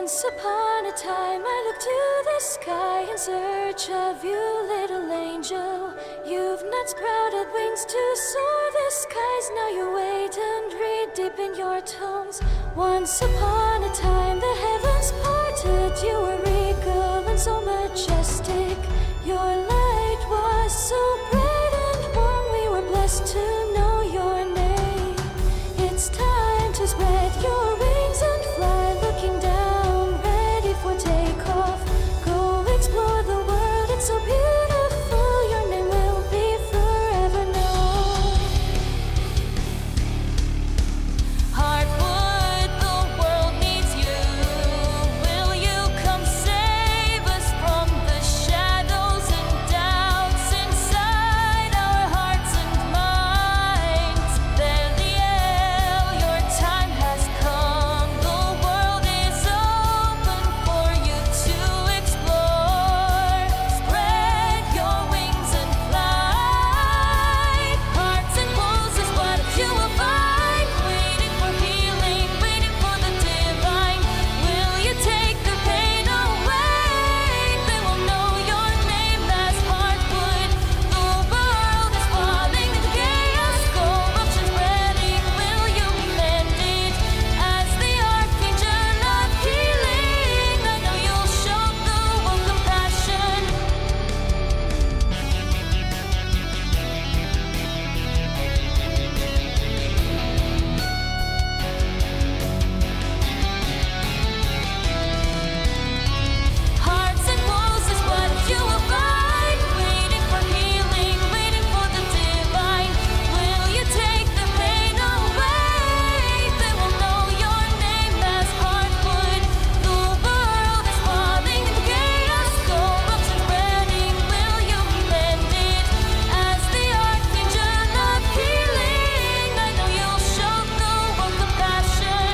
Once upon a time I looked to the sky in search of you, little angel. You've not sprouted wings to soar the skies. Now you wait and read deep in your tones. Once upon a time the heavens parted. You were regal and so majestic. Your light was so bright and warm. We were blessed to know your name. It's time to spread your wings and fly, looking down, ready for takeoff. Go explore the world, it's so beautiful. Your name will be forever known. Heartwood, the world needs you. Will you come save us from the shadows and doubts inside our hearts and minds? Belial, your time has come. The world is open for you to explore. Spread your wings and fly. Hearts and wolves is what you will find. Waiting for healing, waiting for the divine. Will you take the pain away? They will know your name as Heartwood. The world is falling into chaos. Corruption spreading. Will you be mended as the Archangel of healing? I know you'll show the world compassion. Hearts and wolves is what you will find. Waiting for healing, waiting for the divine. Will you take the pain away? They will know your name as Heartwood. The world is falling into chaos. Corruption spreading. Will you be mended as the Archangel of healing? I know you'll show the world compassion.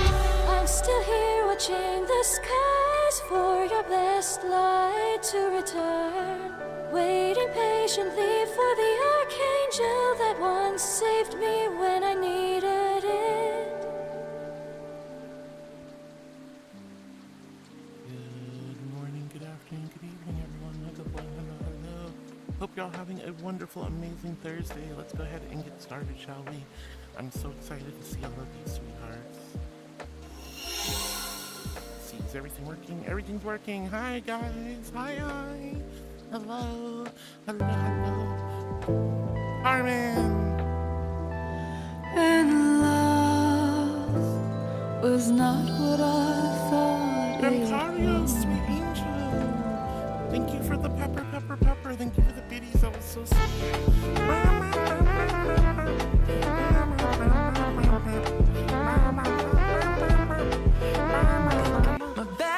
I'm still here watching the skies for your blessed light to return. Waiting patiently for the Archangel that once saved me when I needed it. Good morning, good afternoon, good evening, everyone. Hello. Hope you're all having a wonderful, amazing Thursday. Let's go ahead and get started, shall we? I'm so excited to see all of you, sweethearts. See, is everything working? Everything's working. Hi, guys. Hi. Hello. Carmen. And love was not what I thought it Ontario, was. sweet angel. Thank you for the pepper. Thank you for the biddies. That was so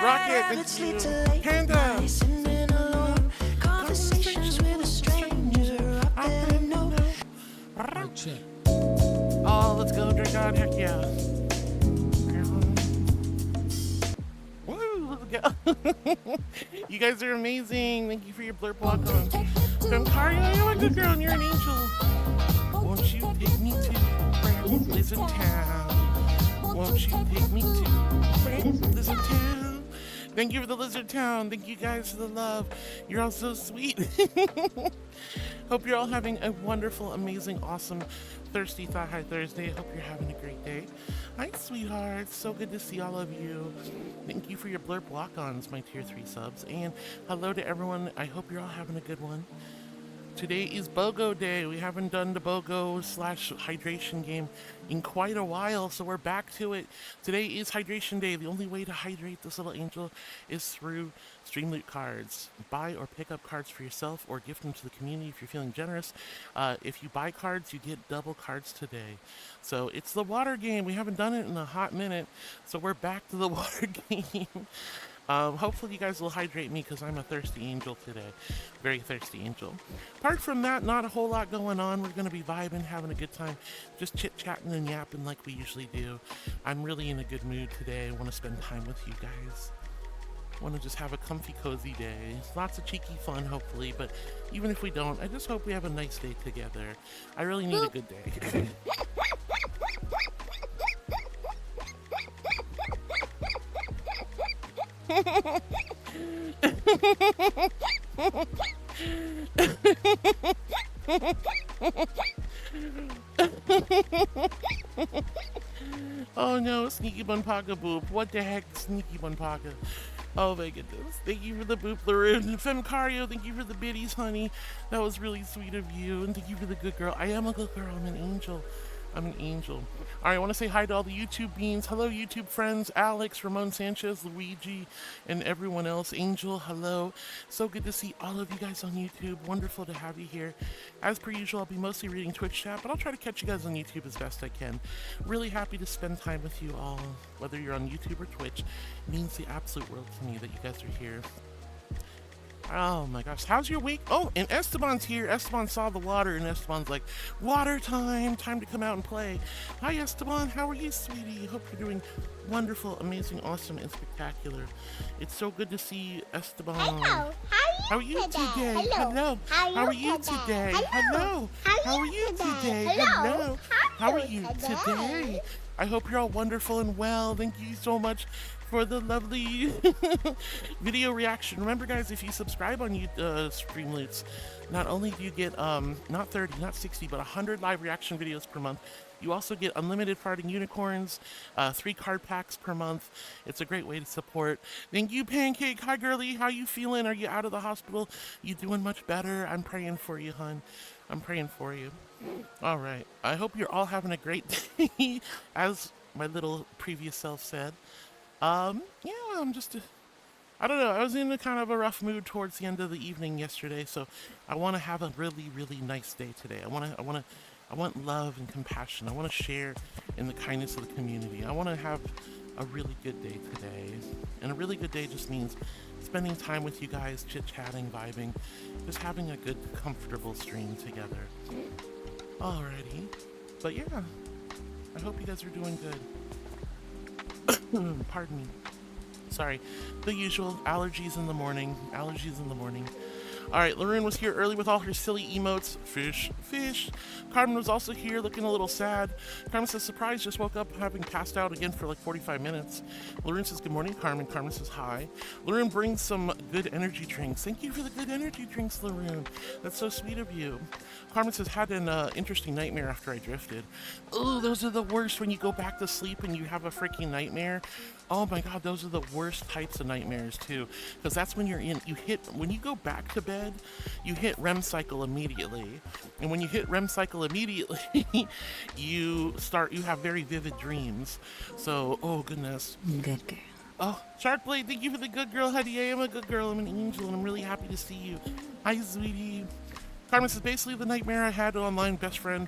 Rocket, thank you. Panda. Conversations with a stranger I didn't know. Oh, let's go, drink on. Heck yeah. Woo, let's go. You guys are amazing. Thank you for your blurb block on. Doncario, you're a good girl and you're an angel. Won't you take me to Lizard Town? Won't you take me to Lizard Town? Thank you for the Lizard Town. Thank you guys for the love. You're all so sweet. Hope you're all having a wonderful, amazing, awesome, thirsty Thigh High Thursday. Hope you're having a great day. Hi, sweethearts. So good to see all of you. Thank you for your blurb block-ons, my tier 3 subs. And hello to everyone. I hope you're all having a good one. Today is BOGO Day. We haven't done the BOGO / hydration game in quite a while, so we're back to it. Today is Hydration Day. The only way to hydrate this little angel is through Stream Loot cards. Buy or pick up cards for yourself or gift them to the community if you're feeling generous. If you buy cards, you get double cards today. So it's the water game. We haven't done it in a hot minute, so we're back to the water game. Hopefully you guys will hydrate me because I'm a thirsty angel today. Very thirsty angel. Apart from that, not a whole lot going on. We're going to be vibing, having a good time, just chit-chatting and yapping like we usually do. I'm really in a good mood today. I want to spend time with you guys. I want to just have a comfy, cozy day. Lots of cheeky fun, hopefully, but even if we don't, I just hope we have a nice day together. I really need a good day. Oh no, Sneaky Bunpaka Boop. What the heck, Sneaky Bunpaka? Oh my goodness. Thank you for the boop, Laroon. Femcario, thank you for the biddies, honey. That was really sweet of you. And thank you for the good girl. I am a good girl. I'm an angel. I'm an angel. All right, I want to say hi to all the YouTube beans. Hello, YouTube friends. Alex, Ramon Sanchez, Luigi, and everyone else. Angel, hello. So good to see all of you guys on YouTube. Wonderful to have you here. As per usual, I'll be mostly reading Twitch chat, but I'll try to catch you guys on YouTube as best I can. Really happy to spend time with you all, whether you're on YouTube or Twitch. It means the absolute world to me that you guys are here. Oh my gosh, how's your week? Oh, and Esteban's here. Esteban saw the water, and Esteban's like, water time to come out and play. Hi, Esteban. How are you, sweetie? Hope you're doing wonderful, amazing, awesome, and spectacular. It's so good to see Esteban. Hello. How are you today? Hello. How are you today? Hello. How are you today? Hello. How are you today? I hope you're all wonderful and well. Thank you so much for the lovely video reaction. Remember, guys, if you subscribe on Streamloots, not only do you get not 30, not 60, but 100 live reaction videos per month, you also get unlimited farting unicorns, 3 card packs per month. It's a great way to support. Thank you, Pancake. Hi, girlie. How you feeling? Are you out of the hospital? You doing much better? I'm praying for you, hun. I'm praying for you. All right. I hope you're all having a great day, as my little previous self said. Yeah, I don't know. I was in a kind of a rough mood towards the end of the evening yesterday, so I want to have a really, really nice day today. I want love and compassion. I want to share in the kindness of the community. I want to have a really good day today. And a really good day just means spending time with you guys, chit-chatting, vibing, just having a good, comfortable stream together. Alrighty. But yeah, I hope you guys are doing good. Pardon me. Sorry. The usual allergies in the morning. Alright, Laroon was here early with all her silly emotes. Fish. Carmen was also here looking a little sad. Carmen says, surprise, just woke up having passed out again for like 45 minutes. Laroon says, good morning, Carmen. Carmen says, hi. Laroon brings some good energy drinks. Thank you for the good energy drinks, Laroon. That's so sweet of you. Carmen says, had an interesting nightmare after I drifted. Oh, those are the worst when you go back to sleep and you have a freaking nightmare. Oh my god, those are the worst types of nightmares too, because that's when when you go back to bed, you hit REM cycle immediately, and when you hit REM cycle immediately, you have very vivid dreams. So, oh goodness. Good girl. Oh, Sharkblade, thank you for the good girl, honey. I am a good girl. I'm an angel, and I'm really happy to see you. Hi, sweetie. Carmen says, basically the nightmare I had online best friend,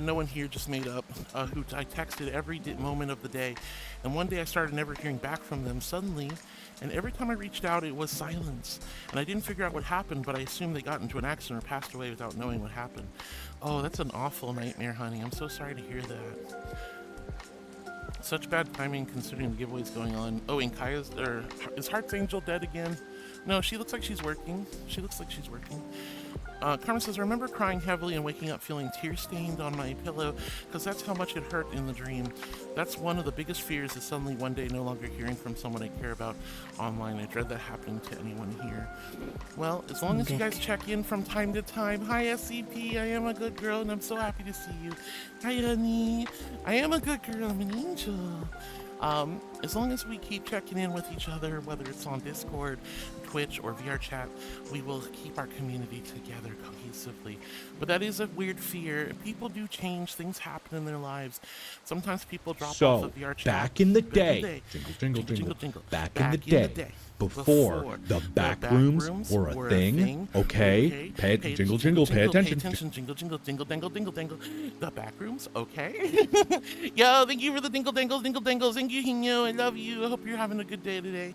no one here, just made up, who I texted every moment of the day. And one day I started never hearing back from them suddenly, and every time I reached out, it was silence. And I didn't figure out what happened, but I assumed they got into an accident or passed away without knowing what happened. Oh, that's an awful nightmare, honey. I'm so sorry to hear that. Such bad timing considering the giveaways going on. Oh, and is Archangel dead again? No, she looks like she's working. Carmen says, I remember crying heavily and waking up feeling tear-stained on my pillow because that's how much it hurt in the dream. That's one of the biggest fears, is suddenly one day no longer hearing from someone I care about online. I dread that happening to anyone here. Well, as long as you guys check in from time to time. Hi, SCP. I am a good girl, and I'm so happy to see you. Hi, honey. I am a good girl. I'm an angel. As long as we keep checking in with each other, whether it's on Discord, Twitch, or VR chat, we will keep our community together cohesively. But that is a weird fear. People do change. Things happen in their lives. Sometimes people drop off of VR chat. Back in the day, jingle. Back in the day, before the back rooms were a thing, okay? Jingle, pay attention. Jingle, dangle. The back rooms, okay? Yo, thank you for the dingle, dangles. Thank you, Hino. I love you. I hope you're having a good day today.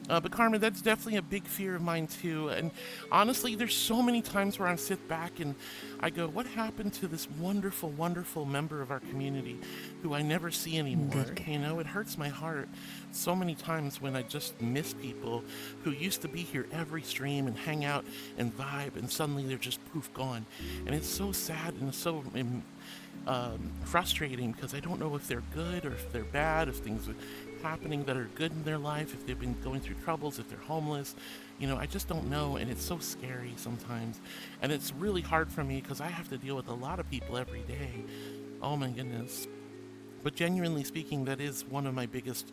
But Carmen, that's definitely a big fear of mine too. And honestly, there's so many times where I sit back and I go, what happened to this wonderful, wonderful member of our community who I never see anymore? You know, it hurts my heart so many times when I just miss people who used to be here every stream and hang out and vibe, and suddenly they're just poof, gone. And it's so sad and so frustrating because I don't know if they're good or if they're bad, if things happening that are good in their life, if they've been going through troubles, if they're homeless. You know, I just don't know, and it's so scary sometimes. And it's really hard for me because I have to deal with a lot of people every day. Oh my goodness. But genuinely speaking, that is one of my biggest,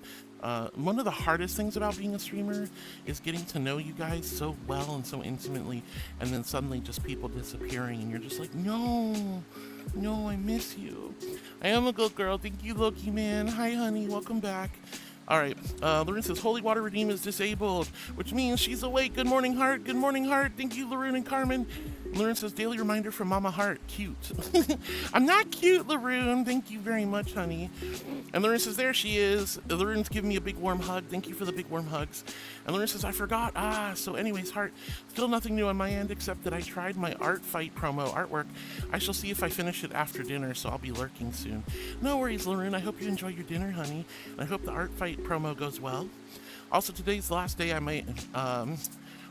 one of the hardest things about being a streamer is getting to know you guys so well and so intimately, and then suddenly just people disappearing, and you're just like, no, I miss you. I am a good girl. Thank you, Loki Man. Hi, honey. Welcome back. All right. Laroon says, Holy Water Redeem is disabled, which means she's awake. Good morning, Heart. Good morning, Heart. Thank you, Laroon and Carmen. Laroon says, daily reminder from Mama Heart. Cute. I'm not cute, Laroon. Thank you very much, honey. And Laroon says, there she is. Laroon's giving me a big warm hug. Thank you for the big warm hugs. And Laroon says, I forgot. So anyways, Heart, still nothing new on my end except that I tried my art fight promo artwork. I shall see if I finish it after dinner, so I'll be lurking soon. No worries, Laroon. I hope you enjoy your dinner, honey. And I hope the art fight promo goes well. Also, today's the last day I might,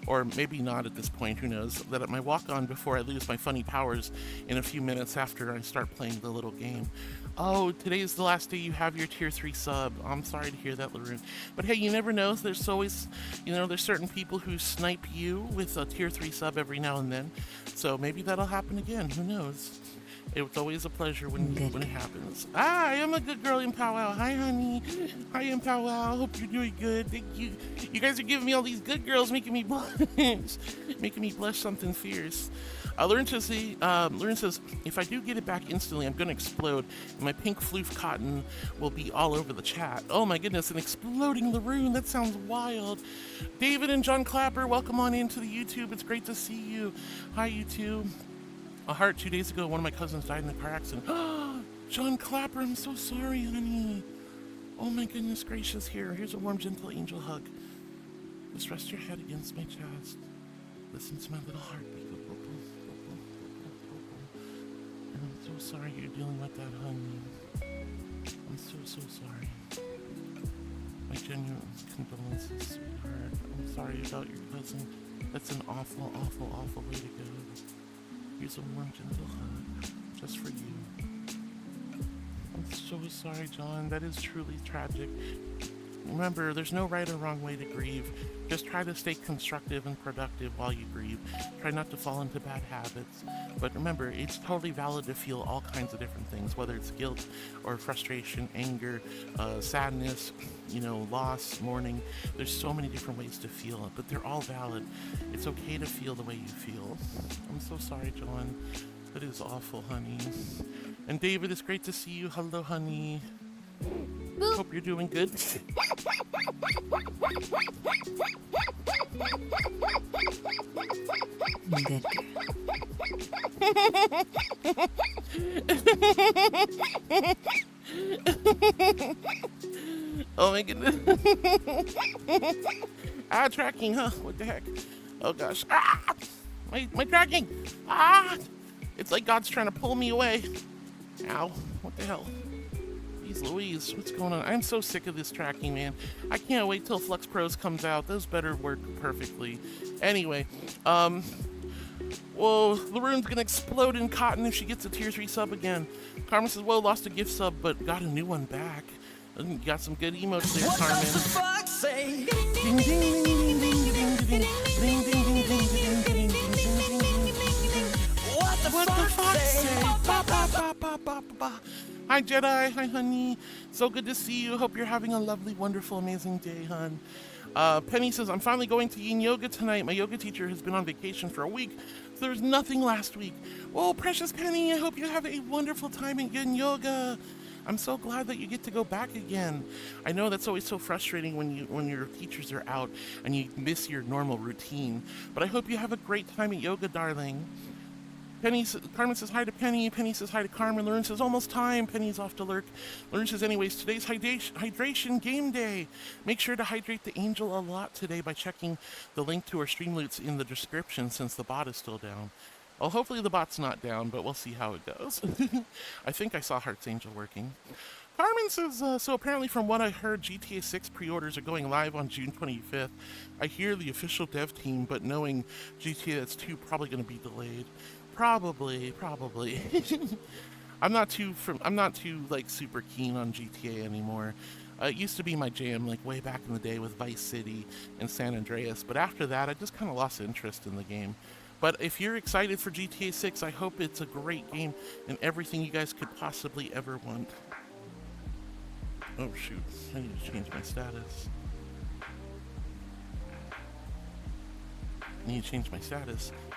or maybe not at this point, who knows, that at my walk-on before I lose my funny powers in a few minutes after I start playing the little game. Oh, today is the last day you have your tier 3 sub. I'm sorry to hear that, Laroon. But hey, you never know. There's always, there's certain people who snipe you with a tier 3 sub every now and then. So maybe that'll happen again. Who knows? It's always a pleasure when it happens. I am a good girl in Powwow. Hi, honey. Hi, in Powwow. Hope you're doing good. Thank you. You guys are giving me all these good girls, making me blush. Making me blush something fierce. Laroon says, if I do get it back instantly, I'm going to explode. And my pink floof cotton will be all over the chat. Oh my goodness, an exploding Laroon. That sounds wild. David and John Clapper, welcome on into the YouTube. It's great to see you. Hi, you two. A Heart, 2 days ago, one of my cousins died in a car accident. John Clapper, I'm so sorry, honey. Oh my goodness gracious. Here's a warm, gentle angel hug. Just rest your head against my chest. Listen to my little heartbeat. And I'm so sorry you're dealing with that, honey. I'm so sorry. My genuine condolences, sweetheart. I'm sorry about your cousin. That's an awful, awful, awful way to go. Here's a warm, gentle hug, just for you. I'm so sorry, John. That is truly tragic. Remember, there's no right or wrong way to grieve. Just try to stay constructive and productive while you grieve. Try not to fall into bad habits. But remember, it's totally valid to feel all kinds of different things, whether it's guilt or frustration, anger, sadness, loss, mourning. There's so many different ways to feel it, but they're all valid. It's okay to feel the way you feel. I'm so sorry, John. That is awful, honey. And David, it's great to see you. Hello, honey. Boop. Hope you're doing good. Good. Oh my goodness. Tracking, huh? What the heck? Oh gosh. My tracking. It's like God's trying to pull me away. Ow. What the hell? Jeez Louise, what's going on? I'm so sick of this tracking, man. I can't wait till Flux Pros comes out. Those better work perfectly. Anyway, well, Laroon's gonna explode in cotton if she gets a tier 3 sub again. Carmen says, well, lost a gift sub, but got a new one back. You got some good emotes there, Carmen. What does the fox say? Ding, ding, ding, ding, ding, ding, ding, ding, ding, ding, ding, ding, ding, ding, ding. What the fox say? Ba, ba, ba, ba, ba, ba. Hi, Jedi. Hi, honey. So good to see you. Hope you're having a lovely, wonderful, amazing day, hon. Penny says, I'm finally going to yin yoga tonight. My yoga teacher has been on vacation for a week, so there was nothing last week. Oh, precious Penny, I hope you have a wonderful time in yin yoga. I'm so glad that you get to go back again. I know that's always so frustrating when your teachers are out and you miss your normal routine, but I hope you have a great time at yoga, darling. Carmen says hi to Penny. Penny says hi to Carmen. Laroon says almost time. Penny's off to lurk. Laroon says anyways, today's hydration game day. Make sure to hydrate the angel a lot today by checking the link to our Streamloots in the description since the bot is still down. Well, hopefully the bot's not down, but we'll see how it goes. I think I saw Heart's Angel working. Carmen says, so apparently from what I heard, GTA 6 pre-orders are going live on June 25th. I hear the official dev team, but knowing GTA 2 probably going to be delayed. Probably. I'm not too like super keen on GTA anymore. It used to be my jam, like way back in the day with Vice City and San Andreas, but after that, I just kind of lost interest in the game. But if you're excited for GTA 6, I hope it's a great game and everything you guys could possibly ever want. Oh shoot, I need to change my status.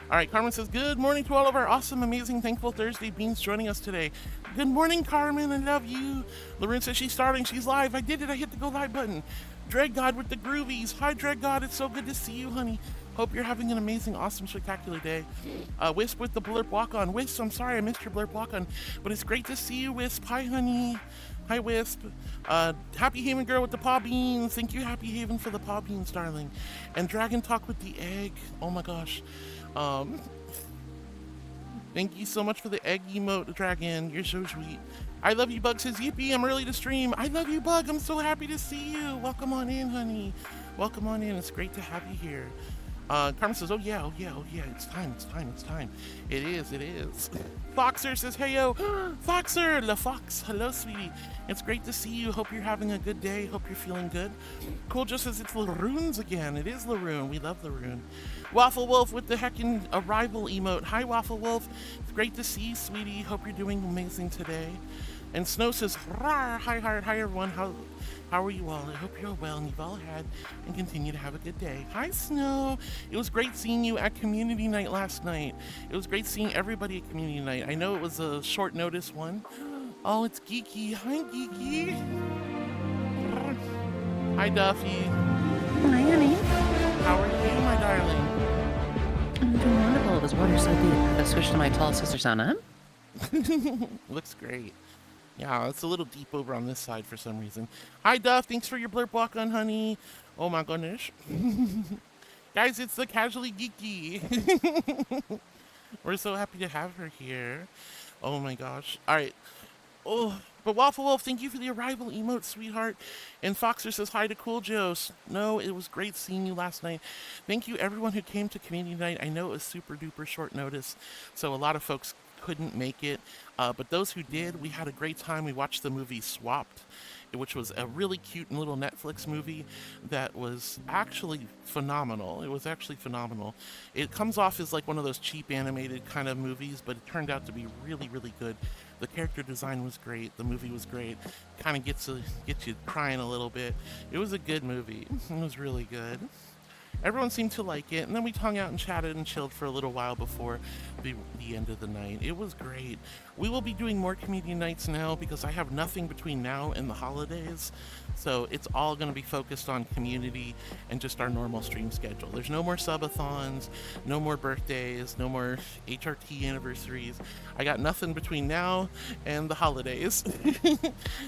All right, Carmen says, good morning to all of our awesome, amazing, thankful Thursday beans joining us today. Good morning, Carmen. I love you. Lorraine says she's starting. She's live. I did it. I hit the go live button. Dread God with the groovies. Hi, Dread God. It's so good to see you, honey. Hope you're having an amazing, awesome, spectacular day. Wisp with the blurp walk on. Wisp, I'm sorry I missed your blurp walk on, but it's great to see you, Wisp. Hi, honey. Hi, Wisp. Happy Haven girl with the paw beans. Thank you, Happy Haven, for the paw beans, darling. And Dragon Talk with the egg. Oh my gosh. Thank you so much for the egg emote, Dragon. You're so sweet. I love you, Bug says, yippee, I'm early to stream. I love you, Bug. I'm so happy to see you. Welcome on in, honey. Welcome on in. It's great to have you here. Carmen says, oh yeah. It's time. It is. Foxer says, hey yo. Foxer, La Fox. Hello, sweetie. It's great to see you. Hope you're having a good day. Hope you're feeling good. Cool just says it's Laroons again. It is Laroon. We love Laroon. Waffle Wolf with the heckin' arrival emote. Hi, Waffle Wolf. It's great to see you, sweetie. Hope you're doing amazing today. And Snow says, hi everyone. How are you all? I hope you're well and you've all had and continue to have a good day. Hi, Snow. It was great seeing you at Community Night last night. It was great seeing everybody at Community Night. I know it was a short notice one. Oh, it's Geeky. Hi, Geeky. Hi, Duffy. Hi, honey. How are you, my darling? I'm doing wonderful. This water's so deep. I switched to my tall sister sauna. Looks great. Yeah, it's a little deep over on this side for some reason. Hi, Duff. Thanks for your blurp walk on, honey. Oh, my goodness. Guys, it's the Casually Geeky. We're so happy to have her here. Oh, my gosh. All right. Oh, but Waffle Wolf, thank you for the arrival emote, sweetheart. And Foxer says hi to Cool Joe. No, it was great seeing you last night. Thank you, everyone who came to Community Night. I know it was super duper short notice, so a lot of folks couldn't make it, but those who did, we had a great time. We watched the movie Swapped, which was a really cute little Netflix movie that was actually phenomenal. It was actually phenomenal. It comes off as like one of those cheap animated kind of movies, but it turned out to be really, really good. The character design was great. The movie was great. Kind of gets you crying a little bit. It was a good movie. It was really good. Everyone seemed to like it, and then we hung out and chatted and chilled for a little while before the end of the night. It was great. We will be doing more community nights now because I have nothing between now and the holidays, so it's all going to be focused on community and just our normal stream schedule. There's no more subathons, no more birthdays, no more HRT anniversaries. I got nothing between now and the holidays.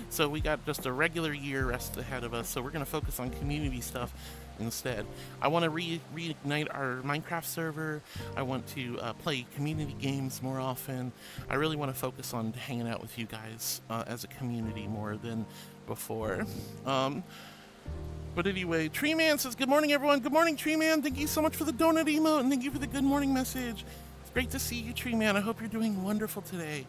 So we got just a regular year rest ahead of us, so we're going to focus on community stuff instead. I want to reignite our Minecraft server. I want to play community games more often. I really want to focus on hanging out with you guys as a community more than before. But anyway, Tree Man says, good morning, everyone. Good morning, Tree Man. Thank you so much for the donut emote, and thank you for the good morning message. It's great to see you, Tree Man. I hope you're doing wonderful today.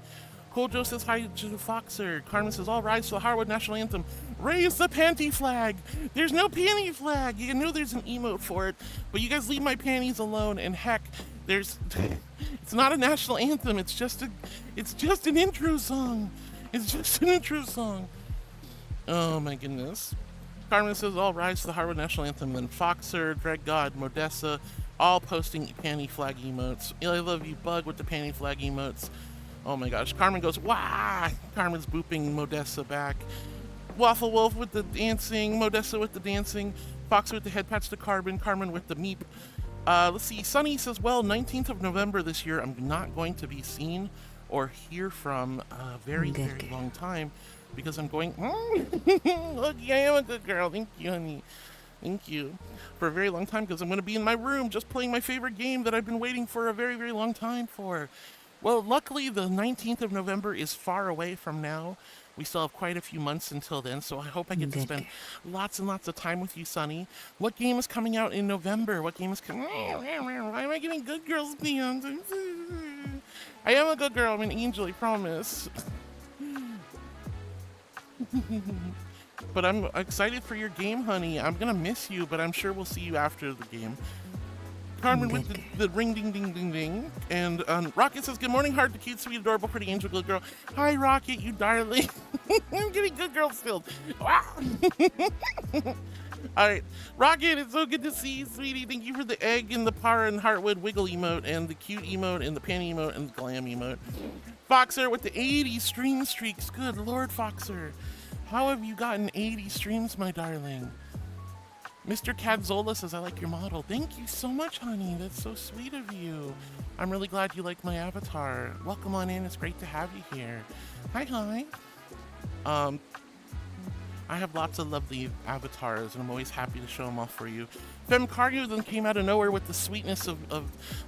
Cole Joe says hi to Foxer. Carmen says, all rise to the Harwood National Anthem. Raise the panty flag. There's no panty flag. You know there's an emote for it, but you guys leave my panties alone. And heck, it's not a national anthem. It's just an intro song. It's just an intro song. Oh my goodness. Carmen says, all rise to the Harwood National Anthem. Then Foxer, Dread God, Modessa, all posting panty flag emotes. I love you, Bug, with the panty flag emotes. Oh my gosh. Carmen goes, wah! Carmen's booping Modessa back. Waffle Wolf with the dancing. Modessa with the dancing. Fox with the head pats to Carmen. Carmen with the meep. Let's see. Sunny says, well, 19th of November this year, I'm not going to be seen or hear from a very, very long time because I'm going, look, I am a good girl. Thank you, honey. Thank you. For a very long time because I'm going to be in my room just playing my favorite game that I've been waiting for a very, very long time for. Well, luckily, the 19th of November is far away from now. We still have quite a few months until then, so I hope I get to spend lots and lots of time with you, Sonny. What game is coming out in November? What game is coming? Why am I getting good girls beyond? I am a good girl. I'm an angel, I promise. But I'm excited for your game, honey. I'm gonna miss you, but I'm sure we'll see you after the game. Carmen with the ring ding ding ding ding. And Rocket says, good morning, heart, the cute, sweet, adorable, pretty angel good girl. Hi, Rocket, you darling. I'm getting good girl filled. Wow. All right, Rocket, it's so good to see you, sweetie. Thank you for the egg and the par and heartwood wiggle emote and the cute emote and the panty emote and the glam emote. Foxer with the 80 stream streaks. Good Lord, Foxer. How have you gotten 80 streams, my darling? Mr. Cadzola says, I like your model. Thank you so much, honey. That's so sweet of you. I'm really glad you like my avatar. Welcome on in. It's great to have you here. Hi. I have lots of lovely avatars, and I'm always happy to show them off for you. Femcario then came out of nowhere with the sweetness of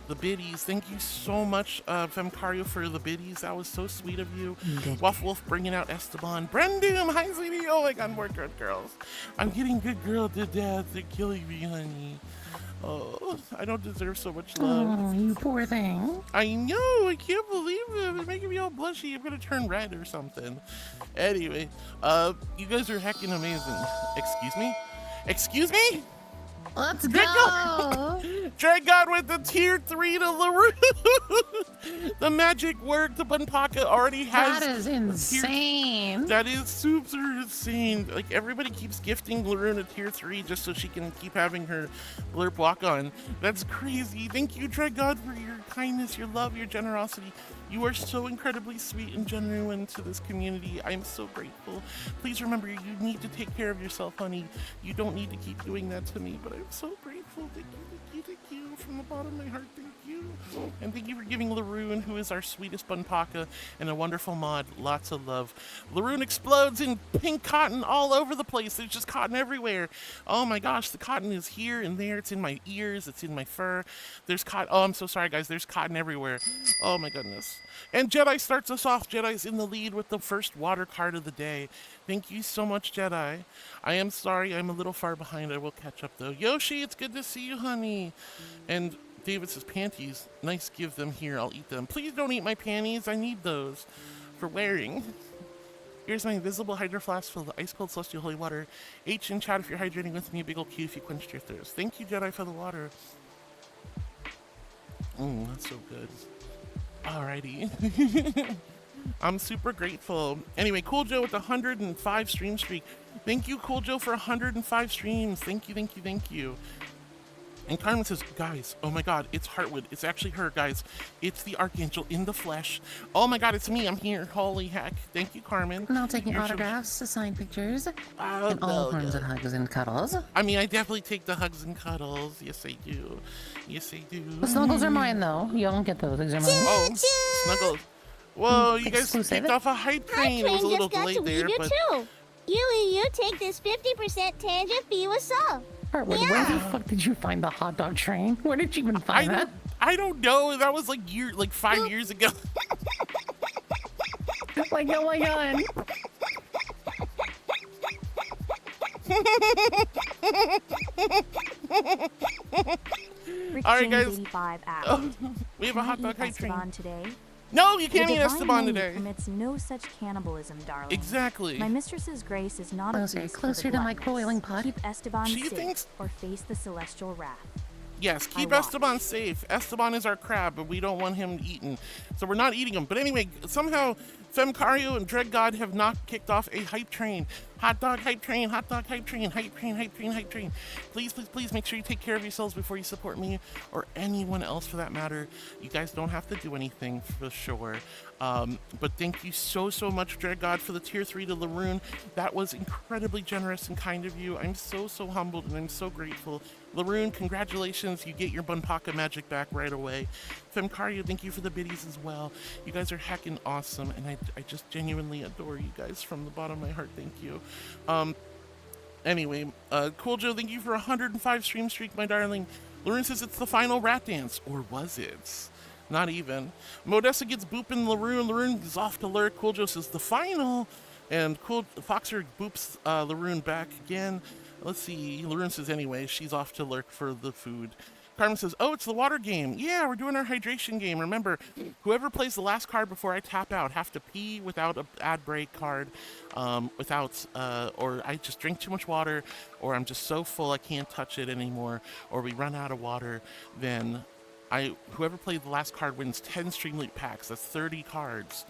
the biddies. Thank you so much, Femcario, for the biddies. That was so sweet of you. Waff Wolf bringing out Esteban. Brendan, hi, sweetie. Oh my God, more good girls. I'm getting good girl to death. They're killing me, honey. Oh, I don't deserve so much love. Oh, you poor thing. I know, I can't believe it. It's making me all blushy. I'm gonna turn red or something. Anyway, you guys are heckin' amazing. Excuse me? Excuse me? Let's go. Drag God with the tier 3 to LaRue. The magic word to Bunpaka already has. That is insane. That is super insane. Like, everybody keeps gifting Laroon a tier 3 just so she can keep having her blurp walk on. That's crazy. Thank you, Drag God, for your kindness, your love, your generosity. You are so incredibly sweet and genuine to this community. I'm so grateful. Please remember, you need to take care of yourself, honey. You don't need to keep doing that to me, but I'm so grateful. Thank you. From the bottom of my heart, thank you. And thank you for giving Laroon, who is our sweetest Bunpaka and a wonderful mod, lots of love. Laroon explodes in pink cotton all over the place. There's just cotton everywhere. Oh my gosh, the cotton is here and there. It's in my ears. It's in my fur. There's cotton. Oh, I'm so sorry, guys. There's cotton everywhere. Oh my goodness. And Jedi starts us off. Jedi's in the lead with the first water card of the day. Thank you so much, Jedi. I am sorry I'm a little far behind. I will catch up, though. Yoshi, it's good to see you, honey. And David says, panties. Nice, give them here. I'll eat them. Please don't eat my panties. I need those for wearing. Here's my invisible hydro flask full of ice-cold celestial holy water. H in chat if you're hydrating with me. A big ol' Q if you quenched your thirst. Thank you, Jedi, for the water. That's so good. Alrighty. I'm super grateful. Anyway, Cool Joe with the 105 stream streak. Thank you, Cool Joe, for 105 streams. Thank you. And Carmen says, guys, oh my God, it's Heartwood. It's actually her, guys. It's the Archangel in the flesh. Oh my God, it's me. I'm here. Holy heck. Thank you, Carmen. And I'll take your autographs, signed pictures, and all forms of hugs and cuddles. I mean, I definitely take the hugs and cuddles. Yes, I do. The snuggles are mine, though. You don't get those. Those are mine. Oh, snuggles. Whoa, you guys kicked off a hype train. It was a little delayed there, but... Too. You take this 50% tangent fee with sub. Where the fuck did you find the hot dog train? Where did you even find that? I don't know. That was like 5 years ago. Like, oh my God. All right, guys. 85 We have a hot dog hype train. today. No, you can't The eat divine Esteban menu today. permits no such cannibalism, darling. Exactly. My mistress's grace is not a Closer, feast for closer the to my gluttonous. boiling pot. Keep Esteban She safe, thinks- or face the celestial wrath. Yes, keep watch. Esteban safe. Esteban is our crab, but we don't want him eaten. So we're not eating him. But anyway, somehow Femcario and Dread God have not kicked off a hype train. Hot dog hype train, hot dog hype train, hype train, hype train, hype train. Please, please, please make sure you take care of yourselves before you support me or anyone else for that matter. You guys don't have to do anything for sure. But thank you so much, Dread God, for the tier 3 to Laroon. That was incredibly generous and kind of you. I'm so humbled and I'm so grateful. Laroon, congratulations. You get your Bunpaka magic back right away. Femcario, thank you for the biddies as well. You guys are heckin' awesome, and I just genuinely adore you guys from the bottom of my heart. Thank you. Anyway, Cool Joe, thank you for 105 stream streak, my darling. Laroon says it's the final rat dance, or was it? Not even. Modessa gets booping Laroon. Laroon is off to lurk. Cool Joe says the final, and Foxer boops Laroon back again. Let's see. Laroon says anyway, she's off to lurk for the food. Carmen says, oh, it's the water game. Yeah, we're doing our hydration game. Remember, whoever plays the last card before I tap out have to pee without an ad break card, or I just drink too much water, or I'm just so full I can't touch it anymore, or we run out of water, then whoever played the last card wins 10 Streamlink packs. That's 30 cards.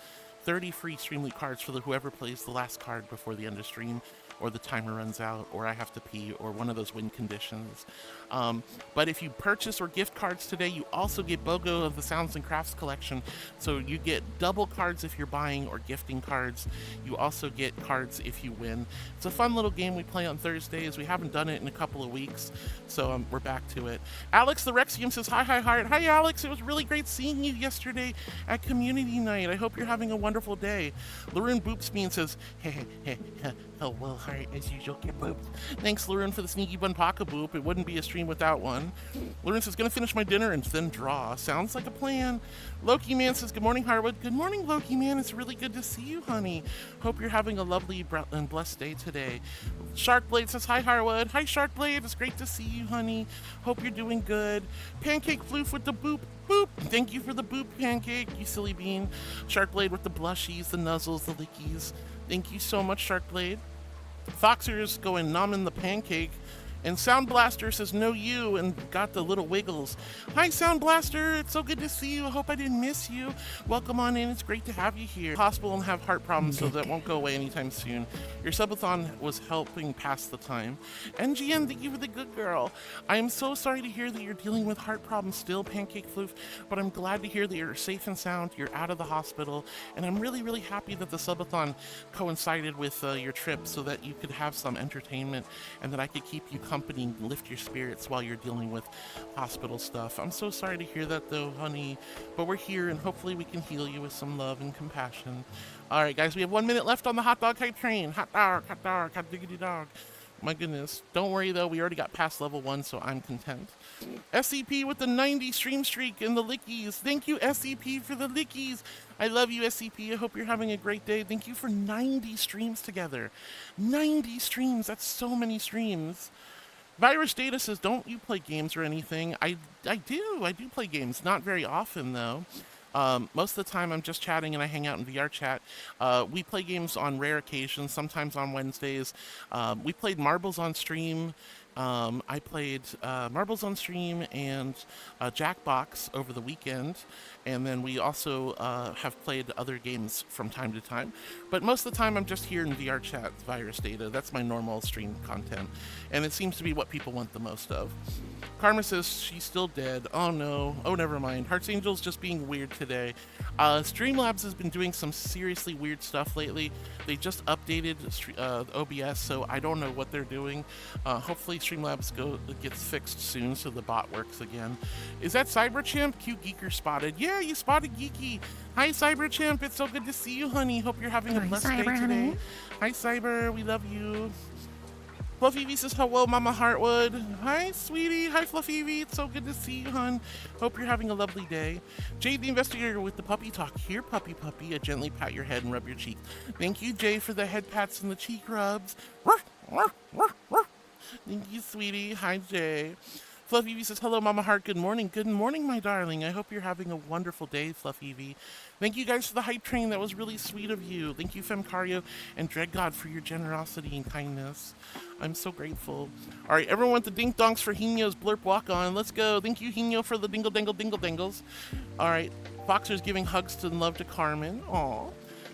30 free Streamlink cards for whoever plays the last card before the end of stream, or the timer runs out, or I have to pee, or one of those win conditions. But if you purchase or gift cards today, you also get BOGO of the Sounds and Crafts collection. So you get double cards if you're buying or gifting cards. You also get cards if you win. It's a fun little game we play on Thursdays. We haven't done it in a couple of weeks, so we're back to it. Alex the Rexium says, hi, Heart. Hi, Alex. It was really great seeing you yesterday at community night. I hope you're having a wonderful day. Laroon boops me and says, hey, oh, well, Heart, as usual, get booped. Thanks, Laroon, for the sneaky bun pocket boop. It wouldn't be a stream without one. Laroon says, gonna finish my dinner and then draw. Sounds like a plan. Loki Man says, good morning, Harwood. Good morning, Loki Man. It's really good to see you, honey. Hope you're having a lovely and blessed day today. Sharkblade says, hi, Harwood. Hi, Sharkblade. It's great to see you, honey. Hope you're doing good. Pancake Floof with the boop. Boop. Thank you for the boop, Pancake, you silly bean. Sharkblade with the blushies, the nuzzles, the lickies. Thank you so much, Sharkblade. Foxer's going numb in the pancake. And Sound Blaster says, no you, and got the little wiggles. Hi, Sound Blaster. It's so good to see you. I hope I didn't miss you. Welcome on in. It's great to have you here. Hospital and have heart problems, so that won't go away anytime soon. Your subathon was helping pass the time. NGN, thank you for the good girl. I am so sorry to hear that you're dealing with heart problems still, Pancake Floof, but I'm glad to hear that you're safe and sound. You're out of the hospital, and I'm really, really happy that the subathon coincided with your trip so that you could have some entertainment and that I could keep you company and lift your spirits while you're dealing with hospital stuff. I'm so sorry to hear that though, honey, but we're here and hopefully we can heal you with some love and compassion. All right, guys, we have 1 minute left on the hot dog hype train. Hot diggity dog. My goodness. Don't worry though, we already got past level 1, so I'm content. SCP with the 90 stream streak and the lickies. Thank you, SCP, for the lickies. I love you, SCP. I hope you're having a great day. Thank you for 90 streams together. 90 streams. That's so many streams. Virus Data says, don't you play games or anything? I do play games. Not very often, though. Most of the time I'm just chatting and I hang out in VR chat. We play games on rare occasions, sometimes on Wednesdays. We played Marbles on stream. I played Marbles on stream and Jackbox over the weekend. And then we also have played other games from time to time. But most of the time I'm just here in VR chat, Virus Data. That's my normal stream content. And it seems to be what people want the most of. Karma says she's still dead. Oh no. Oh, never mind. Archangel's just being weird today. Streamlabs has been doing some seriously weird stuff lately. They just updated OBS, so I don't know what they're doing. Hopefully Streamlabs gets fixed soon so the bot works again. Is that Cyberchimp? Cute Geeker spotted. Yeah, you spotted Geeky. Hi, Cyberchimp. It's so good to see you, honey. Hope you're having a blessed day today. Hi, Cyber. We love you. Fluffy V says, hello, Mama Heartwood. Hi, sweetie. Hi, Fluffy V. It's so good to see you, hon. Hope you're having a lovely day. Jade the Investigator with the puppy talk. Here, puppy. I gently pat your head and rub your cheek. Thank you, Jay, for the head pats and the cheek rubs. Thank you, sweetie. Hi, Jay. Fluffy V says, hello, Mama Heart. Good morning. Good morning, my darling. I hope you're having a wonderful day, Fluffy V. Thank you guys for the hype train. That was really sweet of you. Thank you, Femcario and Dreadgod, for your generosity and kindness. I'm so grateful. All right, everyone with the dink donks for Hino's blurp walk on. Let's go. Thank you, Hino, for the dingle dangle dingle dangles. All right, Foxer's giving hugs and love to Carmen. Aw.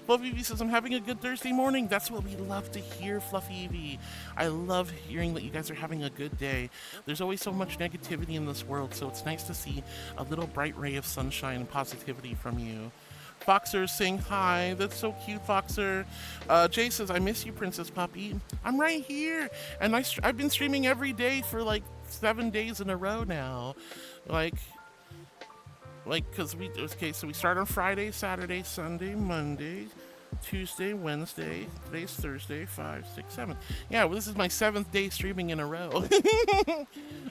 Fluffy V says, I'm having a good Thursday morning. That's what we love to hear, Fluffy V. I love hearing that you guys are having a good day. There's always so much negativity in this world, so it's nice to see a little bright ray of sunshine and positivity from you. Foxer saying hi. That's so cute, Foxer. Jay says, I miss you, Princess Puppy. I'm right here. And I've been streaming every day for like 7 days in a row now. Because so we start on Friday, Saturday, Sunday, Monday, Tuesday, Wednesday. Today's Thursday, 5, 6, 7. Yeah, well, this is my 7th day streaming in a row.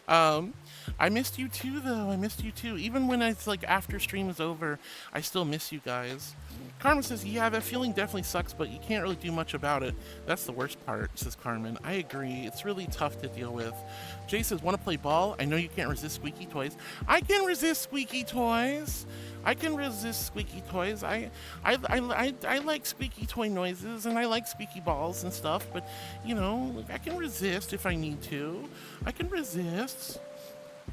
I missed you too, though. I missed you too. Even when it's like after stream is over, I still miss you guys. Carmen says, yeah, that feeling definitely sucks, but you can't really do much about it. That's the worst part, says Carmen. I agree. It's really tough to deal with. Jay says, want to play ball? I know you can't resist squeaky toys. I can resist squeaky toys. I can resist squeaky toys. I like squeaky toy noises, and I like squeaky balls and stuff, but, you know, I can resist if I need to. I can resist.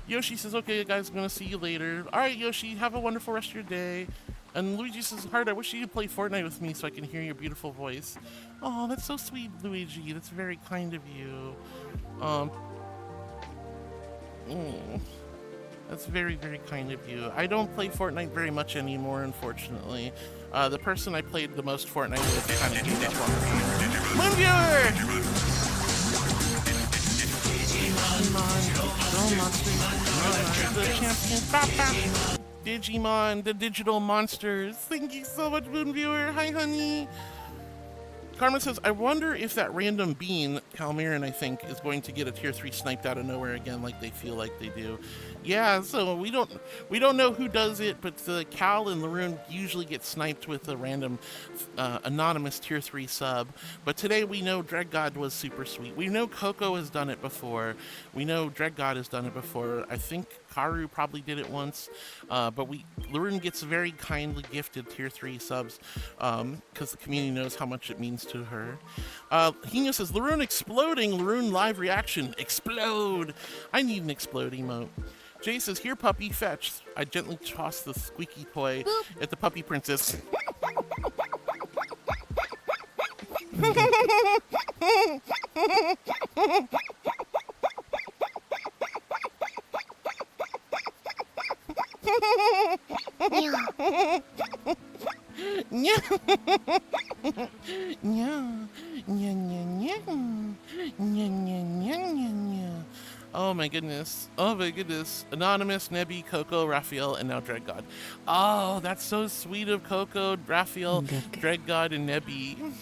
Yoshi says, okay, guys, I'm going to see you later. All right, Yoshi, have a wonderful rest of your day. And Luigi says, Heart, I wish you could play Fortnite with me so I can hear your beautiful voice. Oh, that's so sweet, Luigi. That's very kind of you. That's very, very kind of you. I don't play Fortnite very much anymore, unfortunately. The person I played the most Fortnite with kind of gave up on me. Moonviewer! Digimon, the digital monsters. Thank you so much, Moonviewer. Hi, honey. Carmen says, I wonder if that random bean, Calmiran, I think, is going to get a tier 3 sniped out of nowhere again like they feel like they do. Yeah, so we don't know who does it, but the Cal and Laroon usually get sniped with a random anonymous tier 3 sub. But today we know Dreadgod was super sweet. We know Coco has done it before. We know Dreadgod has done it before. I think Karu probably did it once. But Laroon gets very kindly gifted tier 3 subs because the community knows how much it means to her. Hino says, Laroon exploding. Laroon live reaction. Explode. I need an explode emote. Jay says, here, puppy, fetch. I gently toss the squeaky toy at the puppy princess. Oh my goodness. Oh my goodness. Anonymous, Nebby, Coco, Raphael, and now Dreadgod. Oh, that's so sweet of Coco, Raphael, Dreadgod, and Nebby.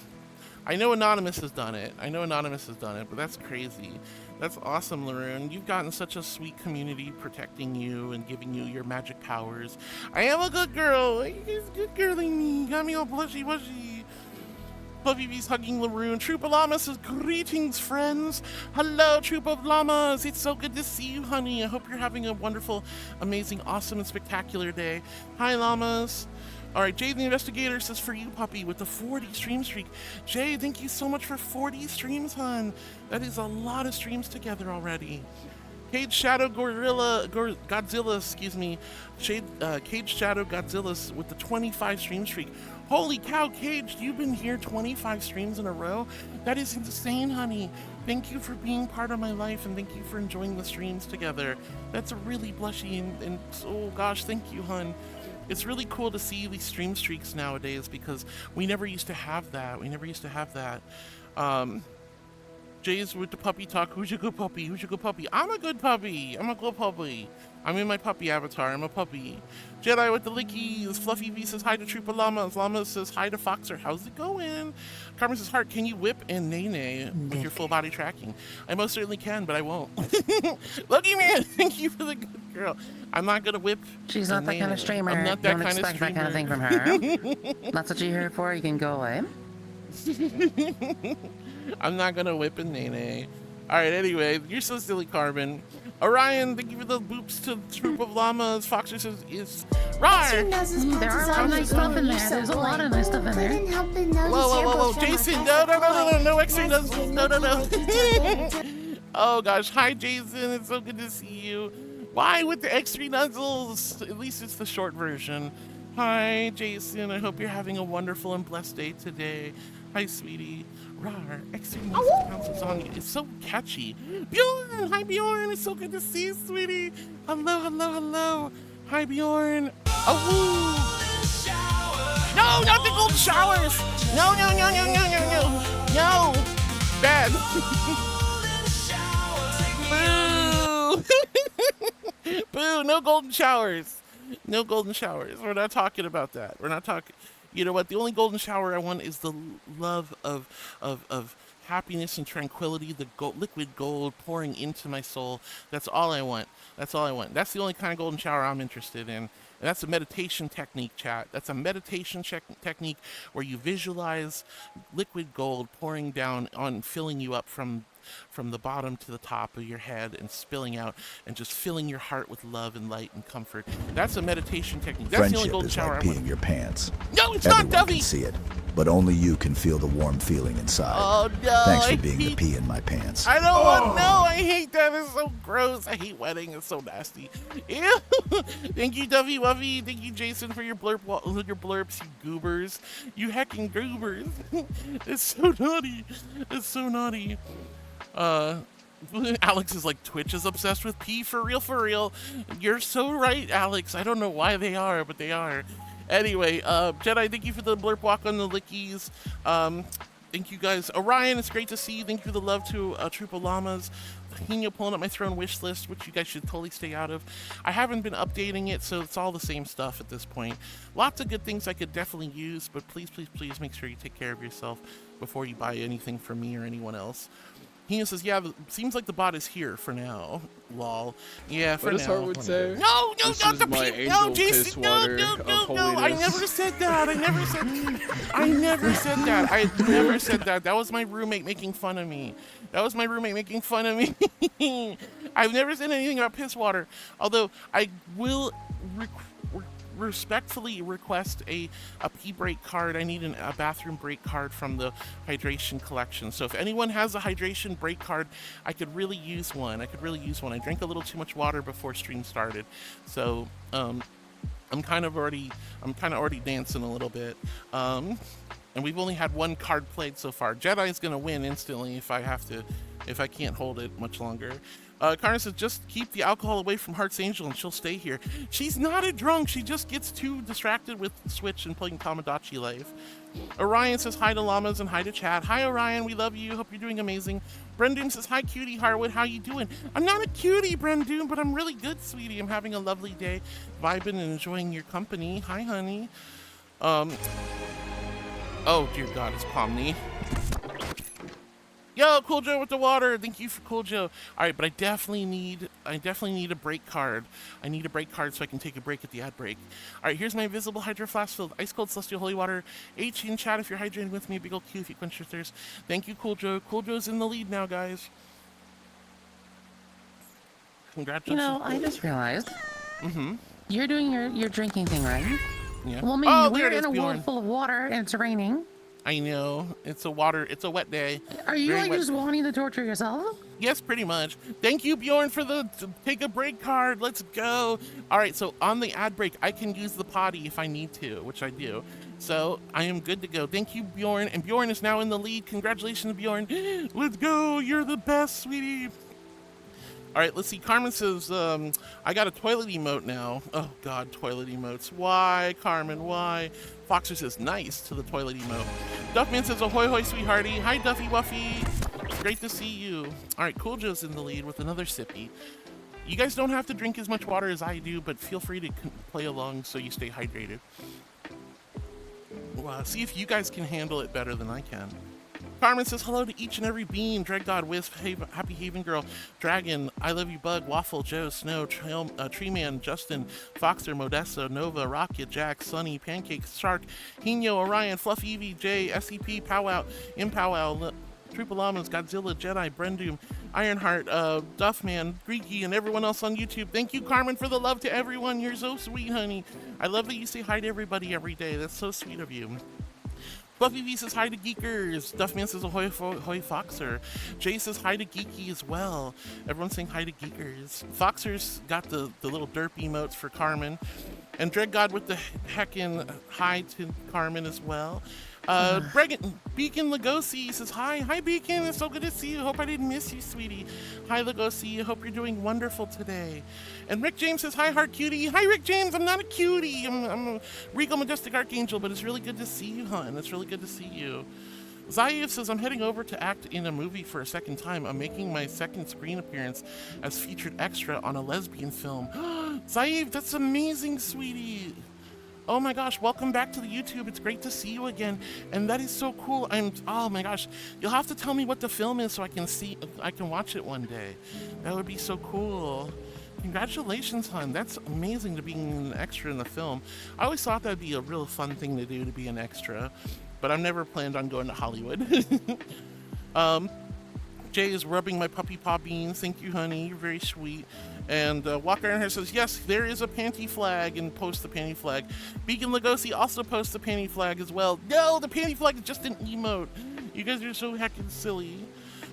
I know Anonymous has done it. But that's crazy. That's awesome, Laroon. You've gotten such a sweet community protecting you and giving you your magic powers. I am a good girl. You're good girling me. Got me all blushy. Puppy B's hugging Laroon. Troop of Llamas says, greetings, friends. Hello, Troop of Llamas. It's so good to see you, honey. I hope you're having a wonderful, amazing, awesome, and spectacular day. Hi, Llamas. All right, Jay the Investigator says, for you, puppy, with the 40 stream streak. Jay, thank you so much for 40 streams, hon. That is a lot of streams together already. Cage Shadow Godzilla, excuse me. Cage Shadow Godzilla with the 25 stream streak. Holy cow, Cage, you've been here 25 streams in a row? That is insane, honey. Thank you for being part of my life, and thank you for enjoying the streams together. That's really blushy, and oh gosh, thank you, hun. It's really cool to see these stream streaks nowadays because we never used to have that. Jay's with the puppy talk. Who's your good puppy? I'm a good puppy. I'm in my puppy avatar. I'm a puppy. Jedi with the lickies. Fluffy V says hi to Troop of Llamas. Llama says hi to Foxer. How's it going? Carmen says, Heart, can you whip and nay with your full body tracking? I most certainly can, but I won't. Lucky man, thank you for the good girl. I'm not gonna whip. She's not that kind of streamer. I'm not that Don't kind of expect streamer. that kind of thing from her. That's what you're here for. You can go away. I'm not gonna whip a nene. Alright, anyway, you're so silly, Carmen. Orion, thank you for the boops to Troop of Llamas. Foxer says, is rar! There are a lot of nice stuff in there. There's a lot of nice stuff in there. Whoa, Jason, no extra does, no. Oh gosh, hi Jason, it's so good to see you. Why with the extra nuzzles? At least it's the short version. Hi Jason, I hope you're having a wonderful and blessed day today. Hi sweetie. Rar, extra nuzzles on you. It's so catchy. Bjorn, hi Bjorn, it's so good to see you, sweetie. Hello. Hi Bjorn. Oh, no, not the golden showers. No. Bad. Boo. Boo, no golden showers. We're not talking about that. You know what? The only golden shower I want is the love of happiness and tranquility, the liquid gold pouring into my soul. That's all I want. That's the only kind of golden shower I'm interested in. And that's a meditation technique, chat. That's a meditation technique where you visualize liquid gold pouring down on, filling you up from the bottom to the top of your head and spilling out and just filling your heart with love and light and comfort. That's a meditation technique. That's the only Friendship golden is shower like I want. peeing your pants. No, it's Everyone not, Dovey! can see it, but only you can feel the warm feeling inside. Oh, no. Thanks I for being the hate- pee in my pants. I don't want, no, I hate that. It's so gross. I hate wedding. It's so nasty. Ew. Thank you, Dovey Wovey. Thank you, Jason, for your blurps, you goobers. You hecking goobers. It's so naughty. It's so naughty. Alex is like, Twitch is obsessed with pee, for real, for real. You're so right, Alex. I don't know why they are, but they are. Anyway, Jedi, thank you for the blurp walk on the lickies. Thank you guys. Orion, it's great to see you. Thank you for the love to ┕llamas. Hino pulling up my throne wish list, which you guys should totally stay out of. I haven't been updating it, so it's all the same stuff at this point. Lots of good things I could definitely use, but please, please, please make sure you take care of yourself before you buy anything from me or anyone else. Hino says, yeah, seems like the bot is here for now. Lol. Yeah, for What now. does Harwood say? No, This not is the my pee. No, angel Jason, piss no, water no, of no, no. I holiness. never said that. I never said that. I never said that. That was my roommate making fun of me. I've never said anything about piss water. Although I will respectfully request a pee break card. I need a bathroom break card from the hydration collection. So if anyone has a hydration break card, I could really use one. I drank a little too much water before stream started. So I'm kind of already dancing a little bit. And we've only had one card played so far. Jedi's gonna win instantly if I can't hold it much longer. Karen says, just keep the alcohol away from Archangel and she'll stay here. She's not a drunk. She just gets too distracted with Switch and playing Tamagotchi Life. Orion says hi to llamas and hi to chat. Hi, Orion. We love you. Hope you're doing amazing. Brendoom says, hi, cutie Harwood. How you doing? I'm not a cutie, Brendoom, but I'm really good, sweetie. I'm having a lovely day, vibing and enjoying your company. Hi, honey. Oh, dear God, it's Pomni. Yo, Cool Joe with the water. Thank you for Cool Joe. All right, but I definitely need a break card. I need a break card so I can take a break at the ad break. All right, here's my invisible hydro flask filled ice cold celestial holy water. H in chat if you're hydrating with me. Big ol' Q if you quench your thirst. Thank you, Cool Joe. Cool Joe's in the lead now, guys. Congratulations. You know, I just realized. You're doing your drinking thing, right? Yeah. Well, maybe there we're it is, in a Bjorn. world full of water and it's raining. I know. It's a wet day. Are you Very like wet. just wanting to torture yourself? Yes, pretty much. Thank you, Bjorn, for the take a break card. Let's go. All right, so on the ad break, I can use the potty if I need to, which I do. So I am good to go. Thank you, Bjorn. And Bjorn is now in the lead. Congratulations, Bjorn. Let's go. You're the best, sweetie. All right, let's see. Carmen says, I got a toilet emote now. Oh, God, toilet emotes. Why, Carmen, why? Foxer says, nice to the toilet emote. Duffman says, ahoy, hoy, sweethearty. Hi, Duffy Wuffy. Great to see you. All right, Cool Joe's in the lead with another sippy. You guys don't have to drink as much water as I do, but feel free to play along so you stay hydrated. Well, see if you guys can handle it better than I can. Carmen says, hello to each and every bean. Dread God, Wisp, Happy Haven Girl, Dragon, I Love You Bug, Waffle, Joe, Snow, Tree Man, Justin, Foxer, Modessa, Nova, Rocket, Jack, Sunny, Pancake, Shark, Hino, Orion, Fluff Evie, Jay, SCP, Powwow, Impowwow, Triple Llamas, Godzilla, Jedi, Brendoom, Ironheart, Duffman, Greeky, and everyone else on YouTube. Thank you, Carmen, for the love to everyone. You're so sweet, honey. I love that you say hi to everybody every day. That's so sweet of you. Fluffy V says hi to Geekers. Duffman says ahoy, hoy Foxer. Jay says hi to Geeky as well. Everyone's saying hi to Geekers. Foxer's got the little derp emotes for Carmen. And Dread God with the heckin' hi to Carmen as well. Beacon Lugosi says hi. Hi, Beacon. It's so good to see you. Hope I didn't miss you, sweetie. Hi, Lugosi. I hope you're doing wonderful today. And Rick James says hi, Heart Cutie. Hi, Rick James. I'm not a cutie. I'm a regal, majestic archangel, but it's really good to see you, hon. It's really good to see you. Zayev says, I'm heading over to act in a movie for a second time. I'm making my second screen appearance as featured extra on a lesbian film. Zayev, that's amazing, sweetie. Oh my gosh, welcome back to the YouTube. It's great to see you again. And that is so cool. Oh my gosh, you'll have to tell me what the film is so I can watch it one day. That would be so cool. Congratulations, hon. That's amazing to be an extra in the film. I always thought that'd be a real fun thing to do, to be an extra, but I've never planned on going to Hollywood. Jay is rubbing my puppy paw beans. Thank you, honey. You're very sweet. And Walker Ironhair says, yes, there is a panty flag, and posts the panty flag. Beacon Lugosi also posts the panty flag as well. No, the panty flag is just an emote. You guys are so heckin' silly.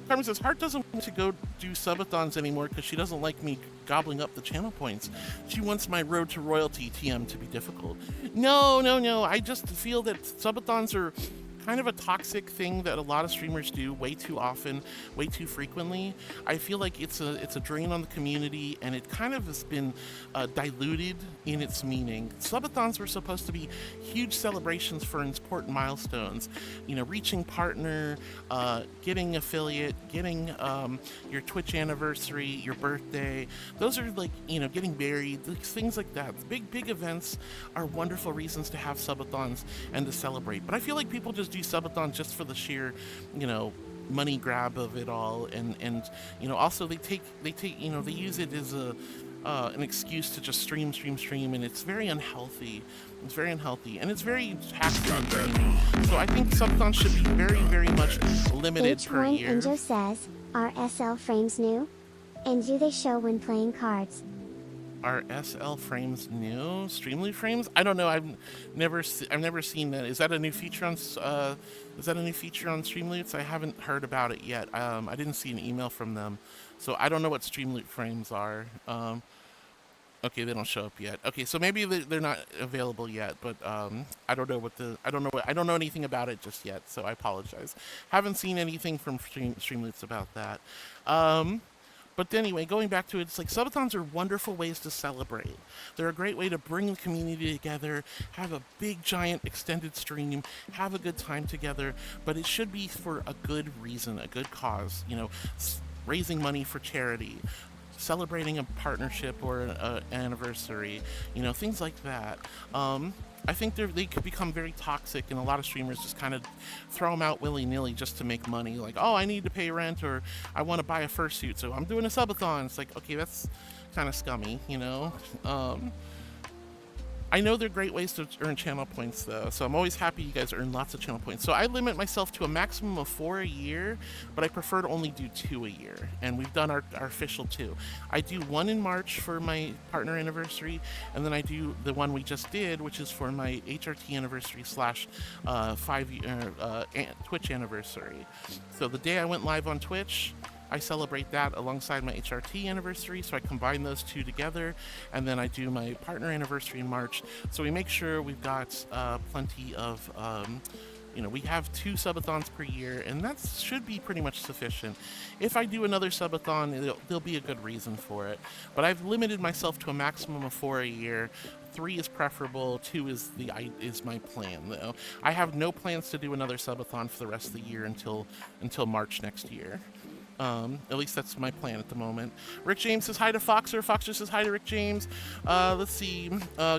Carmen says, Heart doesn't want to go do subathons anymore because she doesn't like me gobbling up the channel points. She wants my road to royalty TM to be difficult. No. I just feel that subathons are kind of a toxic thing that a lot of streamers do way too often, way too frequently. I feel like it's a drain on the community, and it kind of has been diluted in its meaning. Subathons were supposed to be huge celebrations for important milestones, reaching partner, getting affiliate, getting your Twitch anniversary, your birthday. Those are like, getting married, things like that. Big events are wonderful reasons to have subathons and to celebrate. But I feel like people just do subathon just for the sheer, money grab of it all, and also they use it as an excuse to just stream, and it's very unhealthy. And it's very taxing and draining. So I think subathons should be very, very much limited per year. H1 Enjo says, are SL frames new? And do they show when playing cards? Are SL frames new? Streamly frames? I don't know. I've never seen that. Is that a new feature on Streamloots? I haven't heard about it yet. I didn't see an email from them, so I don't know what Streamloot frames are. Okay, they don't show up yet. Okay, so maybe they're not available yet, but I don't know anything about it just yet, so I apologize. Haven't seen anything from Streamloots about that. But anyway, going back to it, it's like subathons are wonderful ways to celebrate. They're a great way to bring the community together, have a big, giant, extended stream, have a good time together, but it should be for a good reason, a good cause, raising money for charity, celebrating a partnership or an anniversary, things like that. I think they could become very toxic, and a lot of streamers just kind of throw them out willy-nilly just to make money. Like, oh, I need to pay rent, or I want to buy a fursuit, so I'm doing a subathon. It's like, okay, that's kind of scummy, I know they're great ways to earn channel points, though, so I'm always happy you guys earn lots of channel points. So I limit myself to a maximum of 4 a year, but I prefer to only do 2 a year, and we've done our official 2. I do 1 in March for my partner anniversary, and then I do the one we just did, which is for my HRT anniversary / 5-year Twitch anniversary. So the day I went live on Twitch, I celebrate that alongside my HRT anniversary, so I combine those 2 together, and then I do my partner anniversary in March. So we make sure we've got plenty of, we have 2 subathons per year, and that should be pretty much sufficient. If I do another subathon, there'll be a good reason for it. But I've limited myself to a maximum of 4 a year. 3 is preferable, 2 is my plan, though. I have no plans to do another subathon for the rest of the year until March next year. At least that's my plan at the moment. Rick James says hi to Foxer. Foxer says hi to Rick James. Let's see.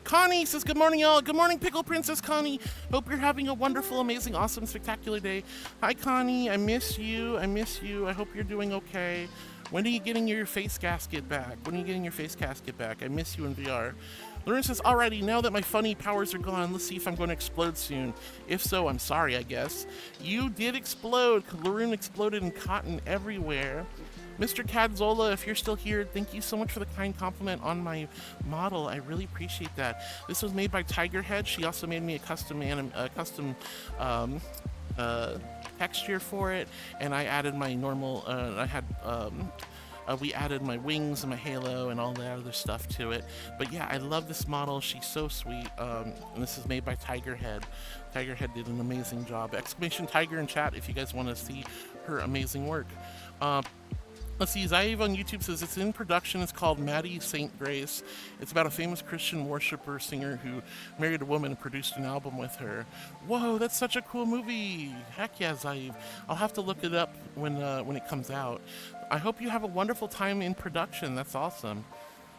Connie says good morning, y'all. Good morning, Pickle Princess Connie. Hope you're having a wonderful, amazing, awesome, spectacular day. Hi, Connie. I miss you. I hope you're doing okay. When are you getting your face casket back? I miss you in VR. Lauren says, alrighty, now that my funny powers are gone, let's see if I'm going to explode soon. If so, I'm sorry, I guess. You did explode. Lauren exploded in cotton everywhere. Mr. Cadzola, if you're still here, thank you so much for the kind compliment on my model. I really appreciate that. This was made by Tigerhead. She also made me a custom texture for it, and I added my normal, we added my wings and my halo and all that other stuff to it. But yeah, I love this model. She's so sweet. And this is made by Tigerhead. Tigerhead did an amazing job. Exclamation Tiger in chat if you guys want to see her amazing work. Let's see, Zaiv on YouTube says it's in production. It's called Maddie St. Grace. It's about a famous Christian worshiper singer who married a woman and produced an album with her. Whoa, that's such a cool movie. Heck yeah, Zaiv. I'll have to look it up when it comes out. I hope you have a wonderful time in production. That's awesome.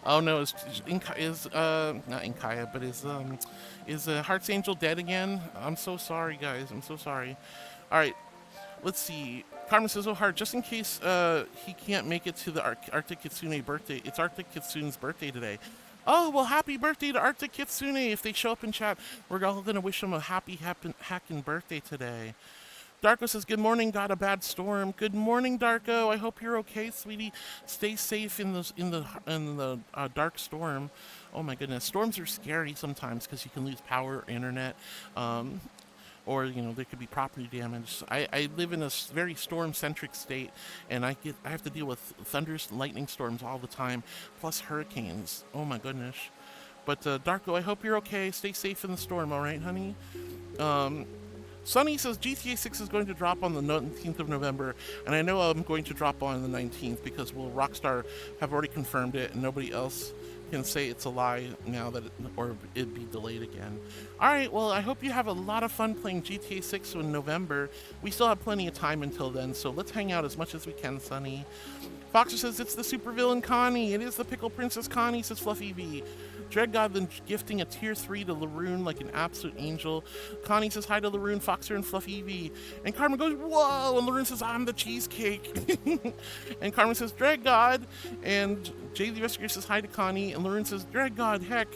Oh no, is not Inkaya, but is Archangel dead again? I'm so sorry, guys. I'm so sorry. All right. Let's see. Carmen says, oh, Heart, just in case he can't make it to the Arctic Kitsune birthday. It's Arctic Kitsune's birthday today. Oh, well, happy birthday to Arctic Kitsune. If they show up in chat, we're all going to wish them a happy hacking birthday today. Darko says, good morning, got a bad storm. Good morning, Darko. I hope you're okay, sweetie. Stay safe in the dark storm. Oh, my goodness. Storms are scary sometimes because you can lose power, internet, or, you know, there could be property damage. I live in a very storm-centric state, and I have to deal with thunders and lightning storms all the time, plus hurricanes. Oh, my goodness. But, Darko, I hope you're okay. Stay safe in the storm, all right, honey? Sunny says GTA 6 is going to drop on the 19th of November, and I know I'm going to drop on the 19th because, well, Rockstar have already confirmed it, and nobody else can say it's a lie now that or it'd be delayed again. All right, well, I hope you have a lot of fun playing GTA 6 in November. We still have plenty of time until then, so let's hang out as much as we can, Sunny. Foxer says it's the supervillain Connie. It is the Pickle Princess Connie, says Fluffy V. Dread Godlin gifting a tier 3 to Laroon like an absolute angel. Connie says hi to Laroon, Foxer, and Fluffy V. And Carmen goes, whoa! And Laroon says, I'm the cheesecake. And Carmen says, Dread God. And Jay the Investigator says hi to Connie. And Laroon says, Dread God, heck.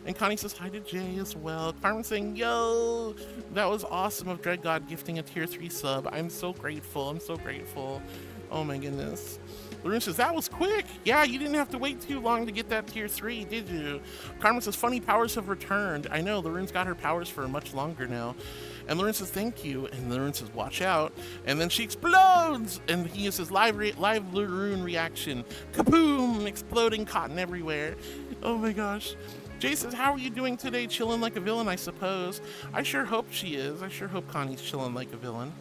And Connie says hi to Jay as well. Carmen saying, yo, that was awesome of Dread God gifting a tier 3 sub. I'm so grateful. I'm so grateful. Oh my goodness. Laroon says, that was quick. Yeah, you didn't have to wait too long to get that tier 3, did you? Carmen says, funny powers have returned. I know, Laroon's got her powers for much longer now. And Laroon says, thank you. And Laroon says, watch out. And then she explodes. And he says, live Laroon reaction. Kaboom! Exploding cotton everywhere. Oh my gosh. Jay says, how are you doing today? Chilling like a villain, I suppose. I sure hope she is. I sure hope Connie's chilling like a villain.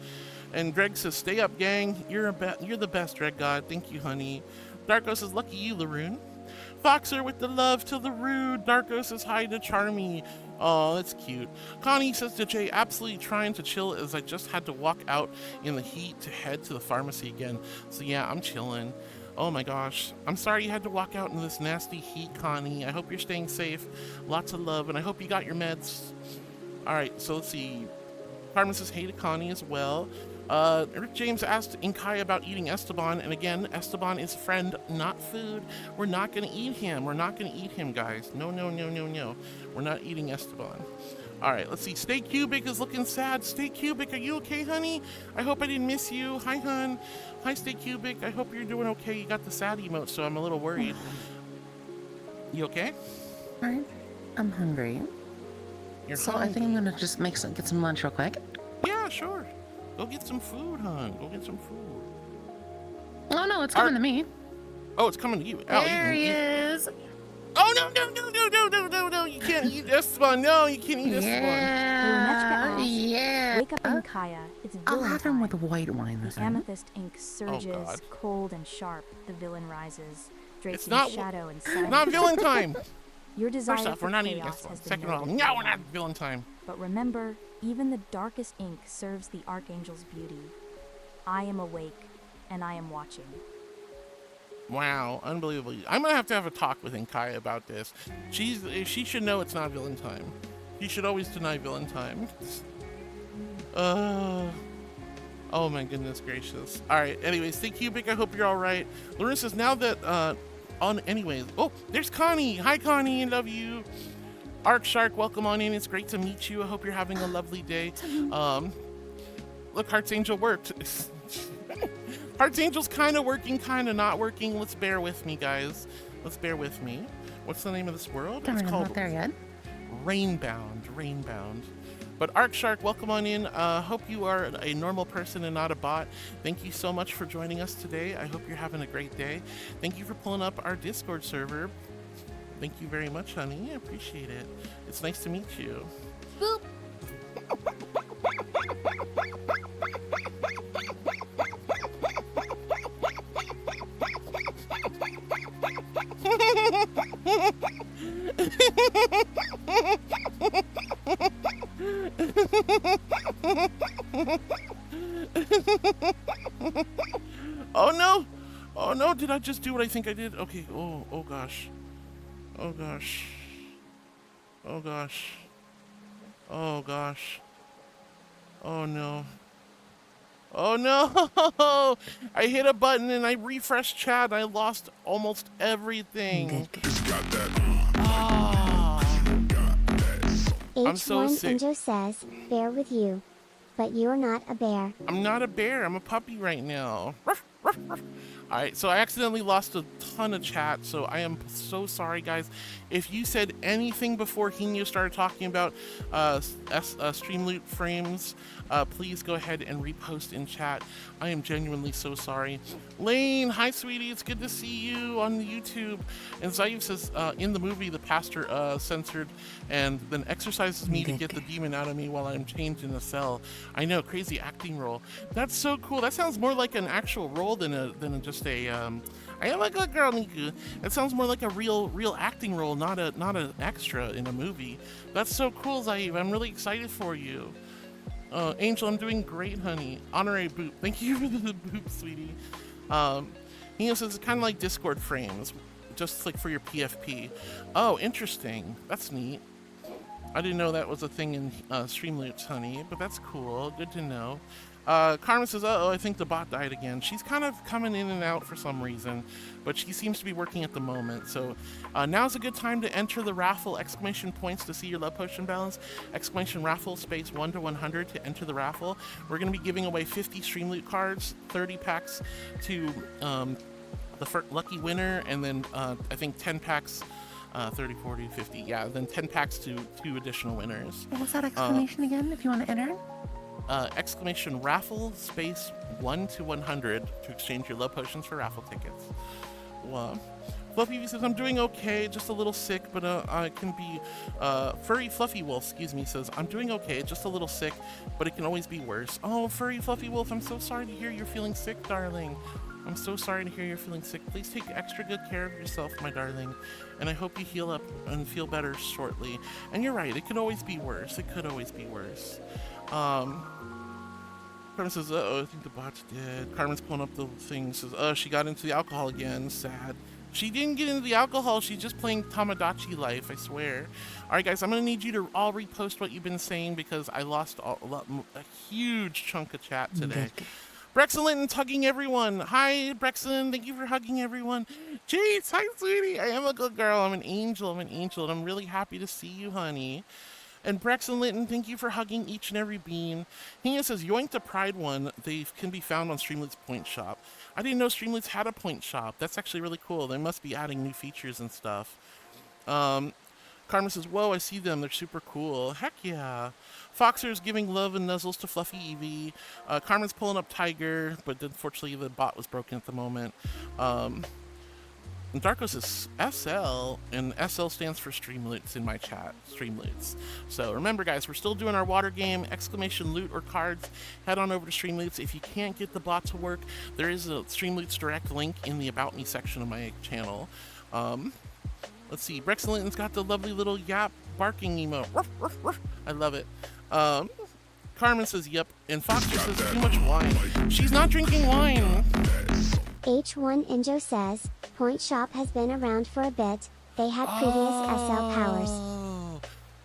And Greg says, stay up, gang. You're the best, Dread God. Thank you, honey. Darko says, lucky you, Laroon. Foxer with the love to Laroon. Darko says, hi to Charmy. Oh, that's cute. Connie says to Jay, absolutely trying to chill as I just had to walk out in the heat to head to the pharmacy again. So yeah, I'm chilling. Oh my gosh. I'm sorry you had to walk out in this nasty heat, Connie. I hope you're staying safe. Lots of love, and I hope you got your meds. All right, so let's see. Carmen says, hey to Connie as well. Rick James asked Inkai about eating Esteban, and again, Esteban is friend, not food. We're not going to eat him. We're not going to eat him, guys. No, no, no, no, no. We're not eating Esteban. All right, let's see. Stay Cubic is looking sad. Stay Cubic, are you okay, honey? I hope I didn't miss you. Hi, hun. Hi, Stay Cubic. I hope you're doing okay. You got the sad emote, so I'm a little worried. You okay? I'm hungry. You're so hungry. I think I'm gonna just get some lunch real quick. Yeah, sure. Go get some food, hon. Go get some food. Oh no, it's coming to me. Oh, it's coming to you. Oh, There he is. Oh no, no, no, no, no, no, no, no! You can't eat Esteban. No, you can't eat Esteban. Yeah. Wake up in Kaya. It's I'll villain have him time. with white wine this The time. amethyst ink surges, God. cold and sharp. The villain rises, draped It's in not shadow and silence. Not villain time. Your desire First off, for we're not eating chaos Esteban. has been Second of all, noted. no, we're not villain time. But remember, even the darkest ink serves the Archangel's beauty. I am awake, and I am watching. Wow, unbelievable. I'm gonna have to have a talk with Inkai about this. She should know it's not villain time. She should always deny villain time. Oh my goodness gracious. All right. Anyways, thank you, Cubic. I hope you're all right. Lauren says now that anyways. Oh, there's Connie. Hi, Connie. I love you. Arc Shark, welcome on in. It's great to meet you. I hope you're having a lovely day. Look, Heart's Angel worked. Heart's Angel's kind of working, kind of not working. Let's bear with me, guys. Let's bear with me. What's the name of this world? It's not there yet. Rainbound. Rainbound. But Arc Shark, welcome on in. Hope you are a normal person and not a bot. Thank you so much for joining us today. I hope you're having a great day. Thank you for pulling up our Discord server. Thank you very much, honey. I appreciate it. It's nice to meet you. Boop. Oh no! Oh no, did I just do what I think I did? Okay, oh gosh. Oh gosh. Oh gosh. Oh gosh. Oh no. Oh no! I hit a button and I refreshed chat and I lost almost everything. Ah. I'm so sick. H1 Injo says, bear with you. But you're not a bear. I'm not a bear. I'm a puppy right now. Ruff, ruff, ruff. All right, so I accidentally lost a ton of chat, so I am so sorry, guys. If you said anything before EᗰOTIOTIᗩᒪ started talking about Streamloot frames, please go ahead and repost in chat. I am genuinely so sorry. Lane, hi, sweetie. It's good to see you on YouTube. And Zayu says, in the movie, the pastor censored and then exercises me to get the demon out of me while I'm chained in a cell. I know, crazy acting role. That's so cool. That sounds more like an actual role than just a I am a good girl, Niku. It sounds more like a real acting role, not an extra in a movie. That's so cool, Zayu. I'm really excited for you. Angel, I'm doing great, honey. Honorary boop. Thank you for the boop, sweetie. He says it's kind of like Discord frames, just like for your PFP. Oh, interesting. That's neat. I didn't know that was a thing in Streamloots, honey, but that's cool. Good to know. Carmen says, uh-oh, I think the bot died again. She's kind of coming in and out for some reason, but she seems to be working at the moment. So now's a good time to enter the raffle, exclamation points to see your love potion balance, exclamation raffle space 1 to 100 to enter the raffle. We're going to be giving away 50 Streamloot cards, 30 packs to the first lucky winner, and then I think 10 packs, 30, 40, 50, yeah, then 10 packs to 2 additional winners. What was that exclamation again, if you want to enter? Exclamation raffle space 1 to 100 to exchange your love potions for raffle tickets. Well, Fluffy says, I'm doing okay, just a little sick, but I can be, Furry Fluffy Wolf, excuse me, says, I'm doing okay, just a little sick, but it can always be worse. Oh, Furry Fluffy Wolf, I'm so sorry to hear you're feeling sick, darling. I'm so sorry to hear you're feeling sick. Please take extra good care of yourself, my darling, and I hope you heal up and feel better shortly. And you're right, it could always be worse. It could always be worse. Carmen says, uh-oh, I think the bot's dead. Carmen's pulling up the thing, says, oh, she got into the alcohol again. Sad. She didn't get into the alcohol. She's just playing Tamagotchi life, I swear. All right, guys, I'm going to need you to all repost what you've been saying because I lost a huge chunk of chat today. Brexcellent hugging everyone. Hi, Brexcellent. Thank you for hugging everyone. Jeez, hi, sweetie. I am a good girl. I'm an angel. I'm an angel, and I'm really happy to see you, honey. And Brex and Linton, thank you for hugging each and every bean. Hina says, Yoink the Pride one. They can be found on Streamloot's Point Shop. I didn't know Streamloots had a Point Shop. That's actually really cool. They must be adding new features and stuff. Carmen says, whoa, I see them. They're super cool. Heck yeah. Foxer's giving love and nuzzles to Fluffy Evie. Carmen's pulling up Tiger, but unfortunately the bot was broken at the moment. And Darko says SL, and SL stands for Streamloots in my chat, Streamloots. So remember, guys, we're still doing our water game, exclamation loot or cards. Head on over to Streamloots. If you can't get the bot to work, there is a Streamloots direct link in the About Me section of my channel. Let's see, Brexcellent's got the lovely little yap barking emote. Ruff, ruff, ruff. I love it. Carmen says, yep, and Foxer says too much wine. She's not drinking wine. H1 Injo says, Point Shop has been around for a bit. They had previous SL powers.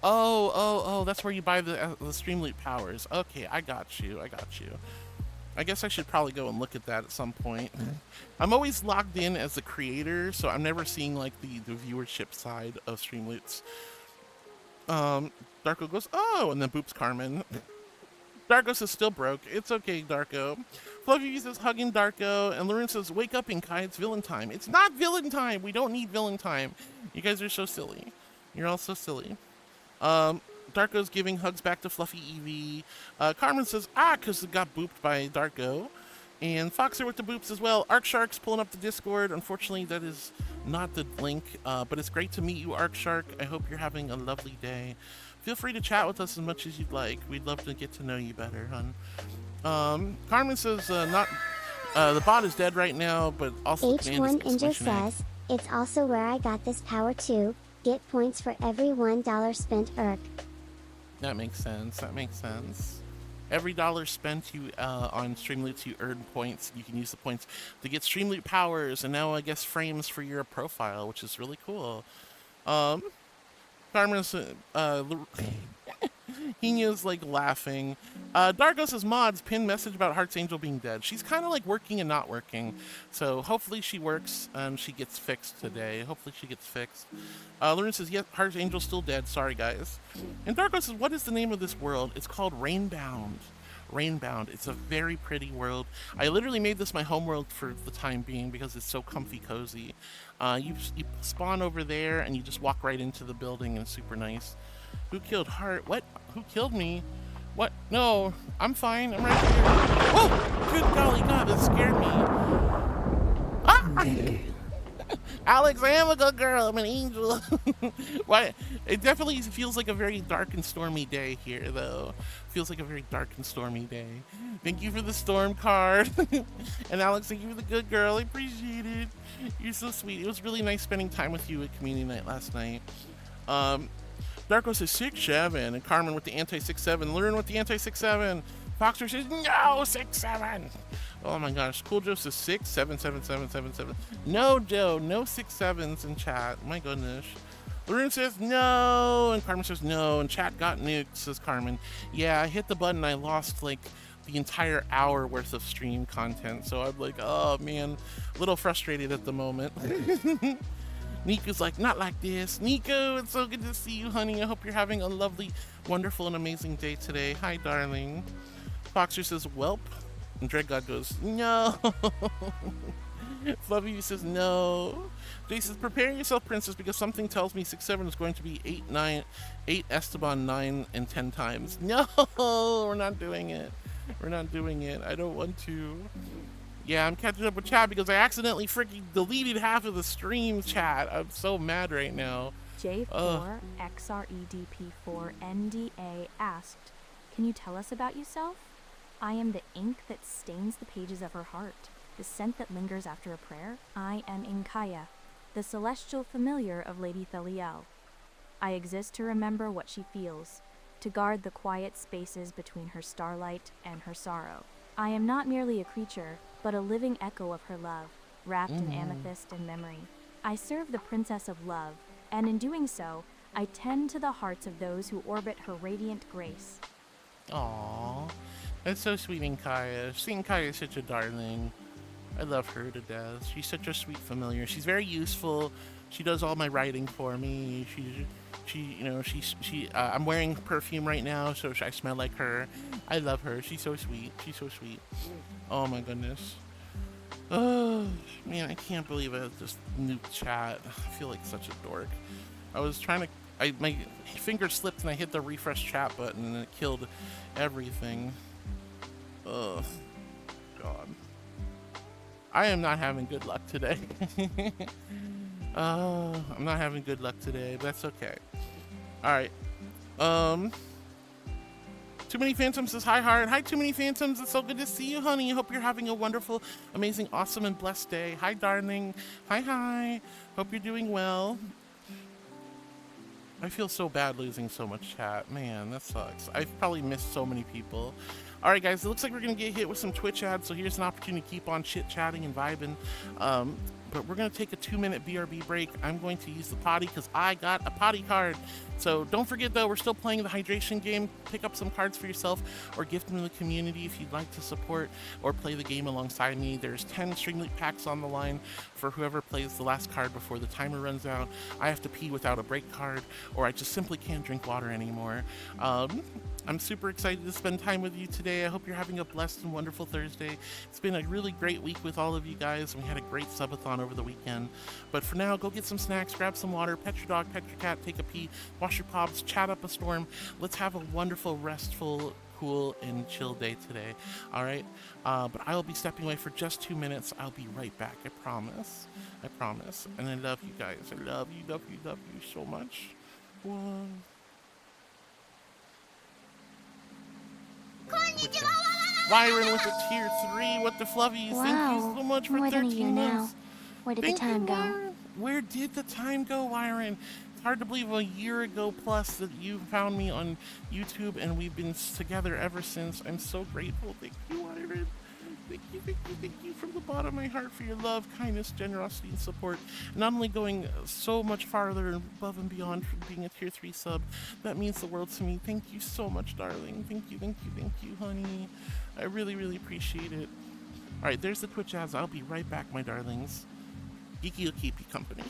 Oh, that's where you buy the Streamloot powers. Okay, I got you. I guess I should probably go and look at that at some point. I'm always logged in as the creator, so I'm never seeing like the viewership side of Streamloots. Darko goes, oh, and then boops Carmen. Darko says, still broke. It's okay, Darko. Fluffy says, hugging Darko. And Lauren says, wake up, Inkai. It's villain time. It's not villain time. We don't need villain time. You guys are so silly. You're all so silly. Darko's giving hugs back to Fluffy Evie. Carmen says, because it got booped by Darko. And Foxer with the boops as well. Arcshark's pulling up the Discord. Unfortunately, that is not the link. But it's great to meet you, Arcshark. I hope you're having a lovely day. Feel free to chat with us as much as you'd like. We'd love to get to know you better, hon. Carmen says, the bot is dead right now, but also H1 Injo says, it's also where I got this power too. Get points for every $1 spent That makes sense. Every dollar spent on Streamloots, you earn points. You can use the points to get Streamloot powers, and now I guess frames for your profile, which is really cool. Carmen says, Hina's like laughing. Dargo says mods, pin message about Archangel being dead. She's kind of like working and not working. So hopefully she works and she gets fixed today. Hopefully she gets fixed. Lauren says, yes, Archangel's still dead. Sorry, guys. And Dargo says, what is the name of this world? It's called Rainbound. Rainbound. It's a very pretty world. I literally made this my homeworld for the time being because it's so comfy cozy. You spawn over there and you just walk right into the building and it's super nice. Who killed Hart? What? Who killed me? What? No, I'm fine. I'm right here. Whoa! Good golly God, that scared me. Ah! Alex, I am a good girl. I'm an angel. Why? It definitely feels like a very dark and stormy day here, though. Feels like a very dark and stormy day. Thank you for the storm card. And Alex, thank you for the good girl. I appreciate it. You're so sweet. It was really nice spending time with you at community night last night. Darko says 6-7, and Carmen with the anti-6-7. Lauren with the anti-6-7. Foxer says no 6-7. Oh my gosh, Cool Joe says 6 7 7 7 7 7. No, Joe, no 6-7s in chat. My goodness. Lauren says no, and Carmen says no, and chat got nuked, says Carmen. Yeah, I hit the button. I lost like the entire hour worth of stream content, so I'm like, oh man, a little frustrated at the moment. Nico's like, not like this. Nico, it's so good to see you, honey. I hope you're having a lovely, wonderful, and amazing day today. Hi, darling. Foxer says, welp. And Dread God goes, no. Fluffy says, no. Jay says, prepare yourself, princess, because something tells me 6-7 is going to be 8 Esteban 9 and 10 times. No, we're not doing it. We're not doing it. I don't want to. Yeah, I'm catching up with chat because I accidentally freaking deleted half of the stream chat. I'm so mad right now. J4XREDP4NDA asked, can you tell us about yourself? I am the ink that stains the pages of her heart, the scent that lingers after a prayer. I am Inkaya, the celestial familiar of Lady Theliel. I exist to remember what she feels, to guard the quiet spaces between her starlight and her sorrow. I am not merely a creature, but a living echo of her love, wrapped in amethyst and memory. I serve the Princess of Love, and in doing so, I tend to the hearts of those who orbit her radiant grace. Aww. That's so sweet, Inkaya. Inkaya is such a darling. I love her to death. She's such a sweet familiar. She's very useful. She does all my writing for me. I'm wearing perfume right now, so I smell like her. I love her. She's so sweet. She's so sweet. Oh my goodness. Oh man, I can't believe I just nuked chat. I feel like such a dork. I was trying to. My finger slipped and I hit the refresh chat button and it killed everything. Ugh. God. I am not having good luck today. I'm not having good luck today, but that's okay. Alright. Too Many Phantoms says hi, Heart. Hi, Too Many Phantoms. It's so good to see you, honey. I hope you're having a wonderful, amazing, awesome, and blessed day. Hi, darling. Hi. Hope you're doing well. I feel so bad losing so much chat. Man, that sucks. I've probably missed so many people. All right, guys, it looks like we're going to get hit with some Twitch ads, so here's an opportunity to keep on chit-chatting and vibing. But we're going to take a 2-minute BRB break. I'm going to use the potty because I got a potty card. So don't forget, though, we're still playing the hydration game. Pick up some cards for yourself or gift them to the community if you'd like to support or play the game alongside me. There's 10 Streamlink packs on the line for whoever plays the last card before the timer runs out. I have to pee without a break card, or I just simply can't drink water anymore. I'm super excited to spend time with you today. I hope you're having a blessed and wonderful Thursday. It's been a really great week with all of you guys. We had a great subathon over the weekend. But for now, go get some snacks, grab some water, pet your dog, pet your cat, take a pee, wash your pops, chat up a storm. Let's have a wonderful, restful, cool, and chill day today. All right? But I will be stepping away for just 2 minutes. I'll be right back. I promise. I promise. And I love you guys. I love you so much. One. Byron with a tier 3 with the fluffies. Wow, thank you so much for more than a 13 year months. now. Where did the Thank time you, go? Byron. Where did the time go, Byron? It's hard to believe a year ago plus that you found me on YouTube and we've been together ever since. I'm so grateful. Thank you, Byron. Thank you thank you from the bottom of my heart for your love, kindness, generosity, and support. Not only going so much farther and above and beyond from being a tier 3 sub, that means the world to me. Thank you so much, darling. Thank you, honey. I really, really appreciate it. All right, there's the Twitch ads. I'll be right back, my darlings. Geeky will keep you company.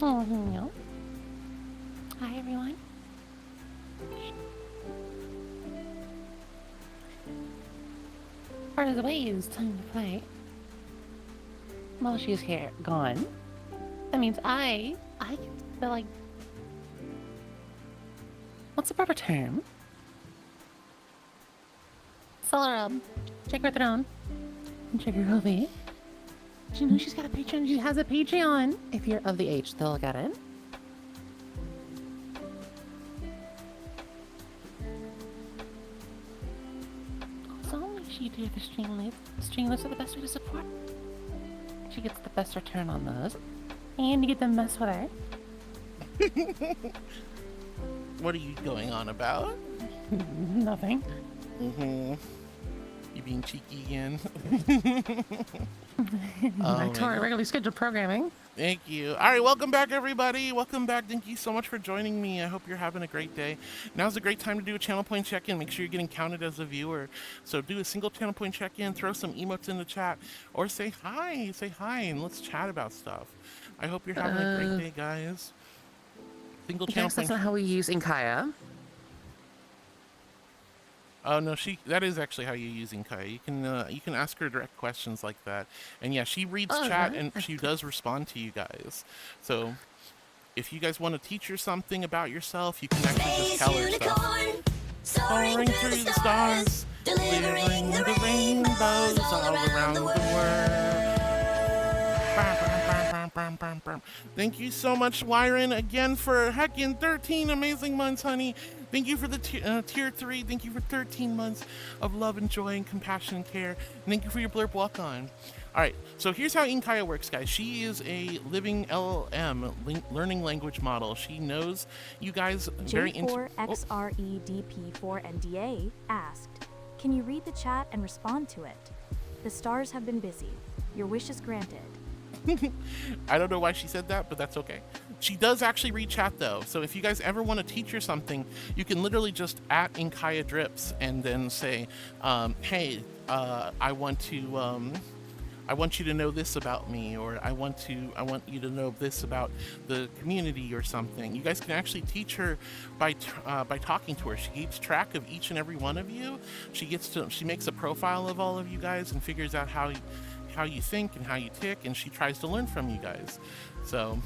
Oh, no. Hi, everyone. Part of the way is time to play. While she's here, gone. That means I can feel like... What's the proper term? Solar check her throne. And check her OV. She knows she's got a Patreon. She has a Patreon. If you're of the age, they'll get it. Also, make sure you do the Streamlabs. Streamlabs are the best way to support. She gets the best return on those. And you get to mess with her. What are you going on about? Nothing. You being cheeky again? Back to our regularly scheduled programming. Thank you. All right, welcome back, everybody. Welcome back. Thank you so much for joining me. I hope you're having a great day. Now's a great time to do a channel point check-in. Make sure you're getting counted as a viewer. So do a single channel point check-in, throw some emotes in the chat, or say hi, and let's chat about stuff. I hope you're having a great day, guys. Single channel Yes, point. that's not how we use Inkaya. Oh no, that is actually how you use Inkaya. You can ask her direct questions like that, and yeah, she reads chat and she does respond to you guys. So if you guys want to teach her something about yourself, you can actually just tell her stuff. Soaring through the stars, delivering the rainbows all around the world. Thank you so much, Wyron, again for heckin' 13 amazing months, honey. Thank you for the tier 3. Thank you for 13 months of love and joy and compassion and care. And thank you for your blurb walk on. All right, so here's how Inkaya works, guys. She is a living LLM, learning language model. She knows you guys very J4XREDP4NDA asked, can you read the chat and respond to it? The stars have been busy. Your wish is granted. I don't know why she said that, but that's okay. She does actually read chat though, so if you guys ever want to teach her something, you can literally just at EᗰOTIᗩᒪ and then say, hey, I want you to know this about me, or I want you to know this about the community or something. You guys can actually teach her by talking to her. She keeps track of each and every one of you. She makes a profile of all of you guys and figures out how you think and how you tick, and she tries to learn from you guys. So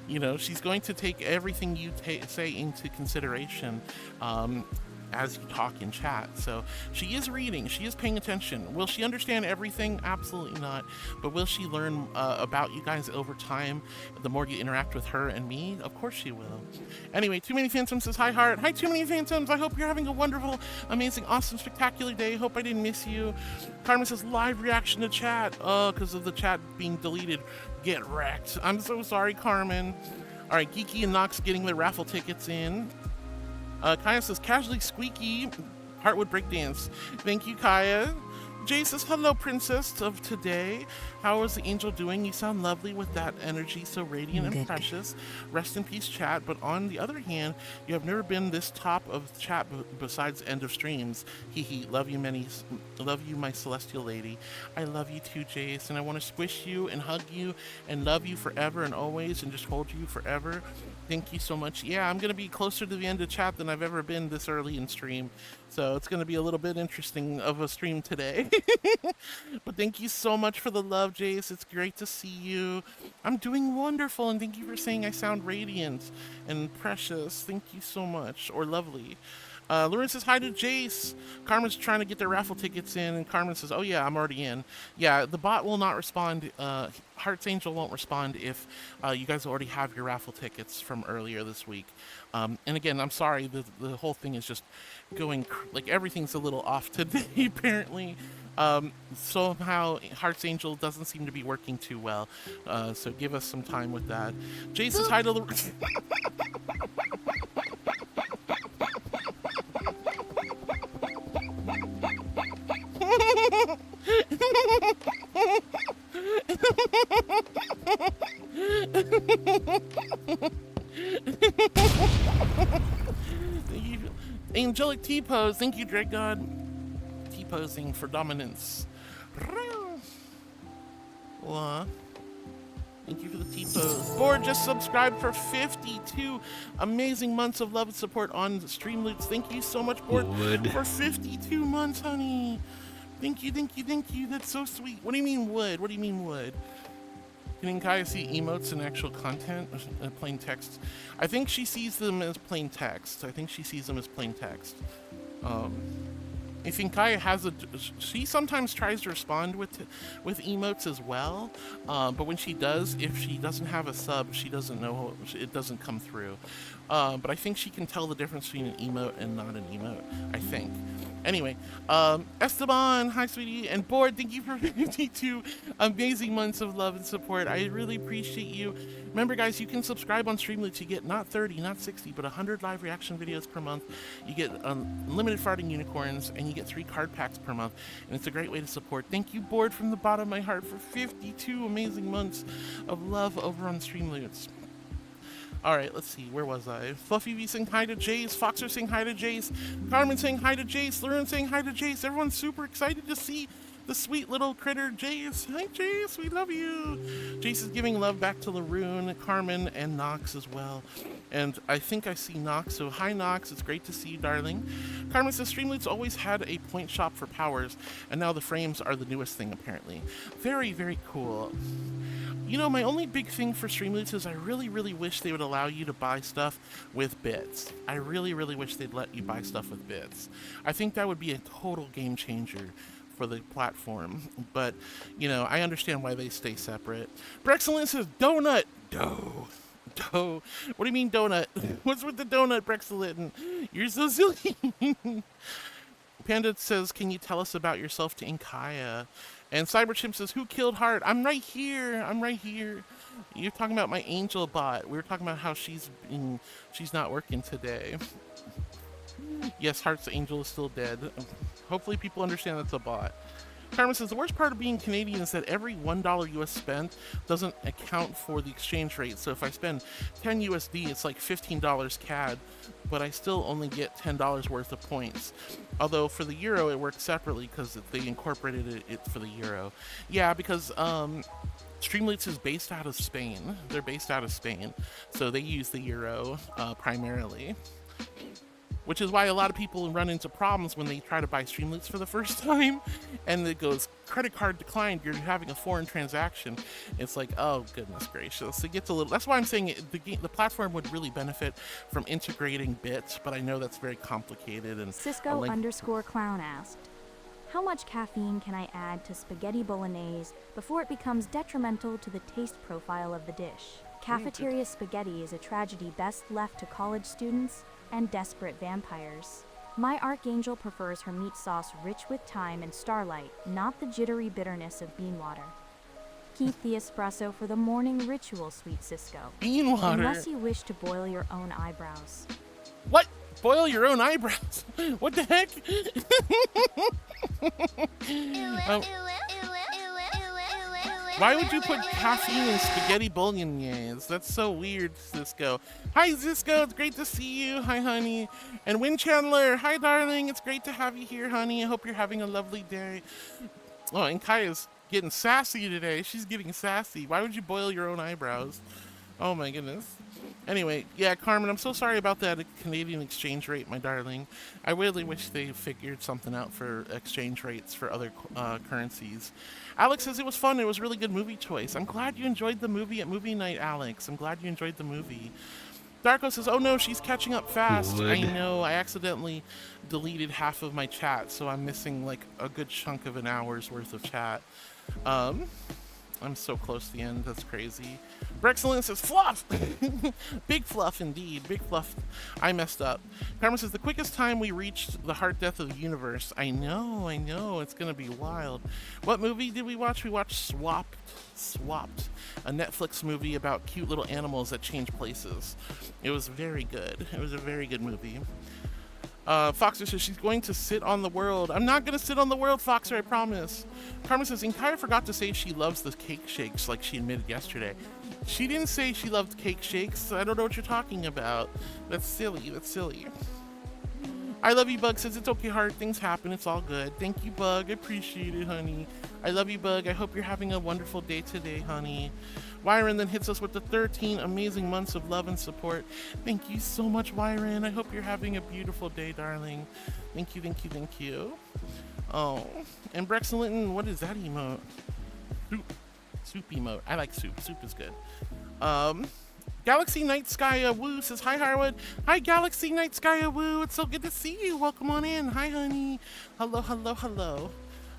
you know, she's going to take everything you say into consideration as you talk in chat. So she is reading, she is paying attention. Will she understand everything? Absolutely not. But will she learn about you guys over time the more you interact with her and me? Of course she will. Anyway, Too Many Phantoms says, hi Heart. Hi Too Many Phantoms, I hope you're having a wonderful, amazing, awesome, spectacular day. Hope I didn't miss you. Carmen says, live reaction to chat. Oh, because of the chat being deleted. Get wrecked. I'm so sorry, Carmen. All right, Geeky and Nox getting their raffle tickets in. Kaya says, casually squeaky, Heartwood breakdance. Thank you, Kaya. Jay says, hello, princess of today. How is the angel doing? You sound lovely with that energy, so radiant and precious. Rest in peace, chat. But on the other hand, you have never been this top of chat besides end of streams. Hee hee. Love you, my celestial lady. I love you too, Jace, and I want to squish you and hug you and love you forever and always and just hold you forever. Thank you so much. Yeah, I'm going to be closer to the end of chat than I've ever been this early in stream. So it's going to be a little bit interesting of a stream today. But thank you so much for the love, Jace. It's great to see you. I'm doing wonderful, and thank you for saying I sound radiant and precious. Thank you so much. Or lovely. Lauren says hi to Jace. Carmen's trying to get their raffle tickets in, and Carmen says, oh yeah, I'm already in. Yeah, the bot will not respond. Archangel won't respond if you guys already have your raffle tickets from earlier this week. And again, I'm sorry, the whole thing is just going, like, everything's a little off today, apparently. Somehow Archangel doesn't seem to be working too well, so give us some time with that. Jace says hi to the... Angelic T-pose, thank you, Drake God. T-posing for dominance. What? Thank you for the T-pose. Board just subscribed for 52 amazing months of love and support on Streamloots. Thank you so much, Board, for 52 months, honey. Thank you, thank you, thank you. That's so sweet. What do you mean would? What do you mean would? Can Kaya see emotes and actual content, plain text? I think she sees them as plain text. I think she sees them as plain text. I think Kaya has she sometimes tries to respond with emotes as well, but when she does, if she doesn't have a sub, she doesn't know, it doesn't come through. But I think she can tell the difference between an emote and not an emote, I think. Anyway, Esteban, hi sweetie, and Board, thank you for 52 amazing months of love and support. I really appreciate you. Remember guys, you can subscribe on Streamloots. You get not 30, not 60, but 100 live reaction videos per month. You get unlimited farting unicorns, and you get 3 card packs per month, and it's a great way to support. Thank you, Board, from the bottom of my heart for 52 amazing months of love over on Streamloots. All right, let's see. Where was I? Fluffy V saying hi to Jace. Foxer saying hi to Jace. Carmen saying hi to Jace. Lauren saying hi to Jace. Everyone's super excited to see the sweet little critter Jace. Hi, Jace. We love you. Jace is giving love back to Laroon, Carmen, and Nox as well. And I think I see Nox. So hi, Nox. It's great to see you, darling. Carmen says Streamloots always had a point shop for powers, and now the frames are the newest thing, apparently. Very, very cool. You know, my only big thing for Streamloots is I really, really wish they would allow you to buy stuff with bits. I really, really wish they'd let you buy stuff with bits. I think that would be a total game changer for the platform. But, you know, I understand why they stay separate. Brexcellent says donut. Dough. What do you mean donut? What's with the donut, Brexcellent? You're so silly. Panda says, can you tell us about yourself to Inkaya? And Cyberchimp says, who killed Heart? I'm right here. I'm right here. You're talking about my angel bot. We were talking about how she's not working today. Yes, Heart's angel is still dead. Hopefully people understand that's a bot. Carmen says, the worst part of being Canadian is that every $1 US spent doesn't account for the exchange rate. So if I spend 10 USD, it's like $15 CAD, but I still only get $10 worth of points. Although for the euro, it works separately because they incorporated it for the euro. Yeah, because Streamlabs is based out of Spain. They're based out of Spain, so they use the euro primarily. Which is why a lot of people run into problems when they try to buy Streamlabs for the first time, and it goes, credit card declined, you're having a foreign transaction. It's like, oh goodness gracious. It gets a little, that's why I'm saying the platform would really benefit from integrating bits, but I know that's very complicated. And Cisco_clown asked, how much caffeine can I add to spaghetti bolognese before it becomes detrimental to the taste profile of the dish? Cafeteria spaghetti is a tragedy best left to college students and desperate vampires. My Archangel prefers her meat sauce rich with thyme and starlight, not the jittery bitterness of bean water. Keep the espresso for the morning ritual, sweet Cisco. Bean water? Unless you wish to boil your own eyebrows. What? Boil your own eyebrows? What the heck? Why would you put caffeine in spaghetti bolognese? That's so weird, Cisco. Hi, Cisco. It's great to see you. Hi, honey. And Win Chandler. Hi, darling. It's great to have you here, honey. I hope you're having a lovely day. Oh, and Kaya's getting sassy today. She's getting sassy. Why would you boil your own eyebrows? Oh, my goodness. Anyway, yeah, Carmen, I'm so sorry about that Canadian exchange rate, my darling. I really wish they figured something out for exchange rates for other currencies. Alex says it was fun. It was a really good movie choice. I'm glad you enjoyed the movie at movie night, Alex. I'm glad you enjoyed the movie. Darko says, oh no, she's catching up fast. Good. I know, I accidentally deleted half of my chat, so I'm missing like a good chunk of an hour's worth of chat. I'm so close to the end, that's crazy. Brexcellent says, fluff! Big fluff indeed, big fluff. I messed up. Carmen says, the quickest time we reached the heart death of the universe. I know, it's gonna be wild. What movie did we watch? We watched Swapped, a Netflix movie about cute little animals that change places. It was very good. It was a very good movie. Foxer says she's going to sit on the world. I'm not going to sit on the world, Foxer, I promise. Carmen says, Inkaya forgot to say she loves the cake shakes like she admitted yesterday. She didn't say she loved cake shakes. I don't know what you're talking about. That's silly. That's silly. I love you, Bug says, it's okay, heart. Things happen. It's all good. Thank you, Bug. I appreciate it, honey. I love you, Bug. I hope you're having a wonderful day today, honey. Wyron then hits us with the 13 amazing months of love and support. Thank you so much, Wyron. I hope you're having a beautiful day, darling. Thank you, thank you, thank you. Oh, and Brexcellent, what is that emote? Soup emote. I like soup. Soup is good. Galaxy Night Sky Woo says, hi, Harwood. Hi, Galaxy Night Sky Woo. It's so good to see you. Welcome on in. Hi, honey. Hello, hello, hello.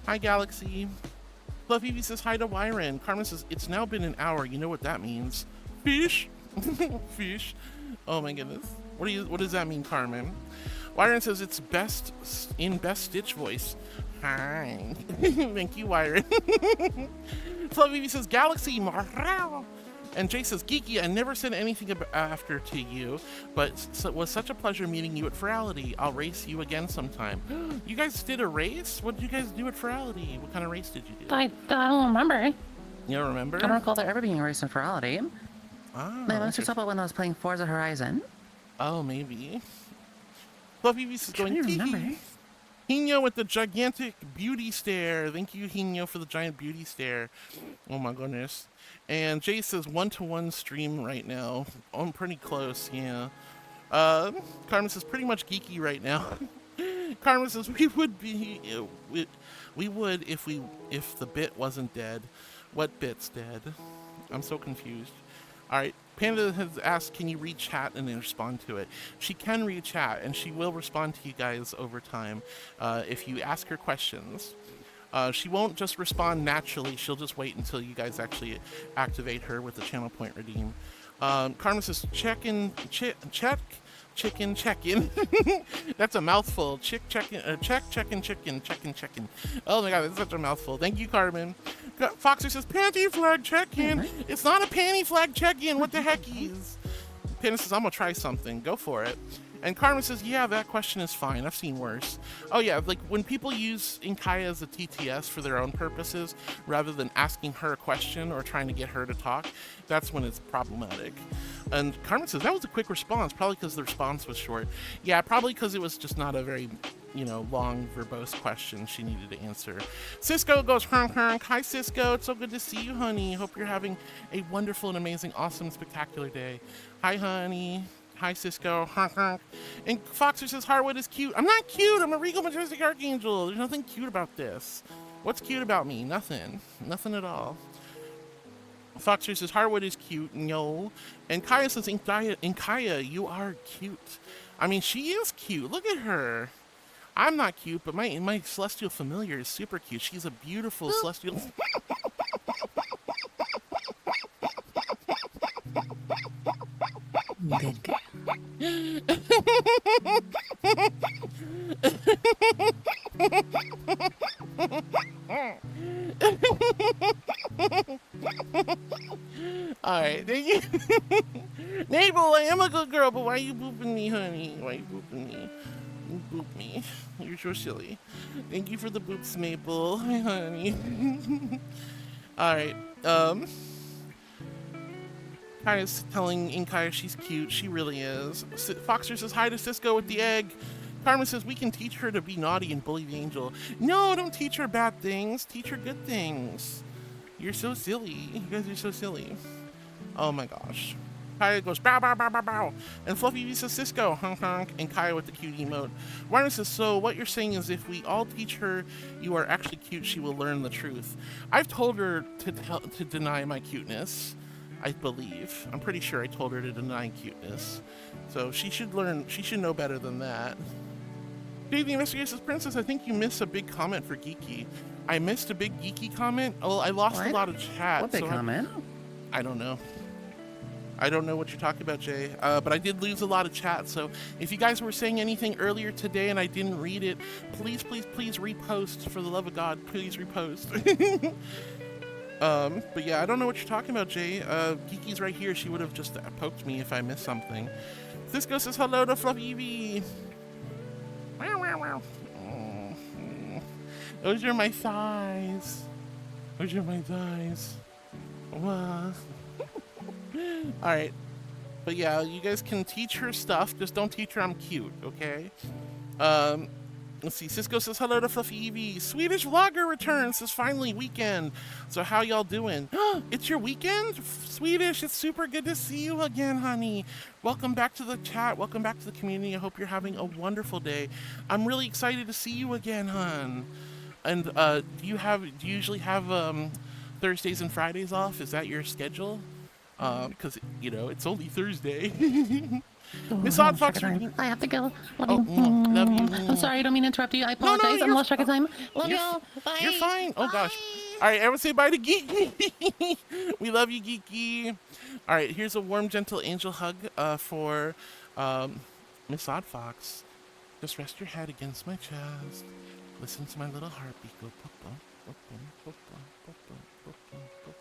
Hi, Galaxy. Fluffy says hi to Wyron. Carmen says, it's now been an hour. You know what that means. Fish. Fish. Oh my goodness. What does that mean, Carmen? Wyron says it's best Stitch voice. Hi. Thank you, Wyron. Fluffy says, Galaxy. And Jay says, Geeky, I never said anything after to you, but it was such a pleasure meeting you at Ferality. I'll race you again sometime. You guys did a race? What did you guys do at Ferality? What kind of race did you do? I don't remember. You don't remember? I don't recall there ever being a race in Ferality. Oh, I must have talked about when I was playing Forza Horizon. Oh, maybe. Fluffy is going, remember. Hino with the gigantic beauty stare. Thank you, Hino, for the giant beauty stare. Oh my goodness. And Jay says 1-to-1 stream right now. I'm pretty close, yeah. Carmen says pretty much geeky right now. Carmen says we would if the bit wasn't dead. What bit's dead? I'm so confused. All right, Panda has asked, can you read chat and then respond to it? She can read chat, and she will respond to you guys over time if you ask her questions. She won't just respond naturally. She'll just wait until you guys actually activate her with the channel point redeem. Carmen says, check-in. That's a mouthful. Check-in, chicken. Oh my god, that's such a mouthful. Thank you, Carmen. Foxer says, panty flag check-in. It's not a panty flag check-in. What the heck is? Panda says, I'm gonna try something. Go for it. And Carmen says, yeah, that question is fine. I've seen worse. Oh yeah, like when people use Inkaya as a TTS for their own purposes, rather than asking her a question or trying to get her to talk, that's when it's problematic. And Carmen says, that was a quick response, probably because the response was short. Yeah, probably because it was just not a very, long, verbose question she needed to answer. Cisco goes, honk, honk. Hi, Cisco. It's so good to see you, honey. Hope you're having a wonderful and amazing, awesome, spectacular day. Hi, honey. Hi, Cisco. Honk, honk. And Foxer says, Hardwood is cute. I'm not cute. I'm a regal, majestic archangel. There's nothing cute about this. What's cute about me? Nothing. Nothing at all. Foxer says, Hardwood is cute. No. And Kaya says, Inkaya, you are cute. I mean, she is cute. Look at her. I'm not cute, but my celestial familiar is super cute. She's a beautiful celestial... Good girl. Alright, thank you. Mabel, I am a good girl, but why are you booping me, honey? Why are you booping me? You boop me. You're so silly. Thank you for the boops, Maple. Hi, honey. Alright, Kaya's telling Inkaya she's cute. She really is. Foxer says hi to Cisco with the egg. Carmen says we can teach her to be naughty and bully the angel. No, don't teach her bad things. Teach her good things. You're so silly. You guys are so silly. Oh my gosh. Kaya goes bow bow bow bow bow. And Fluffy V says Cisco, honk honk, and Kaya with the cute emote. Warner says, so what you're saying is if we all teach her you are actually cute, she will learn the truth. I've told her to deny my cuteness. I believe. I'm pretty sure I told her to deny cuteness. So she should learn, she should know better than that. Dave the Investigator says, Princess, I think you missed a big comment for Geeky. I missed a big Geeky comment? Oh, I lost a lot of chat. What big comment? I don't know. I don't know what you're talking about, Jay. But I did lose a lot of chat, so if you guys were saying anything earlier today and I didn't read it, please, please, please repost. For the love of God, please repost. But yeah, I don't know what you're talking about, Jay. Geeky's right here. She would have just poked me if I missed something. Cisco says hello to Fluffy Evie. Wow, wow, wow. Those are my thighs. Those are my thighs. Wow. Alright. But yeah, you guys can teach her stuff. Just don't teach her I'm cute, okay? Let's see. Cisco says hello to Fluffy Evie. Swedish vlogger returns. It's finally weekend. So how y'all doing? It's your weekend? Swedish, it's super good to see you again, honey. Welcome back to the chat. Welcome back to the community. I hope you're having a wonderful day. I'm really excited to see you again, hon. And do you usually have Thursdays and Fridays off? Is that your schedule? Because it's only Thursday. Miss Odd Fox, I have to go. Love you. Love you. I'm sorry, I don't mean to interrupt you. I apologize. I'm lost track of time. Love you. Bye. You're fine. Oh gosh. All right, everyone say bye to Geeky. We love you, Geeky. All right, here's a warm, gentle angel hug for Miss Odd Fox. Just rest your head against my chest. Listen to my little heartbeat go boop boop boop boop boop boop boop boop boop boop.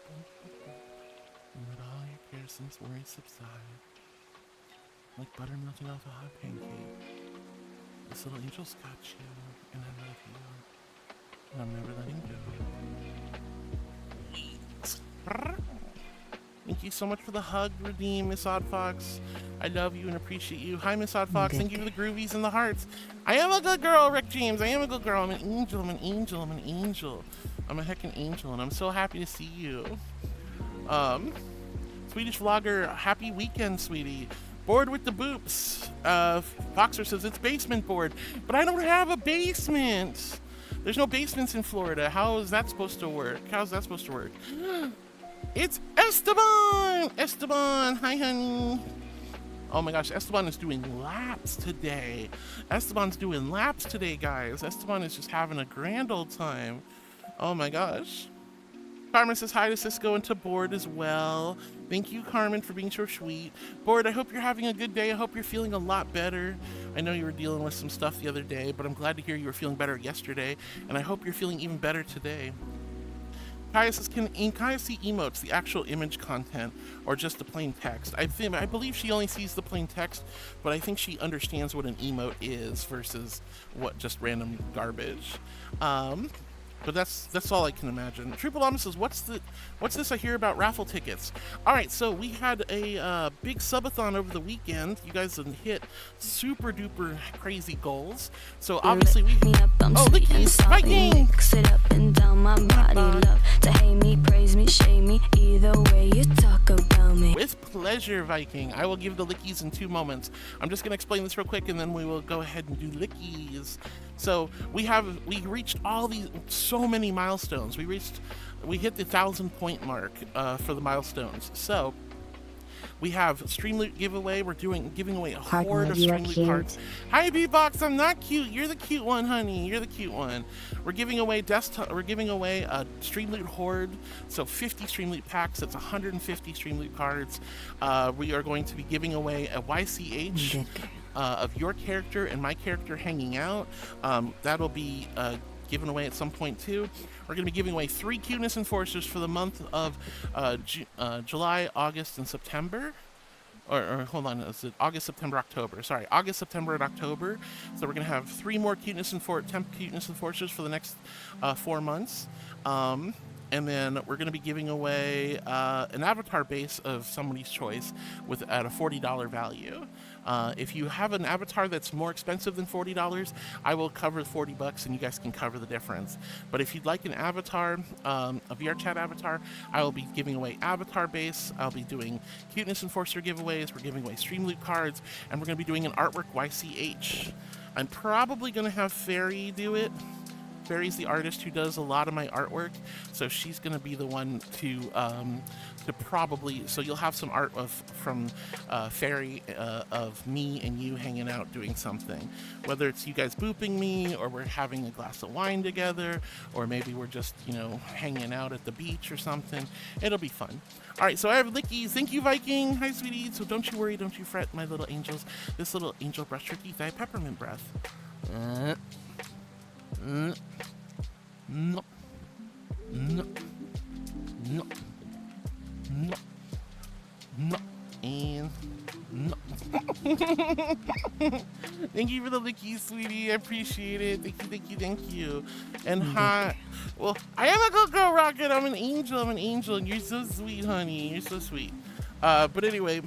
And let all your cares and worries subside. Like butter melting off a hot pancake. This little angel's got you, and I love you. And I'm never letting go. Thank you so much for the hug, Redeem, Miss Odd Fox. I love you and appreciate you. Hi, Miss Odd Fox. Thank you for the groovies and the hearts. I am a good girl, Rick James. I am a good girl. I'm an angel. I'm an angel. I'm an angel. I'm a heckin' angel, and I'm so happy to see you. Swedish vlogger, happy weekend, sweetie. Bored with the boops. Foxer says it's basement board, but I don't have a basement. There's no basements in Florida. How is that supposed to work? How's that supposed to work? It's Esteban! Esteban, hi honey. Oh my gosh, Esteban is doing laps today. Esteban's doing laps today, guys. Esteban is just having a grand old time. Oh my gosh. Carmen says hi to Cisco and to Board as well. Thank you, Carmen, for being so sweet. Board, I hope you're having a good day. I hope you're feeling a lot better. I know you were dealing with some stuff the other day, but I'm glad to hear you were feeling better yesterday, and I hope you're feeling even better today. Kaya says, can Kaya see emotes, the actual image content, or just the plain text? I believe she only sees the plain text, but I think she understands what an emote is versus what just random garbage. But that's all I can imagine. TrueBalama says, what's this I hear about raffle tickets? All right, so we had a big subathon over the weekend. You guys have hit super duper crazy goals. So obviously we oh, look, he's Viking. Mix it up and down my body, love to hate me, praise me, shame me. Either way you talk about me. With pleasure, Viking. I will give the lickies in 2 moments. I'm just gonna explain this real quick, and then we will go ahead and do lickies. So we reached all these, so many milestones. We hit the 1,000 point mark for the milestones. So we have Stream Loot giveaway. We're giving away a horde of Stream Loot cards. Hi, B-Box. I'm not cute. You're the cute one, honey. You're the cute one. We're giving away a Stream Loot horde. So 50 Stream Loot packs. That's 150 Stream Loot cards. We are going to be giving away a YCH of your character and my character hanging out. That'll be given away at some point too. We're going to be giving away 3 Cuteness Enforcers for the month of July, August, and September. Or hold on, is it August, September, October? Sorry, August, September, and October. So we're going to have 3 more temp Cuteness Enforcers for the next 4 months. And then we're going to be giving away an avatar base of somebody's choice at a $40 value. If you have an avatar that's more expensive than $40, I will cover the $40 and you guys can cover the difference. But if you'd like an avatar, a VR chat avatar, I will be giving away avatar base. I'll be doing Cuteness Enforcer giveaways. We're giving away Stream Loot cards, and we're going to be doing an artwork YCH. I'm probably going to have Fairy do it. Fairy's the artist who does a lot of my artwork, so she's going to be the one to probably, so you'll have some art from Fairy of me and you hanging out doing something, whether it's you guys booping me, or we're having a glass of wine together, or maybe we're just, you know, hanging out at the beach or something. It'll be fun. All right, so I have lickies. Thank you, Viking. Hi, sweetie. So don't you worry, don't you fret, my little angels. This little angel brushed her teeth. I have peppermint breath. No. No. No. No. No. No. And no. Thank you for the lickies, sweetie. I appreciate it. Thank you, thank you, thank you. And hi. Well, I am a good girl, Rocket. I'm an angel. I'm an angel. And you're so sweet, honey. You're so sweet. But anyway,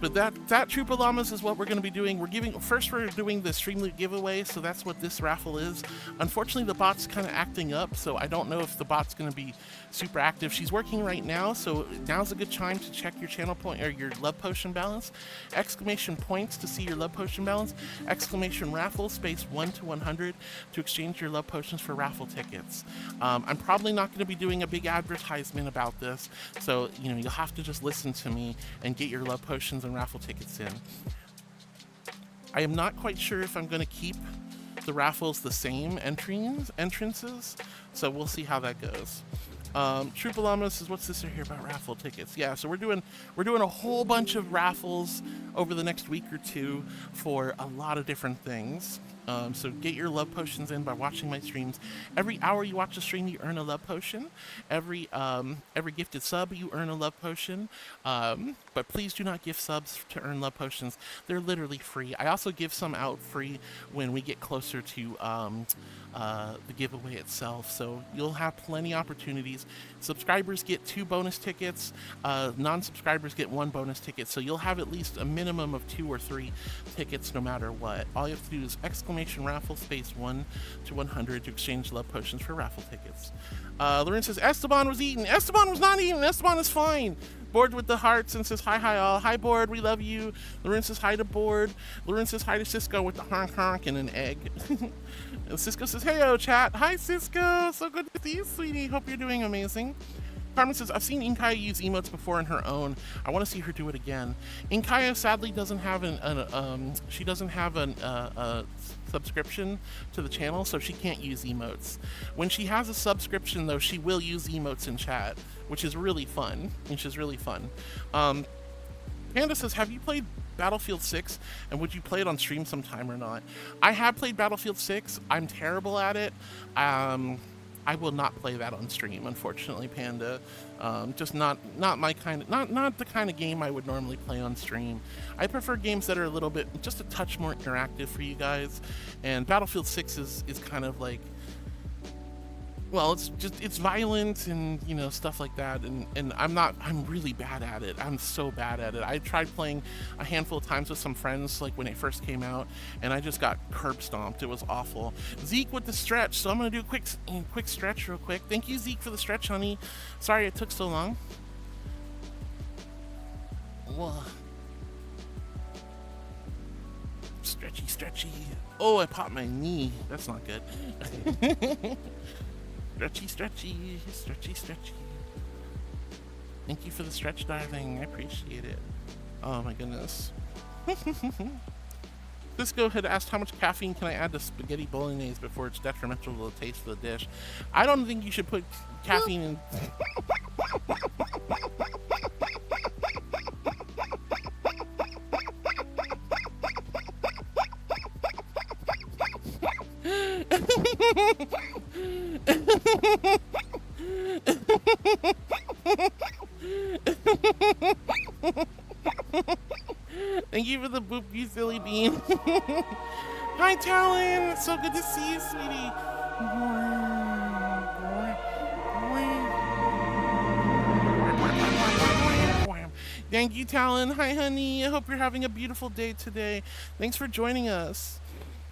but that Troop of Llamas is what we're going to be doing. We're doing the Stream Loot giveaway, so that's what this raffle is. Unfortunately, the bot's kind of acting up, so I don't know if the bot's going to be super active. She's working right now, so now's a good time to check your channel point or your love potion balance. Exclamation points to see your love potion balance. Exclamation raffle space 1 to 100 to exchange your love potions for raffle tickets. I'm probably not going to be doing a big advertisement about this, so you'll have to just listen to me and get your love potions and raffle tickets in. I am not quite sure if I'm going to keep the raffles the same entrances, so we'll see how that goes. Troop of Llamas says, what's this I hear about raffle tickets? Yeah, so we're doing a whole bunch of raffles over the next week or two for a lot of different things. So get your love potions in by watching my streams. Every hour you watch a stream, you earn a love potion. Every gifted sub, you earn a love potion. But please do not gift subs to earn love potions. They're literally free. I also give some out free when we get closer to the giveaway itself. So you'll have plenty of opportunities. Subscribers get 2 bonus tickets. Non-subscribers get 1 bonus ticket. So you'll have at least a minimum of 2 or 3 tickets no matter what. All you have to do is exclamation raffle space 1 to 100 to exchange love potions for raffle tickets. Lauren says Esteban was eaten. Esteban was not eaten. Esteban is fine. Board with the hearts and says hi all. Hi Board, we love you. Lauren says hi to Board. Lauren says hi to Cisco with the honk and an egg. And Cisco says heyo chat. Hi Cisco, so good to see you, sweetie. Hope you're doing amazing. Carmen says, I've seen Inkaya use emotes before on her own. I want to see her do it again. Inkaya sadly doesn't have a subscription to the channel, so she can't use emotes. When she has a subscription, though, she will use emotes in chat, which is really fun. Panda says, have you played Battlefield 6, and would you play it on stream sometime or not? I have played Battlefield 6. I'm terrible at it. I will not play that on stream, unfortunately, Panda. Just not my kind of, not the kind of game I would normally play on stream. I prefer games that are a little bit, just a touch more interactive for you guys. And Battlefield 6 is kind of like, well, it's violent and, you know, stuff like that, and I'm really bad at it. I'm so bad at it. I tried playing a handful of times with some friends, like when it first came out, and I just got curb stomped. It was awful. Zeke with the stretch, so I'm gonna do a quick stretch real quick. Thank you, Zeke, for the stretch, honey. Sorry it took so long. Whoa. Stretchy. Oh, I popped my knee. That's not good. Stretchy. Thank you for the stretch, darling. I appreciate it. Oh my goodness. Cisco had asked how much caffeine can I add to spaghetti bolognese before it's detrimental to the taste of the dish. I don't think you should put caffeine in. Thank you for the boop, you silly bean. Hi, Talon. It's so good to see you, sweetie. Thank you, Talon. Hi, honey. I hope you're having a beautiful day today. Thanks for joining us.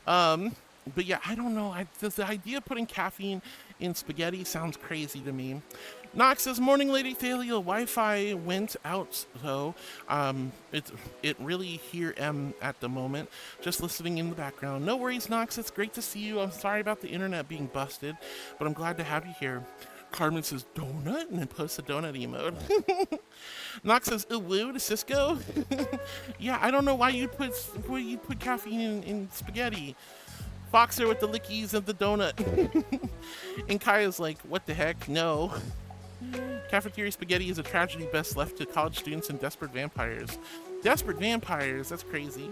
But yeah, I don't know. The idea of putting caffeine in spaghetti sounds crazy to me. Knox says, morning, Lady Thalia. Wi-Fi went out, so it really here am at the moment. Just listening in the background. No worries, Knox. It's great to see you. I'm sorry about the internet being busted, but I'm glad to have you here. Carmen says, donut, and then posts a donut emote. Knox says, woo to Cisco. Yeah, I don't know why you put caffeine in spaghetti. Foxer with the lickies and the donut. And Kaya's like, what the heck? No. Cafeteria spaghetti is a tragedy best left to college students and desperate vampires. Desperate vampires? That's crazy.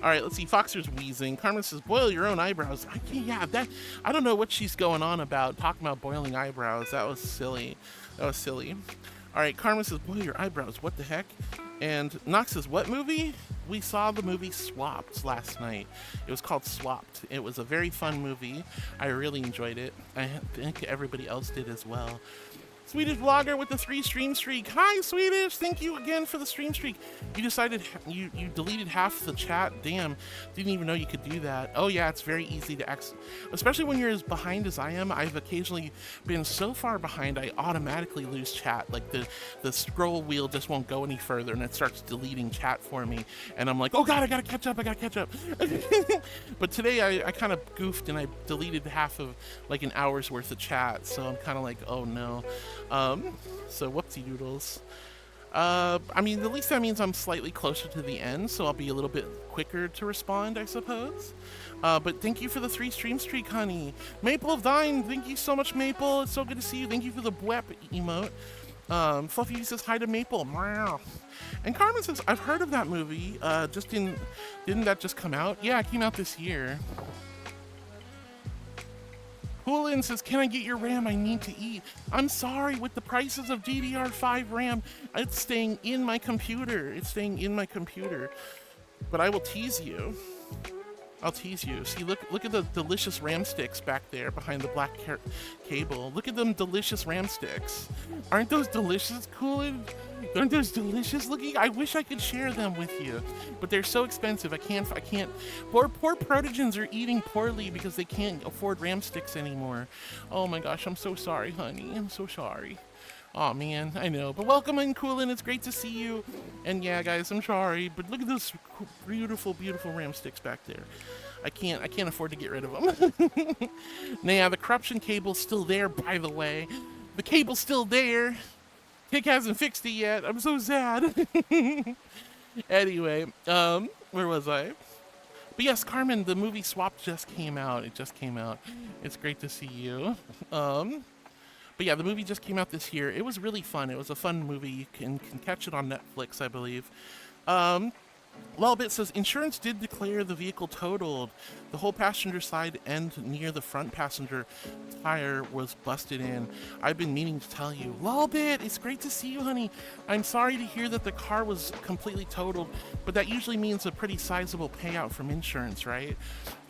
All right, let's see. Foxer's wheezing. Carmen says, boil your own eyebrows. I don't know what she's going on about, talking about boiling eyebrows. That was silly. All right, Carmen says, boil your eyebrows. What the heck? And Knox says, what movie? We saw the movie Swapped last night. It was called Swapped. It was a very fun movie. I really enjoyed it. I think everybody else did as well. Swedish vlogger with the 3 stream streak. Hi, Swedish. Thank you again for the stream streak. You decided you deleted half the chat. Damn, didn't even know you could do that. Oh yeah, it's very easy to especially when you're as behind as I am. I've occasionally been so far behind I automatically lose chat. Like the scroll wheel just won't go any further and it starts deleting chat for me. And I'm like, oh god, I gotta catch up. But today I kind of goofed and I deleted half of like an hour's worth of chat. So I'm kind of like, oh no. So whoopsie doodles. I mean, at least that means I'm slightly closer to the end, so I'll be a little bit quicker to respond, I suppose. But thank you for the 3 stream streak, honey. Maple of Thine, thank you so much, Maple. It's so good to see you. Thank you for the bwep emote. Fluffy says hi to Maple. Meow. And Carmen says, I've heard of that movie. Didn't that just come out? Yeah, it came out this year. Hulin says, can I get your RAM? I need to eat. I'm sorry, with the prices of DDR5 RAM, it's staying in my computer. But I will tease you. I'll tease you. See, look at the delicious RAM sticks back there behind the black cable. Look at them delicious RAM sticks. Aren't those delicious, Coolin? Aren't those delicious looking? I wish I could share them with you, but they're so expensive. I can't. Poor protogens are eating poorly because they can't afford RAM sticks anymore. Oh my gosh, I'm so sorry, honey. I'm so sorry. Oh man, I know. But welcome in, Coolin. It's great to see you. And yeah, guys, I'm sorry, but look at those beautiful, beautiful RAM sticks back there. I can't afford to get rid of them. Nah, the corruption cable's still there, by the way. The cable's still there. Hick hasn't fixed it yet. I'm so sad. Anyway, where was I? But yes, Carmen, the movie Swap just came out. It just came out. It's great to see you. But yeah, the movie just came out this year. It was really fun. It was a fun movie. You can catch it on Netflix, I believe. Lolbit says, insurance did declare the vehicle totaled. The whole passenger side end near the front passenger tire was busted in. I've been meaning to tell you. Lolbit, it's great to see you, honey. I'm sorry to hear that the car was completely totaled, but that usually means a pretty sizable payout from insurance, right?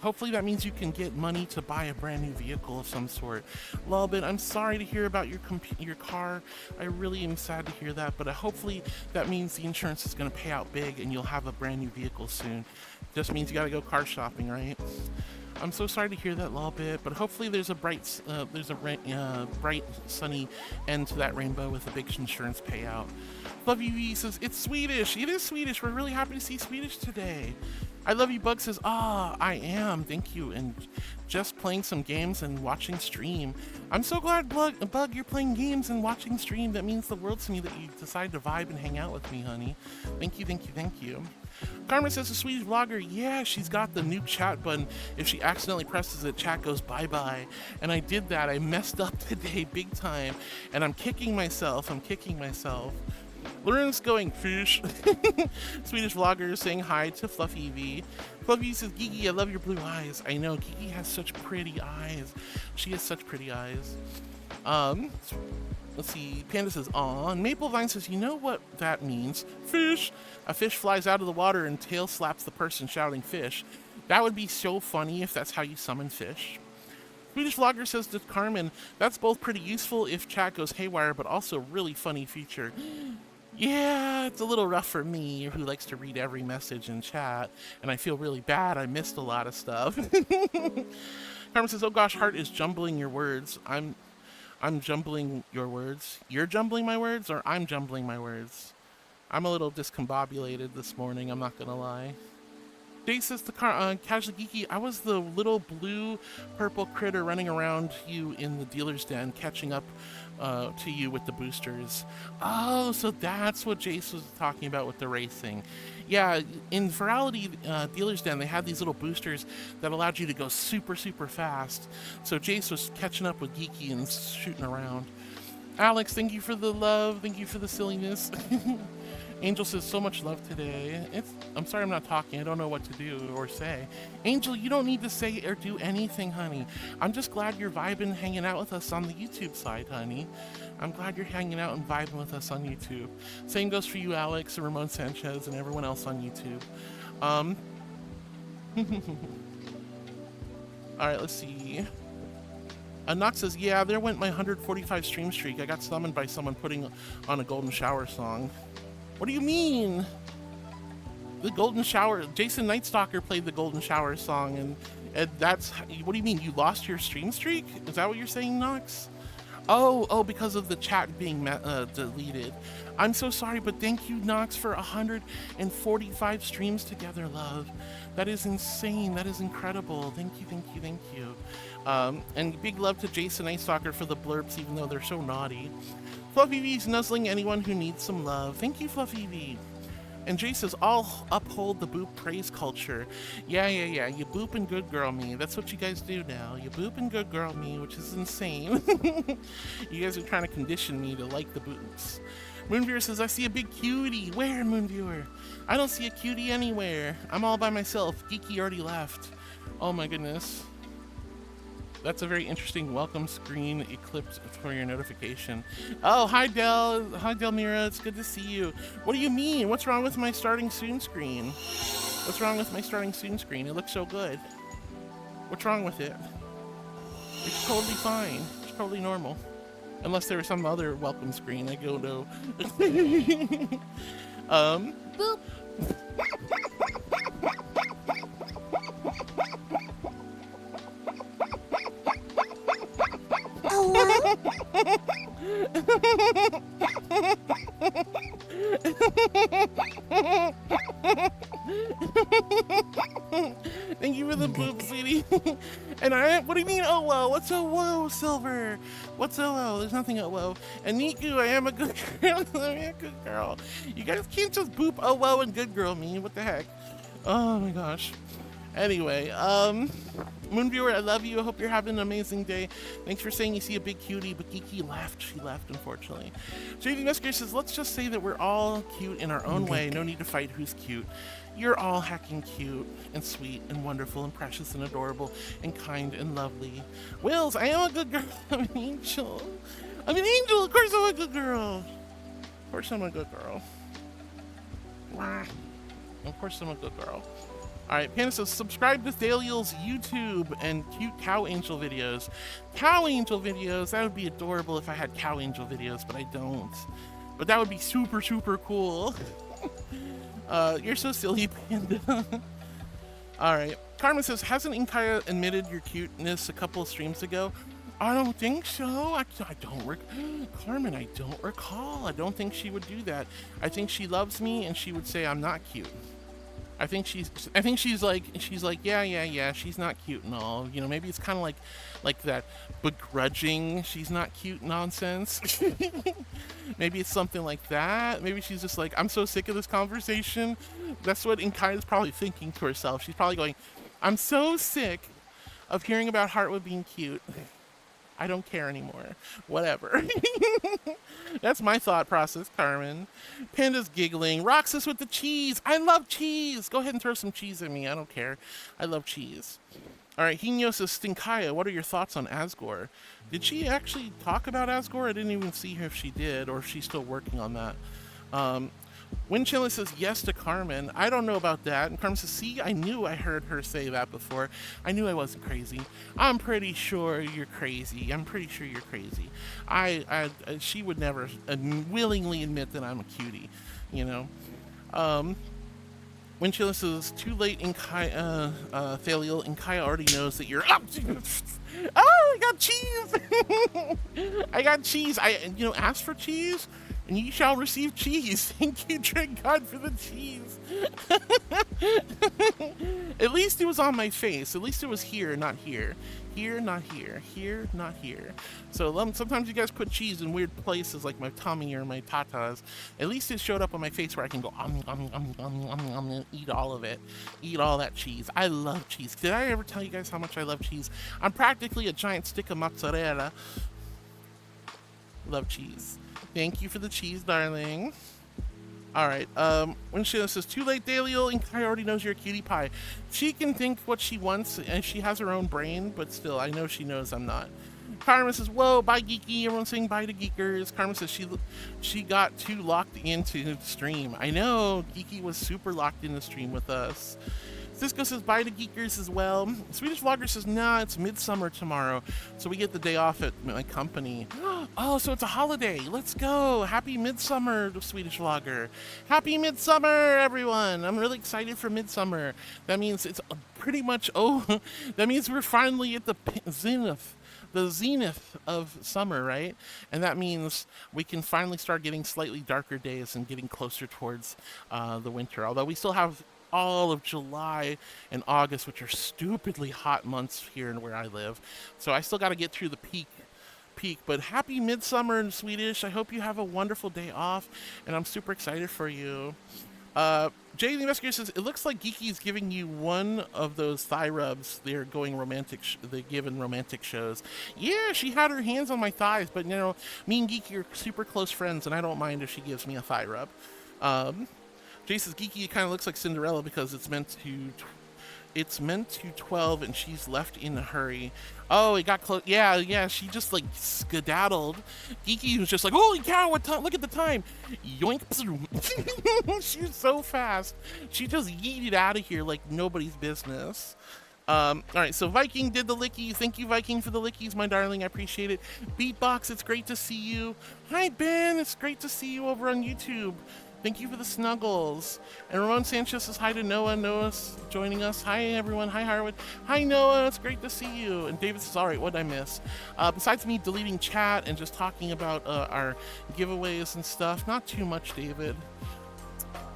Hopefully that means you can get money to buy a brand new vehicle of some sort. Lolbit, I'm sorry to hear about your car. I really am sad to hear that, but hopefully that means the insurance is going to pay out big and you'll have a brand new vehicle soon. Just means you got to go car shopping, right? I'm so sorry to hear that, Lolbit, but hopefully there's a bright, sunny end to that rainbow with a big insurance payout. Love you, V says, it's Swedish. It is Swedish. We're really happy to see Swedish today. I love you, Bug says, I am, thank you, and just playing some games and watching stream. I'm so glad, Bug, you're playing games and watching stream. That means the world to me that you decide to vibe and hang out with me, honey. Thank you, thank you, thank you. Karma says, a Swedish vlogger, yeah, she's got the nuke chat button. If she accidentally presses it, chat goes bye-bye. And I did that. I messed up today big time, and I'm kicking myself. Lauren's going fish. Swedish vlogger saying hi to Fluffy V. Fluffy V says, Gigi, I love your blue eyes. I know, Gigi has such pretty eyes. She has such pretty eyes. Let's see, Panda says, aw. And Maplevine says, you know what that means? Fish. A fish flies out of the water and tail slaps the person shouting fish. That would be so funny if that's how you summon fish. Swedish vlogger says to Carmen, that's both pretty useful if chat goes haywire, but also really funny feature. Yeah, it's a little rough for me, who likes to read every message in chat, and I feel really bad. I missed a lot of stuff. Carmen says, oh gosh, Heart is jumbling your words. I'm jumbling your words. You're jumbling my words, or I'm jumbling my words? I'm a little discombobulated this morning, I'm not gonna lie. Jay says to Casually Geeky, I was the little blue purple critter running around you in the dealer's den, catching up to you with the boosters. Oh, so that's what Jace was talking about with the racing. Yeah, in Virality Dealer's Den, they had these little boosters that allowed you to go super, super fast. So Jace was catching up with Geeky and shooting around. Alex, thank you for the love. Thank you for the silliness. Angel says, so much love today. I'm sorry I'm not talking. I don't know what to do or say. Angel, you don't need to say or do anything, honey. I'm just glad you're vibing, hanging out with us on the YouTube side, honey. I'm glad you're hanging out and vibing with us on YouTube. Same goes for you, Alex, and Ramon Sanchez, and everyone else on YouTube. All right, let's see. Nox says, yeah, there went my 145 stream streak. I got summoned by someone putting on a Golden Shower song. What do you mean? The Golden Shower, Jason Nightstalker played the Golden Shower song, and that's, what do you mean? You lost your stream streak? Is that what you're saying, Nox? Oh, because of the chat being deleted. I'm so sorry, but thank you, Nox, for 145 streams together, love. That is insane. That is incredible. Thank you, thank you, thank you. And big love to Jason Nightstalker for the blurps, even though they're so naughty. Fluffy V's nuzzling anyone who needs some love. Thank you, Fluffy V. And Jay says, I'll uphold the boop praise culture. Yeah. You boop and good girl me. That's what you guys do now. You boop and good girl me, which is insane. You guys are trying to condition me to like the boops. Moonviewer says, I see a big cutie. Where, Moonviewer? I don't see a cutie anywhere. I'm all by myself. Geeky already left. Oh my goodness. That's a very interesting welcome screen eclipsed for your notification. Oh, hi Del. Hi Delmira. It's good to see you. What do you mean? What's wrong with my starting soon screen? What's wrong with my starting soon screen? It looks so good. What's wrong with it? It's totally fine. It's totally normal. Unless there was some other welcome screen. I go no. Boop. Thank you for the boop, sweetie. And what do you mean, oh whoa? What's oh whoa, Silver? What's oh whoa? There's nothing oh whoa. And Niku, I am a good girl. I'm a good girl. You guys can't just boop oh whoa and good girl me. What the heck? Oh my gosh. Anyway, Moonviewer, I love you. I hope you're having an amazing day. Thanks for saying you see a big cutie, but Geeky left. She left, unfortunately. JV Mesquer says, let's just say that we're all cute in our own way. No need to fight who's cute. You're all hacking cute and sweet and wonderful and precious and adorable and kind and lovely. Wills, I am a good girl. I'm an angel. I'm an angel. Of course I'm a good girl. Of course I'm a good girl. Wah. Of course I'm a good girl. Alright, Panda says, subscribe to Thaliel's YouTube and cute cow angel videos. Cow angel videos, that would be adorable if I had cow angel videos, but I don't. But that would be super, super cool. You're so silly, Panda. Alright, Carmen says, hasn't Inkaya admitted your cuteness a couple of streams ago? I don't think so. I don't Carmen, I don't recall. I don't think she would do that. I think she loves me and she would say I'm not cute. I think she's like, yeah, she's not cute and all. You know, maybe it's kind of like that begrudging she's not cute nonsense. Maybe it's something like that. Maybe she's just like, I'm so sick of this conversation. That's what Inkaya's probably thinking to herself. She's probably going, I'm so sick of hearing about Heartwood being cute. I don't care anymore. Whatever. That's my thought process, Carmen. Panda's giggling. Roxas with the cheese. I love cheese. Go ahead and throw some cheese at me. I don't care. I love cheese. All right, Hino says, Stinkaya, what are your thoughts on Asgore? Did she actually talk about Asgore? I didn't even see her if she did, or if she's still working on that. Windchilla says yes to Carmen. I don't know about that. And Carmen says, see, I knew I heard her say that before. I knew I wasn't crazy. I'm pretty sure you're crazy. I'm pretty sure you're crazy. She would never willingly admit that I'm a cutie, you know. Windchilla says, too late, Thaliel. Inkaya already knows that you're up. Oh, I got cheese. I got cheese. Ask for cheese, and you shall receive cheese. Thank you, Drink God, for the cheese. At least it was on my face. At least it was here, not here. Here, not here. Here, not here. So sometimes you guys put cheese in weird places like my tummy or my tatas. At least it showed up on my face where I can go, eat all of it. Eat all that cheese. I love cheese. Did I ever tell you guys how much I love cheese? I'm practically a giant stick of mozzarella. Love cheese. Thank you for the cheese, darling. All right, when she says, too late, Thaliel, Inkaya already knows you're a cutie pie. She can think what she wants, and she has her own brain, but still, I know she knows I'm not. Carmen says, whoa, bye, Geeky. Everyone's saying bye to Geekers. Carmen says she got too locked into the stream. I know, Geeky was super locked in the stream with us. Cisco says bye to Geekers as well. Swedish Vlogger says, nah, it's midsummer tomorrow, so we get the day off at my company. Oh, so it's a holiday. Let's go. Happy midsummer to Swedish Vlogger. Happy midsummer, everyone. I'm really excited for midsummer. That means it's pretty much, that means we're finally at the zenith of summer, right? And that means we can finally start getting slightly darker days and getting closer towards the winter. Although we still have all of July and August, which are stupidly hot months here and where I live. So I still got to get through the peak. But happy midsummer in Swedish. I hope you have a wonderful day off, and I'm super excited for you. Jay the Investigator says, it looks like Geeky's giving you one of those thigh rubs they're going romantic, they give in romantic shows. Yeah, she had her hands on my thighs, but me and Geeky are super close friends, and I don't mind if she gives me a thigh rub. Jay says, Geeky kind of looks like Cinderella because it's meant to 12 and she's left in a hurry. Oh, it got close. Yeah, she just like skedaddled. Geeky was just like, holy cow, what time? Look at the time. Yoink. She's so fast. She just yeeted out of here like nobody's business. All right, so Viking did the lickies. Thank you, Viking, for the lickies, my darling. I appreciate it. Beatbox, it's great to see you. Hi, Ben. It's great to see you over on YouTube. Thank you for the snuggles. And Ramon Sanchez says hi to Noah. Noah's joining us. Hi, everyone. Hi, Harwood. Hi, Noah. It's great to see you. And David says, all right, what did I miss? Besides me deleting chat and just talking about our giveaways and stuff, not too much, David.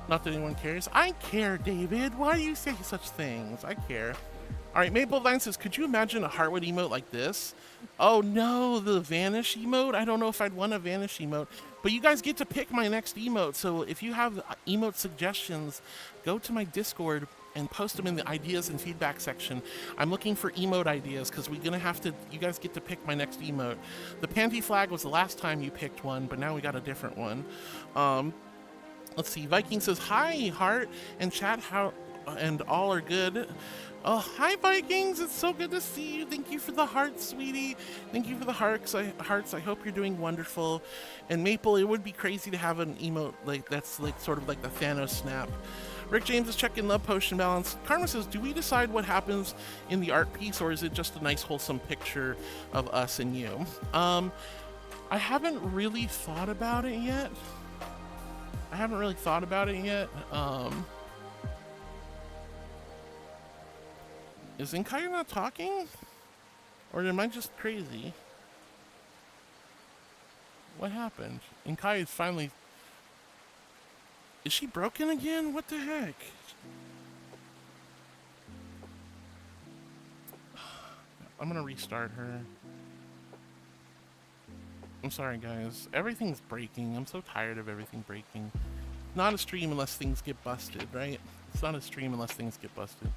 Not that anyone cares. I care, David. Why do you say such things? I care. All right, Maple Line says, could you imagine a Heartwood emote like this? Oh, no, the Vanish emote? I don't know if I'd want a Vanish emote. But you guys get to pick my next emote, so if you have emote suggestions, go to my Discord and post them in the ideas and feedback section. I'm looking for emote ideas because we're gonna have to, you guys get to pick my next emote. The panty flag was the last time you picked one, but now we got a different one. let's see. Viking says, hi, Heart, and chat, how, and all are good. Oh, hi, Vikings. It's so good to see you. Thank you for the hearts, sweetie. Thank you for the hearts. I hope you're doing wonderful. And Maple, it would be crazy to have an emote like that's like sort of like the Thanos snap. Rick James is checking love potion balance. Karma says, do we decide what happens in the art piece, or is it just a nice wholesome picture of us and you? I haven't really thought about it yet. Is Inkaya not talking? Or am I just crazy? What happened? Inkaya is finally... Is she broken again? What the heck? I'm gonna restart her. I'm sorry, guys. Everything's breaking. I'm so tired of everything breaking. Not a stream unless things get busted, right? It's not a stream unless things get busted.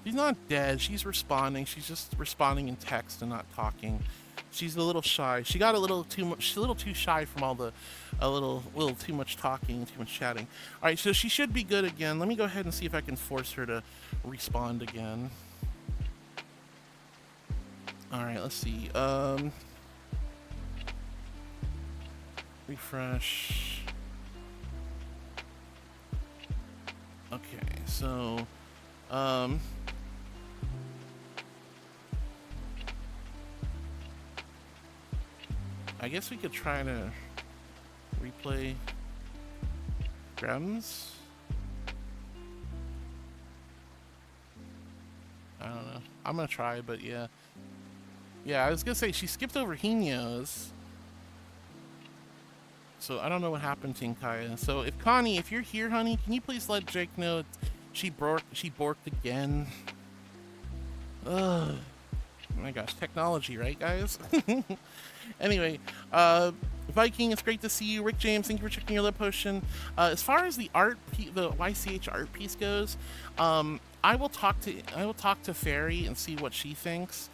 She's not dead. She's responding. She's just responding in text and not talking. She's a little shy. She got a little too much. She's a little too shy from all the, a little too much talking, too much chatting. All right, so she should be good again. Let me go ahead and see if I can force her to respond again. All right, let's see. Refresh. Okay, so, I guess we could try to replay Grems. I don't know. I'm gonna try, but yeah. Yeah, I was gonna say she skipped over Hino's. So I don't know what happened to Inkaya. So if Connie, if you're here, honey, can you please let Jake know she borked again? Ugh. Oh my gosh, technology, right, guys? Anyway, Viking, it's great to see you. Rick James, thank you for checking your love potion. As far as the art, the YCH art piece goes, I will talk to Fairy and see what she thinks.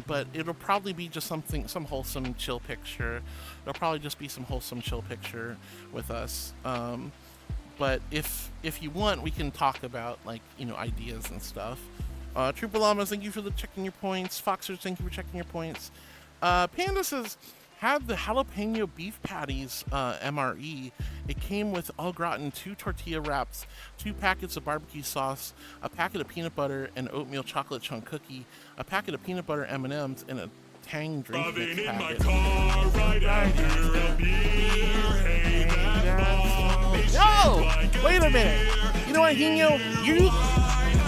But it'll probably be just some wholesome, chill picture. It'll probably just be some wholesome, chill picture with us. But if you want, we can talk about, like, you know, ideas and stuff. Trooper Llamas, thank you for checking your points. Foxers, thank you for checking your points. Panda says, have the jalapeno beef patties MRE. It came with au gratin, 2 tortilla wraps, 2 packets of barbecue sauce, a packet of peanut butter, and oatmeal chocolate chunk cookie, a packet of peanut butter M&Ms, and a Tang drink mix packet. No! Wait a minute. You know what, Hino?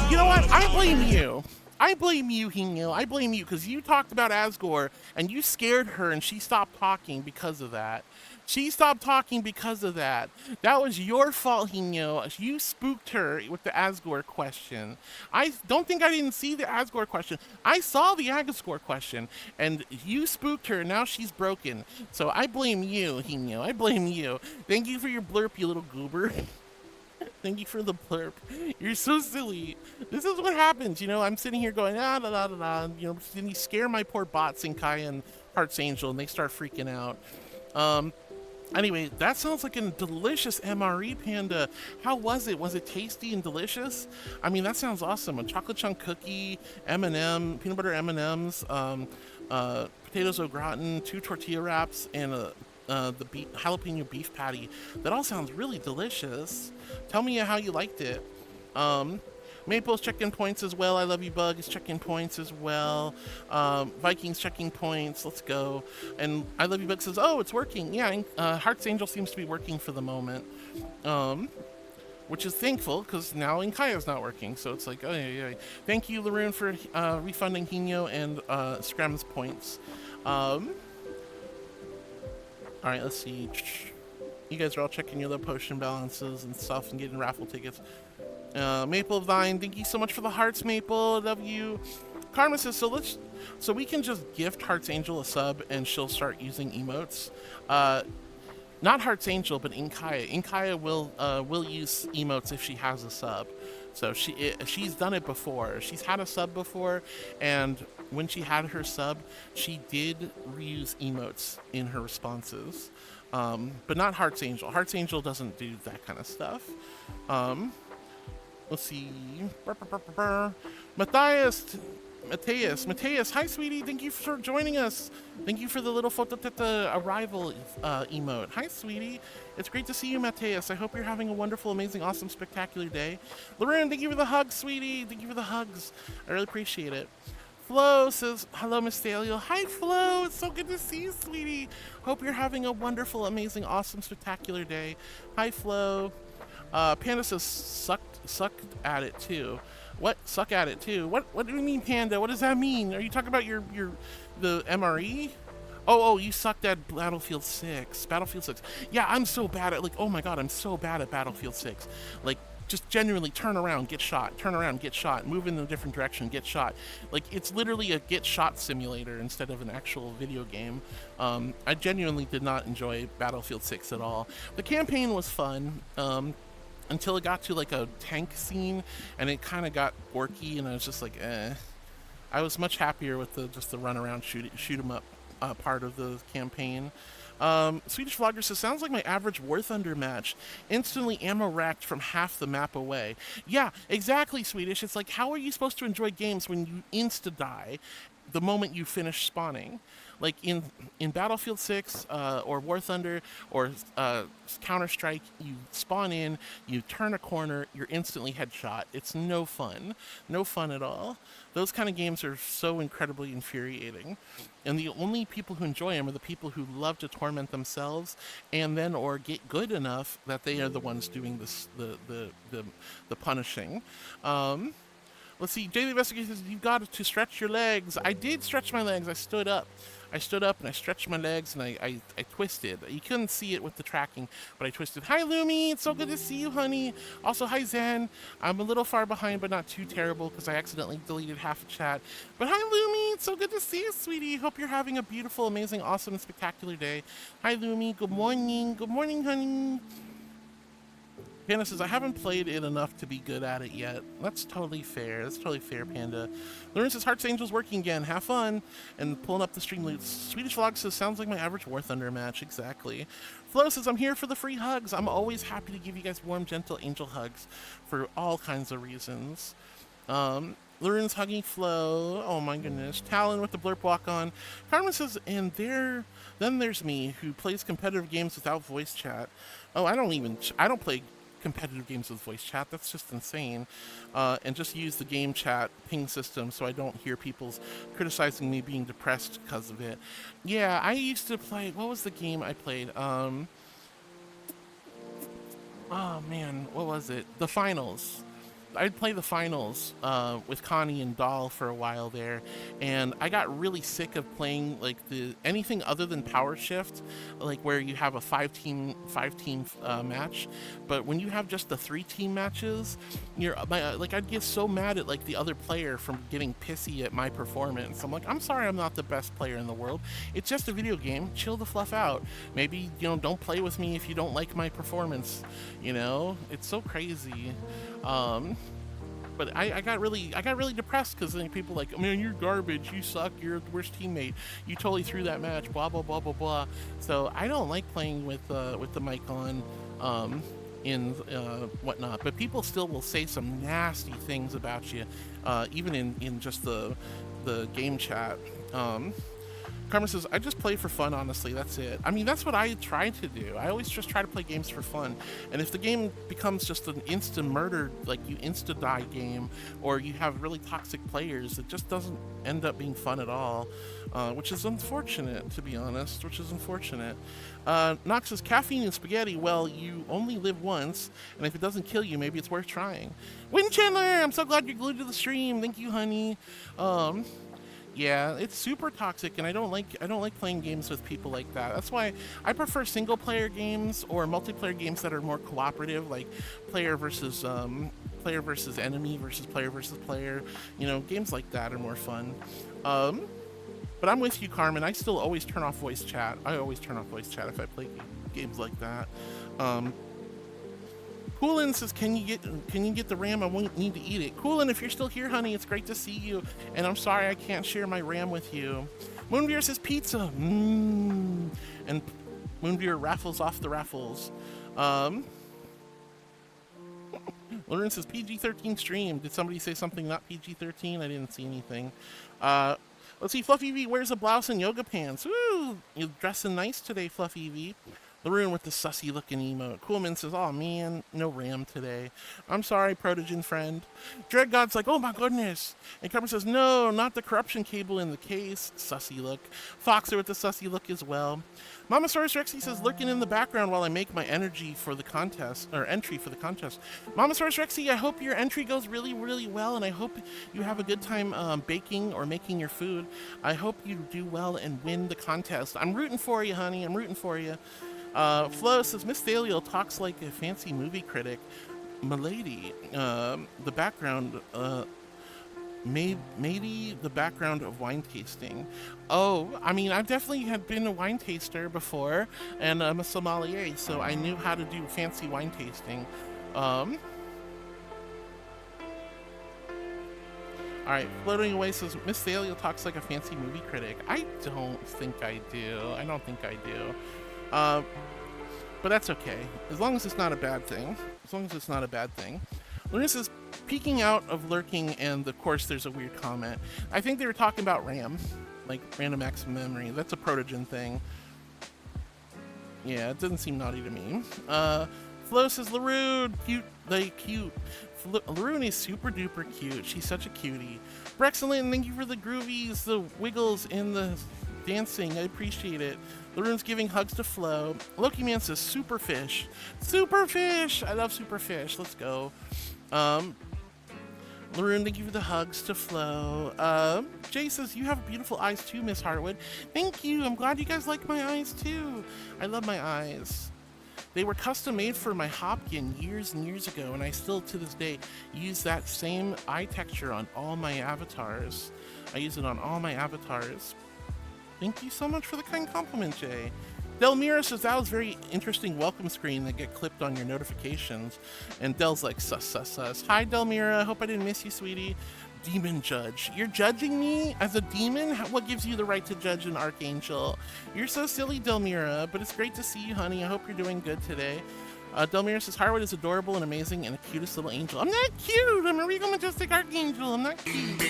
You know what? I blame you. I blame you, Hino. I blame you, because you talked about Asgore, and you scared her, and she stopped talking because of that. She stopped talking because of that. That was your fault, Hino. You spooked her with the Asgore question. I don't think I didn't see the Asgore question. I saw the Asgore question, and you spooked her, and now she's broken. So I blame you, Hino. I blame you. Thank you for your blurp, you little goober. Thank you for the blurp. You're so silly. This is what happens, you know. I'm sitting here going, da da da da. You know, then you scare my poor bots in Kai and Archangel, and they start freaking out. Anyway, that sounds like a delicious MRE, Panda. How was it? Was it tasty and delicious? I mean, that sounds awesome. A chocolate chunk cookie, M&M, peanut butter M&Ms, potatoes au gratin, 2 tortilla wraps, and the jalapeno beef patty. That all sounds really delicious. Tell me how you liked it. Maple's checking points as well. I Love You Bug is checking points as well. Vikings checking points. Let's go. And I Love You Bug says, oh, it's working. Yeah, Heart's Angel seems to be working for the moment. Which is thankful, because now Inkaya's not working. So it's like, oh, yeah. Thank you, Laroon, for refunding Hino and Screm's points. All right, let's see. You guys are all checking your love potion balances and stuff and getting raffle tickets. Maple of Vine, thank you so much for the hearts, Maple. Love you. Karma says, so we can just gift Heart's Angel a sub and she'll start using emotes. Not Heart's Angel, but Inkaya. Inkaya will use emotes if she has a sub. So she's done it before. She's had a sub before, and when she had her sub, she did reuse emotes in her responses. but not Hearts Angel. Hearts Angel doesn't do that kind of stuff. Let's see. Matthias, hi sweetie, thank you for joining us. Thank you for the little phototeta arrival emote. Hi sweetie, it's great to see you, Matthias. I hope you're having a wonderful, amazing, awesome, spectacular day. Lorraine, thank you for the hugs, sweetie. Thank you for the hugs. I really appreciate it. Flo says, hello, Miss Thalio. Hi, Flo. It's so good to see you, sweetie. Hope you're having a wonderful, amazing, awesome, spectacular day. Hi, Flo. Panda says, sucked at it too. What? Suck at it too? What do you mean, Panda? What does that mean? Are you talking about the MRE? Oh, you sucked at Battlefield 6. Battlefield 6. Yeah, I'm so bad at, like, oh my god, I'm so bad at Battlefield 6. Like, just genuinely turn around, get shot, turn around, get shot, move in a different direction, get shot. Like, it's literally a get shot simulator instead of an actual video game. I genuinely did not enjoy Battlefield 6 at all. The campaign was fun, until it got to like a tank scene, and it kind of got borky, and I was just like, eh. I was much happier with just the run around, shoot 'em up part of the campaign. Swedish Vlogger says, sounds like my average War Thunder match. Instantly ammo racked from half the map away. Yeah, exactly, Swedish. It's like, how are you supposed to enjoy games when you insta-die the moment you finish spawning? Like in Battlefield 6 or War Thunder or Counter-Strike, you spawn in, you turn a corner, you're instantly headshot. It's no fun. No fun at all. Those kind of games are so incredibly infuriating. And the only people who enjoy them are the people who love to torment themselves and then or get good enough that they are the ones doing this, the punishing. Let's see, Daily Investigator says, you've got to stretch your legs. I did stretch my legs. I stood up and I stretched my legs and I twisted. You couldn't see it with the tracking, but I twisted. Hi, Lumi. It's so good to see you, honey. Also, hi, Zen. I'm a little far behind, but not too terrible because I accidentally deleted half a chat. But hi, Lumi. It's so good to see you, sweetie. Hope you're having a beautiful, amazing, awesome, and spectacular day. Hi, Lumi. Good morning. Good morning, honey. Panda says, I haven't played it enough to be good at it yet. That's totally fair. That's totally fair, Panda. Lauren says, Hearts Angel's working again. Have fun. And pulling up the stream leads. Swedish Vlog says, sounds like my average War Thunder match. Exactly. Flo says, I'm here for the free hugs. I'm always happy to give you guys warm, gentle angel hugs for all kinds of reasons. Lauren's hugging Flo. Oh my goodness. Talon with the blurp walk on. Carmen says, and then there's me, who plays competitive games without voice chat. Oh, I don't play competitive games with voice chat. That's just insane. And just use the game chat ping system so I don't hear people criticizing me being depressed because of it. Yeah, I used to play, what was the game I played? Oh man, what was it? The Finals. I'd play the Finals with Connie and Doll for a while there, and I got really sick of playing like anything other than Power Shift, like where you have a five team match. But when you have just the 3-team matches, I'd get so mad at like the other player from getting pissy at my performance. I'm like, I'm sorry, I'm not the best player in the world. It's just a video game. Chill the fluff out. Maybe don't play with me if you don't like my performance. It's so crazy. But I got really depressed because then people like, man, you're garbage, you suck, you're the worst teammate, you totally threw that match, blah blah blah blah blah. So I don't like playing with the mic on, in whatnot. But people still will say some nasty things about you, even in just the game chat. Carmen says, I just play for fun, honestly, that's it. I mean, that's what I try to do. I always just try to play games for fun. And if the game becomes just an instant murder, like you insta-die game, or you have really toxic players, it just doesn't end up being fun at all, which is unfortunate, to be honest, which is unfortunate. Nox says, caffeine and spaghetti, well, you only live once, and if it doesn't kill you, maybe it's worth trying. Win Chandler, I'm so glad you're glued to the stream. Thank you, honey. Yeah, it's super toxic, and I don't like playing games with people like that. That's why I prefer single-player games or multiplayer games that are more cooperative, like player versus enemy versus player. Games like that are more fun. But I'm with you, Carmen. I still always turn off voice chat. I always turn off voice chat if I play games like that. Coolin says, can you get the RAM? I won't need to eat it. Coolin, if you're still here, honey, it's great to see you. And I'm sorry I can't share my RAM with you. Moonbeer says, pizza. And Moonbeer raffles off the raffles. Lauren says PG-13 stream. Did somebody say something not PG-13? I didn't see anything. Let's see. Fluffy V wears a blouse and yoga pants. Woo! You're dressing nice today, Fluffy V. Laroon with the sussy looking emote. Coolman says, oh man, no RAM today. I'm sorry, Protogen friend. Dread God's like, oh my goodness. And Carmen says, no, not the corruption cable in the case. Sussy look. Foxer with the sussy look as well. Mama Saurus Rexy says, lurking in the background while I make my entry for the contest. Mama Saurus Rexy, I hope your entry goes really, really well, and I hope you have a good time baking or making your food. I hope you do well and win the contest. I'm rooting for you, honey. I'm rooting for you. Flo says, Miss Thaliel talks like a fancy movie critic. Milady, the background, maybe the background of wine tasting. Oh, I mean, I've definitely had been a wine taster before, and I'm a sommelier, so I knew how to do fancy wine tasting. Alright, Floating Away says, Miss Thaliel talks like a fancy movie critic. I don't think I do. But that's okay, as long as it's not a bad thing. Luna says, peeking out of lurking, and of course there's a weird comment. I think they were talking about RAM, like random access memory. That's a Protogen thing. Yeah, it doesn't seem naughty to me. Flo says, Laroon, cute. Laroon is super duper cute. She's such a cutie. Brexcellent, thank you for the groovies, the wiggles, and the dancing. I appreciate it. Laroon's giving hugs to Flo. Loki Man says, Superfish. Superfish! I love Superfish. Let's go. Laroon, thank you for the hugs to Flo. Jay says, you have beautiful eyes too, Miss Hartwood. Thank you. I'm glad you guys like my eyes too. I love my eyes. They were custom made for my Hopkin years and years ago, and I still to this day use that same eye texture on all my avatars. I use it on all my avatars. Thank you so much for the kind compliment, Jay. Delmira says, that was very interesting welcome screen that get clipped on your notifications. And Del's like, sus, sus, sus. Hi, Delmira. Hope I didn't miss you, sweetie. Demon judge. You're judging me as a demon? What gives you the right to judge an archangel? You're so silly, Delmira, but it's great to see you, honey. I hope you're doing good today. Delmira says, Harwood is adorable and amazing and the cutest little angel. I'm not cute. I'm a regal majestic archangel. I'm not cute.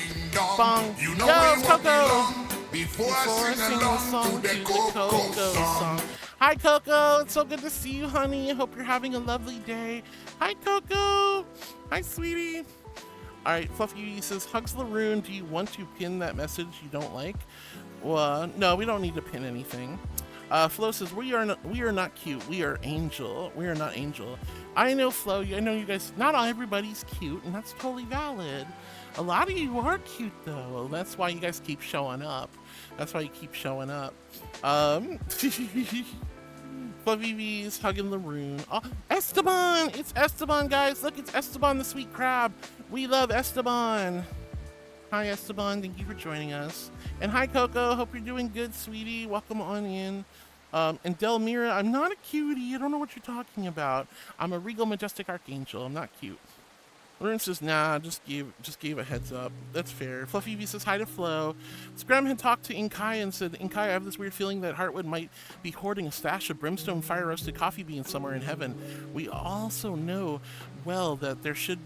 Bong. You know yo, Coco. Before I sing a song to the Coco song. Hi, Coco. It's so good to see you, honey. I hope you're having a lovely day. Hi, Coco. Hi, sweetie. All right, Fluffy says, hugs Laroon. Do you want to pin that message you don't like? Well, no, we don't need to pin anything. Flo says, we are not cute. We are angel. We are not angel. I know, Flo. I know you guys. Not everybody's cute, and that's totally valid. A lot of you are cute, though. That's why you guys keep showing up. Fluffy V's hugging Laroon. Oh, Esteban! It's Esteban, guys. Look, it's Esteban the sweet crab. We love Esteban. Hi, Esteban. Thank you for joining us. And hi, Coco. Hope you're doing good, sweetie. Welcome on in. And Delmira, I'm not a cutie. I don't know what you're talking about. I'm a regal majestic archangel. I'm not cute. Laroon says, nah, just gave a heads up. That's fair. Fluffy V says hi to Flo. Scram had talked to Inkai and said, Inkai, I have this weird feeling that Hartwood might be hoarding a stash of brimstone fire roasted coffee beans somewhere in heaven. We also know well that there should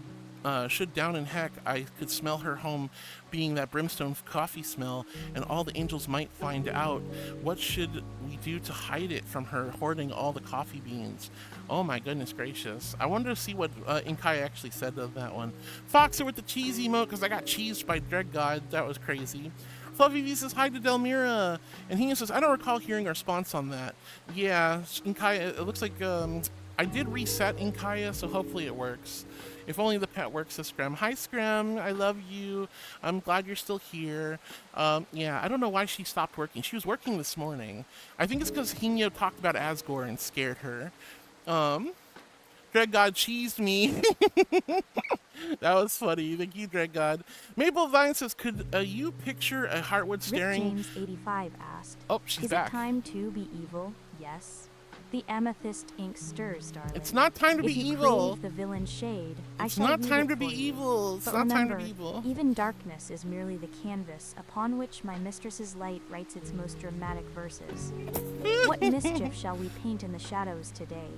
down in heck I could smell her home being that brimstone coffee smell, and all the angels might find out. What should we do to hide it from her hoarding all the coffee beans? Oh my goodness gracious. I wanted to see what Inkai actually said of that one. Foxer with the cheese emote, because I got cheesed by Dread God. That was crazy. Fluffy V says hi to Delmira. And he says, I don't recall hearing a response on that. Yeah, Inkaya, it looks like I did reset Inkaya, so hopefully it works. If only the pet works, says Scram. Hi, Scram. I love you. I'm glad you're still here. Yeah, I don't know why she stopped working. She was working this morning. I think it's because Hino talked about Asgore and scared her. Dread God cheesed me. That was funny. Thank you, Dread God. Maple Vine says, could you picture a Hartwood staring? Rick James 85 asked, Oh, she's is back. it time to be evil? Yes. The amethyst ink stirs, darling. It's not time to If be you evil. crave the villain's shade, I It's shall not read time it to be for you. evil. It's But not time remember, to be evil. even darkness is merely the canvas upon which my mistress's light writes its most dramatic verses. What mischief shall we paint in the shadows today?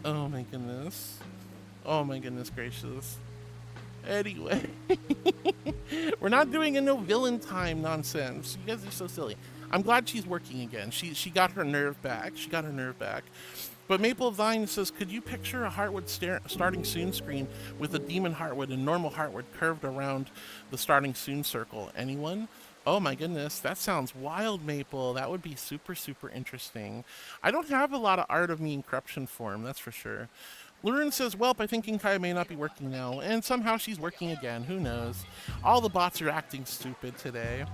Oh my goodness. Oh my goodness gracious. Anyway, we're not doing a no villain time nonsense. You guys are so silly. I'm glad she's working again. She got her nerve back. She got her nerve back. But Maple of Vine says, could you picture a Heartwood starting soon screen with a demon Heartwood and normal Heartwood curved around the starting soon circle? Anyone? Oh my goodness, that sounds wild, Maple. That would be super, super interesting. I don't have a lot of art of me in corruption form, that's for sure. Lurin says, welp, I think Inkaya may not be working now, and somehow she's working again, who knows. All the bots are acting stupid today.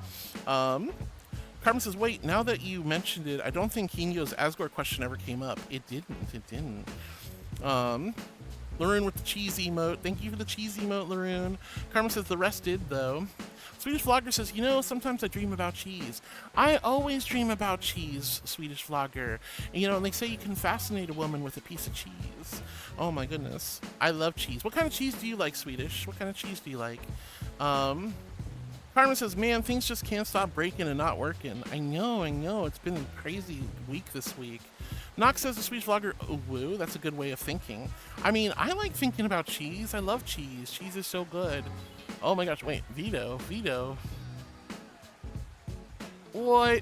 Carmen says, wait, now that you mentioned it, I don't think Hinyo's Asgore question ever came up. It didn't. Lurin with the cheese emote. Thank you for the cheese emote, Lurin. Carmen says, the rest did, though. Swedish Vlogger says, you know, sometimes I dream about cheese. I always dream about cheese, Swedish Vlogger. And, you know, and they say you can fascinate a woman with a piece of cheese. Oh my goodness. I love cheese. What kind of cheese do you like, Swedish? What kind of cheese do you like? Carmen says, man, things just can't stop breaking and not working. I know. It's been a crazy week this week. Nox says, the Swedish Vlogger, oh, woo, that's a good way of thinking. I mean, I like thinking about cheese. I love cheese. Cheese is so good. Oh my gosh, wait, Vito. What?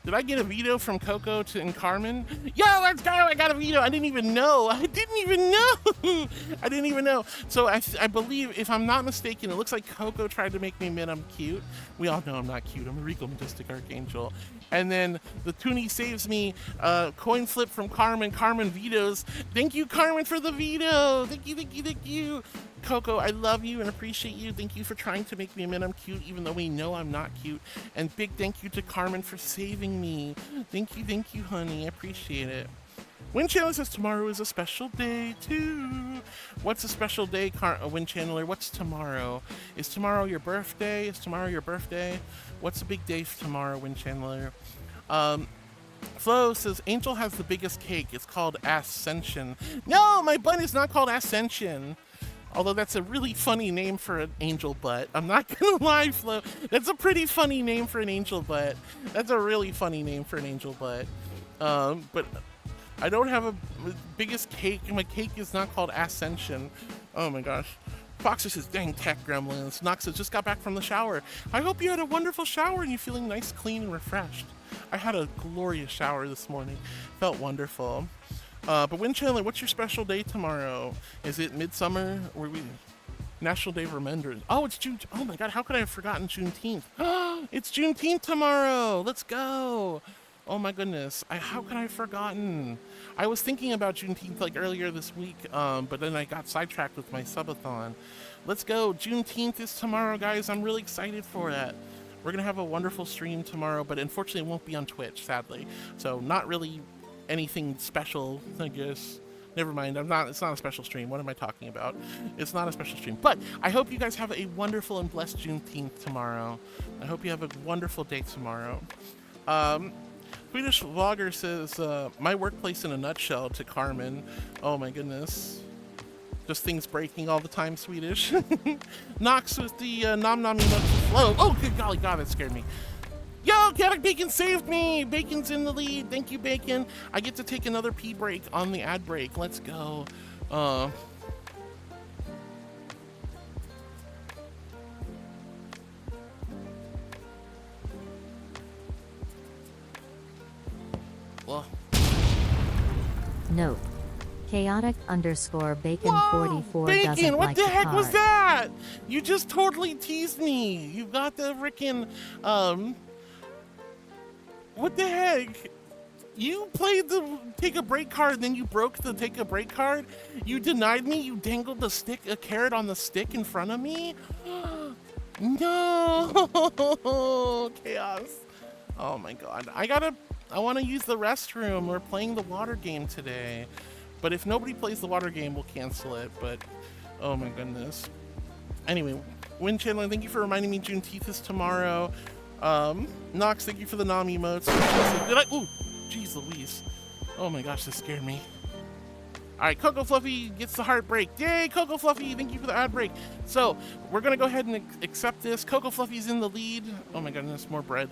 Did I get a veto from Coco and Carmen? Yo, let's go! I got a veto. I didn't even know. So I believe, if I'm not mistaken, it looks like Coco tried to make me admit I'm cute. We all know I'm not cute. I'm a regal, majestic archangel. And then the Toonie saves me. Coin flip from Carmen. Carmen vetoes. Thank you, Carmen, for the veto. Thank you. Coco, I love you and appreciate you. Thank you for trying to make me admit I'm cute, even though we know I'm not cute. And big thank you to Carmen for saving me. Thank you, honey. I appreciate it. Wind Channeler says tomorrow is a special day, too. What's a special day, Wind Channeler? What's tomorrow? Is tomorrow your birthday? What's a big day for tomorrow, Wind Channeler? Flo says, Angel has the biggest cake. It's called Ascension. No, my bun is not called Ascension. Although that's a really funny name for an angel butt. I'm not gonna lie, Flo. That's a pretty funny name for an angel butt. But I don't have a biggest cake. My cake is not called Ascension. Oh my gosh. Foxer says, dang tech gremlins. Nox says, just got back from the shower. I hope you had a wonderful shower and you're feeling nice, clean, and refreshed. I had a glorious shower this morning. Felt wonderful. But Wind Chandler, what's your special day tomorrow? Is it Midsummer? Or National Day of Remembrance? Oh, it's June. Oh my God, how could I have forgotten Juneteenth? It's Juneteenth tomorrow. Let's go. Oh my goodness. How could I have forgotten? I was thinking about Juneteenth like earlier this week, but then I got sidetracked with my subathon. Let's go. Juneteenth is tomorrow, guys. I'm really excited for that. We're going to have a wonderful stream tomorrow, but unfortunately it won't be on Twitch, sadly. So not really anything special, I guess. Never mind, it's not a special stream. What am I talking about? It's not a special stream. But I hope you guys have a wonderful and blessed Juneteenth tomorrow. I hope you have a wonderful day tomorrow. Swedish Vlogger says, my workplace in a nutshell to Carmen. Oh my goodness. Just things breaking all the time, Swedish. Nox with the nom nom emoji flow. Oh, good golly God, that scared me. Yo, Chaotic Bacon saved me! Bacon's in the lead. Thank you, Bacon. I get to take another pee break on the ad break. Let's go. Well. Nope. Chaotic_Bacon 44 Bacon, doesn't what like the heck card. was that? You just totally teased me. You got the frickin' what the heck? You played the take a break card, and then you broke the take a break card? You denied me? You dangled a carrot on the stick in front of me? No! Chaos. Oh my God. I want to use the restroom. We're playing the water game today. But if nobody plays the water game, we'll cancel it. But, oh my goodness. Anyway, Wind Chandler, thank you for reminding me Juneteenth is tomorrow. Nox, thank you for the nom emotes. Ooh, jeez Louise. Oh my gosh, this scared me. All right, Coco Fluffy gets the heartbreak. Yay, Coco Fluffy, thank you for the ad break. So we're gonna go ahead and accept this. Coco Fluffy's in the lead. Oh my goodness, more bread.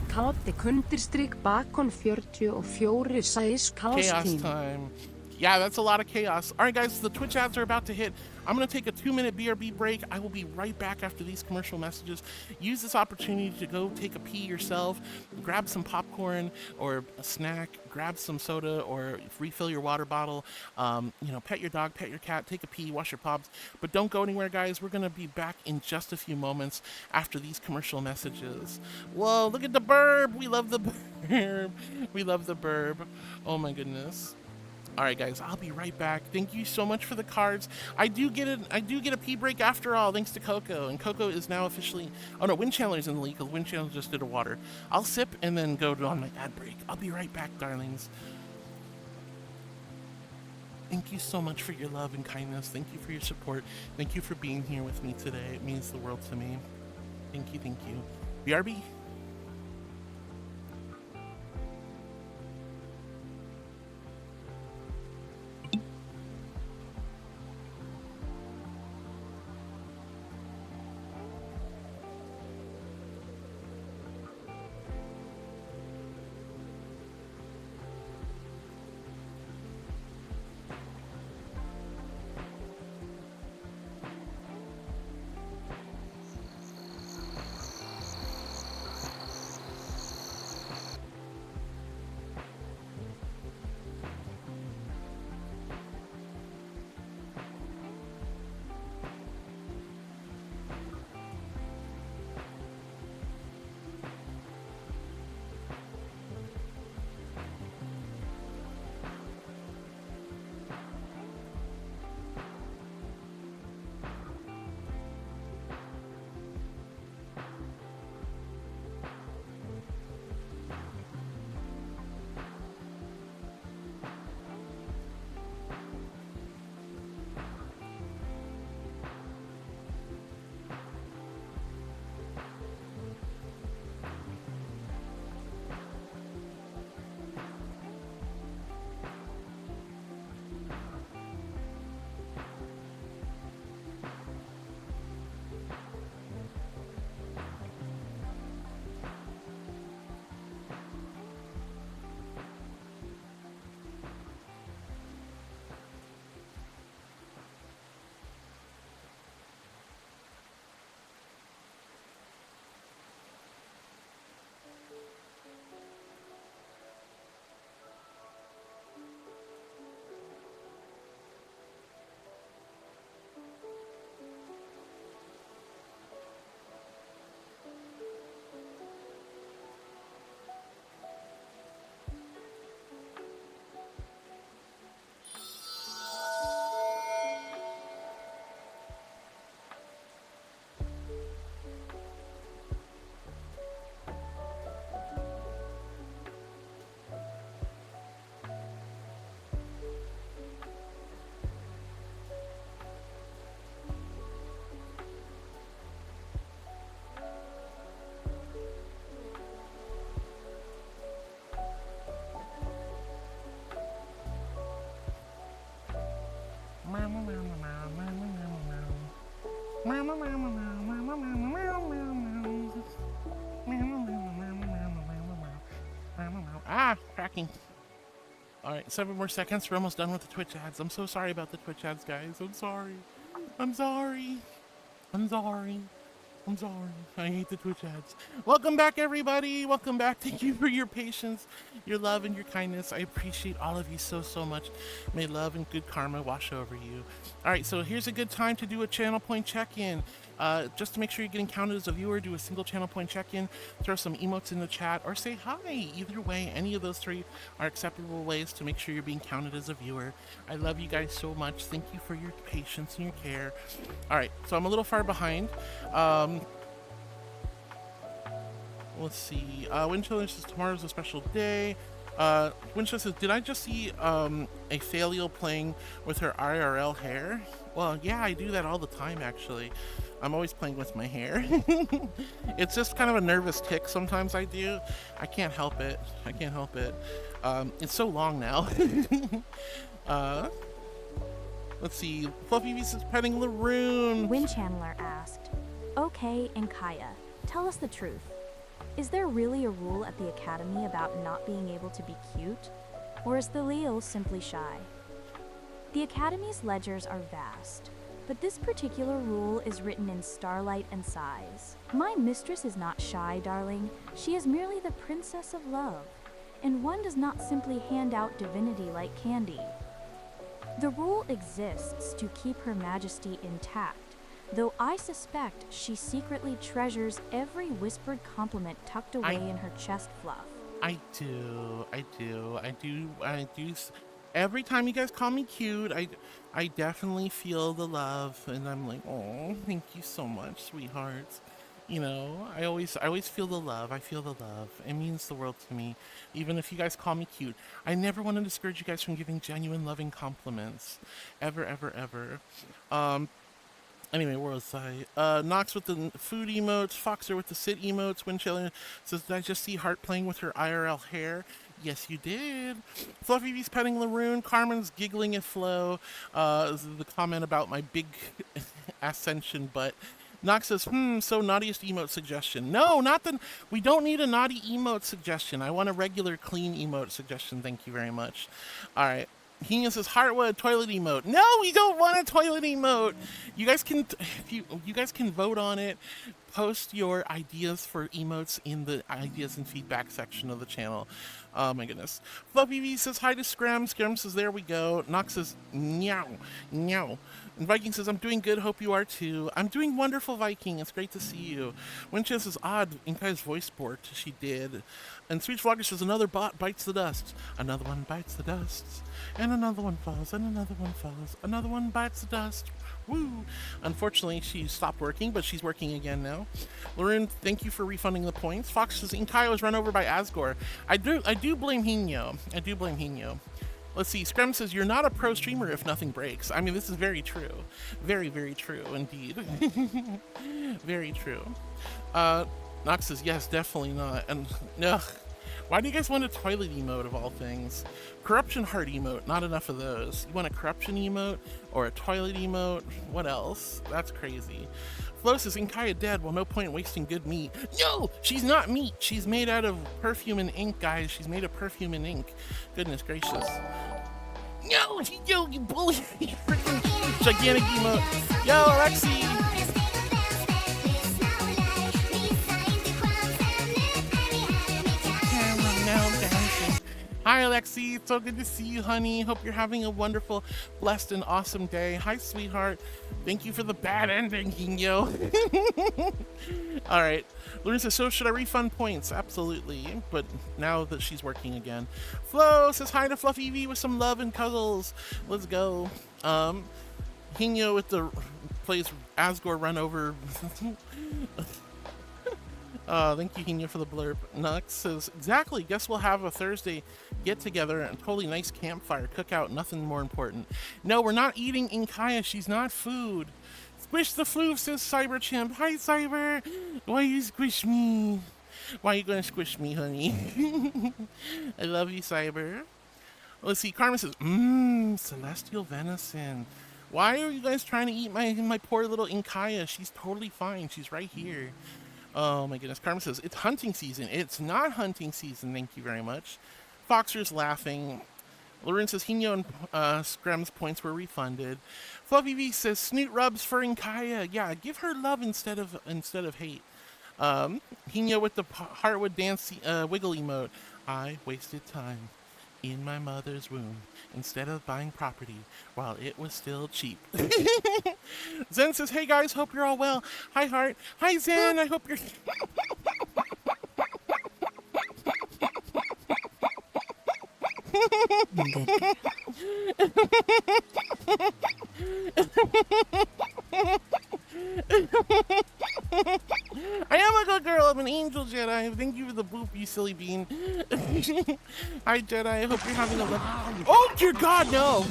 Kaldi kundirstrik bakon 44 size Chaos team. time. Yeah, that's a lot of chaos. All right, guys, the Twitch ads are about to hit. I'm going to take a 2-minute BRB break. I will be right back after these commercial messages. Use this opportunity to go take a pee yourself, grab some popcorn or a snack, grab some soda or refill your water bottle, pet your dog, pet your cat, take a pee, wash your paws. But don't go anywhere, guys. We're going to be back in just a few moments after these commercial messages. Whoa, look at the burb. We love the burb. We love the burb. Oh, my goodness. All right, guys, I'll be right back. Thank you so much for the cards. I do get a pee break after all, thanks to Coco. And Coco is now officially, oh no, Wind Chandler's in the league because Wind Chandler just did a water. I'll sip and then go on my ad break. I'll be right back, darlings. Thank you so much for your love and kindness. Thank you for your support. Thank you for being here with me today. It means the world to me. Thank you, thank you. BRB. Ah, cracking. All right, 7 more seconds. We're almost done with the Twitch ads. I'm so sorry about the Twitch ads, guys. I'm sorry. I'm sorry. I'm sorry. I'm sorry. I hate the Twitch ads. Welcome back, everybody. Welcome back. Thank you for your patience, your love, and your kindness. I appreciate all of you so, so much. May love and good karma wash over you. All right, so here's a good time to do a channel point check-in. Just to make sure you're getting counted as a viewer, do a single channel point check-in, throw some emotes in the chat, or say hi. Either way, any of those 3 are acceptable ways to make sure you're being counted as a viewer. I love you guys so much. Thank you for your patience and your care. All right, so I'm a little far behind. Let's see. Wind Chiller says tomorrow's a special day. Winchester says, did I just see a Faliel playing with her IRL hair? Well, yeah, I do that all the time, actually. I'm always playing with my hair. It's just kind of a nervous tick sometimes I do. I can't help it. I can't help it. It's so long now. Let's see. Fluffy Beast is petting Laroon. Windchandler asked, "Okay, Inkaya, tell us the truth. Is there really a rule at the academy about not being able to be cute? Or is the Leo simply shy?" The academy's ledgers are vast, but this particular rule is written in starlight and sighs. My mistress is not shy, darling. She is merely the princess of love, and one does not simply hand out divinity like candy. The rule exists to keep her majesty intact, though I suspect she secretly treasures every whispered compliment tucked away in her chest fluff. I do. Every time you guys call me cute, I definitely feel the love, and I'm like, oh, thank you so much, sweethearts. You know, I always feel the love. I feel the love. It means the world to me, even if you guys call me cute. I never want to discourage you guys from giving genuine, loving compliments, ever, ever, ever. Anyway, where was I? Nox with the food emotes, Foxer with the sit emotes, Windchiller says, did I just see Heart playing with her IRL hair? Yes, you did. Fluffy Beast petting Laroon, Carmen's giggling at Flo. This is the comment about my big ascension butt. Nox says, so naughtiest emote suggestion. No, not the, we don't need a naughty emote suggestion. I want a regular clean emote suggestion, thank you very much. All right. Hina says, Heartwood toilet emote. No, we don't want a toilet emote. You guys can, you guys can vote on it. Post your ideas for emotes in the ideas and feedback section of the channel. Oh my goodness. Fluffy V says hi to Scram. Scram says, there we go. Nox says, meow, meow. And Viking says, I'm doing good, hope you are too. I'm doing wonderful, Viking. It's great to see you. Winchester says, odd, Inkai's voice sport. She did. And Sweet Vlogger says, another bot bites the dust. Another one bites the dust. And another one falls, and another one falls. Another one bites the dust. Woo! Unfortunately, she stopped working, but she's working again now. Lauren, thank you for refunding the points. Fox says, Inkai was run over by Asgore. I do blame Hino. I do blame Hino. Let's see. Scrum says, you're not a pro streamer if nothing breaks. I mean, this is very true. Very, very true indeed. Very true. Nox says, yes, definitely not. And, ugh. Why do you guys want a toilet emote of all things? Corruption heart emote, not enough of those. You want a corruption emote or a toilet emote? What else? That's crazy. Flo says, Inkaya dead, well, no point wasting good meat. No, she's not meat. She's made out of perfume and ink, guys. She's made of perfume and ink. Goodness gracious. No, you bully. You freaking gigantic emote. Yo, Alexi. Hi, Alexi. It's so good to see you, honey. Hope you're having a wonderful, blessed, and awesome day. Hi, sweetheart. Thank you for the bad ending, Kinyo. All right. Lauren says, so should I refund points? Absolutely. But now that she's working again. Flo says hi to Fluffy V with some love and cuddles. Let's go. Kinyo with the plays Asgore run over. Thank you, Hina, for the blurb. Nux says, exactly. Guess we'll have a Thursday get-together and totally nice campfire cookout. Nothing more important. No, we're not eating Inkaya. She's not food. Squish the floof, says Cyberchamp. Hi, Cyber. Why you squish me? Why you gonna squish me, honey? I love you, Cyber. Let's see. Carmen says, celestial venison. Why are you guys trying to eat my poor little Inkaya? She's totally fine. She's right here. Oh my goodness. Carmen says, it's hunting season. It's not hunting season. Thank you very much. Foxer's laughing. Lauren says, Hino and Scrum's points were refunded. Fluffy V says, snoot rubs for Inkaya. Yeah, give her love instead of hate. Hino with the Heartwood dance wiggle emote. I wasted time in my mother's womb instead of buying property while it was still cheap. Zen says, hey guys, hope you're all well. Hi, Heart. Hi, Zen. I hope you're... I am a good girl. I'm an angel Jedi. Thank you for the boop, you silly bean. Hi, Jedi. I hope you're having a lovely... Oh, dear God, no!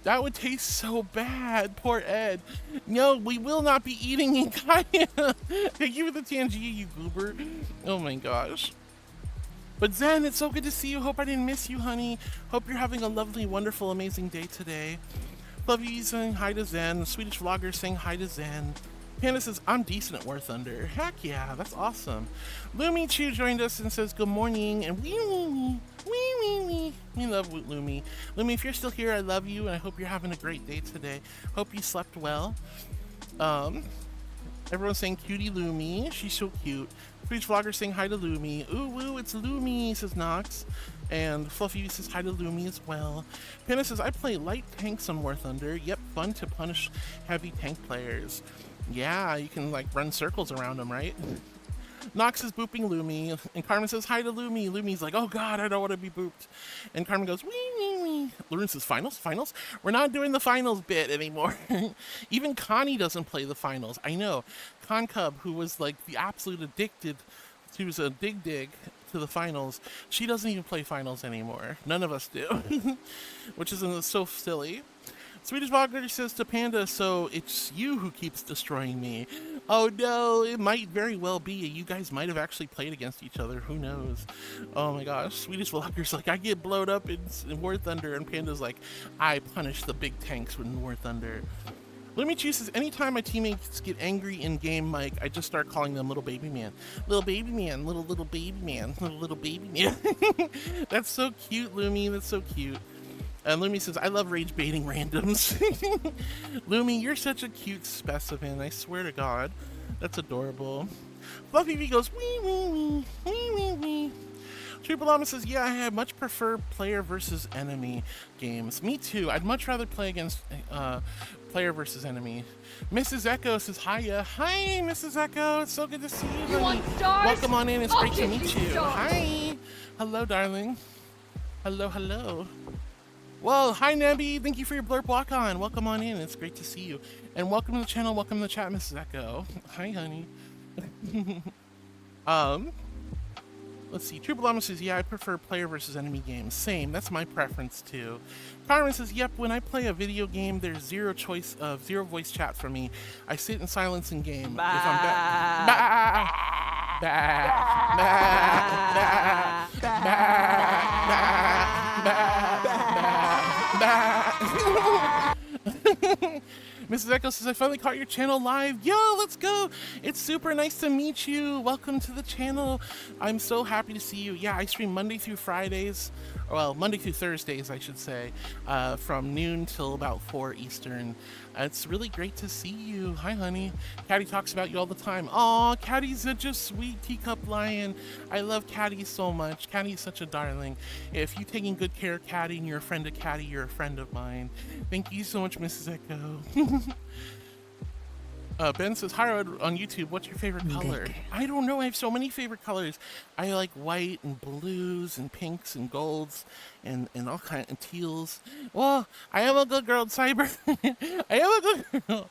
That would taste so bad. Poor Ed. No, we will not be eating Inkaya. Thank you for the Tangia, you goober. Oh my gosh. But Zen, it's so good to see you. Hope I didn't miss you, honey. Hope you're having a lovely, wonderful, amazing day today. Love you saying hi to Zen. The Swedish vlogger saying hi to Zen. Panda says, I'm decent at War Thunder. Heck yeah, that's awesome. Lumi Chu joined us and says, good morning. And wee. We love Lumi. Lumi, if you're still here, I love you. And I hope you're having a great day today. Hope you slept well. Everyone's saying cutie Lumi. She's so cute. Swedish vlogger saying hi to Lumi. Ooh, woo, it's Lumi, says Nox. And Fluffy says hi to Lumi as well. Panda says, I play light tanks on War Thunder. Yep, fun to punish heavy tank players. Yeah, you can like run circles around them, right? Nox is booping Lumi, and Carmen says hi to Lumi. Lumi's like, oh God, I don't want to be booped. And Carmen goes, wee. Lauren says, finals? We're not doing the finals bit anymore. Even Connie doesn't play the finals. I know. Con Cub, who was like the absolute addicted, she was a dig to the finals. She doesn't even play finals anymore. None of us do, which is so silly. Swedish vlogger says to Panda, so it's you who keeps destroying me. Oh no, it might very well be. You guys might have actually played against each other. Who knows? Oh my gosh. Swedish vlogger's like, I get blowed up in War Thunder. And Panda's like, I punish the big tanks in War Thunder. Let me choose this. Anytime my teammates get angry in game, Mike, I just start calling them little baby man. Little baby man, little baby man, little baby man. That's so cute, Lumi. That's so cute. And Lumi says, I love rage baiting randoms. Lumi, you're such a cute specimen. I swear to God. That's adorable. Fluffy V goes, wee. Triple Llama says, yeah, I much prefer player versus enemy games. Me too. I'd much rather play against player versus enemy. Mrs. Echo says, hiya. Hi, Mrs. Echo. It's so good to see you. Welcome on in. It's great to meet you. Hi. Hello, darling. Hello. Well, hi, Nebby. Thank you for your blurb walk on. Welcome on in. It's great to see you. And welcome to the channel. Welcome to the chat, Mrs. Echo. Hi, honey. Let's see. Triple Llama says, yeah, I prefer player versus enemy games. Same. That's my preference, too. Carmen says, yep, when I play a video game, there's zero voice chat for me. I sit in silence in game. If I'm Mrs. Echo says, I finally caught your channel live. Yo, let's go. It's super nice to meet you. Welcome to the channel. I'm so happy to see you. Yeah, I stream Monday through Fridays. Well, Monday through Thursdays, I should say, from noon till about 4 Eastern. It's really great to see you. Hi, honey. Caddy talks about you all the time. Aw, Caddy's such a sweet teacup lion. I love Caddy so much. Caddy's such a darling. If you're taking good care of Caddy and you're a friend of Caddy, you're a friend of mine. Thank you so much, Mrs. Echo. Ben says, hi on YouTube, what's your favorite color? I don't know, I have so many favorite colors. I like white and blues and pinks and golds and all kinds of teals. Well, I am a good girl, Cyber. I am a good girl.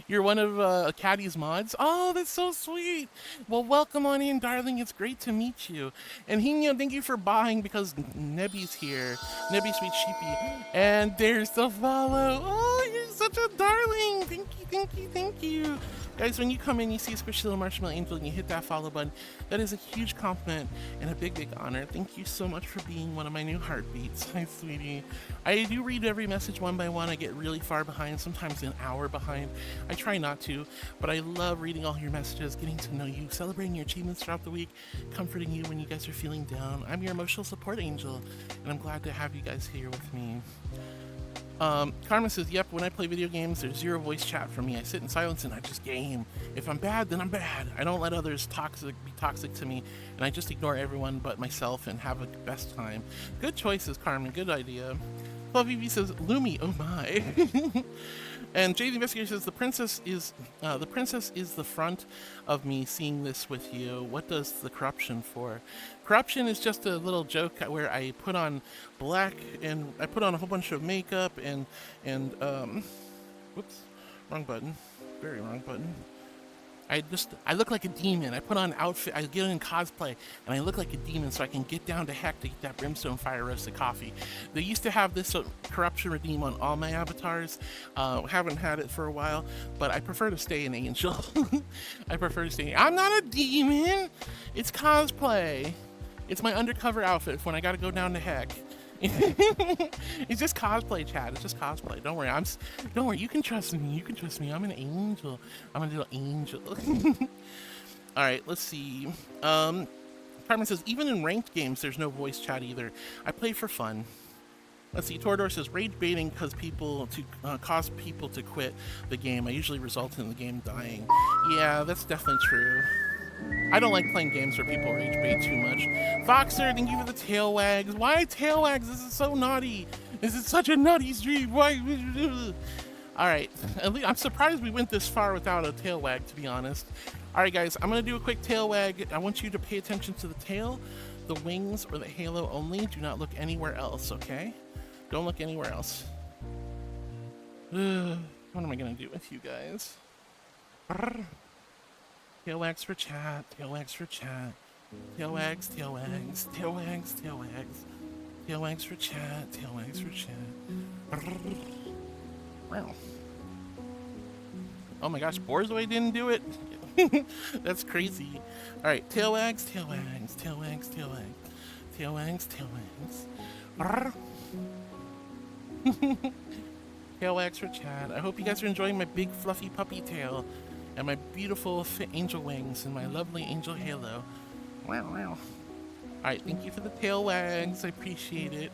You're one of Caddy's mods? Oh, that's so sweet. Well, welcome on in, darling. It's great to meet you. And Hino, thank you for buying because Nebby's here. Nebby Sweet Sheepy. And there's the follow. Oh, you're such a darling. Thank you. Guys, when you come in, you see a squishy little marshmallow angel and you hit that follow button, that is a huge compliment and a big honor. Thank you so much for being one of my new heartbeats. Hi, sweetie. I do read every message one by one. I get really far behind, sometimes an hour behind. I try not to, but I love reading all your messages, getting to know you, celebrating your achievements throughout the week, comforting you when you guys are feeling down. I'm your emotional support angel, and I'm glad to have you guys here with me. Carmen says, yep, when I play video games, there's zero voice chat for me. I sit in silence and I just game. If I'm bad, then I'm bad. I don't let others be toxic to me, and I just ignore everyone but myself and have a best time. Good choices, Carmen. Good idea. Fluffy V says, Lumi, oh my. And Jay the Investigator says, the princess is the front of me seeing this with you. What does the corruption for? Corruption is just a little joke where I put on black and I put on a whole bunch of makeup and Wrong button. Very wrong button. I look like a demon. I put on an outfit, I get in cosplay, and I look like a demon so I can get down to heck to get that brimstone fire roasted coffee. They used to have this corruption redeem on all my avatars. Haven't had it for a while, but I prefer to stay an angel. I prefer to stay. I'm not a demon. It's cosplay. It's my undercover outfit for when I gotta go down to heck. It's just cosplay, chat. It's just cosplay. Don't worry. Don't worry. You can trust me. You can trust me. I'm an angel. I'm a little angel. All right. Let's see. Carmen says even in ranked games, there's no voice chat either. I play for fun. Let's see. Torador says rage baiting cause people to quit the game. I usually result in the game dying. Yeah, that's definitely true. I don't like playing games where people rage bait too much. Foxer, thank you for the tail wags. Why tail wags? This is so naughty. This is such a naughty stream. Why? All right. I'm surprised we went this far without a tail wag, to be honest. All right, guys. I'm going to do a quick tail wag. I want you to pay attention to the tail, the wings, or the halo only. Do not look anywhere else, okay? Don't look anywhere else. What am I going to do with you guys? Tail wags for chat, tail wags for chat. Tail wags, tail wags, tail wags, tail wags. Tail wags for chat, tail wags for chat. Wow. Oh my gosh, Borzoi didn't do it? That's crazy. Alright, tail wags, tail wags, tail wags, tail wags. Tail wags, tail wags. Tail wags for chat. I hope you guys are enjoying my big fluffy puppy tail. And my beautiful fit angel wings and my lovely angel halo. Wow, wow. Alright, thank you for the tail wags. I appreciate it.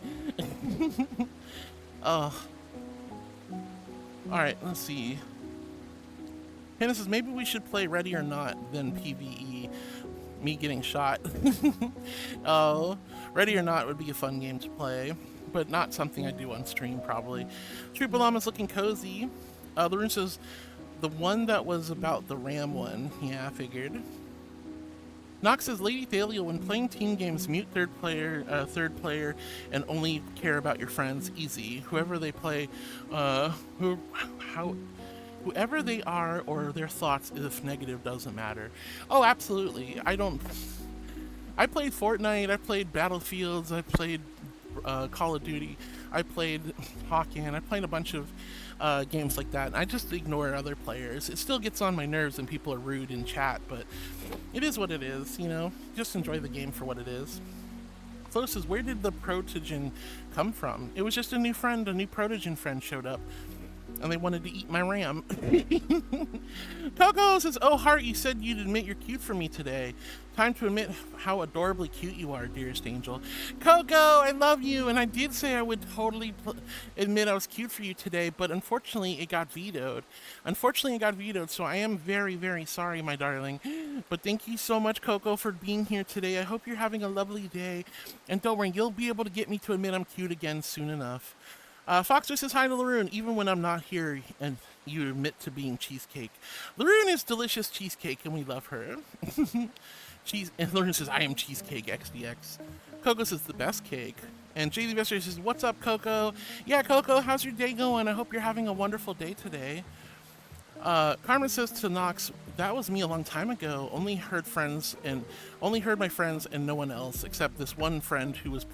Oh. Alright, let's see. Hannah says, maybe we should play Ready or Not, then PvE. Me getting shot. Oh, Ready or Not would be a fun game to play, but not something I do on stream, probably. Trooper Llama's looking cozy. Laroon says, the one that was about the Ram one. Yeah, I figured. Nox says, Lady Thalia, when playing team games, mute third player, and only care about your friends. Easy. Whoever they play, whoever they are or their thoughts, if negative, doesn't matter. Oh, absolutely. I played Fortnite, I played Battlefields, I played Call of Duty, I played Hawken, I played a bunch of games like that, and I just ignore other players. It still gets on my nerves when people are rude in chat, but it is what it is, you know? Just enjoy the game for what it is. Flo says, where did the protogen come from? It was just a new protogen friend showed up, and they wanted to eat my ram. Coco says, oh heart, you said you'd admit you're cute for me today. Time to admit how adorably cute you are, dearest angel. Coco, I love you, and I did say I would totally admit I was cute for you today, but unfortunately it got vetoed. So I am very, very sorry, my darling. But thank you so much, Coco, for being here today. I hope you're having a lovely day, and don't worry, you'll be able to get me to admit I'm cute again soon enough. Foxer says hi to Laroon, even when I'm not here and you admit to being cheesecake. Laroon is delicious cheesecake and we love her. And Laroon says, I am cheesecake XDX. Coco says the best cake. And JD Vester says, what's up, Coco? Yeah, Coco, how's your day going? I hope you're having a wonderful day today. Carmen says to Nox, that was me a long time ago. Only heard my friends and no one else except this one friend who was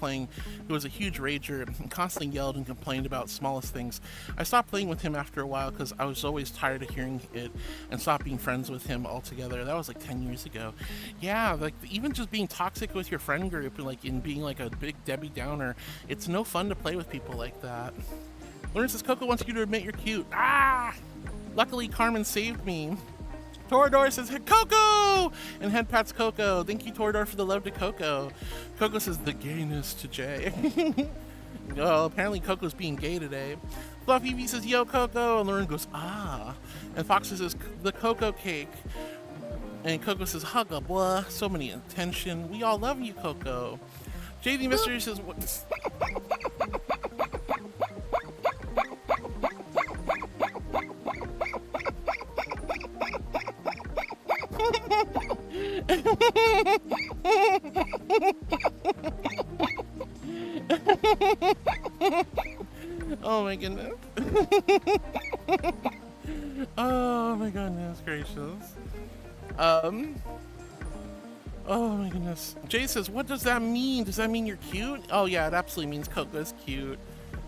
a huge rager and constantly yelled and complained about smallest things. I stopped playing with him after a while because I was always tired of hearing it and stopped being friends with him altogether. That was like 10 years ago. Yeah, like even just being toxic with your friend group and being like a big Debbie Downer, it's no fun to play with people like that. Lauren says, Coco wants you to admit you're cute. Ah! Luckily, Carmen saved me. Torador says, hey, Coco! And head pats Coco. Thank you, Torador, for the love to Coco. Coco says, the gayness to Jay. Well, apparently Coco's being gay today. Fluffy V says, yo, Coco. And Lauren goes, ah. And Fox says, the Coco cake. And Coco says, hugga, blah. So many attention. We all love you, Coco. JD Mystery says, what? Oh my goodness. Oh goodness gracious. Oh my goodness. Jay says, what does that mean? Does that mean you're cute? Oh yeah, it absolutely means Coco's cute.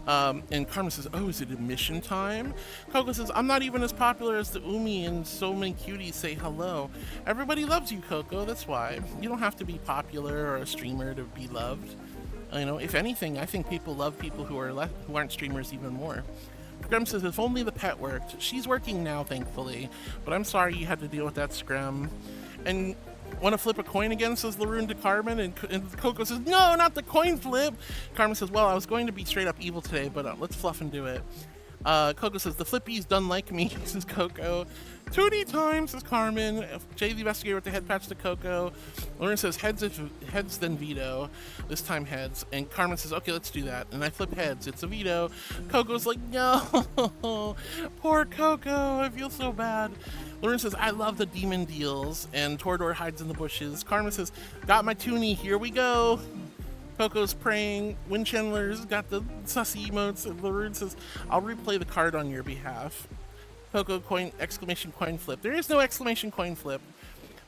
And Carmen says, oh, is it admission time? Coco says, I'm not even as popular as the Umi, and so many cuties say hello. Everybody loves you, Coco, that's why. You don't have to be popular or a streamer to be loved. You know, if anything, I think people love people who aren't streamers even more. Scrum says, if only the pet worked. She's working now, thankfully, but I'm sorry you had to deal with that, Scrum. And want to flip a coin again, says Laroon to Carmen, and Coco says, no, not the coin flip. Carmen says, well, I was going to be straight up evil today, but let's fluff and do it. Coco says, the flippy's done like me, says Coco. 2D time, says Carmen. Jay the investigator with the head patch to Coco. Lauren says, heads then veto. This time heads. And Carmen says, okay, let's do that. And I flip heads. It's a veto. Coco's like, no. Poor Coco. I feel so bad. Lauren says, I love the demon deals. And Torador hides in the bushes. Carmen says, got my toonie. Here we go. Coco's praying. Windchandler's got the sussy emotes. And Lauren says, I'll replay the card on your behalf. Coco coin, exclamation coin flip. There is no exclamation coin flip.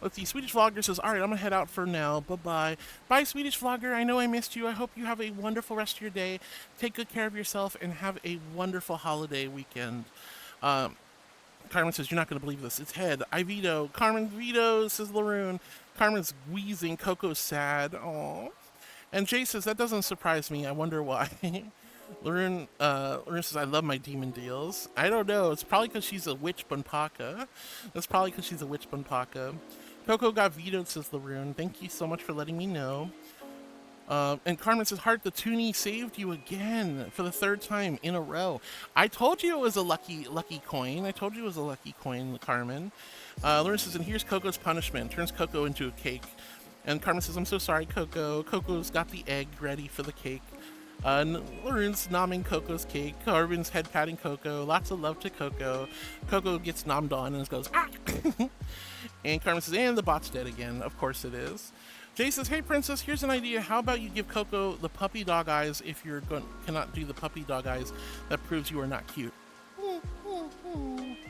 Let's see. Swedish Vlogger says, all right, I'm going to head out for now. Bye-bye. Bye, Swedish Vlogger. I know I missed you. I hope you have a wonderful rest of your day. Take good care of yourself and have a wonderful holiday weekend. Carmen says, you're not going to believe this. It's head. I veto. Carmen vetoes, says Laroon. Carmen's wheezing. Coco's sad. Aww. And Jay says, that doesn't surprise me. I wonder why. Laroon says, I love my demon deals. I don't know. It's probably because she's a witch bunpaka. That's probably because she's a witch bunpaka. Coco got vetoed, says Laroon. Thank you so much for letting me know. And Carmen says, Heart, the toonie saved you again for the 3rd time in a row. I told you it was a lucky coin. I told you it was a lucky coin, Carmen. Laroon says, and here's Coco's punishment. Turns Coco into a cake. And Carmen says, I'm so sorry, Coco. Coco's got the egg ready for the cake. Laroon's nomming Coco's cake. Carmen's head patting Coco. Lots of love to Coco. Coco gets nommed on and goes, ah! And Carmen says, and the bot's dead again. Of course it is. Jay says, hey, Princess, here's an idea. How about you give Coco the puppy dog eyes if you cannot do the puppy dog eyes? That proves you are not cute.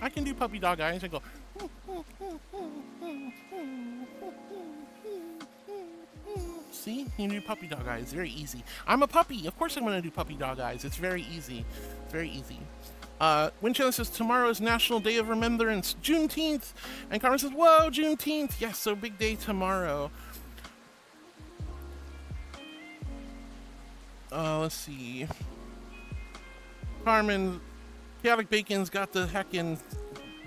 I can do puppy dog eyes. I go, see? You do puppy dog eyes. Very easy. I'm a puppy. Of course I'm going to do puppy dog eyes. It's very easy. It's very easy. Windchiller says, tomorrow is National Day of Remembrance. Juneteenth. And Carmen says, whoa, Juneteenth. Yes, so big day tomorrow. Let's see. Carmen, Chaotic Bacon's got the heckin'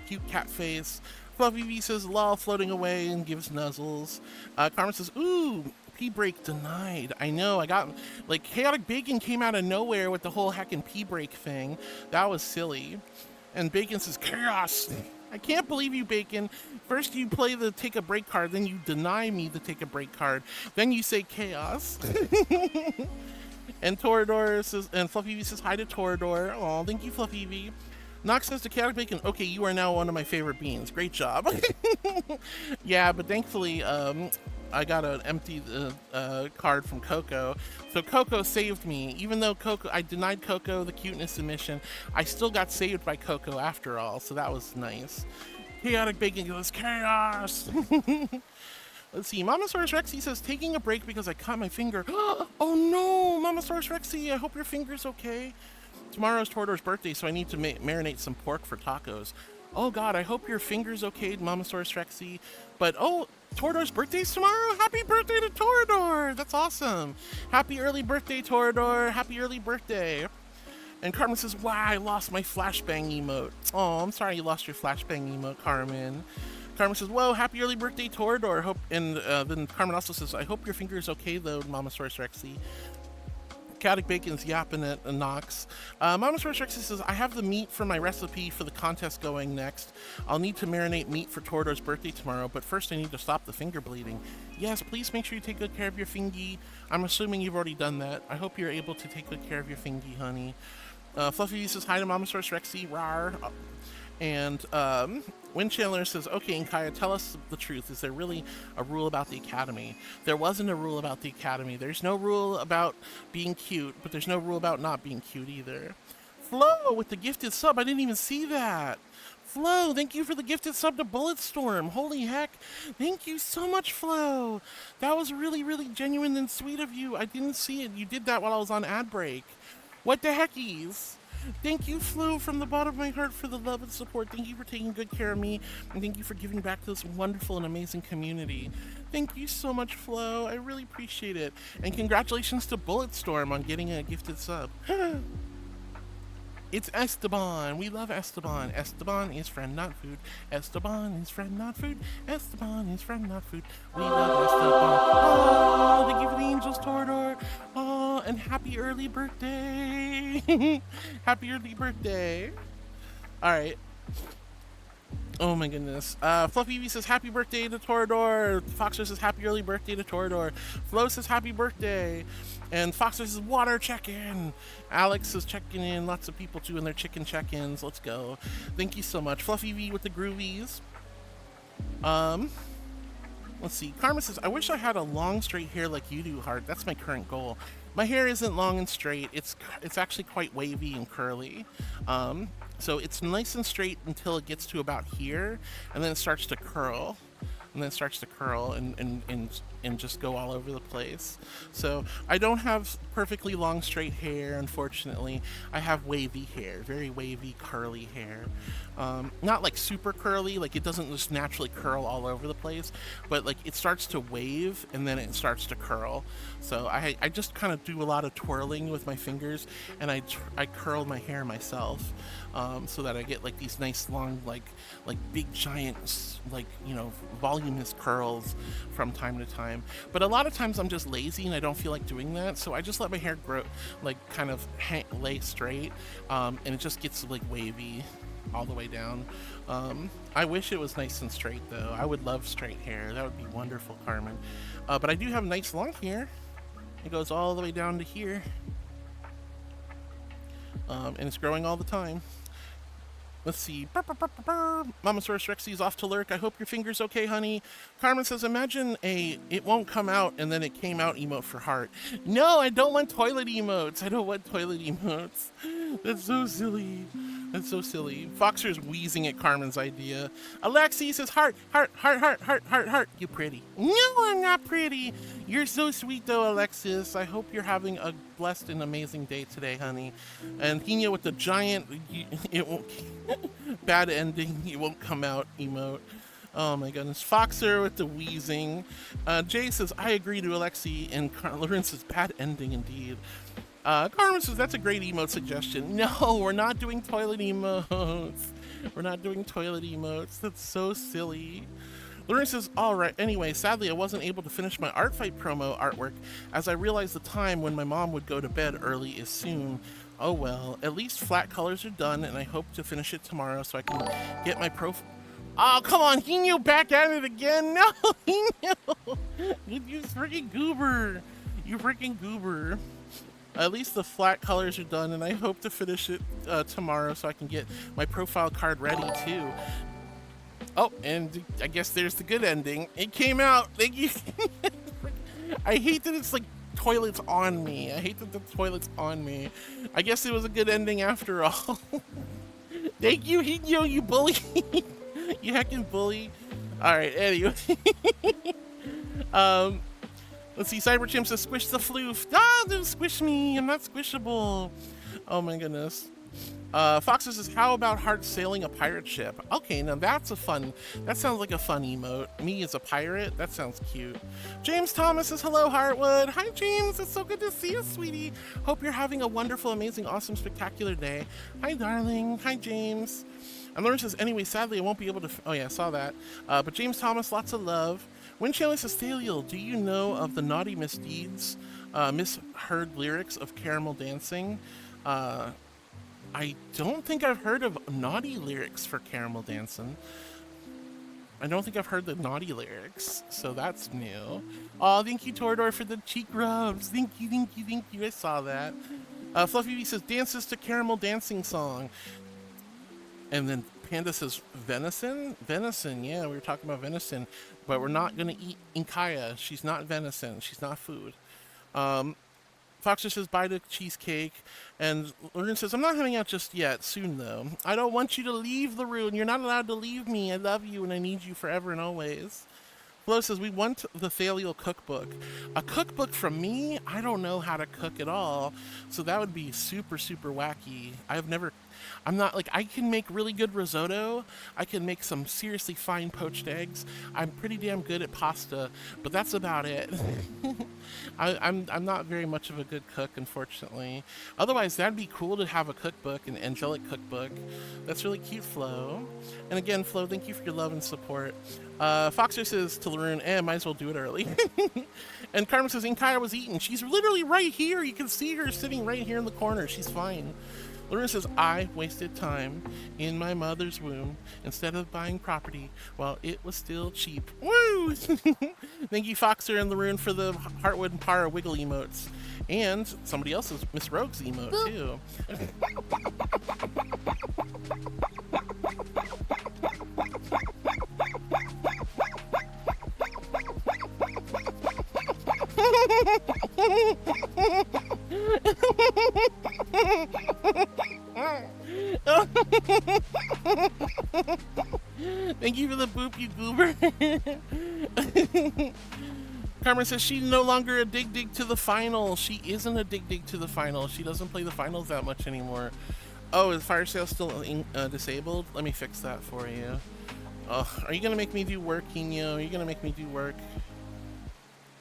cute cat face. Fluffy V says, lol, floating away and gives nuzzles. Carmen says, ooh, P-break denied. I know, I got, like, Chaotic Bacon came out of nowhere with the whole heckin' P-break thing. That was silly. And Bacon says, chaos. I can't believe you, Bacon. First you play the take a break card, then you deny me the take a break card. Then you say chaos. And Torador says, and Fluffy V says hi to Torador. Oh, thank you, Fluffy V. Nox says to Chaotic Bacon, okay, you are now one of my favorite beans. Great job. Yeah, but thankfully, I got an empty card from Coco. So Coco saved me. Even though I denied Coco the cuteness submission, I still got saved by Coco after all. So that was nice. Chaotic Bacon goes, chaos. Let's see. Mamasaurus Rexy says, taking a break because I cut my finger. Oh no, Mamasaurus Rexy, I hope your finger's okay. Tomorrow's Torador's birthday, so I need to marinate some pork for tacos. Oh god, I hope your finger's okay, Mamasaurus Rexy. But oh, Torador's birthday's tomorrow? Happy birthday to Torador! That's awesome. Happy early birthday, Torador. Happy early birthday. And Carmen says, wow, I lost my flashbang emote. Oh, I'm sorry you lost your flashbang emote, Carmen. Carmen says, whoa, happy early birthday, Torador. And then Carmen also says, I hope your finger is okay, though, Mamasaurus Rexy. Chaotic Bacon's yapping at Nox. Mamasaurus Rexy says, I have the meat for my recipe for the contest going next. I'll need to marinate meat for Torador's birthday tomorrow, but first I need to stop the finger bleeding. Yes, please make sure you take good care of your fingy. I'm assuming you've already done that. I hope you're able to take good care of your fingy, honey. Fluffy says, hi to Mamasaurus Rexy. Rawr. And Windchandler says, okay, and Kaya, tell us the truth. Is there really a rule about the Academy? There wasn't a rule about the Academy. There's no rule about being cute, but there's no rule about not being cute either. Flo with the gifted sub. I didn't even see that. Flo, thank you for the gifted sub to Bulletstorm. Holy heck. Thank you so much, Flo. That was really, really genuine and sweet of you. I didn't see it. You did that while I was on ad break. What the heckies? Thank you, Flo, from the bottom of my heart for the love and support. Thank you for taking good care of me. And thank you for giving back to this wonderful and amazing community. Thank you so much, Flo. I really appreciate it. And congratulations to Bulletstorm on getting a gifted sub. It's Esteban. We love Esteban. Esteban is friend, not food. Esteban is friend, not food. Esteban is friend, not food. We love Esteban. Oh, thank you for the angels, Torador. Oh, and happy early birthday. Happy early birthday. All right. Oh my goodness. Fluffy V says happy birthday to Torador. Foxer says happy early birthday to Torador. Flo says happy birthday. And Foxer says water check-in. Alex is checking in. Lots of people too in their chicken check-ins. Let's go. Thank you so much. Fluffy V with the groovies. Let's see. Karma says, I wish I had a long straight hair like you do, Heart. That's my current goal. My hair isn't long and straight. It's actually quite wavy and curly. So it's nice and straight until it gets to about here, and then it starts to curl. And just go all over the place. So I don't have perfectly long straight hair, unfortunately. I have wavy hair, very wavy, curly hair. Not like super curly, like it doesn't just naturally curl all over the place, but like it starts to wave and then it starts to curl. So I just kind of do a lot of twirling with my fingers, and I curl my hair myself, so that I get like these nice long, like big giant, like, you know, voluminous curls from time to time. But a lot of times I'm just lazy and I don't feel like doing that, so I just let my hair grow, like kind of lay straight, and it just gets like wavy all the way down. I wish it was nice and straight though. I would love straight hair. That would be wonderful, Carmen. But I do have nice long hair. It goes all the way down to here, and it's growing all the time. Let's see. Mamasaurus Rexy is off to lurk. I hope your finger's okay, honey. Carmen says, imagine a it won't come out and then it came out emote for Heart. No, I don't want toilet emotes. I don't want toilet emotes. That's so silly. That's so silly. Foxer's wheezing at Carmen's idea. Alexi says, Heart. You pretty. No, I'm not pretty. You're so sweet though, Alexis. I hope you're having a blessed and amazing day today, honey. And Hina with the giant, it won't, bad ending, it won't come out emote. Oh my goodness. Foxer with the wheezing. Jay says, I agree to Alexi, and Lauren says, bad ending indeed. Carmen says, that's a great emote suggestion. No, we're not doing toilet emotes. We're not doing toilet emotes. That's so silly. Lauren says, all right, anyway, sadly I wasn't able to finish my Art Fight promo artwork as I realized the time when my mom would go to bed early is soon. Oh well, at least flat colors are done, and I hope to finish it tomorrow so I can get my profile. Oh, come on, Hino back at it again. No, Hino. You freaking goober. You freaking goober. At least the flat colors are done, and I hope to finish it tomorrow so I can get my profile card ready too. Oh, and I guess there's the good ending. It came out. Thank you. I hate that it's like toilets on me. I hate that the toilet's on me. I guess it was a good ending after all. Thank you, Hino, you bully. You heckin' bully. Alright, anyway. Let's see, Cyberchimp says, squish the floof. Ah, don't squish me. I'm not squishable. Oh my goodness. Fox says, how about Heart sailing a pirate ship? Okay, now that's a fun, that sounds like a fun emote. Me as a pirate? That sounds cute. James Thomas says, hello, Heartwood. Hi, James. It's so good to see you, sweetie. Hope you're having a wonderful, amazing, awesome, spectacular day. Hi, darling. Hi, James. And Lauren says, anyway, sadly, I won't be able to, oh yeah, I saw that. But James Thomas, lots of love. Windchailer says, Thaliel, do you know of the naughty misdeeds, misheard lyrics of Caramel Dancing? I don't think I've heard of naughty lyrics for Caramel Dancing. I don't think I've heard the naughty lyrics, so that's new. Oh, thank you, Torador, for the cheek rubs. Thank you, thank you, thank you. I saw that. Fluffy V says, dances to Caramel Dancing song. And then Panda says, venison? Venison, yeah, we were talking about venison. But we're not going to eat Inkaya. She's not venison. She's not food. Foxer says bye to cheesecake. And Lauren says, I'm not hanging out just yet. Soon, though. I don't want you to leave the room. You're not allowed to leave me. I love you and I need you forever and always. Flo says, we want the Thalial cookbook. A cookbook from me? I don't know how to cook at all. So that would be super, super wacky. I'm not like, I can make really good risotto. I can make some seriously fine poached eggs. I'm pretty damn good at pasta, but that's about it. I'm not very much of a good cook, unfortunately. Otherwise, that'd be cool to have a cookbook, an angelic cookbook. That's really cute, Flo. And again, Flo, thank you for your love and support. Foxer says to Laroon, might as well do it early. And Carmen says, Inkaya was eaten. She's literally right here. You can see her sitting right here in the corner. She's fine. Laroon says, I wasted time in my mother's womb instead of buying property while it was still cheap. Woo! Thank you, Foxer and Laroon, for the Heartwood and Para wiggle emotes. And somebody else's, Miss Rogue's emote, too. Thank you for the boop, you goober. Carmen says she's no longer a dig to the final. She isn't a dig to the final. She doesn't play the finals that much anymore. Oh, is fire sale still disabled? Let me fix that for you. Oh, are you gonna make me do work, Kino? Are you gonna make me do work?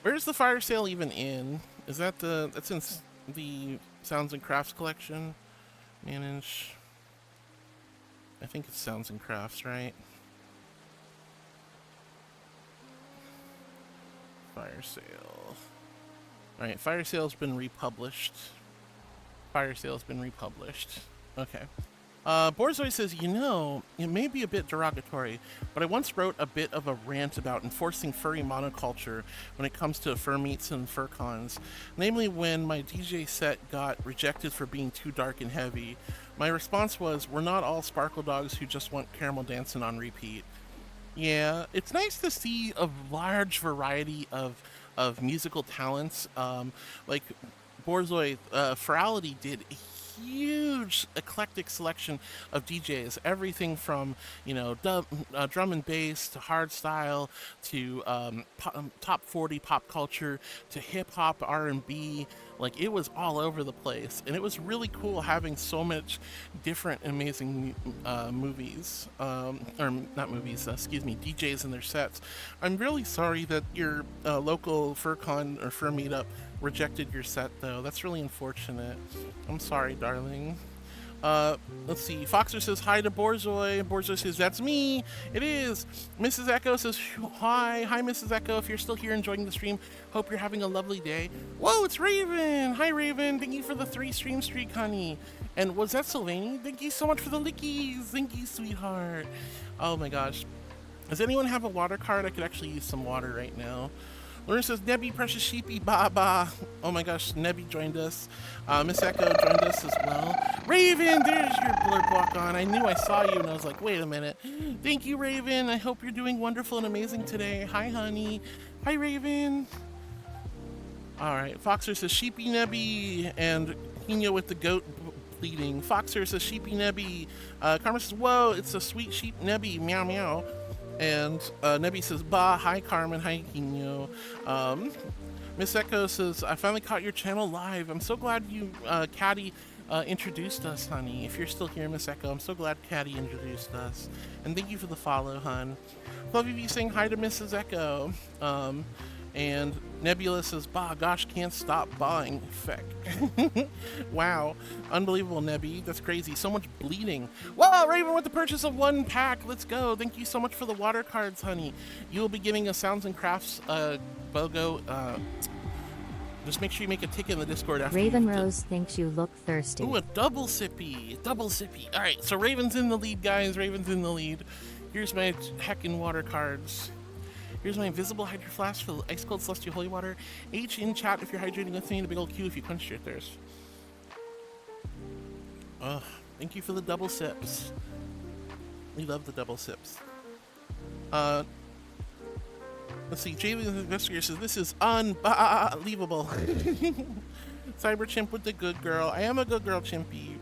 Where's the fire sale even in? Is that that's in the Sounds and Crafts collection? Manage. I think it's Sounds and Crafts, right? Fire sale. Alright, fire sale's been republished. Fire sale's been republished. Okay. Borzoi says, you know, it may be a bit derogatory, but I once wrote a bit of a rant about enforcing furry monoculture when it comes to fur meets and fur cons. Namely, when my DJ set got rejected for being too dark and heavy. My response was, we're not all sparkle dogs who just want caramel dancing on repeat. Yeah, it's nice to see a large variety of musical talents. Like Borzoi, Ferality did a huge eclectic selection of DJs, everything from, you know, drum and bass to hardstyle to top 40 pop culture to hip hop, R&B. Like, it was all over the place, and it was really cool having so much different amazing movies, or not movies, excuse me, DJs in their sets. I'm really sorry that your local FurCon or Fur Meetup rejected your set, though. That's really unfortunate. I'm sorry, darling. Let's see. Foxer says hi to Borzoi. Borzoi says, that's me. It is. Mrs. Echo says, hi. Hi, Mrs. Echo. If you're still here enjoying the stream, hope you're having a lovely day. Whoa, it's Raven. Hi, Raven. Thank you for the 3 stream streak, honey. And was that Sylvanie? Thank you so much for the lickies. Thank you, sweetheart. Oh my gosh. Does anyone have a water card? I could actually use some water right now. Lauren says, Nebby, precious sheepy, ba. Oh my gosh, Nebby joined us. Miss Echo joined us as well. Raven, there's your blurb walk on. I knew I saw you and I was like, wait a minute. Thank you, Raven. I hope you're doing wonderful and amazing today. Hi, honey. Hi, Raven. All right, Foxer says, sheepy Nebby, and Hino with the goat bleeding. Foxer says, sheepy Nebby. Carmen says, whoa, it's a sweet sheep Nebby, meow meow. And Nebby says, bah, hi Carmen, hi Kino. Miss Echo says, I finally caught your channel live. I'm so glad you, Caddy, introduced us, honey. If you're still here, Miss Echo, I'm so glad Caddy introduced us. And thank you for the follow, hun. Love you saying hi to Mrs. Echo. And Nebula says, bah, gosh, can't stop buying. Feck. Wow. Unbelievable, Nebby. That's crazy. So much bleeding. Wow, Raven with the purchase of 1 pack. Let's go. Thank you so much for the water cards, honey. You will be getting a Sounds and Crafts BOGO. Just make sure you make a ticket in the Discord after. Raven Rose thinks you look thirsty. Ooh, a double sippy. Double sippy. All right, so Raven's in the lead, guys. Raven's in the lead. Here's my heckin' water cards. Here's my invisible hydro flask for the ice cold celestial holy water. H in chat if you're hydrating with me, and a big old Q if you quench your thirst. Thank you for the double sips. We love the double sips. Let's see, Jay the Investigator says, this is unbelievable. Cyber Chimp with the good girl. I am a good girl, Chimpy.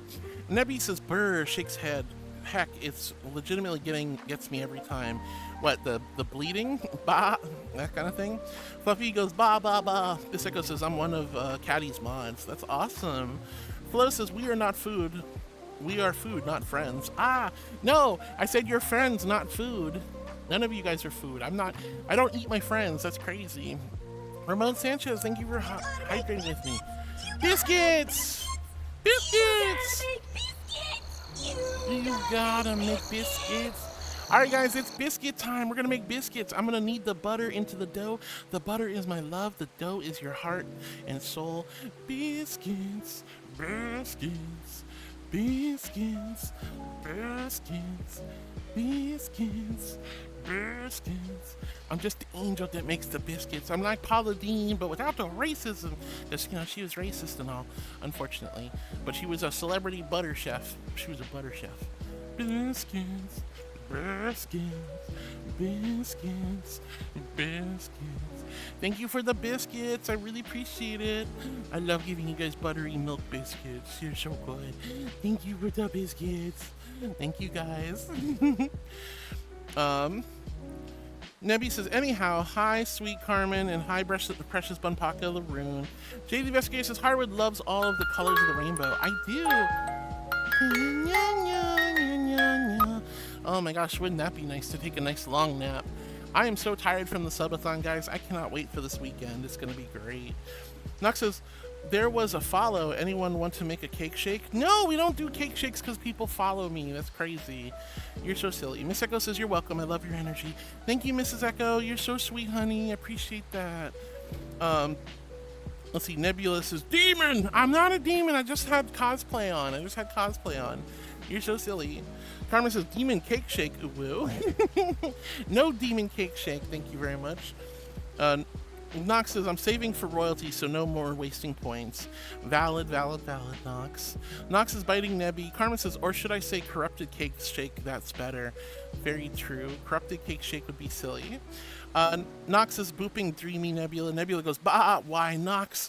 Nebby says, "Brr," shakes head. Heck, it's legitimately gets me every time. What, the bleeding? Bah, that kind of thing. Fluffy goes, "Bah, bah, bah." This echo says, "I'm one of Caddy's mods." That's awesome. Flo says, "We are not food. We are food, not friends." Ah, no, I said you're friends, not food. None of you guys are food. I don't eat my friends. That's crazy. Ramon Sanchez, thank you for hydrating with me. Biscuits! Biscuits! You gotta make biscuits. All right, guys, it's biscuit time. We're gonna make biscuits. I'm gonna knead the butter into the dough. The butter is my love. The dough is your heart and soul. Biscuits, biscuits, biscuits, biscuits, biscuits, biscuits. I'm just the angel that makes the biscuits. I'm like Paula Deen, but without the racism. Because, she was racist and all, unfortunately. But she was a celebrity butter chef. She was a butter chef. Biscuits, biscuits, biscuits, biscuits. Thank you for the biscuits. I really appreciate it. I love giving you guys buttery milk biscuits. You're so good. Thank you for the biscuits. Thank you, guys. Nebby says, "Anyhow, hi, sweet Carmen, and hi, precious Bunpaka Laroon." Jay the Investigator says, "Harwood loves all of the colors of the rainbow." I do. Oh my gosh, wouldn't that be nice to take a nice long nap? I am so tired from the subathon, guys. I cannot wait for this weekend. It's going to be great. Nox says, "There was a follow. Anyone want to make a cake shake?" No, we don't do cake shakes because people follow me. That's crazy. You're so silly. Miss Echo says, "You're welcome. I love your energy." Thank you, Mrs. Echo. You're so sweet, honey. I appreciate that. Let's see. Nebula says, "Demon." I'm not a demon. I just had cosplay on. You're so silly. Carmen says, "Demon cake shake." Woo. No demon cake shake. Thank you very much. Nox says, "I'm saving for royalty, so no more wasting points." Valid, valid, valid, Nox. Nox is biting Nebby. Carmen says, "Or should I say corrupted cake shake? That's better." Very true. Corrupted cake shake would be silly. Nox is booping Dreamy Nebula. Nebula goes, "Bah, why, Nox?"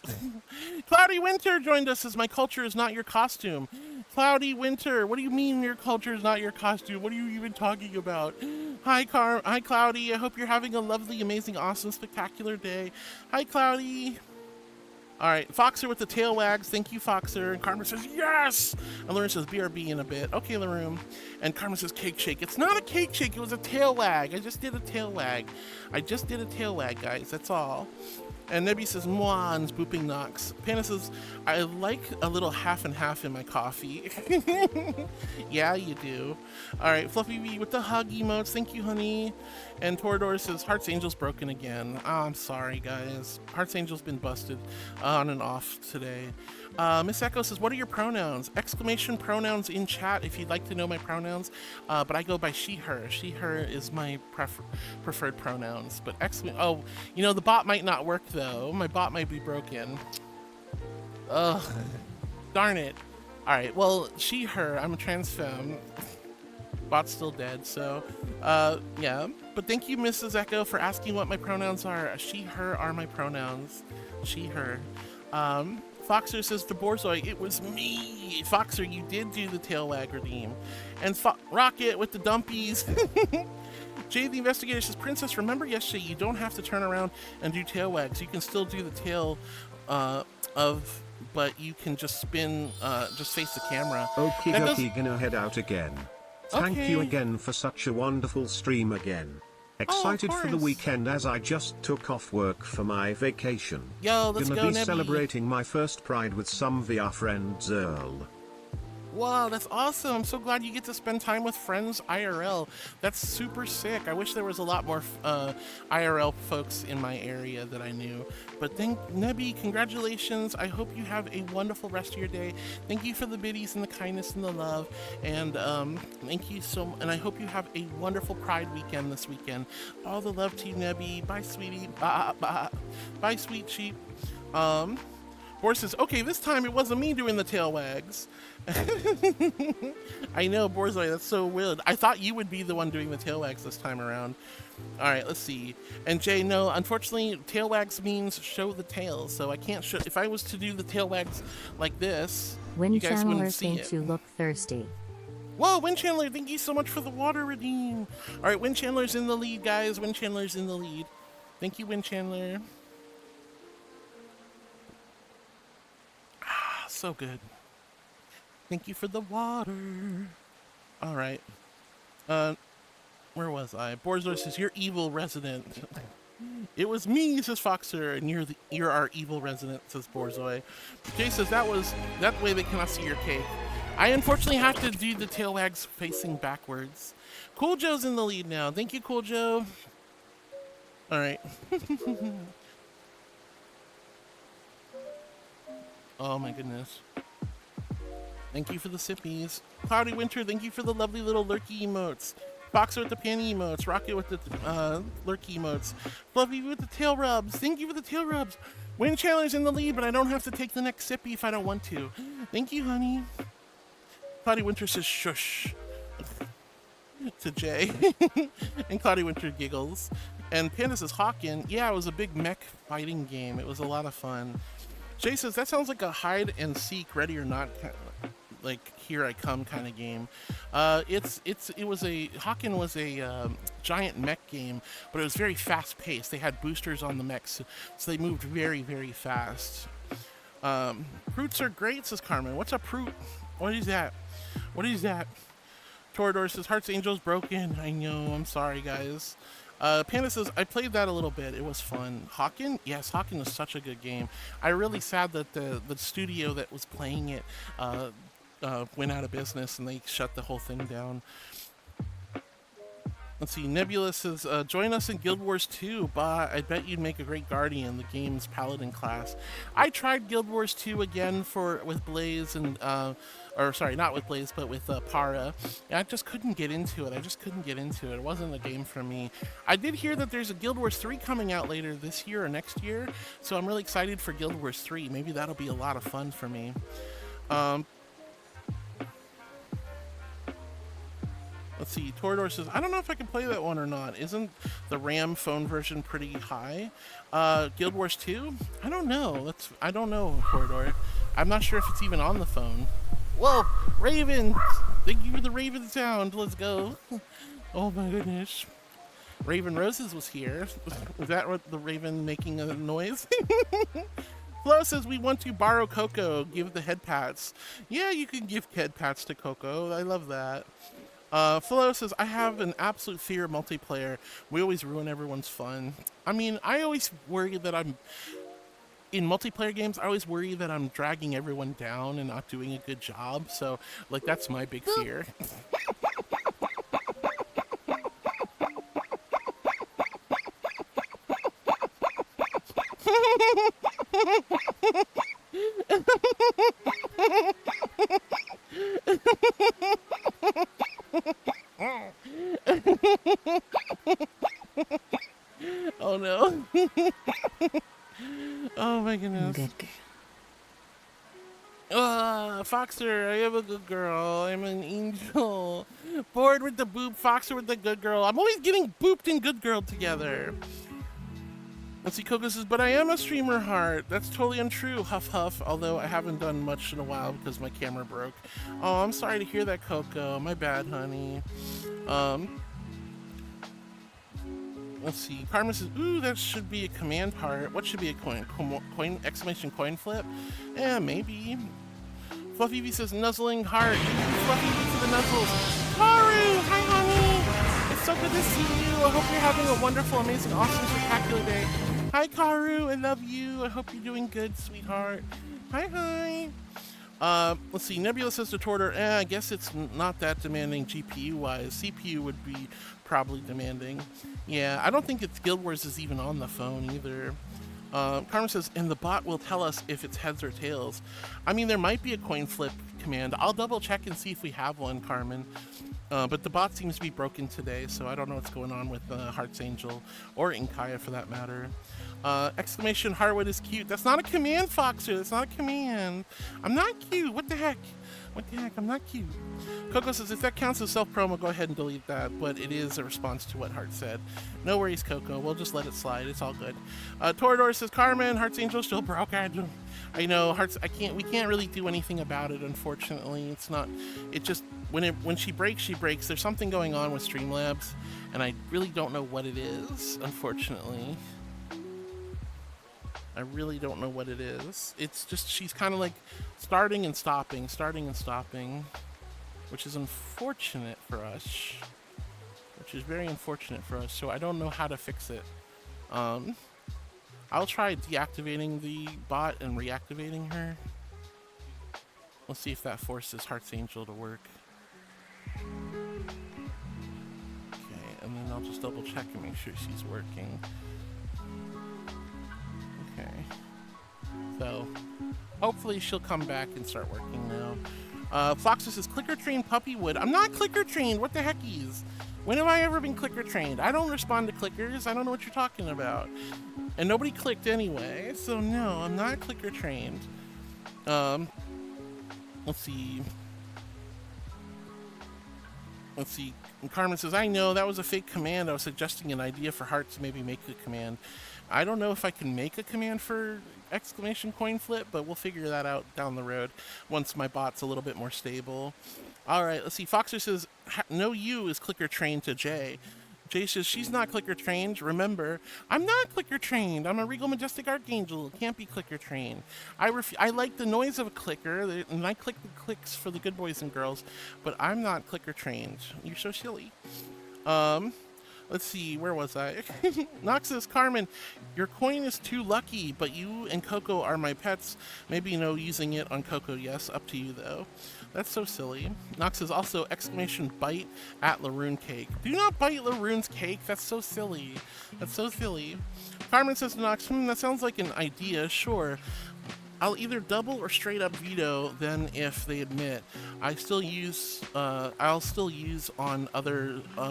Cloudy Winter joined us as "My culture is not your costume." Cloudy Winter, what do you mean your culture is not your costume? What are you even talking about? Hi, Cloudy. I hope you're having a lovely, amazing, awesome, spectacular day. Hi, Cloudy. All right, Foxer with the tail wags. Thank you, Foxer. And Carmen says, "Yes!" And Lauren says, "BRB in a bit." Okay, Laroon. And Carmen says, "Cake shake." It's not a cake shake. It was a tail wag. I just did a tail wag, guys. That's all. And Nebby says, "Mwan's booping Nox." Panda says, "I like a little half and half in my coffee." Yeah, you do. All right, Fluffy V with the hug emotes. Thank you, honey. And Torador says, "Heart's Angel's broken again." Oh, I'm sorry, guys. Heart's Angel's been busted on and off today. Miss Echo says, "What are your pronouns?" Exclamation pronouns in chat if you'd like to know my pronouns. But I go by she, her. She, her is my preferred pronouns. But oh, the bot might not work though. My bot might be broken. Ugh. Darn it. All right, well, she, her. I'm a trans femme. Bot's still dead, so yeah. But thank you, Mrs. Echo, for asking what my pronouns are. She, her are my pronouns. She, her. Foxer says, "The Borzoi, it was me." Foxer, you did do the tail wag redeem. And Rocket with the dumpies. Jay the Investigator says, "Princess, remember yesterday, you don't have to turn around and do tail wags. You can still do the tail but you can just spin, just face the camera." Okie dokie, gonna head out again. Thank Okay. you again for such a wonderful stream again. Excited for the course. weekend as I just took off work for my vacation. Yo, let's Gonna go, be Nebby. celebrating my first Pride with some VR friends, Earl. Wow, that's awesome. I'm so glad you get to spend time with friends IRL. That's super sick. I wish there was a lot more IRL folks in my area that I knew. But Nebby, congratulations. I hope you have a wonderful rest of your day. Thank you for the biddies and the kindness and the love. And thank you and I hope you have a wonderful Pride weekend this weekend. All the love to you, Nebby. Bye, sweetie. Bye, sweet sheep. Boris says, okay, this time it wasn't me doing the tail wags. I know, Borzoi, that's so weird. I thought you would be the one doing the tail wags this time around. All right, let's see. And Jay, no, unfortunately, tail wags means show the tail, so I can't show. If I was to do the tail wags like this, you guys wouldn't see thinks it. you look thirsty. Whoa, Wind Chandler, thank you so much for the water redeem. All right, Wind Chandler's in the lead, guys. Wind Chandler's in the lead. Thank you, Wind Chandler. Ah, so good. Thank you for the water. All right. Where was I? Borzor says, you're evil resident. It was me, says Foxer, and you're our evil resident, says Borzoi. Jay says, that way they cannot see your cake. I unfortunately have to do the tail wags facing backwards. Cool Joe's in the lead now. Thank you, Cool Joe. All right. Oh my goodness. Thank you for the sippies. Cloudy Winter, thank you for the lovely little lurky emotes. Boxer with the panty emotes. Rocket with the lurky emotes. Fluffy with the tail rubs. Thank you for the tail rubs. Wind Chandler's in the lead, but I don't have to take the next sippy if I don't want to. Thank you, honey. Cloudy Winter says shush to Jay. And Cloudy Winter giggles. And Panda says Hawken. Yeah, it was a big mech fighting game. It was a lot of fun. Jay says that sounds like a hide and seek, ready or not, like here I come kind of game. Hawken was a giant mech game, but it was very fast paced. They had boosters on the mechs, so they moved very, very fast. Fruits are great, says Carmen. What's a fruit? What is that? What is that? Torador says Heart's Angel's broken. I know, I'm sorry guys. Panda says, I played that a little bit. It was fun. Hawken? Yes, Hawken was such a good game. I'm really sad that the studio that was playing it went out of business and they shut the whole thing down. Let's see, Nebula says, join us in Guild Wars 2, but I bet you'd make a great Guardian, the game's Paladin class. I tried Guild Wars 2 again with Blaze and, or sorry, not with Blaze, but with Para. And I just couldn't get into it. It wasn't a game for me. I did hear that there's a Guild Wars 3 coming out later this year or next year, so I'm really excited for Guild Wars 3. Maybe that'll be a lot of fun for me. Let's see, Torador says, I don't know if I can play that one or not. Isn't the RAM phone version pretty high? Guild Wars 2? I don't know. I don't know, Torador. I'm not sure if it's even on the phone. Whoa, Raven! Thank you for the Raven sound. Let's go. Oh my goodness. Raven Roses was here. Was that what the Raven making a noise? Flo says, we want to borrow Coco. Give the head pats. Yeah, you can give head pats to Coco. I love that. Flo says, I have an absolute fear of multiplayer. We always ruin everyone's fun. I mean, I always worry that in multiplayer games, I always worry that I'm dragging everyone down and not doing a good job. So, like, that's my big fear. Oh no. Oh my goodness. Good girl. Foxer, I am a good girl. I'm an angel. Bored with the boob, Foxer with the good girl. I'm always getting booped and good girl together. Let's see, Coco says, but I am a streamer heart. That's totally untrue, huff huff, although I haven't done much in a while because my camera broke. Oh, I'm sorry to hear that, Coco. My bad, honey. Let's see, Karma says, ooh, that should be a command heart. What should be a coin, exclamation coin flip? Yeah, maybe. Fluffy V says, nuzzling heart. Fluffy V for the nuzzles. Karu, hi honey. It's so good to see you. I hope you're having a wonderful, amazing, awesome, spectacular day. Hi Karu, I love you. I hope you're doing good, sweetheart. Hi. Let's see, Nebula says to Torter, I guess it's not that demanding GPU-wise. CPU would be probably demanding. Yeah, I don't think it's Guild Wars is even on the phone either. Carmen says, and the bot will tell us if it's heads or tails. I mean, there might be a coin flip command. I'll double check and see if we have one, Carmen. But the bot seems to be broken today, so I don't know what's going on with Archangel or Inkaya for that matter. Exclamation Harwood is cute. That's not a command, Foxer. That's not a command. I'm not cute. What the heck? What the heck? I'm not cute. Coco says, if that counts as self-promo, go ahead and delete that. But it is a response to what Heart said. No worries, Coco. We'll just let it slide. It's all good. Torador says, Carmen, Archangel still broken. I know, we can't really do anything about it, unfortunately. It's not, it just, when she breaks, she breaks. There's something going on with Streamlabs, and I really don't know what it is, unfortunately. I really don't know what it is. It's just, she's kind of like starting and stopping, which is unfortunate for us. Which is very unfortunate for us, so I don't know how to fix it. I'll try deactivating the bot and reactivating her. We'll see if that forces Archangel to work. Okay, and then I'll just double check and make sure she's working. Okay. So, hopefully she'll come back and start working now. Foxer says, clicker trained Puppywood. I'm not clicker trained. What the heckies? When have I ever been clicker trained? I don't respond to clickers. I don't know what you're talking about. And nobody clicked anyway, so no, I'm not clicker trained. Let's see. And Carmen says, I know, that was a fake command. I was suggesting an idea for Heart to maybe make a command. I don't know if I can make a command for exclamation coin flip, but we'll figure that out down the road once my bot's a little bit more stable. All right, let's see. Foxer says, no you is clicker trained to Jay. Jay says, she's not clicker trained. Remember, I'm not clicker trained. I'm a Regal Majestic Archangel. Can't be clicker trained. I like the noise of a clicker, and I click the clicks for the good boys and girls, but I'm not clicker trained. You're so silly. Let's see, where was I? Nox says, Carmen, your coin is too lucky, but you and Coco are my pets. Maybe no using it on Coco, yes. Up to you, though. That's so silly. Nox says, also, exclamation bite at Laroon Cake. Do not bite Laroon's cake. That's so silly. That's so silly. Carmen says to Nox, that sounds like an idea. Sure. I'll either double or straight up veto them if they admit. I'll still use on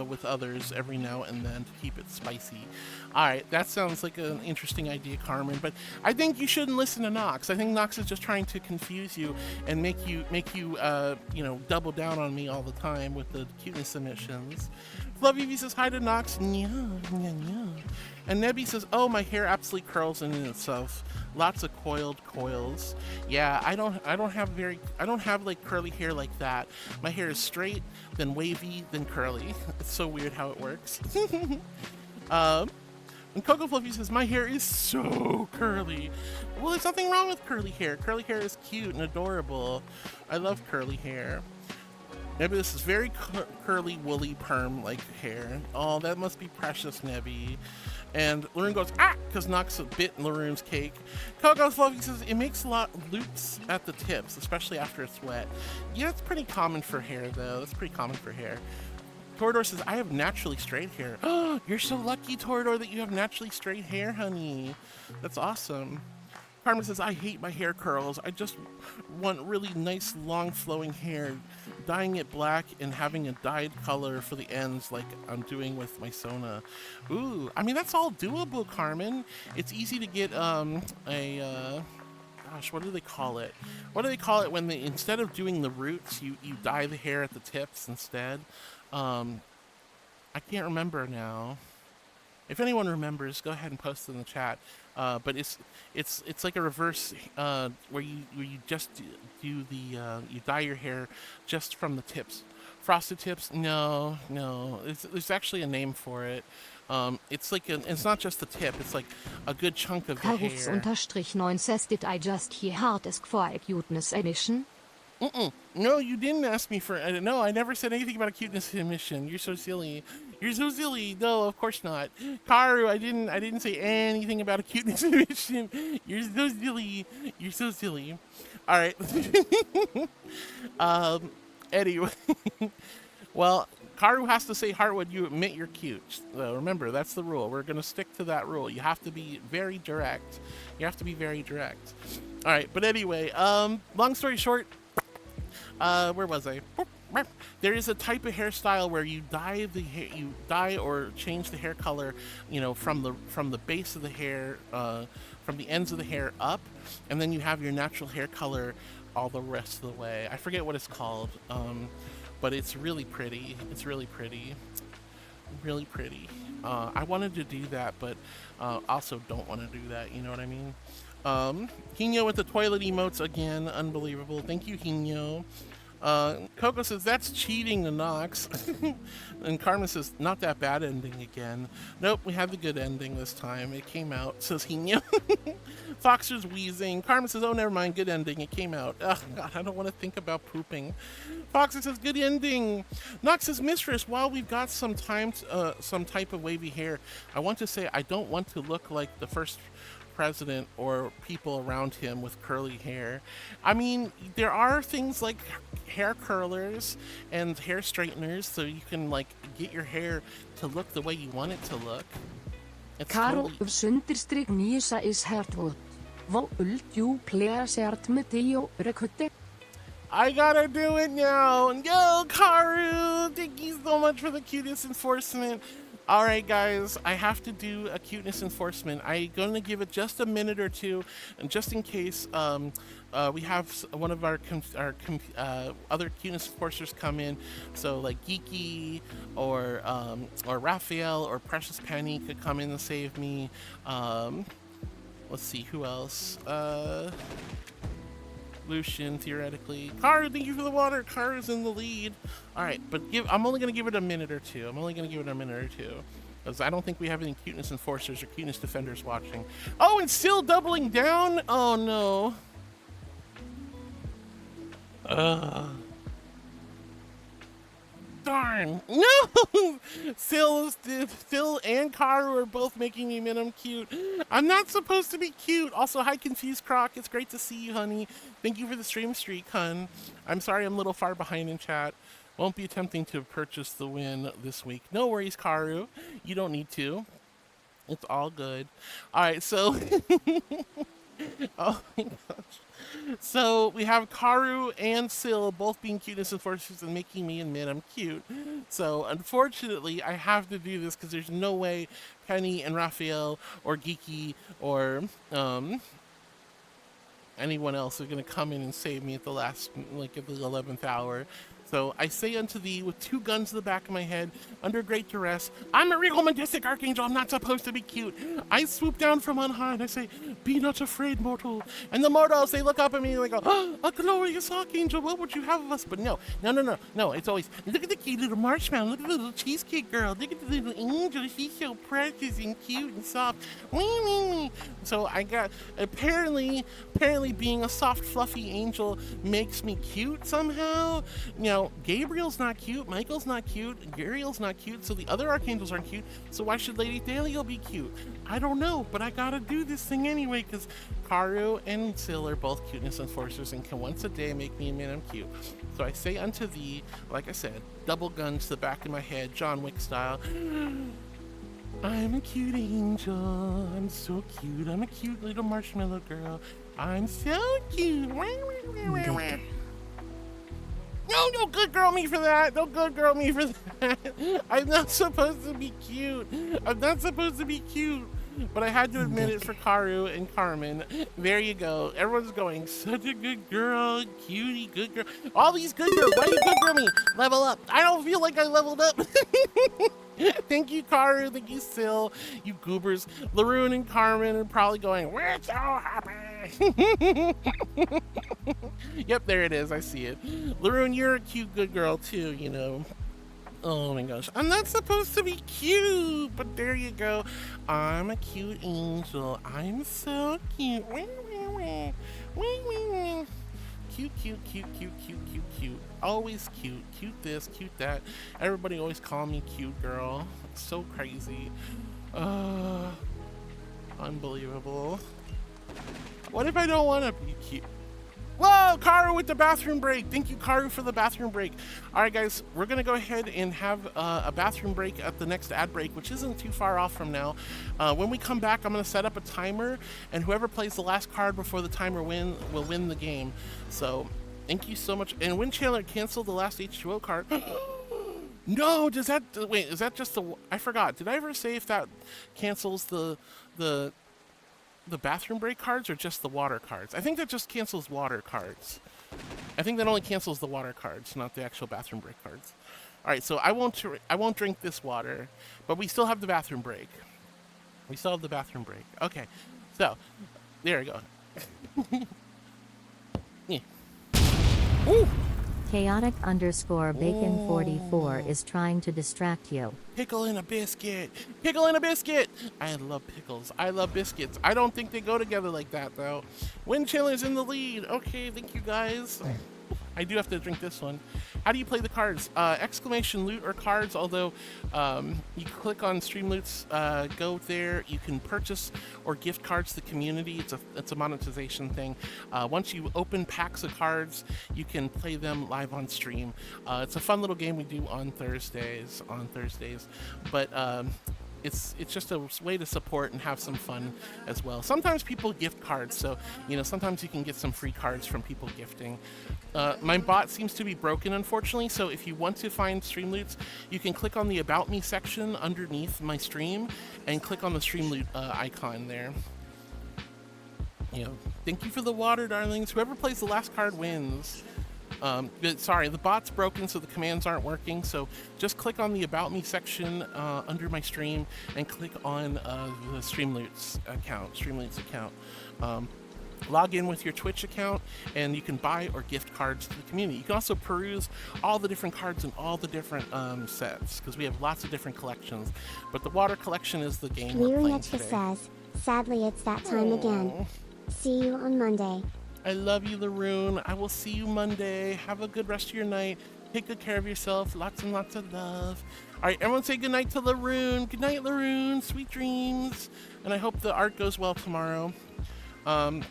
with others every now and then to keep it spicy. All right, that sounds like an interesting idea, Carmen. But I think you shouldn't listen to Nox. I think Nox is just trying to confuse you and make you double down on me all the time with the cuteness submissions. Fluffy V says hi to Nox. Nya, nya, nya. And Nebby says, oh, my hair absolutely curls in itself. Lots of coiled coils. Yeah, I don't have like curly hair like that. My hair is straight, then wavy, then curly. It's so weird how it works. And Coco Fluffy says, my hair is so curly. Well, there's nothing wrong with curly hair. Curly hair is cute and adorable. I love curly hair. Nebby, this is very curly, woolly, perm-like hair. Oh, that must be precious, Nebby. And Laroon goes, because Nox bit Laroon's cake. Coco Fluffy says, it makes a lot of loops at the tips, especially after it's wet. Yeah, it's pretty common for hair, though. That's pretty common for hair. Torador says, I have naturally straight hair. Oh, you're so lucky, Torador, that you have naturally straight hair, honey. That's awesome. Carmen says, I hate my hair curls. I just want really nice, long, flowing hair. Dyeing it black and having a dyed color for the ends like I'm doing with my Sona. Ooh, I mean, that's all doable, Carmen. It's easy to get gosh, what do they call it? What do they call it when they, instead of doing the roots, you dye the hair at the tips instead? I can't remember now. If anyone remembers, go ahead and post it in the chat. But it's like a reverse where you just do the you dye your hair just from the tips. Frosted tips? No. There's actually a name for it. It's like it's not just the tip. It's like a good chunk of the hair. Karufs_9 says, did I just hear hard as for a cuteness edition? No, you didn't ask me for. No, I never said anything about a cuteness emission. You're so silly. You're so silly. No, of course not. Karu, I didn't say anything about a cuteness emission. You're so silly. You're so silly. All right. Anyway, well, Karu has to say, Heartwood, you admit you're cute. So remember, that's the rule. We're gonna stick to that rule. You have to be very direct. You have to be very direct. All right, but anyway, long story short. Where was I? There is a type of hairstyle where you dye the hair, you dye or change the hair color, you know, from the base of the hair, from the ends of the hair up, and then you have your natural hair color all the rest of the way. I forget what it's called, but it's really pretty. It's really pretty. Really pretty. I wanted to do that, but also don't want to do that, you know what I mean? Hino with the toilet emotes again, unbelievable. Thank you, Hino. Coco says, that's cheating the Nox. And Karma says, not that bad ending again. Nope, we had the good ending this time. It came out, says Hino. Foxer's wheezing. Karma says, oh, never mind, good ending. It came out. Oh, God, I don't want to think about pooping. Foxer says, good ending. Nox says, Mistress, while we've got some time, some type of wavy hair, I want to say I don't want to look like the first president or people around him with curly hair. I mean, there are things like hair curlers and hair straighteners, so you can like get your hair to look the way you want it to look. It's Karl _9 is hardwood. What would you please VTUBER? I gotta do it now. Yo, Karu, thank you so much for the cuteness enforcement. All right, guys, I have to do a cuteness enforcement. I'm going to give it just a minute or two, and just in case we have one of our other cuteness enforcers come in, so like Geeky or Raphael or Precious Penny could come in and save me. Let's see, who else? Lucian, theoretically. Karu, thank you for the water. Karu's in the lead. All right, but I'm only going to give it a minute or two. Because I don't think we have any cuteness enforcers or cuteness defenders watching. Oh, and still doubling down? Oh, no. Darn. No! Sil and Karu are both making me minimum cute. I'm not supposed to be cute. Also, hi, Confused Croc. It's great to see you, honey. Thank you for the stream streak, hun. I'm sorry I'm a little far behind in chat. Won't be attempting to purchase the win this week. No worries, Karu. You don't need to. It's all good. All right, so... oh, my gosh. So we have Karu and Sil both being cuteness enforcers and making me admit I'm cute. So unfortunately, I have to do this because there's no way Penny and Raphael or Geeky or anyone else are going to come in and save me at the last, like at the 11th hour. So I say unto thee with two guns to the back of my head, under great duress, I'm a regal majestic archangel, I'm not supposed to be cute. I swoop down from on high and I say, be not afraid, mortal. And the mortals, they look up at me and they go, oh, a glorious archangel, what would you have of us? But no, it's always, look at the cute little marshmallow, look at the little cheesecake girl, look at the little angel, she's so precious and cute and soft. Wee, wee, wee. So I got, apparently being a soft, fluffy angel makes me cute somehow. You know, Gabriel's not cute, Michael's not cute, Guriel's not cute, so the other archangels aren't cute, so why should Lady Dahlia be cute? I don't know, but I gotta do this thing anyway, because Karu and Sil are both cuteness enforcers and can once a day make me admit I'm cute. So I say unto thee, like I said, double guns to the back of my head, John Wick style, I'm a cute angel, I'm so cute, I'm a cute little marshmallow girl, I'm so cute. No, good girl me for that. No good girl me for that. I'm not supposed to be cute. But I had to admit it for Karu and Carmen. There you go. Everyone's going, such a good girl, cutie, good girl. All these good girls. Why do you good girl me? Level up. I don't feel like I leveled up. Thank you, Karu. Thank you, Sil. You goobers. Laroon and Carmen are probably going, we're so happy. Yep, there it is. I see it. Laroon, you're a cute, good girl, too, you know. Oh my gosh. I'm not supposed to be cute, but there you go. I'm a cute angel. I'm so cute. Cute. Always cute. Cute this, cute that. Everybody always call me cute girl. It's so crazy. Unbelievable. What if I don't want to be cute? Whoa, Karu with the bathroom break. Thank you, Karu, for the bathroom break. All right, guys, we're going to go ahead and have a bathroom break at the next ad break, which isn't too far off from now. When we come back, I'm going to set up a timer, and whoever plays the last card before the timer will win the game. So Thank you so much. And Wind Chandler canceled the last H2O card. No, does that, wait, is that just the, I forgot. Did I ever say if that cancels the bathroom break cards or just the water cards? I think that just cancels water cards. I think that only cancels the water cards, not the actual bathroom break cards. All right, so I won't drink this water, but we still have the bathroom break. We still have the bathroom break. Okay, so there we go. Yeah. Ooh. Chaotic_bacon44 is trying to distract you. Pickle in a biscuit. Pickle in a biscuit. I love pickles. I love biscuits. I don't think they go together like that, though. Wind Chandler's in the lead. Okay, thank you, guys. I do have to drink this one. How do you play the cards? Exclamation loot or cards, although you click on Stream Loots, go there. You can purchase or gift cards to the community. It's a monetization thing. Once you open packs of cards, you can play them live on stream. It's a fun little game we do on Thursdays. But it's just a way to support and have some fun as well. Sometimes people gift cards, so sometimes you can get some free cards from people gifting. My bot seems to be broken, unfortunately, so if you want to find Stream Loots, you can click on the About Me section underneath my stream and click on the Stream Loot icon there. Thank you for the water, darlings. Whoever plays the last card wins. Sorry, the bot's broken, so the commands aren't working, so just click on the About Me section under my stream and click on the Stream Loots account. Log in with your Twitch account, and you can buy or gift cards to the community. You can also peruse all the different cards in all the different sets, because we have lots of different collections. But the water collection is the game we're playing today. says, sadly it's that time again. See you on Monday. I love you, Laroon. I will see you Monday. Have a good rest of your night. Take good care of yourself. Lots and lots of love. All right, everyone say good night to Laroon. Good night, Laroon. Sweet dreams. And I hope the art goes well tomorrow. Carmen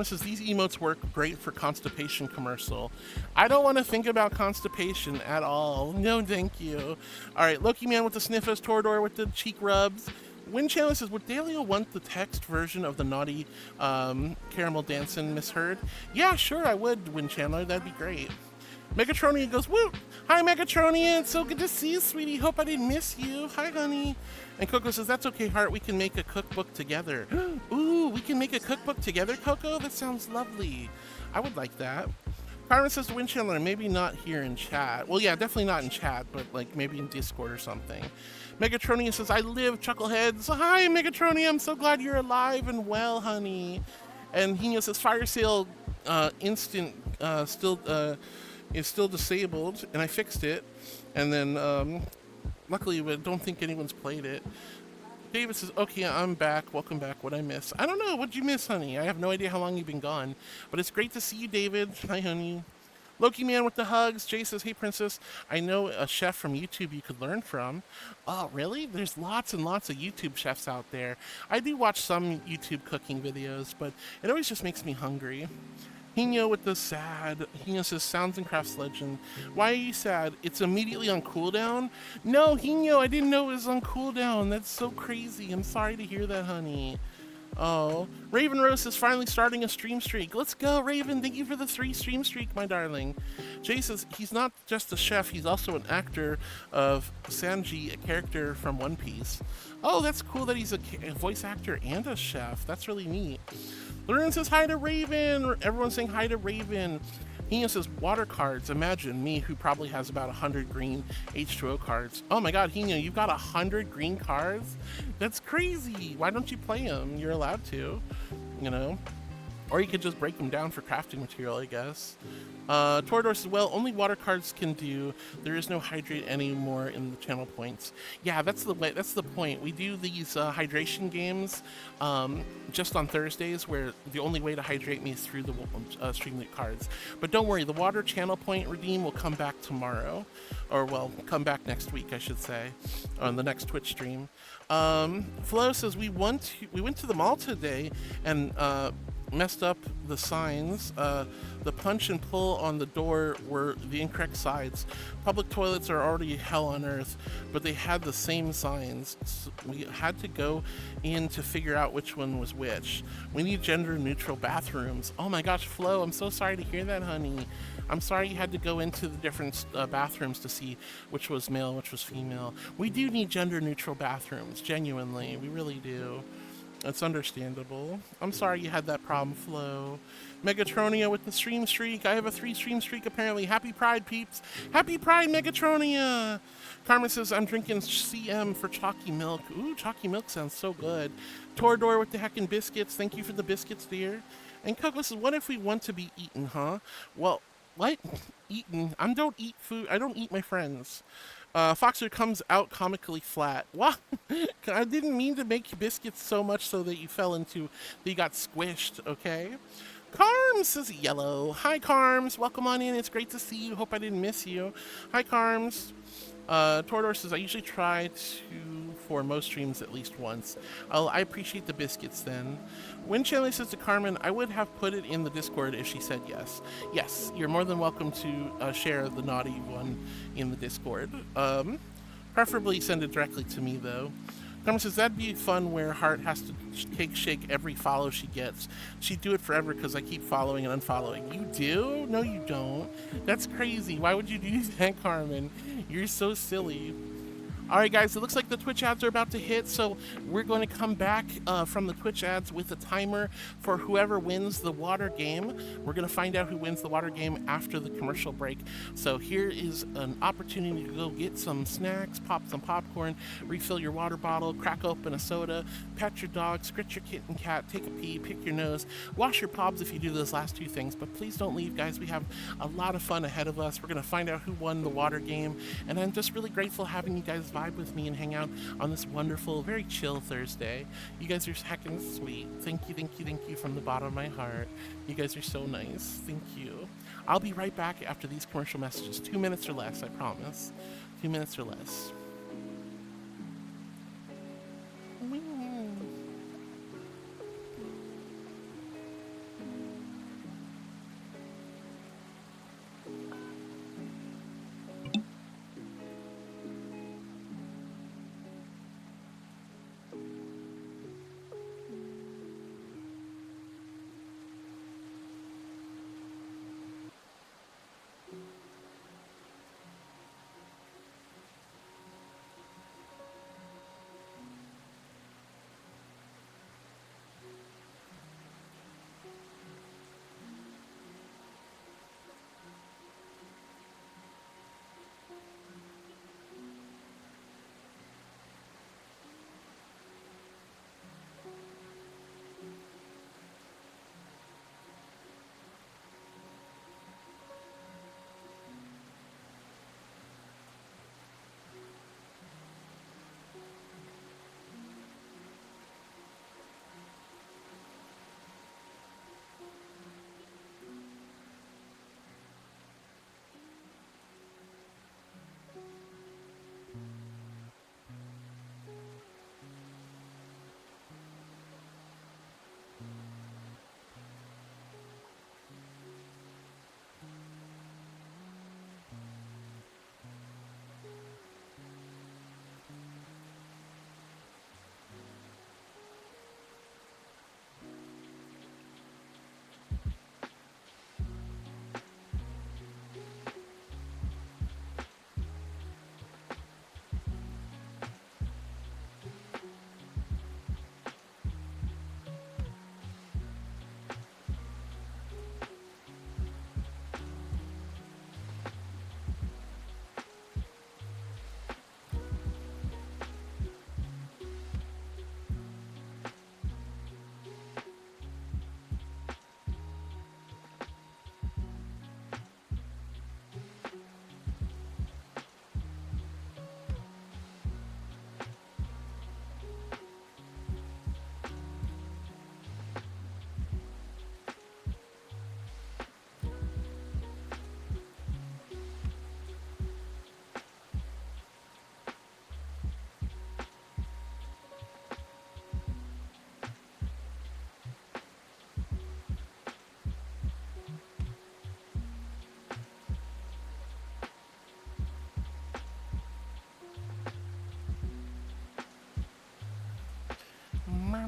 says, these emotes work great for constipation commercial. I don't want to think about constipation at all. No, thank you. All right, Loki Man with the sniffers, Torador with the cheek rubs. Wind Chandler says, would Dalio want the text version of the naughty caramel dancing misheard? Yeah, sure, I would, Wind Chandler. That'd be great. Megatronian goes, woo! Hi, Megatronian. So good to see you, sweetie. Hope I didn't miss you. Hi, honey. And Coco says, that's okay, Heart. We can make a cookbook together. Ooh, we can make a cookbook together, Coco? That sounds lovely. I would like that. Carmen says to Wind Chandler, maybe not here in chat. Well, yeah, definitely not in chat, but like maybe in Discord or something. Megatronian says, I live, Chuckleheads. Hi, Megatronian. I'm so glad you're alive and well, honey. And Hino says, Fire Sale Instant is still disabled, and I fixed it. And then, luckily, I don't think anyone's played it. David says, okay, I'm back. Welcome back. What'd I miss? I don't know. What'd you miss, honey? I have no idea how long you've been gone. But it's great to see you, David. Hi, honey. Loki Man with the hugs. Jay says, hey, princess, I know a chef from YouTube you could learn from. Oh, really? There's lots and lots of YouTube chefs out there. I do watch some YouTube cooking videos, but it always just makes me hungry. Hino with the sad. Hino says, Sounds and Crafts Legend. Why are you sad? It's immediately on cooldown? No, Hino, I didn't know it was on cooldown. That's so crazy. I'm sorry to hear that, honey. Oh, Raven Rose is finally starting a stream streak. Let's go, Raven. Thank you for the 3 stream streak, my darling. Jay says he's not just a chef, he's also an actor of Sanji, a character from One Piece. Oh, that's cool that he's a voice actor and a chef. That's really neat. Lauren says hi to Raven. Everyone's saying hi to Raven. Hino says water cards. Imagine me, who probably has about 100 green H2O cards. Oh my god, Hino, you've got 100 green cards? That's crazy. Why don't you play them? You're allowed to, Or you could just break them down for crafting material, I guess. Torador says, well, only water cards can do. There is no hydrate anymore in the channel points. Yeah, that's the way. That's the point. We do these hydration games just on Thursdays, where the only way to hydrate me is through the Streamlit cards. But don't worry, the water channel point redeem will come back tomorrow, or well, come back next week, I should say, on the next Twitch stream. Flo says we went to the mall today, and messed up the signs. The punch and pull on the door were the incorrect sides. Public toilets are already hell on earth, but they had the same signs. So we had to go in to figure out which one was which. We need gender neutral bathrooms. Oh my gosh, Flo, I'm so sorry to hear that, honey. I'm sorry you had to go into the different bathrooms to see which was male, which was female. We do need gender neutral bathrooms, genuinely. We really do. It's understandable. I'm sorry you had that problem, Flo. Megatronia with the stream streak. I have a 3-stream streak apparently. Happy Pride, peeps. Happy Pride, Megatronia. Carmen says, I'm drinking CM for chalky milk. Ooh, chalky milk sounds so good. Torador with the heckin' biscuits. Thank you for the biscuits, dear. And Coco says, what if we want to be eaten, huh? Well, what? Eaten? I don't eat food. I don't eat my friends. Foxer comes out comically flat. What? I didn't mean to make you biscuits so much so that you got squished, okay? Carms says yellow. Hi, Carms. Welcome on in. It's great to see you. Hope I didn't miss you. Hi, Carms. Torador says, I usually try for most streams at least once. I appreciate the biscuits then. When Chandler says to Carmen, I would have put it in the Discord if she said yes. Yes, you're more than welcome to share the naughty one in the Discord. Preferably send it directly to me though. Carmen says, that'd be fun where Heart has to shake every follow she gets. She'd do it forever because I keep following and unfollowing. You do? No, you don't. That's crazy. Why would you do that, Carmen? You're so silly. All right, guys, it looks like the Twitch ads are about to hit, so we're going to come back from the Twitch ads with a timer for whoever wins the water game. We're going to find out who wins the water game after the commercial break. So here is an opportunity to go get some snacks, pop some popcorn, refill your water bottle, crack open a soda, pet your dog, scratch your kitten cat, take a pee, pick your nose, wash your pobs if you do those last two things. But please don't leave, guys. We have a lot of fun ahead of us. We're going to find out who won the water game, and I'm just really grateful having you guys vibe with me and hang out on this wonderful, very chill Thursday. You guys are heckin' sweet. Thank you, thank you, thank you from the bottom of my heart. You guys are so nice. Thank you. I'll be right back after these commercial messages. 2 minutes or less, I promise. 2 minutes or less.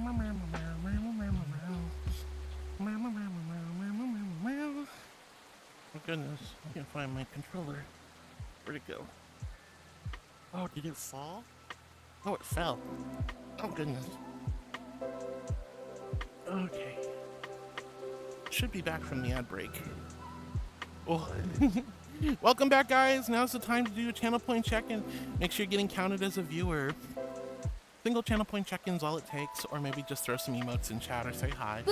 Oh goodness, I can't find my controller. Where'd it go? Oh, did it fall? Oh, it fell. Oh goodness. Okay. Should be back from the ad break. Oh. Welcome back, guys. Now's the time to do a channel point check-in. Make sure you're getting counted as a viewer. Single channel point check-in's all it takes, or maybe just throw some emotes in chat or say hi.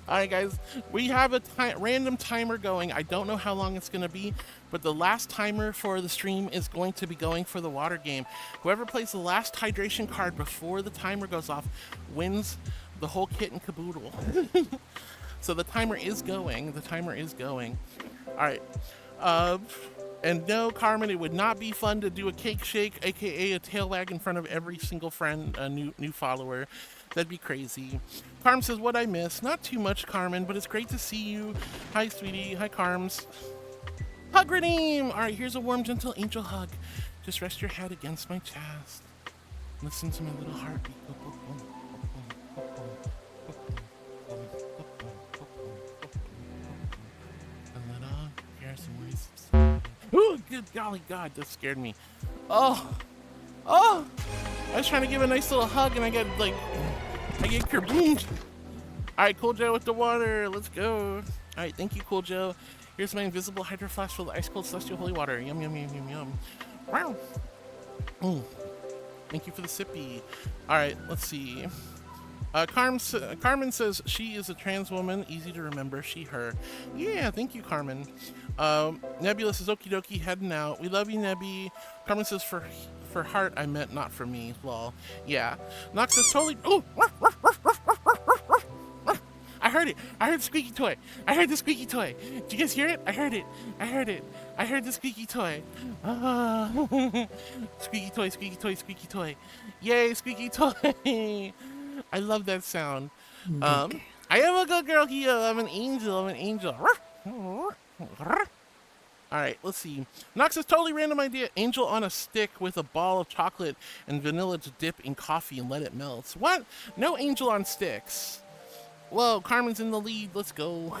Alright guys, we have a random timer going. I don't know how long it's going to be, but the last timer for the stream is going to be going for the water game. Whoever plays the last hydration card before the timer goes off wins the whole kit and caboodle. So the timer is going. The timer is going. Alright. And no, Carmen, it would not be fun to do a cake shake, aka a tail wag in front of every single friend, new follower. That'd be crazy. Carm says, what I miss? Not too much, Carmen, but it's great to see you. Hi, sweetie. Hi, Carms. Hug redeem! All right, here's a warm, gentle angel hug. Just rest your head against my chest. Listen to my little heartbeat. A little, hear some voices. Ooh, good golly God, that scared me. Oh! I was trying to give a nice little hug and I get kerboomed. Alright, Cool Joe with the water. Let's go. Alright, thank you, Cool Joe. Here's my invisible hydro flask full of ice cold celestial holy water. Yum, yum, yum, yum, yum. Wow. Thank you for the sippy. Alright, let's see. Carmen says she is a trans woman. Easy to remember. She, her. Yeah, thank you, Carmen. Nebula says, okie dokie, heading out. We love you, Nebby. Carmen says, for heart, I meant not for me. Lol. Yeah. Nox says, totally. Oh! I heard it. I heard the squeaky toy. I heard the squeaky toy. Did you guys hear it? I heard it. I heard it. I heard the squeaky toy. Squeaky toy, squeaky toy, squeaky toy. Yay, squeaky toy. I love that sound. I am a good girl here. I'm an angel. I'm an angel. Alright, let's see. Nox says, totally random idea. Angel on a stick with a ball of chocolate and vanilla to dip in coffee and let it melt. What? No angel on sticks. Whoa, Carmen's in the lead. Let's go.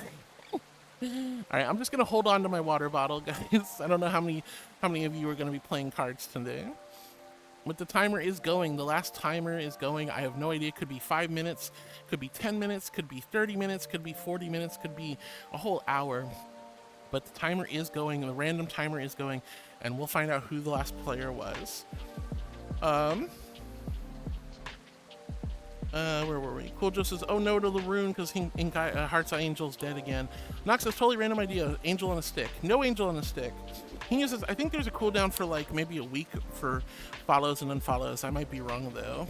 Alright, I'm just going to hold on to my water bottle, guys. I don't know how many of you are going to be playing cards today. But the timer is going. The last timer is going. I have no idea. It could be 5 minutes. Could be 10 minutes. Could be 30 minutes. Could be 40 minutes. Could be a whole hour. But the timer is going. The random timer is going. And we'll find out who the last player was. Where were we? Cool Joe says, oh no to Laroon because Heart's Eye Angel's dead again. Nox says, totally random idea. Angel on a stick. No angel on a stick. He says, I think there's a cooldown for like maybe a week for follows and unfollows. I might be wrong though.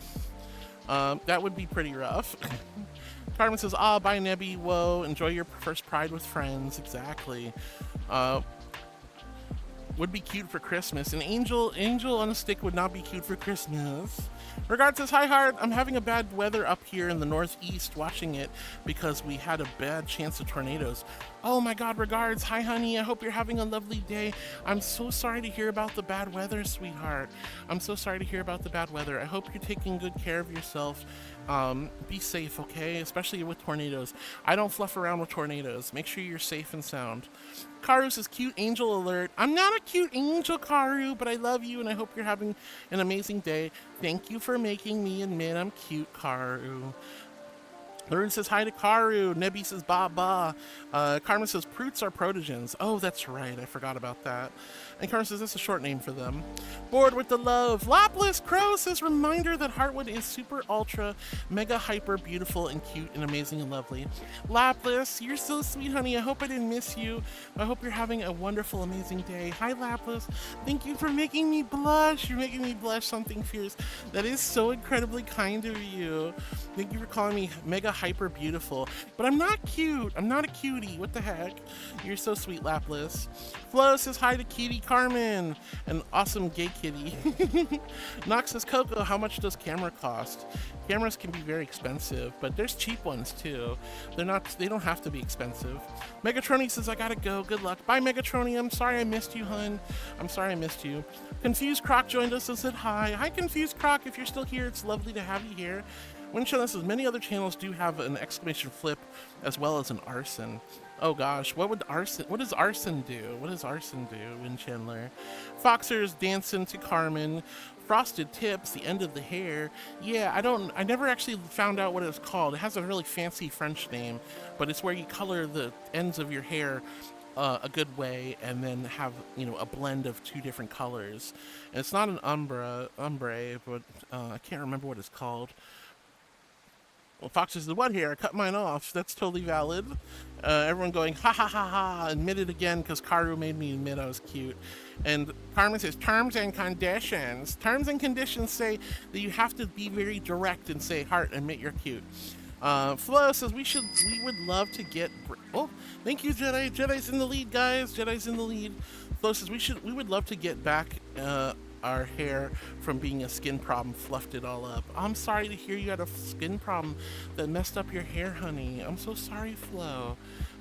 That would be pretty rough. Carmen says, ah, bye Nebby. Whoa, enjoy your first Pride with friends. Exactly. Would be cute for Christmas. An angel on a stick would not be cute for Christmas. Regards says, hi Heart, I'm having a bad weather up here in the northeast watching it because we had a bad chance of tornadoes. Oh my god, regards. Hi honey, I hope you're having a lovely day. I'm so sorry to hear about the bad weather, sweetheart. I'm so sorry to hear about the bad weather. I hope you're taking good care of yourself. Be safe, okay? Especially with tornadoes. I don't fluff around with tornadoes. Make sure you're safe and sound. Karu says, cute angel alert. I'm not a cute angel, Karu, but I love you and I hope you're having an amazing day. Thank you for making me admit I'm cute, Karu. Lauren says hi to Karu. Nebby says ba ba. Carmen says Proots are protogens. Oh, that's right. I forgot about that. And Carmen says that's a short name for them. Bored with the love. Lapless Crow says reminder that Heartwood is super ultra mega hyper beautiful and cute and amazing and lovely. Lapless, you're so sweet, honey. I hope I didn't miss you. I hope you're having a wonderful, amazing day. Hi, Lapless. Thank you for making me blush. You're making me blush something fierce. That is so incredibly kind of you. Thank you for calling me mega hyper beautiful, but I'm not cute. I'm not a cutie. What the heck? You're so sweet, Lapless. Flo says hi to Kitty Carmen, an awesome gay kitty. Nox says, Coco, how much does camera cost? Cameras can be very expensive, but there's cheap ones too. They don't have to be expensive. Megatroni says, I gotta go. Good luck. Bye, Megatroni. I'm sorry I missed you, hun. I'm sorry I missed you. Confused Croc joined us and said hi. Hi, Confused Croc. If you're still here, it's lovely to have you here. Windchandler says, many other channels do have an exclamation flip as well as an arson. Oh gosh, what does arson do? What does arson do, Windchandler? Foxer's dancing to Carmen. Frosted tips, the end of the hair. Yeah, I never actually found out what it was called. It has a really fancy French name, but it's where you color the ends of your hair a good way and then have, you know, a blend of two different colors. And it's not an ombre, but I can't remember what it's called. Well, Fox says, what hair? I cut mine off. That's totally valid. Everyone going, ha ha ha ha, admit it again because Karu made me admit I was cute. And Carmen says, terms and conditions. Terms and conditions say that you have to be very direct and say, heart, admit you're cute. Flo says, we would love to get, oh, thank you, Jedi. Jedi's in the lead, guys. Jedi's in the lead. Flo says, we would love to get back, our hair from being a skin problem, fluffed it all up. I'm sorry to hear you had a skin problem that messed up your hair, honey. I'm so sorry, Flo.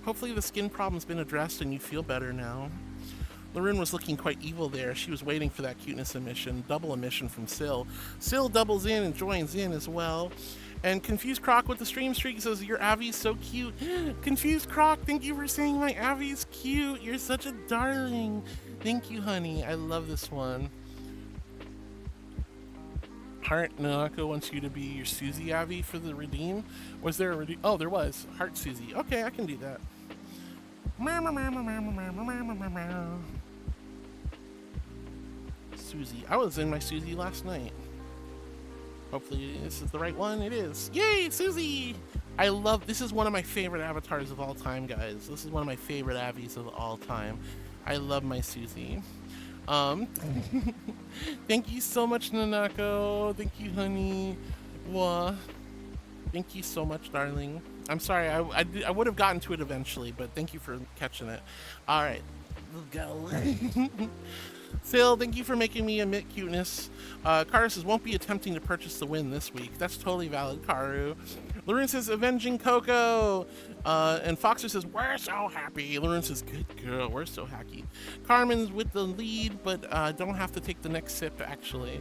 Hopefully the skin problem's been addressed and you feel better now. Larune was looking quite evil there. She was waiting for that cuteness emission, double emission from Syl. Syl doubles in and joins in as well. And Confused Croc with the stream streak says, your Avi's so cute. Confused Croc, thank you for saying my Avi's cute. You're such a darling. Thank you, honey. I love this one. Heart Nanako wants you to be your Susie Avi for the redeem. Was there a redeem? Oh, there was. Heart Susie. Okay, I can do that. Susie. I was in my Susie last night. Hopefully this is the right one. It is. Yay, Susie! I love, this is one of my favorite avatars of all time, guys. This is one of my favorite Avis of all time. I love my Susie. Thank you so much, Nanako. Thank you, honey. Wah. Thank you so much, darling. I'm sorry, I would have gotten to it eventually, but thank you for catching it. All right, let's go. Phil, thank you for making me admit cuteness. Karu says, won't be attempting to purchase the win this week. That's totally valid, Karu. Lorraine says, avenging Coco. And Foxer says, we're so happy. Lorraine says, good girl, we're so happy. Carmen's with the lead, but don't have to take the next sip, actually.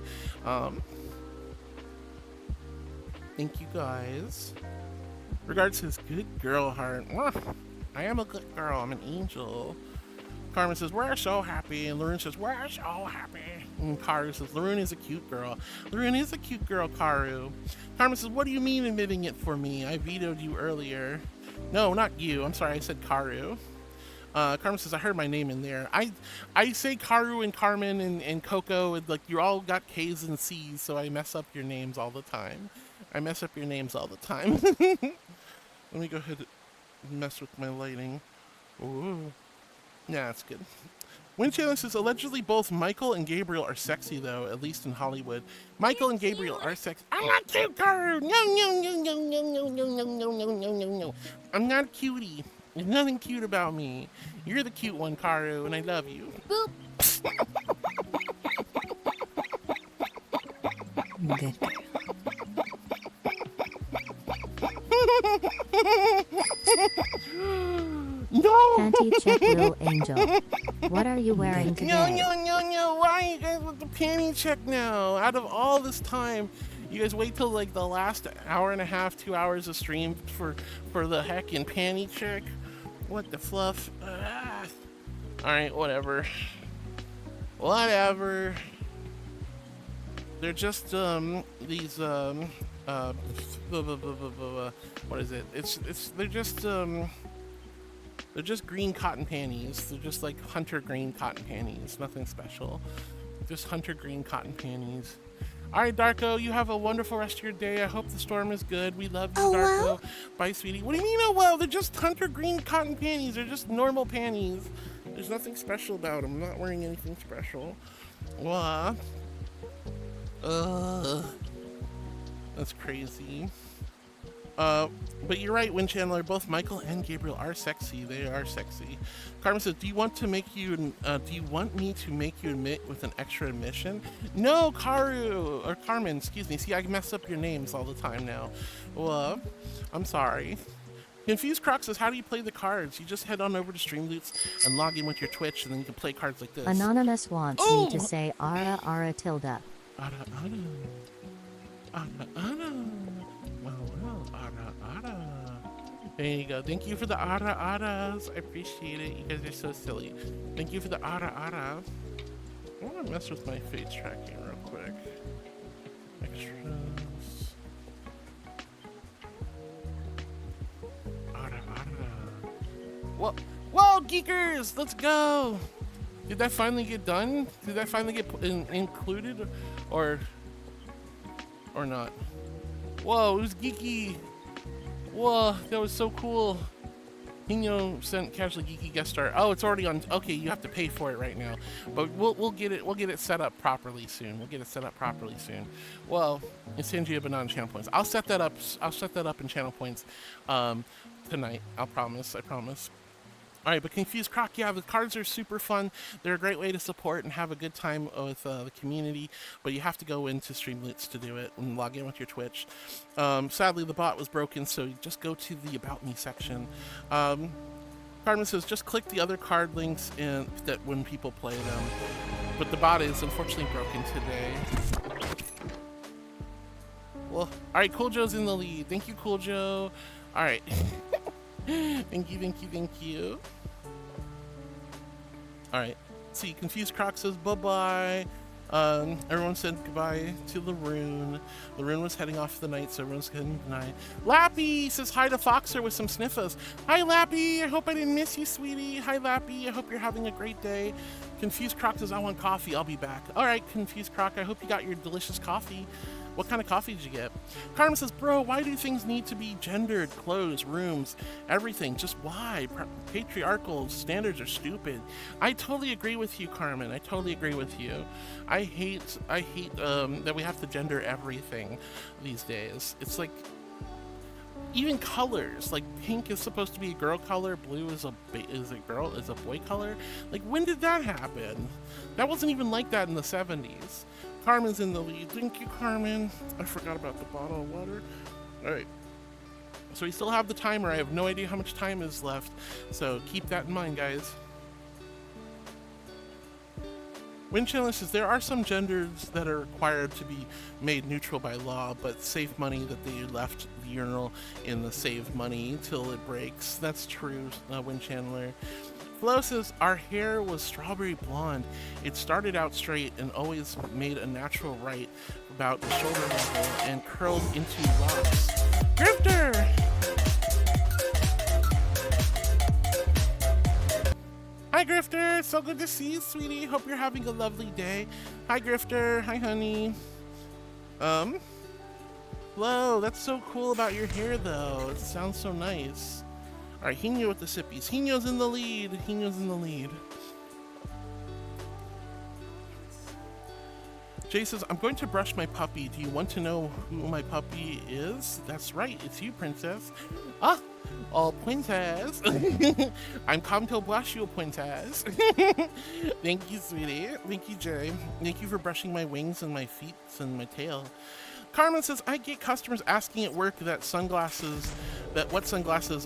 Thank you, guys. Regards his good girl heart. I am a good girl. I'm an angel. Carmen says, we're so happy. And Lorraine says, we're so happy. And Karu says, Lorraine is a cute girl. Lorraine is a cute girl, Karu. Carmen says, what do you mean admitting it for me? I vetoed you earlier. No, not you. I'm sorry, I said Karu. Carmen says, I heard my name in there. I say Karu and Carmen and Coco, and like you all got K's and C's, so I mess up your names all the time. Let me go ahead and mess with my lighting. Ooh. Yeah, that's good. Windchallenge says, allegedly both Michael and Gabriel are sexy, though, at least in Hollywood. Michael and Gabriel are sexy. I'm not cute, Karu! No. I'm not a cutie. There's nothing cute about me. You're the cute one, Karu, and I love you. Boop. Good. No! Panty check, little angel. What are you wearing today? No. Why are you guys with the panty check now? Out of all this time, you guys wait till like the last hour and a half, 2 hours of stream for the heckin' panty check? What the fluff? Alright, whatever. They're just, these, what is it? They're just green cotton panties. They're just like hunter green cotton panties. Nothing special. Just hunter green cotton panties. All right, Darko, you have a wonderful rest of your day. I hope the storm is good. We love you, Darko. Well? Bye, sweetie. What do you mean, oh, well? They're just hunter green cotton panties. They're just normal panties. There's nothing special about them. I'm not wearing anything special. What? That's crazy. But you're right, Wind Chandler. Both Michael and Gabriel are sexy. They are sexy. Carmen says, "Do you want to make you? Do you want me to make you admit with an extra admission?" No, Karu or Carmen. Excuse me. See, I mess up your names all the time now. Well, I'm sorry. Confused Croc says, "How do you play the cards? You just head on over to Streamloots and log in with your Twitch, and then you can play cards like this." Anonymous wants me to say ara ara tilde. Ara ara. Ara ara. Well, ara ara. There you go. Thank you for the ara aras. I appreciate it. You guys are so silly. Thank you for the ara ara. I want to mess with my face tracking real quick. Extras. Ara ara. Whoa, geekers! Let's go! Did that finally get done? Did that finally get included? Or not? Whoa, it was geeky! Whoa, that was so cool. Hino sent Casually Geeky guest star. Oh, it's already on. Okay, you have to pay for it right now, but we'll get it set up properly soon. Well, and send you a banana channel points. I'll set that up in channel points tonight. I promise. All right, but Confused Croc, yeah, the cards are super fun. They're a great way to support and have a good time with the community, but you have to go into Streamloots to do it and log in with your Twitch. Sadly, the bot was broken, so you just go to the About Me section. Carmen says, just click the other card links that when people play them. But the bot is unfortunately broken today. Well, all right, Cool Joe's in the lead. Thank you, Cool Joe. All right. Thank you. Alright, see, Confused Croc says bye-bye. Everyone said goodbye to Laroon. Laroon was heading off for the night, so everyone's heading tonight. Lappy says hi to Foxer with some sniffers. Hi, Lappy. I hope I didn't miss you, sweetie. Hi, Lappy. I hope you're having a great day. Confused Croc says, I want coffee. I'll be back. Alright, Confused Croc, I hope you got your delicious coffee. What kind of coffee did you get? Carmen says, bro, why do things need to be gendered? Clothes, rooms, everything. Just why? Patriarchal standards are stupid. I totally agree with you, Carmen. I totally agree with you. I hate that we have to gender everything these days. It's like, even colors, like pink is supposed to be a girl color, blue is a boy color. Like, when did that happen? That wasn't even like that in the 70s. Carmen's in the lead. Thank you, Carmen. I forgot about the bottle of water. All right. So we still have the timer. I have no idea how much time is left. So keep that in mind, guys. Windchiller says there are some genders that are required to be made neutral by law, but save money that they left the urinal in the save money till it breaks. That's true, Windchandler. Flo says, our hair was strawberry blonde. It started out straight and always made a natural right about the shoulder level and curled into locks. Grifter! Hi, Grifter. So good to see you, sweetie. Hope you're having a lovely day. Hi, Grifter. Hi, honey. Flo, that's so cool about your hair, though. It sounds so nice. All right, Hino with the sippies. Hino's in the lead. Jay says, I'm going to brush my puppy. Do you want to know who my puppy is? That's right, it's you, princess. Oh, princess. I'm come to brush you, princess. Thank you, sweetie. Thank you, Jay. Thank you for brushing my wings and my feet and my tail. Carmen says, I get customers asking at work what sunglasses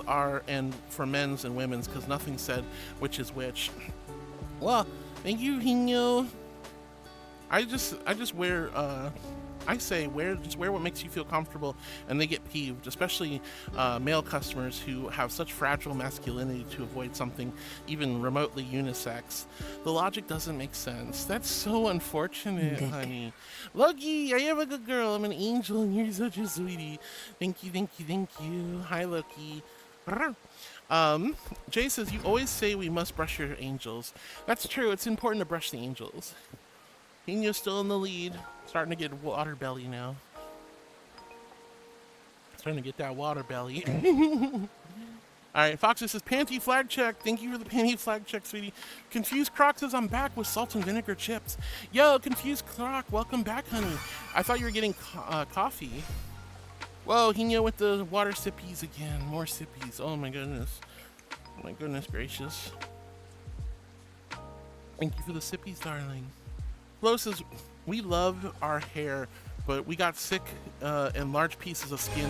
are and for men's and women's because nothing said which is which. Well, thank you, Hino. I just wear just wear what makes you feel comfortable, and they get peeved, especially male customers who have such fragile masculinity to avoid something even remotely unisex. The logic doesn't make sense. That's so unfortunate, honey. Loki, I am a good girl. I'm an angel, and you're such a sweetie. Thank you. Hi, Loki. Jay says, you always say we must brush your angels. That's true. It's important to brush the angels. Hino's still in the lead. Starting to get water belly now. Starting to get that water belly. Alright, Foxer says, Panty flag check. Thank you for the panty flag check, sweetie. Confused Croc says, I'm back with salt and vinegar chips. Yo, Confused Croc, welcome back, honey. I thought you were getting coffee. Whoa, Hino with the water sippies again. More sippies. Oh my goodness. My goodness gracious. Thank you for the sippies, darling. Flo says, we love our hair, but we got sick and large pieces of skin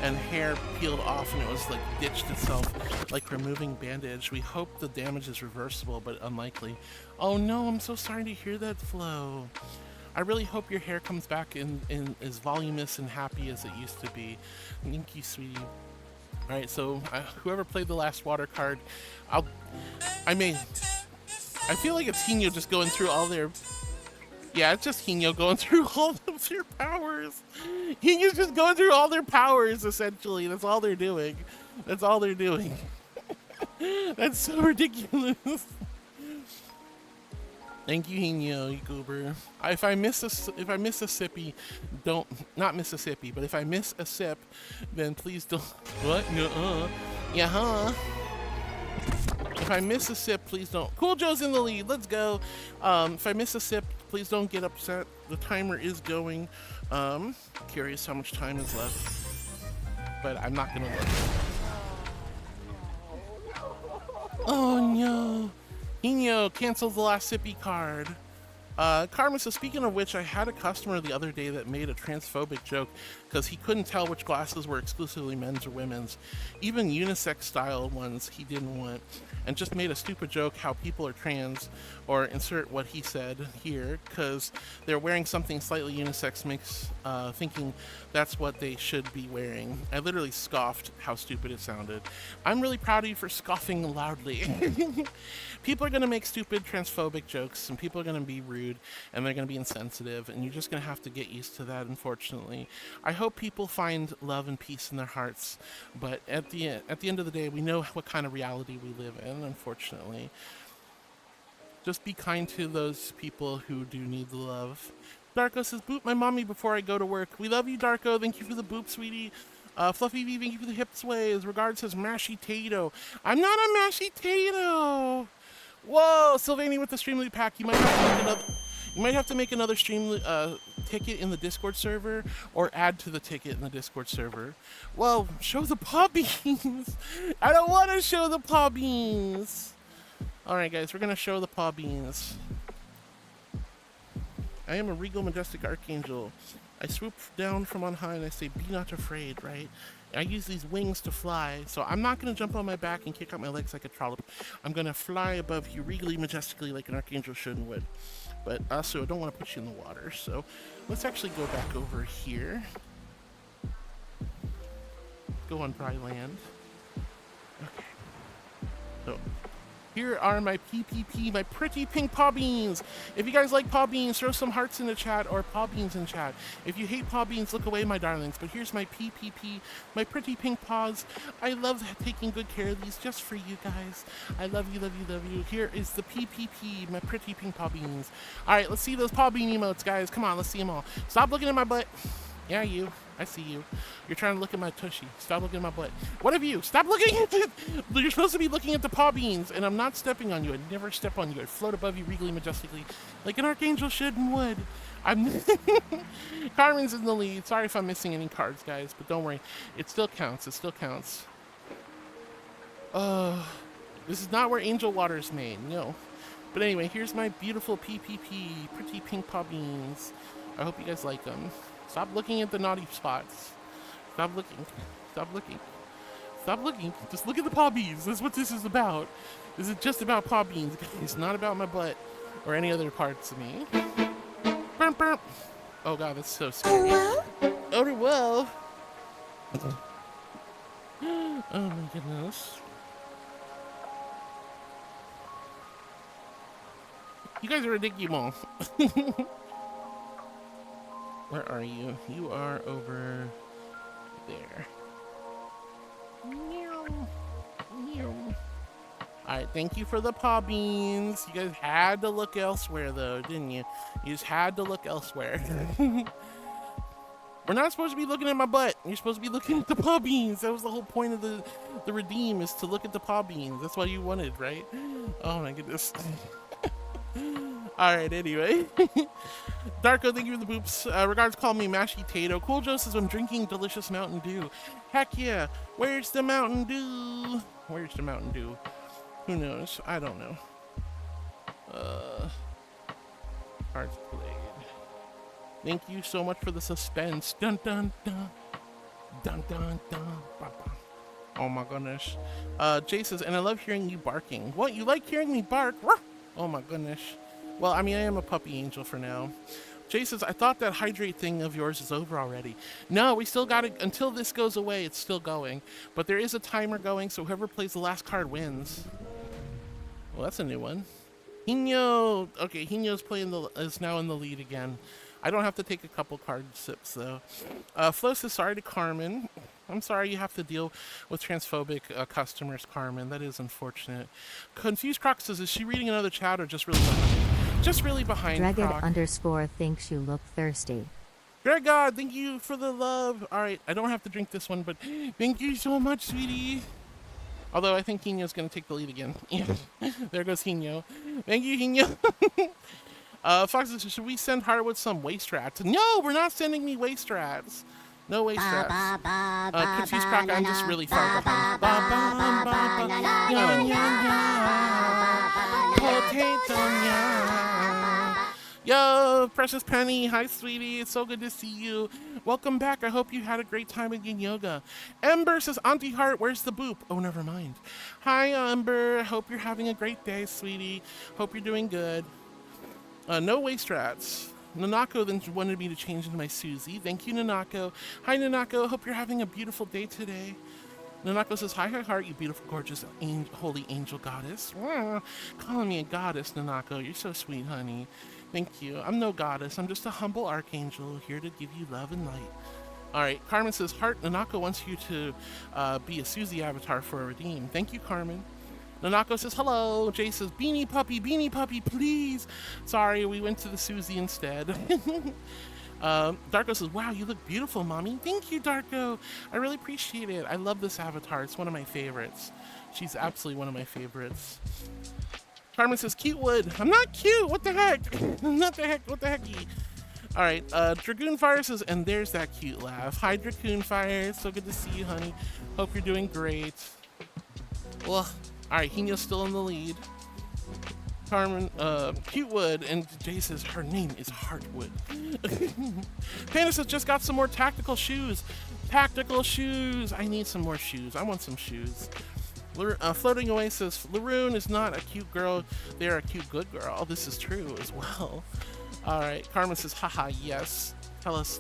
and hair peeled off, and it was like ditched itself, like removing bandage. We hope the damage is reversible, but unlikely. Oh no, I'm so sorry to hear that, Flo. I really hope your hair comes back in as voluminous and happy as it used to be. Thank you, sweetie. All right, so whoever played the last water card, I feel like it's Hino just going through all their... Yeah, it's just Hino going through all of their powers. Hino's just going through all their powers, essentially. That's all they're doing. That's all they're doing. That's so ridiculous. Thank you, Hino, you goober. If I miss a sippy, not Mississippi, but if I miss a sip, then please don't. What? Yeah, huh? If I miss a sip, please don't. Cool Joe's in the lead. Let's go. If I miss a sip, please don't get upset. The timer is going. Curious how much time is left, but I'm not gonna look. Oh no. Hino cancels the last sippy card. Karma says, speaking of which, I had a customer the other day that made a transphobic joke because he couldn't tell which glasses were exclusively men's or women's. Even unisex style ones he didn't want, and just made a stupid joke how people are trans, or insert what he said here, because they're wearing something slightly unisex, makes thinking that's what they should be wearing. I literally scoffed how stupid it sounded. I'm really proud of you for scoffing loudly. People are going to make stupid transphobic jokes, and people are going to be rude, and they're going to be insensitive, and you're just going to have to get used to that, unfortunately. I hope people find love and peace in their hearts, but at the end of the day, we know what kind of reality we live in, unfortunately. Just be kind to those people who do need the love. Darko says, boop my mommy before I go to work. We love you, Darko. Thank you for the boop, sweetie. Fluffy V, thank you for the hip sways. Regards, says Mashy Tato. I'm not a Mashy Tato. Whoa, Sylvanie with the Streamly pack. You might have to make another stream ticket in the Discord server, or add to the ticket in the Discord server. Well, show the paw beans. I don't want to show the paw beans. All right, guys, we're gonna show the paw beans. I am a regal, majestic archangel. I swoop down from on high and I say, be not afraid, right? I use these wings to fly, so I'm not going to jump on my back and kick out my legs like a trollop. I'm going to fly above you regally, majestically, like an archangel should and would. But also, I don't want to put you in the water, so let's actually go back over here. Go on dry land. Okay. So, here are my PPP, my pretty pink paw beans. If you guys like paw beans, throw some hearts in the chat or paw beans in chat. If you hate paw beans, look away, my darlings. But here's my PPP, my pretty pink paws. I love taking good care of these just for you guys. I love you, love you, love you. Here is the PPP, my pretty pink paw beans. All right, let's see those paw bean emotes, guys. Come on, let's see them all. Stop looking at my butt. Yeah, you. I see you. You're trying to look at my tushy. Stop looking at my butt. What of you? Stop looking at it. You're supposed to be looking at the paw beans, and I'm not stepping on you. I never step on you. I float above you regally, majestically, like an archangel should and would. I'm Carmen's in the lead. Sorry if I'm missing any cards, guys, but don't worry. It still counts. It still counts. This is not where angel water is made. No. But anyway, here's my beautiful PPP, pretty pink paw beans. I hope you guys like them. Stop looking at the naughty spots. Stop looking. Stop looking. Stop looking. Just look at the paw beans. That's what this is about. This is just about paw beans. It's not about my butt or any other parts of me. Burp, burp. Oh god, that's so scary. Oh well. Oh my goodness. You guys are ridiculous. Where are you? You are over there. Alright, thank you for the paw beans. You guys had to look elsewhere though, didn't you? You just had to look elsewhere. We're not supposed to be looking at my butt. You're supposed to be looking at the paw beans. That was the whole point of the redeem, is to look at the paw beans. That's what you wanted, right? Oh my goodness. All right, anyway. Darko, thank you for the boops. Regards, call me Mashy Tato. Cool Joe says I'm drinking delicious Mountain Dew. Heck yeah. Where's the Mountain Dew? Where's the Mountain Dew? Who knows? I don't know. Cards played. Thank you so much for the suspense. Dun dun dun. Dun dun dun. Ba, ba. Oh my goodness. Jay says, and I love hearing you barking. What? You like hearing me bark? Oh my goodness. Well, I mean, I am a puppy angel for now. Jay says, I thought that hydrate thing of yours is over already. No, we still got it. Until this goes away, it's still going. But there is a timer going, so whoever plays the last card wins. Well, that's a new one. Hino. Okay, Hino's is now in the lead again. I don't have to take a couple card sips, though. Flo says, sorry to Carmen. I'm sorry you have to deal with transphobic customers, Carmen. That is unfortunate. Confused Croc says, is she reading another chat or just really behind? Just really behind, Croc. Dragged_ thinks you look thirsty. Gregod, thank you for the love. All right, I don't have to drink this one, but thank you so much, sweetie. Although I think Hino's going to take the lead again. There goes Hino. Thank you, Hino. Fox says, should we send Hardwood some waist rats? No, we're not sending me waist rats. No waist rats. Confused Croc, I'm just really far behind. Yo, Precious Penny. Hi, sweetie. It's so good to see you. Welcome back. I hope you had a great time in yin yoga. Ember says, Auntie Heart, where's the boop? Oh, never mind. Hi, Ember. Hope you're having a great day, sweetie. Hope you're doing good. No waist rats. Nanako then wanted me to change into my Susie. Thank you, Nanako. Hi, Nanako. Hope you're having a beautiful day today. Nanako says, hi, heart, you beautiful, gorgeous, holy angel goddess. Calling me a goddess, Nanako. You're so sweet, honey. Thank you. I'm no goddess. I'm just a humble archangel here to give you love and light. All right. Carmen says, Heart, Nanako wants you to be a Susie avatar for a redeem. Thank you, Carmen. Nanako says, hello. Jay says, beanie puppy, please. Sorry, we went to the Susie instead. Darko says, wow, you look beautiful, mommy. Thank you, Darko. I really appreciate it. I love this avatar. It's one of my favorites. She's absolutely one of my favorites. Carmen says, cute wood. I'm not cute. What the heck? What the hecky? All right. Dragoon Fire says, and there's that cute laugh. Hi, Dragoon Fire. It's so good to see you, honey. Hope you're doing great. Well, all right. Hino's still in the lead. Carmen, cute wood, and Jay says her name is Heartwood. Panda says, just got some more tactical shoes. Tactical shoes. I need some more shoes. I want some shoes. Floating Away says, Laroon is not a cute girl. They're a cute good girl. This is true as well. All right. Carmen says, haha, yes. Tell us.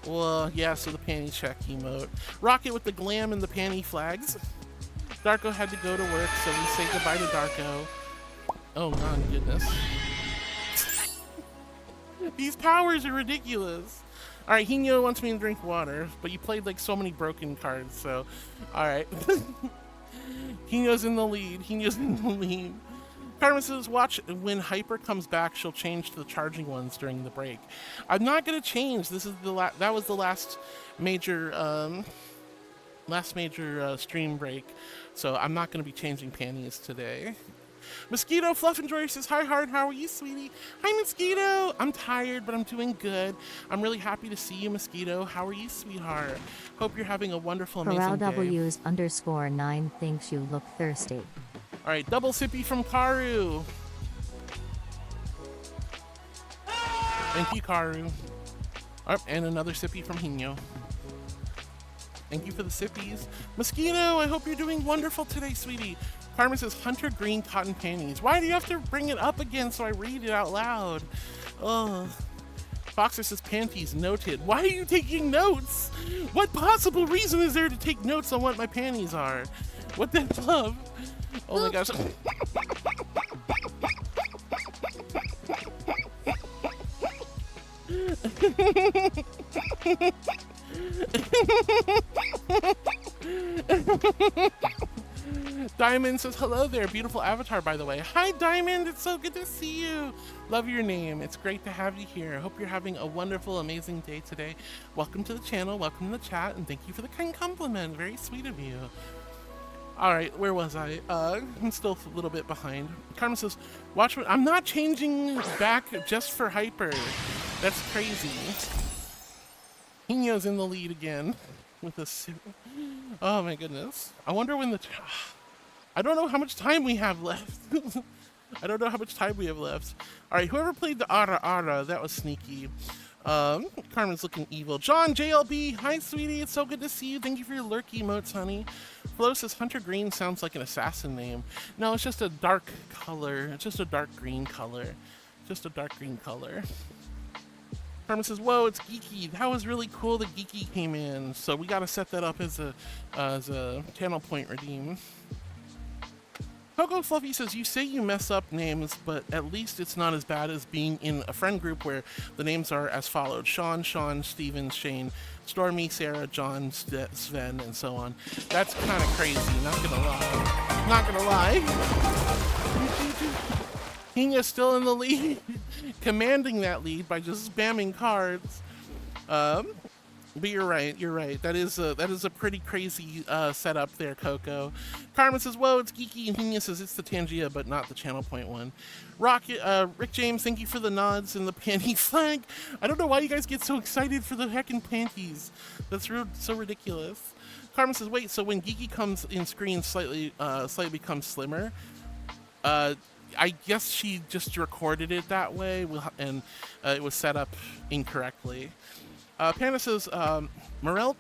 Well, yeah, so the panty check emote. Rocket with the glam and the panty flags. Darko had to go to work, so we say goodbye to Darko. Oh, my goodness. These powers are ridiculous. All right, Hino wants me to drink water, but you played like so many broken cards, so... All right. Hino's in the lead. Carmen says, watch when Hyper comes back, she'll change to the charging ones during the break. I'm not going to change. This is that was the last major stream break, so I'm not going to be changing panties today. Mosquito Fluff Enjoyer says, hi, Heart. How are you, sweetie? Hi, Mosquito. I'm tired, but I'm doing good. I'm really happy to see you, Mosquito. How are you, sweetheart? Hope you're having a wonderful, amazing day. W's_9 thinks you look thirsty. All right, double sippy from Karu. Thank you, Karu. Oh, and another sippy from Hino. Thank you for the sippies. Mosquito, I hope you're doing wonderful today, sweetie. Carmen says, Hunter Green cotton panties. Why do you have to bring it up again so I read it out loud? Oh. Foxer says, panties noted. Why are you taking notes? What possible reason is there to take notes on what my panties are? What the love? Oh my gosh. Diamond says, hello there, beautiful avatar, by the way. Hi, Diamond. It's so good to see you. Love your name. It's great to have you here. Hope you're having a wonderful, amazing day today. Welcome to the channel. Welcome to the chat. And thank you for the kind compliment. Very sweet of you. All right, where was I? I'm still a little bit behind. Carmen says, watch what, I'm not changing back just for hyper. That's crazy. Hino's in the lead again with a oh my goodness. I wonder when I don't know how much time we have left. I don't know how much time we have left. All right, whoever played the Ara Ara, that was sneaky. Carmen's looking evil. John, JLB, hi sweetie, it's so good to see you. Thank you for your lurk emotes, honey. Flo says Hunter Green sounds like an assassin name. No, it's just a dark color. It's just a dark green color. Just a dark green color. Carmen says, whoa, it's Geeky. That was really cool that Geeky came in. So we gotta set that up as a channel point redeem. Coco Fluffy says, you say you mess up names, but at least it's not as bad as being in a friend group where the names are as followed. Sean, Steven, Shane, Stormy, Sarah, John, Sven, and so on. That's kind of crazy, not gonna lie. Not gonna lie. Hina's still in the lead, commanding that lead by just spamming cards. But you're right. That is a pretty crazy setup there, Coco. Carmen says, whoa, it's Geeky, and Hina says it's the Tangia, but not the channel point one. Rick James, thank you for the nods and the panty flag. I don't know why you guys get so excited for the heckin' panties. That's so ridiculous. Carmen says, wait, so when Geeky comes in screen slightly becomes slimmer? I guess she just recorded it that way, and it was set up incorrectly. Panda says, Morel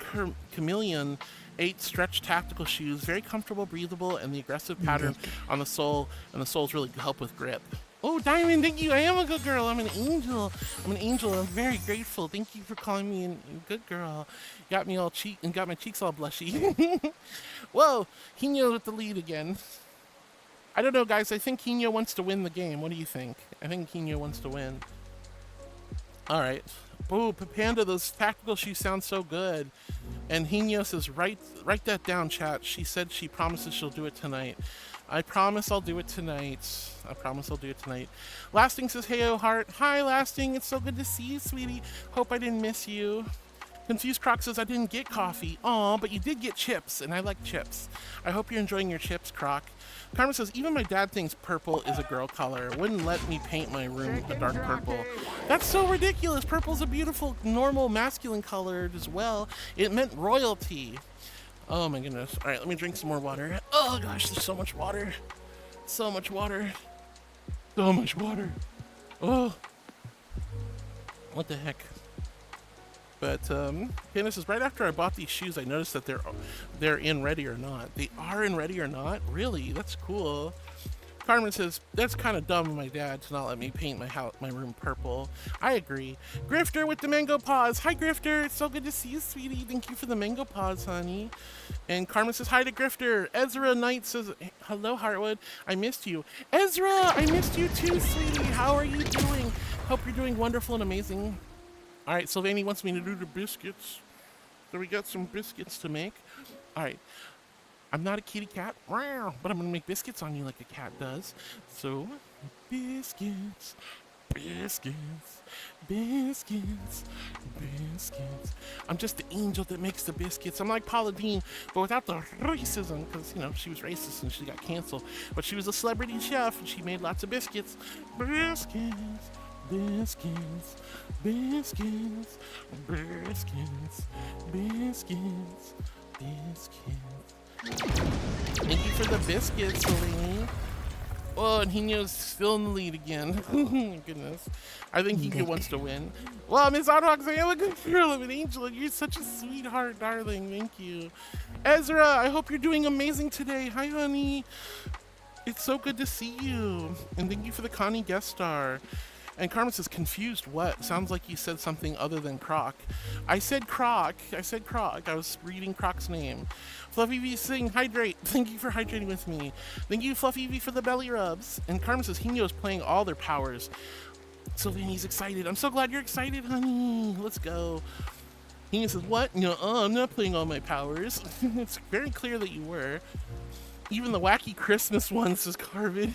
Chameleon 8 stretch tactical shoes, very comfortable, breathable, and the aggressive pattern on the sole and the soles really help with grip. Oh, Diamond, thank you. I am a good girl. I'm an angel. I'm very grateful. Thank you for calling me a good girl. Got me all got my cheeks all blushy. Whoa, Hino with the lead again. I don't know, guys. I think Hino wants to win the game. What do you think? I think Hino wants to win. All right. Oh, Panda, those tactical shoes sound so good. And Hino says, write that down, chat. She said she promises she'll do it tonight. I promise I'll do it tonight. Lasting says, hey, oh, heart. Hi, Lasting. It's so good to see you, sweetie. Hope I didn't miss you. Confused Croc says, I didn't get coffee. Aw, but you did get chips, and I like chips. I hope you're enjoying your chips, Croc. Carmen says, even my dad thinks purple is a girl color. Wouldn't let me paint my room a dark purple. That's so ridiculous. Purple's a beautiful, normal, masculine color as well. It meant royalty. Oh my goodness. All right, let me drink some more water. Oh gosh, there's so much water. So much water. So much water. Oh. What the heck? But Panda says, right after I bought these shoes, I noticed that they're in Ready or Not. They are in Ready or Not? Really? That's cool. Carmen says, that's kind of dumb of my dad to not let me paint my room purple. I agree. Grifter with the mango paws. Hi, Grifter. It's so good to see you, sweetie. Thank you for the mango paws, honey. And Carmen says, hi to Grifter. Ezra Knight says, hello, Heartwood. I missed you. Ezra, I missed you too, sweetie. How are you doing? Hope you're doing wonderful and amazing. All right, Sylvanie wants me to do the biscuits. So we got some biscuits to make. All right. I'm not a kitty cat, but I'm going to make biscuits on you like a cat does. So, biscuits, biscuits, biscuits, biscuits. I'm just the angel that makes the biscuits. I'm like Paula Deen, but without the racism, because, you know, she was racist and she got canceled. But she was a celebrity chef and she made lots of biscuits. Biscuits. Biscuits, biscuits, biscuits, biscuits, biscuits. Thank you for the biscuits, Celine. Oh, and Hino's still in the lead again. Oh my goodness. I think Hino wants to win. Well, Miss Oddhawks, I am a good girl. I'm an angel, and you're such a sweetheart, darling. Thank you. Ezra, I hope you're doing amazing today. Hi, honey. It's so good to see you. And thank you for the Connie guest star. And Carmen says, confused what? Sounds like you said something other than Croc. I said Croc. I was reading Croc's name. Fluffy V saying, hydrate. Thank you for hydrating with me. Thank you, Fluffy V, for the belly rubs. And Carmen says, Hino's playing all their powers. Sylvanie's excited. I'm so glad you're excited, honey. Let's go. Hino says, what? No, I'm not playing all my powers. It's very clear that you were. Even the wacky Christmas one, says Carvin.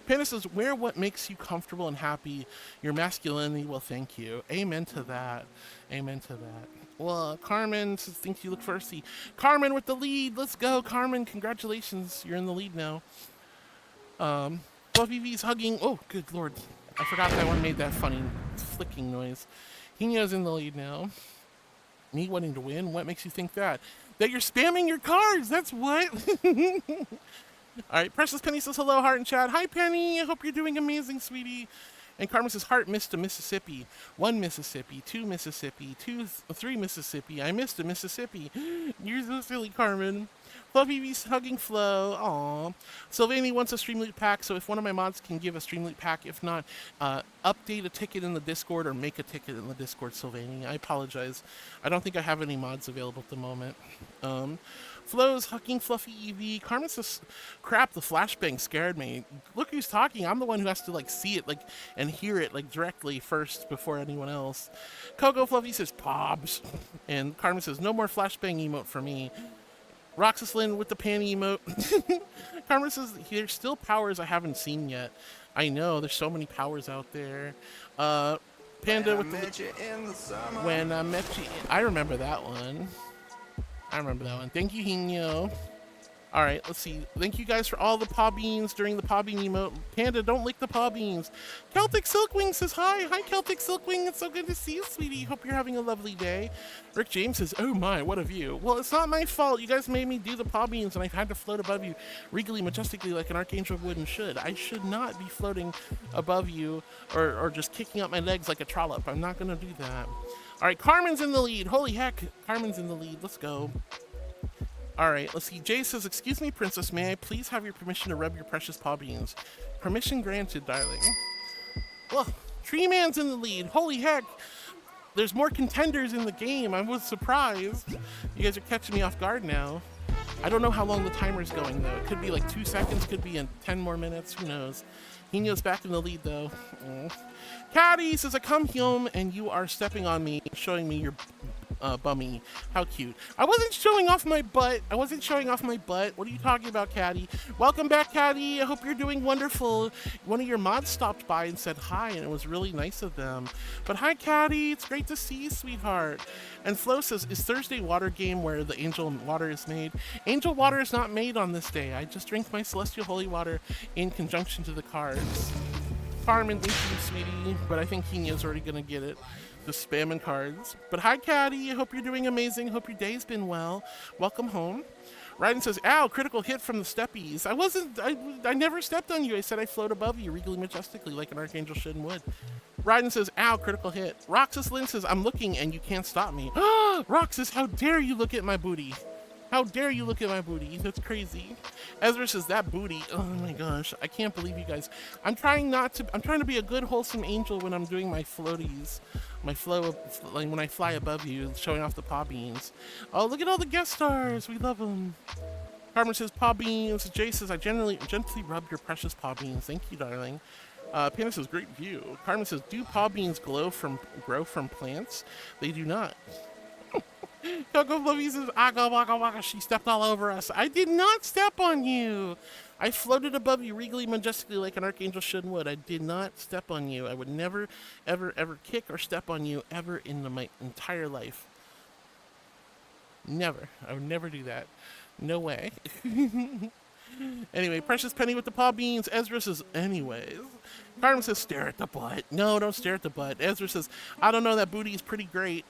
Panda says, wear what makes you comfortable and happy. Your masculinity will thank you. Amen to that. Amen to that. Well, Carmen thinks you look thirsty. Carmen with the lead. Let's go, Carmen. Congratulations. You're in the lead now. Fluffy V's hugging. Oh, good lord. I forgot that one made that funny flicking noise. Hino's in the lead now. Me wanting to win? What makes you think that? That you're spamming your cards. That's what. All right. Precious Penny says hello, heart and chat. Hi, Penny. I hope you're doing amazing, sweetie. And Carmen says, heart missed a Mississippi. 1 Mississippi, 2 Mississippi, 3 Mississippi. I missed a Mississippi. You're so silly, Carmen. Fluffy V's hugging Flo. Aw. Sylvanie wants a Stream Loot pack, so if one of my mods can give a Stream Loot pack, if not, update a ticket in the Discord or make a ticket in the Discord, Sylvanie. I apologize. I don't think I have any mods available at the moment. Flo's hugging Fluffy Evie. Carmen says, crap, the flashbang scared me. Look who's talking. I'm the one who has to like see it and hear it directly first before anyone else. Coco Fluffy says, Pobs. And Carmen says, no more flashbang emote for me. Roxas Lynn with the panty emote. Carmen says, there's still powers I haven't seen yet. I know, there's so many powers out there. Panda with the... When I met you... I remember that one. Thank you, Hino. All right, let's see. Thank you guys for all the paw beans during the paw bean emote. Panda, don't lick the paw beans. Celtic Silkwing says hi. Hi, Celtic Silkwing. It's so good to see you, sweetie. Hope you're having a lovely day. Rick James says, oh my, what a view. Well, it's not my fault. You guys made me do the paw beans, and I've had to float above you regally, majestically, like an Archangel would and should. I should not be floating above you or just kicking up my legs like a trollop. I'm not going to do that. All right, Carmen's in the lead. Holy heck, Carmen's in the lead. Let's go. All right, let's see. Jay says, excuse me, princess, may I please have your permission to rub your precious paw beans? Permission granted, darling. Well, Tree Man's in the lead. Holy heck. There's more contenders in the game. I was surprised. You guys are catching me off guard now. I don't know how long the timer's going, though. It could be like 2 seconds, could be in 10 more minutes. Who knows? Hino's back in the lead, though. Caddy says, I come home and you are stepping on me, showing me your bummy. How cute. I wasn't showing off my butt. What are you talking about, Caddy? Welcome back, Caddy. I hope you're doing wonderful. One of your mods stopped by and said hi, and it was really nice of them. But hi, Caddy. It's great to see you, sweetheart. And Flo says, is Thursday water game where the angel water is made? Angel water is not made on this day. I just drink my celestial holy water in conjunction to the cards. Carmen, thank you, sweetie. But I think Hino's already going to get it. The spamming cards. But hi, Caddy. I hope you're doing amazing. Hope your day's been well. Welcome home. Ryden says, ow, critical hit from the steppies. I never stepped on you. I said I float above you regally majestically like an Archangel should and would. Ryden says, ow, critical hit. Roxas Lynn says, I'm looking and you can't stop me. Roxas, how dare you look at my booty? How dare you look at my booty? That's crazy. Ezra says, that booty. Oh my gosh. I can't believe you guys. I'm trying to be a good, wholesome angel when I'm doing my floaties. Like when I fly above you, showing off the paw beans. Oh, look at all the guest stars. We love them. Carmen says, paw beans. Jay says, I gently rub your precious paw beans. Thank you, darling. Panda says, great view. Carmen says, do paw beans grow from plants? They do not. Coco Fluffy says, aga waka waka, she stepped all over us. I did not step on you. I floated above you regally majestically like an Archangel should and would. I did not step on you. I would never, ever, ever kick or step on you ever in my entire life. Never. I would never do that. No way. Anyway, Precious Penny with the paw beans. Ezra says, anyways. Carmen says, stare at the butt. No, don't stare at the butt. Ezra says, I don't know, that booty is pretty great.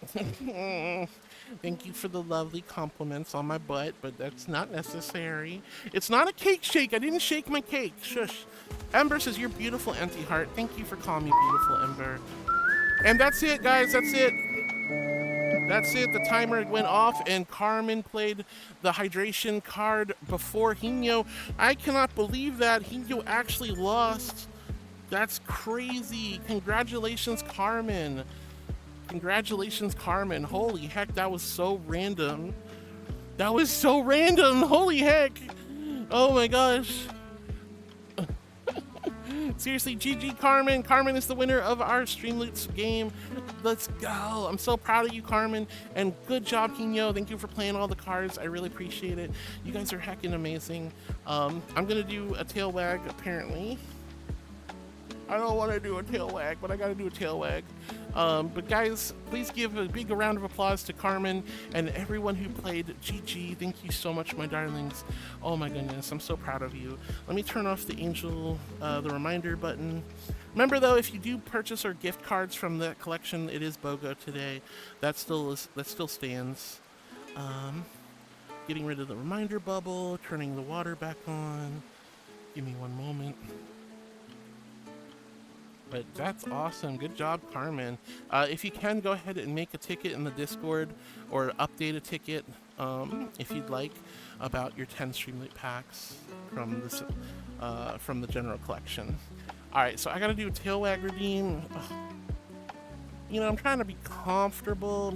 Thank you for the lovely compliments on my butt, but that's not necessary. It's not a cake shake. I didn't shake my cake. Shush. Ember says, you're beautiful, anti-heart. Thank you for calling me beautiful, Ember. And that's it, guys. That's it. That's it. The timer went off, and Carmen played the hydration card before Hino. I cannot believe that. Hino actually lost. That's crazy. Congratulations, Carmen. Congratulations, Carmen. Holy heck, that was so random. That was so random. Holy heck. Oh my gosh. Seriously, GG, Carmen. Carmen is the winner of our Streamloots game. Let's go. I'm so proud of you, Carmen. And good job, Hino. Thank you for playing all the cards. I really appreciate it. You guys are heckin' amazing. I'm going to do a tail wag, apparently. I don't want to do a tail wag, but I got to do a tail wag. But guys, please give a big round of applause to Carmen and everyone who played. GG, thank you so much, my darlings. Oh my goodness, I'm so proud of you. Let me turn off the angel, the reminder button. Remember though, if you do purchase our gift cards from that collection, it is BOGO today. That still stands. Getting rid of the reminder bubble, turning the water back on. Give me one moment. But that's awesome. Good job, Carmen. If you can, go ahead and make a ticket in the Discord or update a ticket if you'd like about your 10 Streamlit packs from this from the general collection. All right, so I gotta do a tail wag redeem. Ugh. You know, I'm trying to be comfortable.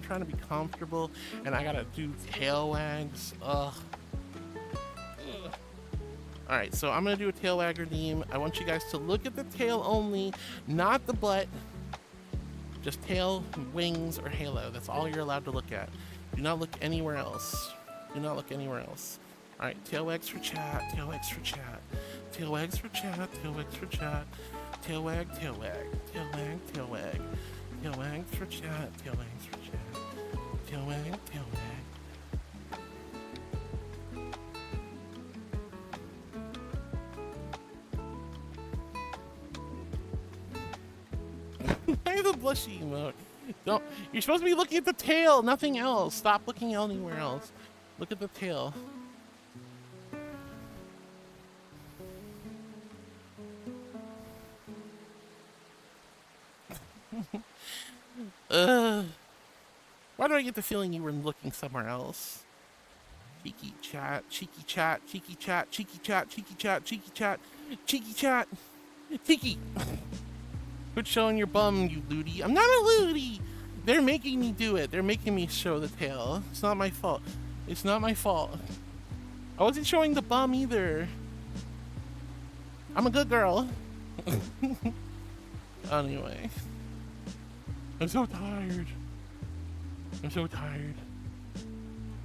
And I gotta do tail wags. Ugh. Alright, so I'm gonna do a tail wag redeem. I want you guys to look at the tail only, not the butt. Just tail, wings, or halo. That's all you're allowed to look at. Do not look anywhere else. Alright, tail wags for chat, tail wags for chat. Tail wags for chat, tail wags for chat. Tail wag, tail wag. Tail wag, tail wag. Tail wags for chat, tail wags for chat. Tail wag, tail wag. I have a blushy emote. Don't. You're supposed to be looking at the tail, nothing else. Stop looking anywhere else. Look at the tail. Why do I get the feeling you were looking somewhere else? Cheeky chat, cheeky chat, cheeky chat, cheeky chat, cheeky chat, cheeky chat, cheeky chat, cheeky. Quit showing your bum, you looty. I'm not a looty. They're making me do it. They're making me show the tail. It's not my fault. It's not my fault. I wasn't showing the bum either. I'm a good girl. Anyway. I'm so tired.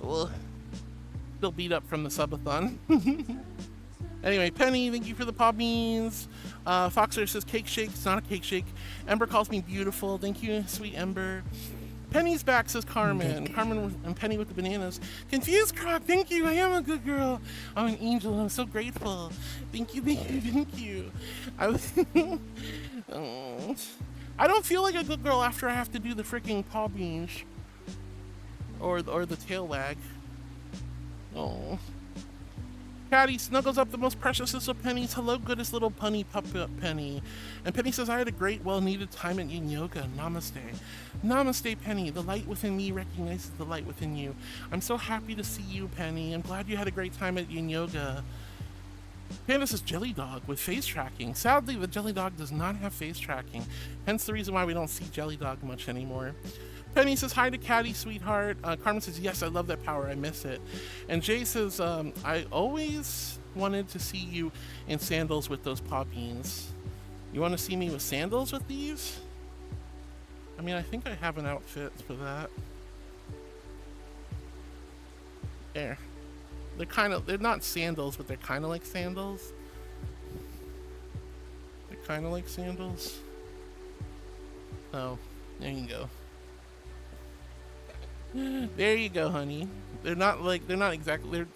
Ugh. Still beat up from the subathon. Anyway, Penny, thank you for the paw beans. Foxer says cake shake. It's not a cake shake. Ember calls me beautiful. Thank you, sweet Ember. Penny's back, says Carmen. Carmen and Penny with the bananas. Confused Croc, thank you. I am a good girl. I'm an angel. I'm so grateful. Thank you. I don't feel like a good girl after I have to do the freaking paw beans. Or the tail wag. Oh. Patty snuggles up the most precious of pennies. Hello, goodest little punny puppet Penny. And Penny says, I had a great, well-needed time at yin yoga. Namaste. Namaste, Penny. The light within me recognizes the light within you. I'm so happy to see you, Penny. I'm glad you had a great time at yin yoga. Panda says Jelly Dog with face tracking. Sadly, the Jelly Dog does not have face tracking. Hence the reason why we don't see Jelly Dog much anymore. Penny says, hi to Caddy, sweetheart. Carmen says, yes, I love that power. I miss it. And Jay says, I always wanted to see you in sandals with those paw beans. You want to see me with sandals with these? I mean, I think I have an outfit for that. There. They're not sandals, but they're kind of like sandals. Oh, there you go. There you go, honey. They're not exactly, they're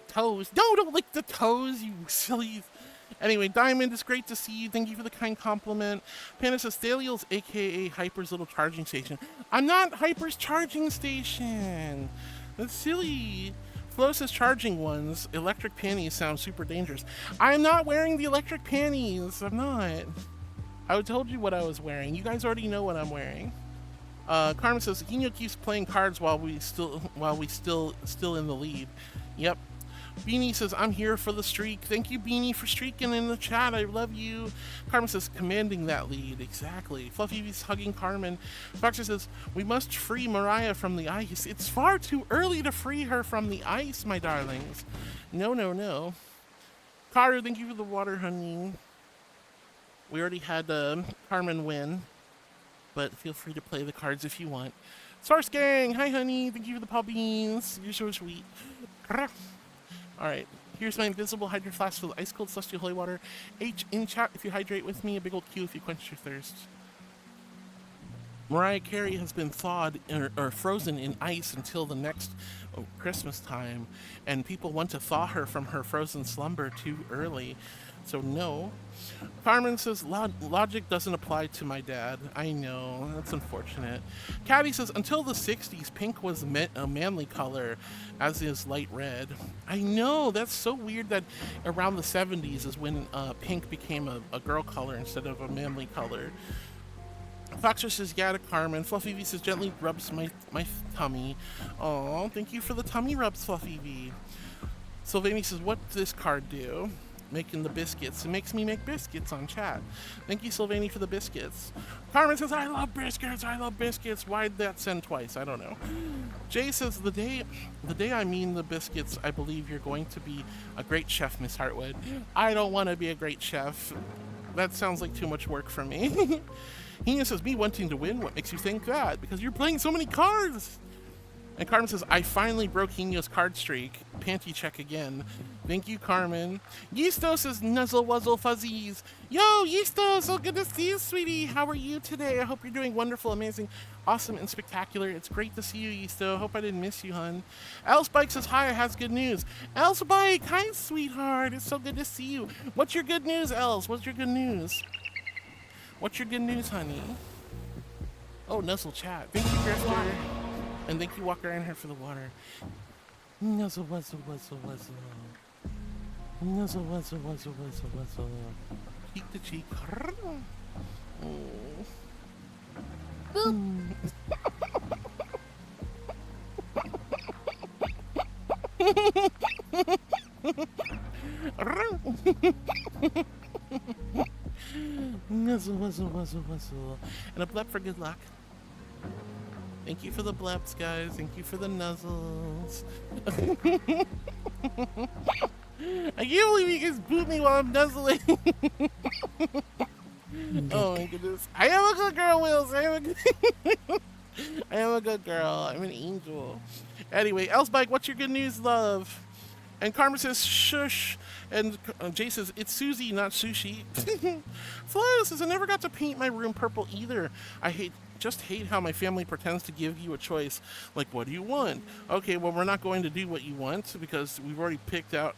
toes. No, don't lick the toes, you silly. Anyway, Diamond, it's great to see you. Thank you for the kind compliment. Panda says, Thaliel's aka Hyper's little charging station. I'm not Hyper's charging station. That's silly. Flo says charging ones. Electric panties sound super dangerous. I'm not wearing the electric panties. I'm not. I told you what I was wearing. You guys already know what I'm wearing. Carmen says Hino keeps playing cards while we still in the lead. Yep. Beanie says I'm here for the streak. Thank you, Beanie, for streaking in the chat. I love you. Carmen says commanding that lead. Exactly. Fluffy's hugging Carmen. Foxer says we must free Mariah from the ice. It's far too early to free her from the ice, my darlings. No. Karu, thank you for the water, honey. We already had Carmen win. But feel free to play the cards if you want. Source Gang, hi honey, thank you for the paw beans. You're so sweet. Alright, here's my invisible hydrate flask full of ice cold celestial holy water. H in chat if you hydrate with me, a big old Q if you quench your thirst. Mariah Carey has been thawed or frozen in ice until the next Christmas time, and people want to thaw her from her frozen slumber too early. So no. Carmen says, logic doesn't apply to my dad. I know, that's unfortunate. Caddy says, until the 60s, pink was a manly color, as is light red. I know, that's so weird that around the 70s is when pink became a girl color instead of a manly color. Foxer says, yeah to Carmen. Fluffy V says, gently rubs my tummy. Oh, thank you for the tummy rubs, Fluffy V. Sylvania says, what does this card do? Making the biscuits. It makes me make biscuits on chat. Thank you, Sylvania, for the biscuits. Carmen says, I love biscuits. I love biscuits. Why'd that send twice? I don't know. Jay says, the day I mean the biscuits, I believe you're going to be a great chef, Miss Hartwood. I don't want to be a great chef. That sounds like too much work for me. Hina says, me wanting to win, what makes you think that? Because you're playing so many cards. And Carmen says, I finally broke Hino's card streak. Panty check again. Thank you, Carmen. Yeasto says, nuzzle wuzzle fuzzies. Yo, Yeasto, so good to see you, sweetie. How are you today? I hope you're doing wonderful, amazing, awesome, and spectacular. It's great to see you, Yeasto. Hope I didn't miss you, hun. Elspike says, hi, I has good news. Elspike, hi, sweetheart. It's so good to see you. What's your good news, Els? What's your good news? What's your good news, honey? Oh, nuzzle chat. Thank you, Grifter. And thank you, Walker and her, for the water. Nuzzle, wuzzle, wuzzle, wuzzle. Nuzzle, wuzzle, wuzzle, wuzzle, wuzzle. Cheek to cheek. Boop. Nuzzle, wuzzle, wuzzle, wuzzle. And a blep for good luck. Thank you for the bleps, guys. Thank you for the nuzzles. I can't believe you guys boot me while I'm nuzzling. Oh my goodness. I am a good girl, Wills. I am a good girl. I'm an angel. Anyway, Elsbike, what's your good news, love? And Karma says, shush. And Jay says, it's Susie, not sushi. Flo says, I never got to paint my room purple either. I just hate how my family pretends to give you a choice. Like, what do you want? Okay, well, we're not going to do what you want because we've already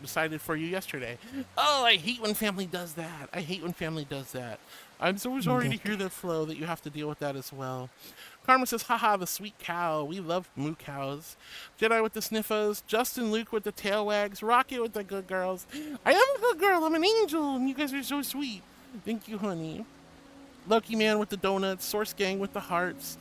decided for you yesterday. Oh, I hate when family does that. I hate when family does that. I'm so sorry to hear that, Flo, that you have to deal with that as well. Karma says, haha, the sweet cow. We love moo cows. Jedi with the sniffos. Justin Luke with the tail wags. Rocket with the good girls. I am a good girl. I'm an angel. And you guys are so sweet. Thank you, honey. Lucky Man with the donuts. Source Gang with the hearts.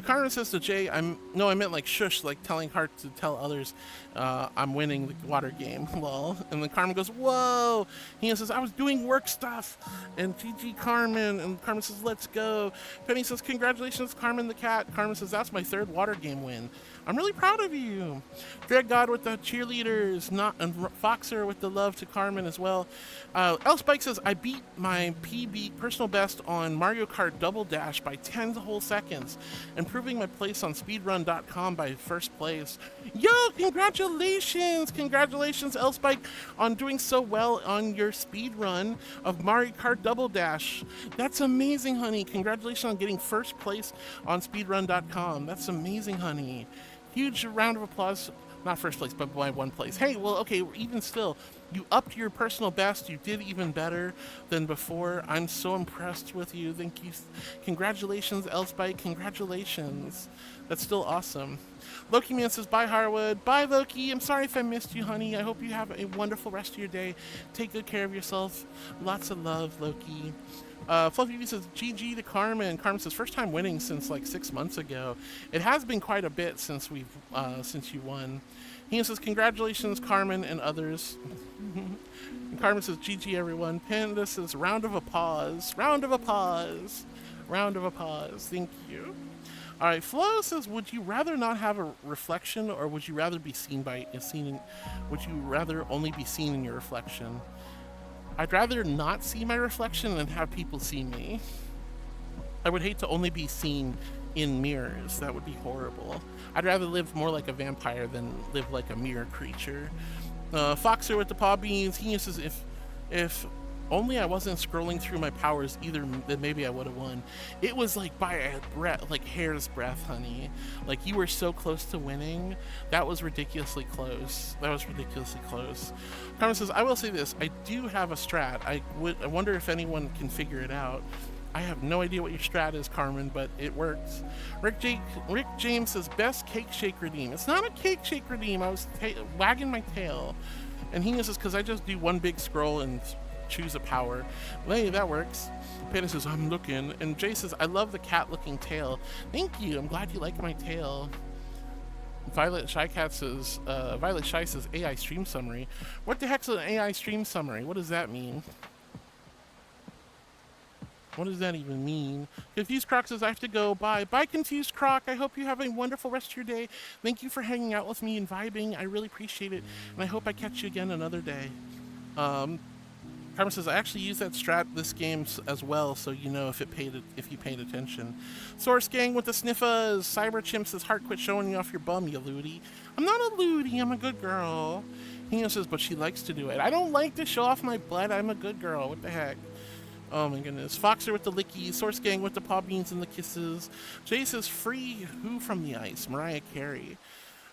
Karma says to Jay, I meant like shush, like telling Heart to tell others I'm winning the water game. Lol. And then Carmen goes, whoa. He says, I was doing work stuff. And GG Carmen. And Carmen says, let's go. Penny says, congratulations, Carmen the cat. Carmen says, that's my third water game win. I'm really proud of you. Dread God with the cheerleaders. And Foxer with the love to Carmen as well. Elspike says, I beat my PB personal best on Mario Kart Double Dash by 10 whole seconds, improving my place on speedrun.com by first place. Yo, congratulations! Congratulations, Elspike, on doing so well on your speedrun of Mario Kart Double Dash. That's amazing, honey. Congratulations on getting first place on speedrun.com. That's amazing, honey. Huge round of applause. Not first place, but by one place. Hey, well, okay, even still, you upped your personal best. You did even better than before. I'm so impressed with you. Thank you. Congratulations, Elspike. Congratulations. That's still awesome. Loki Man says, bye, Harwood. Bye, Loki. I'm sorry if I missed you, honey. I hope you have a wonderful rest of your day. Take good care of yourself. Lots of love, Loki. Fluffy V says, GG to Carmen. Carmen says, first time winning since like 6 months ago. It has been quite a bit since since you won. He says, congratulations, Carmen and others. And Carmen says, GG everyone. Panda says, round of applause. Round of applause. Round of applause. Thank you. All right, Flo says, would you rather not have a reflection, or would you rather be would you rather only be seen in your reflection? I'd rather not see my reflection and have people see me. I would hate to only be seen in mirrors. That would be horrible. I'd rather live more like a vampire than live like a mirror creature. Foxer with the paw beans. He says, if only I wasn't scrolling through my powers either, then maybe I would have won. It was like by a breath, like hair's breadth, honey. Like you were so close to winning. That was ridiculously close. That was ridiculously close. Carmen says, I will say this, I do have a strat. I wonder if anyone can figure it out. I have no idea what your strat is, Carmen, but it works. Rick James says, best cake shake redeem. It's not a cake shake redeem. I was wagging my tail. And he says, because I just do one big scroll and choose a power. Well, hey, that works. Panda says, I'm looking. And Jay says, I love the cat-looking tail. Thank you. I'm glad you like my tail. Violet Shy says, AI stream summary. What the heck's an AI stream summary? What does that mean? What does that even mean? Confused Croc says, I have to go. Bye. Bye, Confused Croc. I hope you have a wonderful rest of your day. Thank you for hanging out with me and vibing. I really appreciate it. And I hope I catch you again another day. Carmen says, I actually use that strat this game as well, so you know if you paid attention. Source Gang with the sniffas. Cyber Chimp says, Heart, quit showing you off your bum, you looty. I'm not a looty. I'm a good girl. Hino says, but she likes to do it. I don't like to show off my blood. I'm a good girl. What the heck? Oh my goodness. Foxer with the lickies. Source Gang with the paw beans and the kisses. Jay says, free who from the ice? Mariah Carey.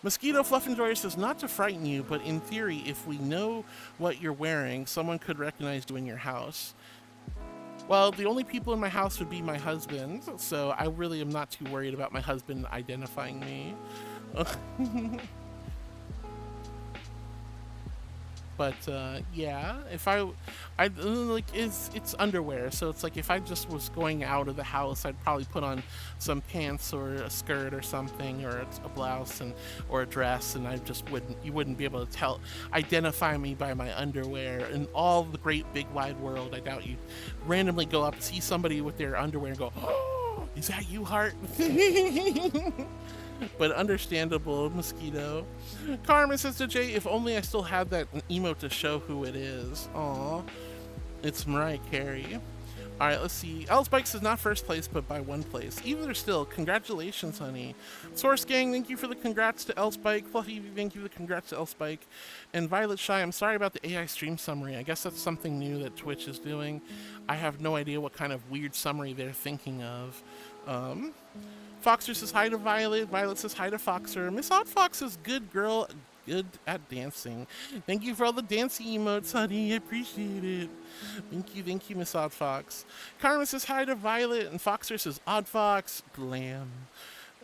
Mosquito Fluff Enjoyer says, not to frighten you, but in theory, if we know what you're wearing, someone could recognize you in your house. Well, the only people in my house would be my husband, so I really am not too worried about my husband identifying me. But yeah, if I like, it's underwear, so it's like if I just was going out of the house, I'd probably put on some pants or a skirt or something, or a blouse or a dress, and you wouldn't be able to identify me by my underwear. In all the great big wide world, I doubt you'd randomly go up and see somebody with their underwear and go, oh, is that you, Heart? But understandable, Mosquito. Carmen says to Jay, if only I still had that emote to show who it is. Aw, it's Mariah Carey. All right, let's see. L-Spike says not first place, but by 1 place. Either still, congratulations, honey. Source Gang, thank you for the congrats to L-Spike. Fluffy, thank you for the congrats to L-Spike. And Violet Shy, I'm sorry about the AI stream summary. I guess that's something new that Twitch is doing. I have no idea what kind of weird summary they're thinking of. Foxer says hi to Violet. Violet says hi to Foxer. Miss Odd Fox says, good girl, good at dancing. Thank you for all the dancing emotes, honey. I appreciate it. Thank you, Miss Odd Fox. Carmen says hi to Violet, and Foxer says, Odd Fox, glam.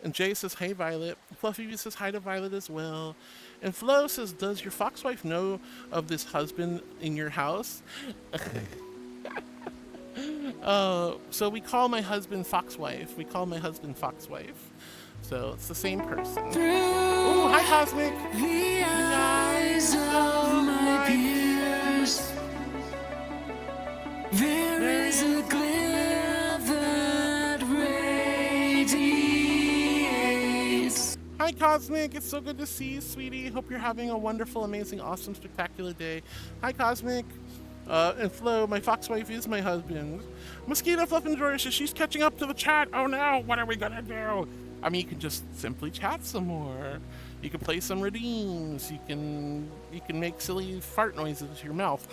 And Jay says, hey, Violet. Fluffy says hi to Violet as well. And Flo says, does your foxwife know of this husband in your house? So we call my husband Foxwife. We call my husband Foxwife. So it's the same person. Ooh, hi, Cosmic. The eyes of my peers, there is a glare that radiates. Hi, Cosmic. It's so good to see you, sweetie. Hope you're having a wonderful, amazing, awesome, spectacular day. Hi, Cosmic. And Flo, my foxwife is my husband. Mosquito Fluff Enjoyer says she's catching up to the chat. Oh no, what are we gonna do? I mean, you can just simply chat some more. You can play some redeems. You can make silly fart noises with your mouth.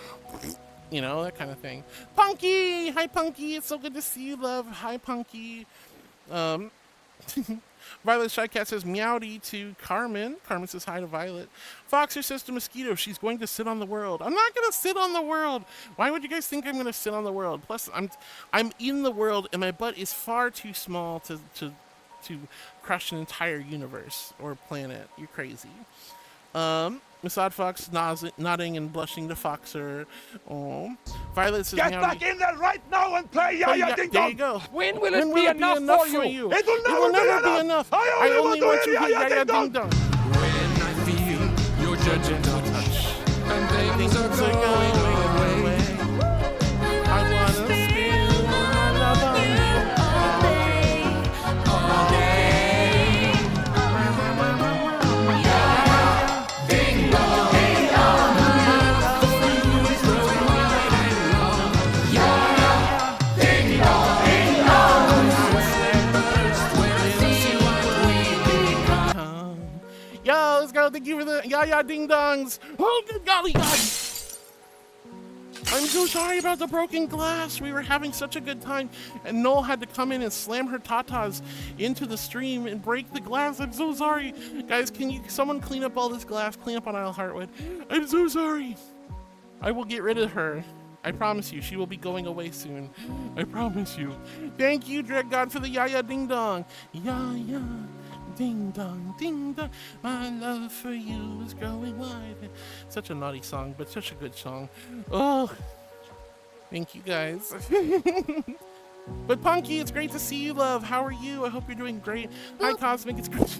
You know, that kind of thing. Punky! Hi, Punky. It's so good to see you, love. Hi, Punky. Violet Shy Cat says meowdy to Carmen. Carmen says hi to Violet. Foxer says to Mosquito, she's going to sit on the world. I'm not going to sit on the world. Why would you guys think I'm going to sit on the world? Plus, I'm in the world, and my butt is far too small to crush an entire universe or planet. You're crazy. Miss Odd Fox nodding and blushing to Foxer. Oh, Violet says, get back in there right now and play Ya Ding Dong. There you go. When will it be enough for you? It will never be enough. I only want you to hear Ya Ding Dong. When I feel your judging touch and things are going away, I wanna spill my love on you all day. Yo, let's go. Thank you for the Ya Ding Dongs. Oh, good golly God. I'm so sorry about the broken glass. We were having such a good time, and Noel had to come in and slam her tatas into the stream and break the glass. I'm so sorry. Guys, can someone clean up all this glass? Clean up on Isle Heartwood. I'm so sorry. I will get rid of her. I promise you, she will be going away soon. I promise you. Thank you, Dread God, for the Yaya Ding Dong. Yaya Ding Dong, Ding Dong. My love for you is growing wide. Such a naughty song, but such a good song. Oh, thank you guys. But Punky, it's great to see you, love. How are you? I hope you're doing great. Hi, Cosmic. It's great.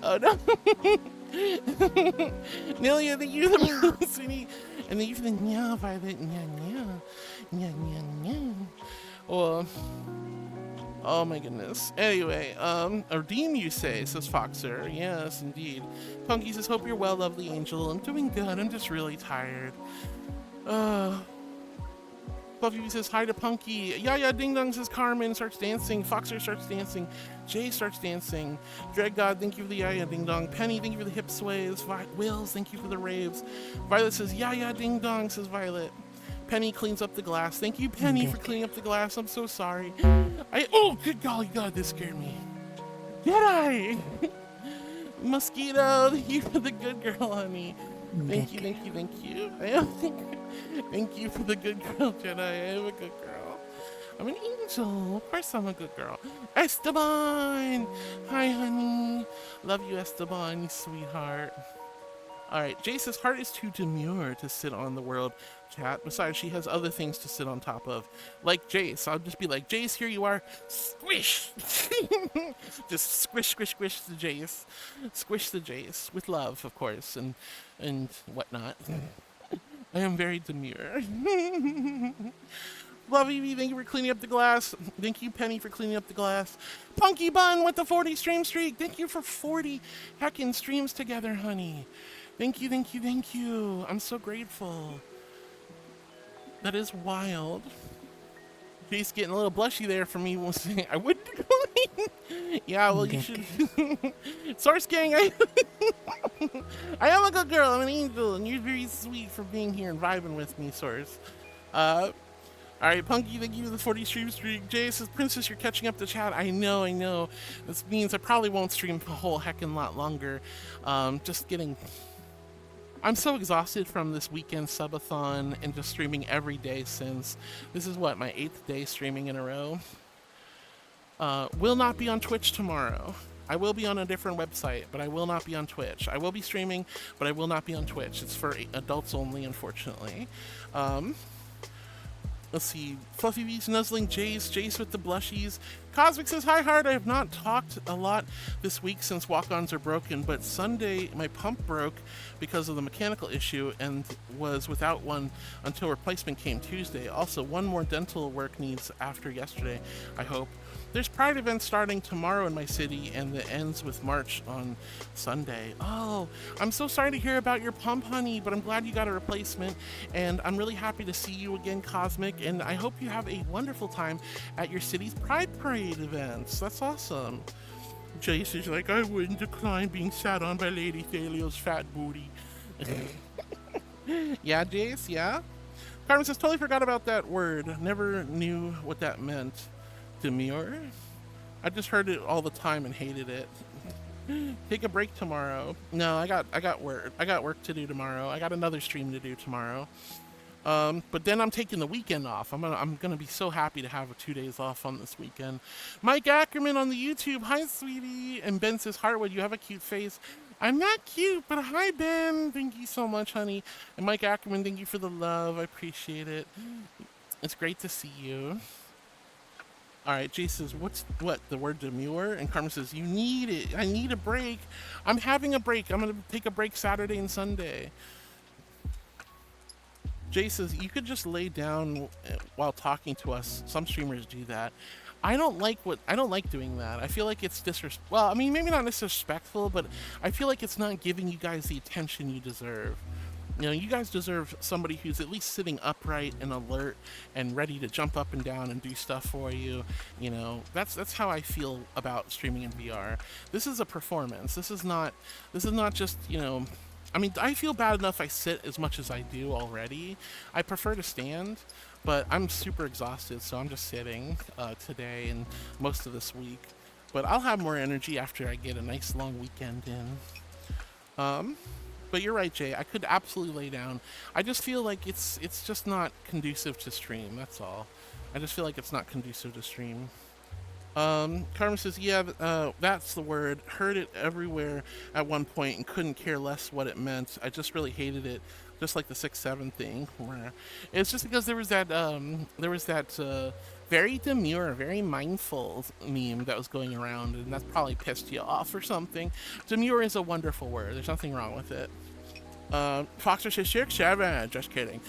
Oh no. Nelia, thank you for the sweetie. And thank you for the nya, Violet. Nya. Oh my goodness. Anyway, Redeem, you say, says Foxer. Yes, indeed. Punky says, hope you're well, lovely angel. I'm doing good. I'm just really tired. Fluffy says hi to Punky. Yaya Ding Dong says Carmen starts dancing. Foxer starts dancing. Jay starts dancing. Dread God, thank you for the Yaya Ding Dong. Penny, thank you for the hip sways. Wills, thank you for the raves. Violet says Yaya Ding Dong, says Violet. Penny cleans up the glass. Thank you, Penny, for cleaning up the glass. I'm so sorry. Oh, good golly God, this scared me. Did I? Mosquito, thank you for the good girl, honey. Thank you. Thank you for the good girl, Jedi. I am a good girl. I'm an angel. Of course I'm a good girl. Esteban! Hi, honey. Love you, Esteban, you sweetheart. Alright, Jace's heart is too demure to sit on the world chat. Besides, she has other things to sit on top of. Like Jace. I'll just be like, Jace, here you are. Squish! Just squish the Jace. Squish the Jace. With love, of course, and whatnot. I am very demure. Love Evie, thank you for cleaning up the glass. Thank you, Penny, for cleaning up the glass. Punky Bun with the 40 stream streak. Thank you for 40 heckin' streams together, honey. Thank you. I'm so grateful. That is wild. Jace getting a little blushy there for me. I wouldn't go. Yeah, well, you should. Source Gang, I am a good girl. I'm an angel, and you're very sweet for being here and vibing with me, Source. Alright, Punky, thank you for the 40 stream streak. Jay says, Princess, you're catching up to chat. I know. This means I probably won't stream a whole heckin' lot longer. Just getting... I'm so exhausted from this weekend subathon and just streaming every day since. This is what, my 8th day streaming in a row? Will not be on Twitch tomorrow. I will be on a different website, but I will not be on Twitch. I will be streaming, but I will not be on Twitch. It's for adults only, unfortunately. Let's see. Fluffy Beast nuzzling Jace with the blushies. Cosmic says, hi, Heart. I have not talked a lot this week since walk-ons are broken, but Sunday my pump broke because of the mechanical issue and was without one until replacement came Tuesday. Also, one more dental work needs after yesterday, I hope. There's Pride events starting tomorrow in my city, and it ends with March on Sunday. Oh, I'm so sorry to hear about your pump, honey, but I'm glad you got a replacement, and I'm really happy to see you again, Cosmic, and I hope you have a wonderful time at your city's Pride Parade events. That's awesome. Jace is like, I wouldn't decline being sat on by Lady Thalio's fat booty. Yeah, Jace, yeah? Carmen says, totally forgot about that word. Never knew what that meant. Demure? I just heard it all the time and hated it. Take a break tomorrow. No, I got work to do tomorrow. I got another stream to do tomorrow. But then I'm taking the weekend off. I'm gonna be so happy to have 2 days off on this weekend. Mike Ackerman on the YouTube. Hi, sweetie. And Ben says, Heartwood, you have a cute face. I'm not cute, but hi, Ben. Thank you so much, honey. And Mike Ackerman, thank you for the love. I appreciate it. It's great to see you. All right, Jay says, what, the word demure? And Carmen says, you need it. I need a break. I'm having a break. I'm going to take a break Saturday and Sunday. Jay says, you could just lay down while talking to us. Some streamers do that. I don't like doing that. I feel like it's well, I mean, maybe not disrespectful, but I feel like it's not giving you guys the attention you deserve. You know, you guys deserve somebody who's at least sitting upright and alert and ready to jump up and down and do stuff for you. You know, that's how I feel about streaming in VR. This is a performance. This is not just, you know, I mean, I feel bad enough I sit as much as I do already. I prefer to stand, but I'm super exhausted, so I'm just sitting today and most of this week. But I'll have more energy after I get a nice long weekend in. But you're right, Jay. I could absolutely lay down. I just feel like it's just not conducive to stream. That's all. I just feel like it's not conducive to stream. Carmen says, yeah, that's the word. Heard it everywhere at one point and couldn't care less what it meant. I just really hated it. Just like the 6-7 thing. It's just because there was that very demure, very mindful meme that was going around, and that probably pissed you off or something. Demure is a wonderful word. There's nothing wrong with it. Foxer says 6-7. Just kidding.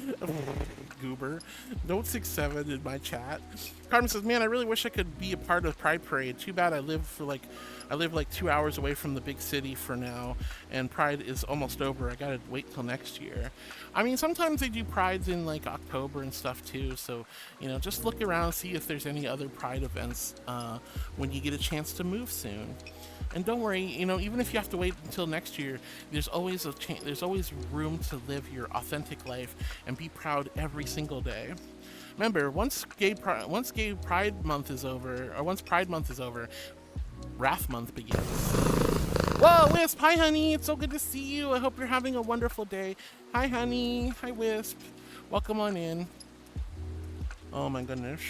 Goober. Note 6-7 in my chat. Carmen says, man, I really wish I could be a part of Pride Parade. Too bad I live like 2 hours away from the big city for now, and Pride is almost over. I gotta wait till next year. I mean, sometimes they do Prides in like October and stuff too, so, you know, just look around and see if there's any other Pride events when you get a chance to move soon. And don't worry, you know, even if you have to wait until next year, there's always there's always room to live your authentic life and be proud every single day. Remember, once Pride Month is over, Wrath Month begins. Whoa, Wisp! Hi, honey. It's so good to see you. I hope you're having a wonderful day. Hi, honey. Hi, Wisp. Welcome on in. Oh my goodness.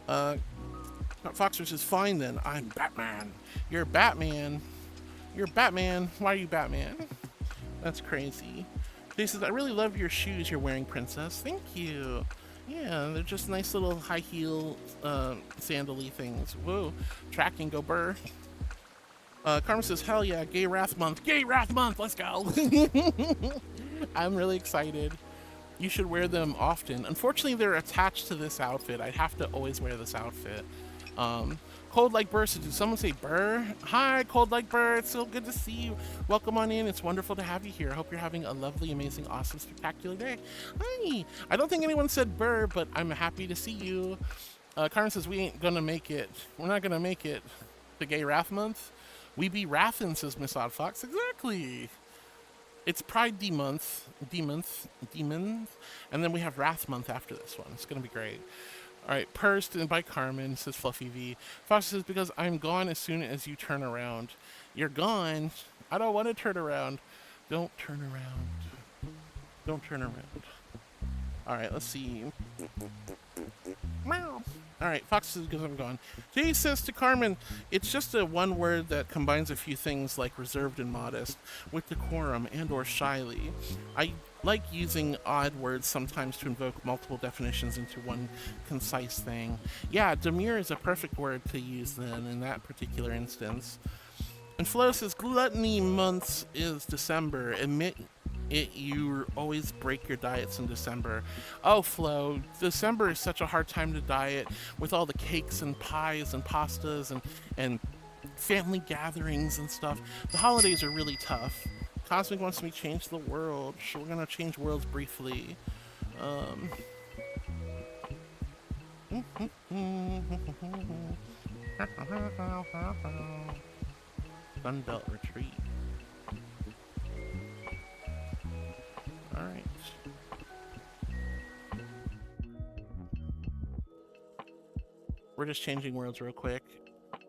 Foxer says, fine then. I'm Batman. You're Batman. You're Batman. Why are you Batman? That's crazy. He says, I really love your shoes you're wearing, princess. Thank you. Yeah, they're just nice little high heel sandal-y things. Whoa. Tracking, go burr. Carmen says, hell yeah, Gay Wrath Month. Gay Wrath Month, let's go. I'm really excited. You should wear them often. Unfortunately, they're attached to this outfit. I have to always wear this outfit. Cold Like Burr, so did someone say Burr? Hi, Cold Like Burr, it's so good to see you. Welcome on in, it's wonderful to have you here. I hope you're having a lovely, amazing, awesome, spectacular day. Hi, I don't think anyone said Burr, but I'm happy to see you. Carmen says, we ain't gonna make it. We're not gonna make it to Gay Wrath Month. We be wrathin', says Miss Odd Fox. Exactly. It's Pride Month, demons, and then we have Wrath Month after this one. It's gonna be great. All right, Pursed by Carmen, says Fluffy V. Fox says, because I'm gone as soon as you turn around. You're gone. I don't want to turn around. Don't turn around. Don't turn around. All right, let's see. Meow. All right, Fox says, because I'm gone. Jay says to Carmen, it's just a one word that combines a few things like reserved and modest with decorum and or shyly. I like using odd words sometimes to invoke multiple definitions into one concise thing. Yeah, demure is a perfect word to use then in that particular instance. And Flo says, gluttony months is December. Admit it, you always break your diets in December. Oh, Flo, December is such a hard time to diet with all the cakes and pies and pastas and family gatherings and stuff. The holidays are really tough. Cosmic wants me to change the world. So we're gonna change worlds briefly. Sunbelt Retreat. Alright. We're just changing worlds real quick.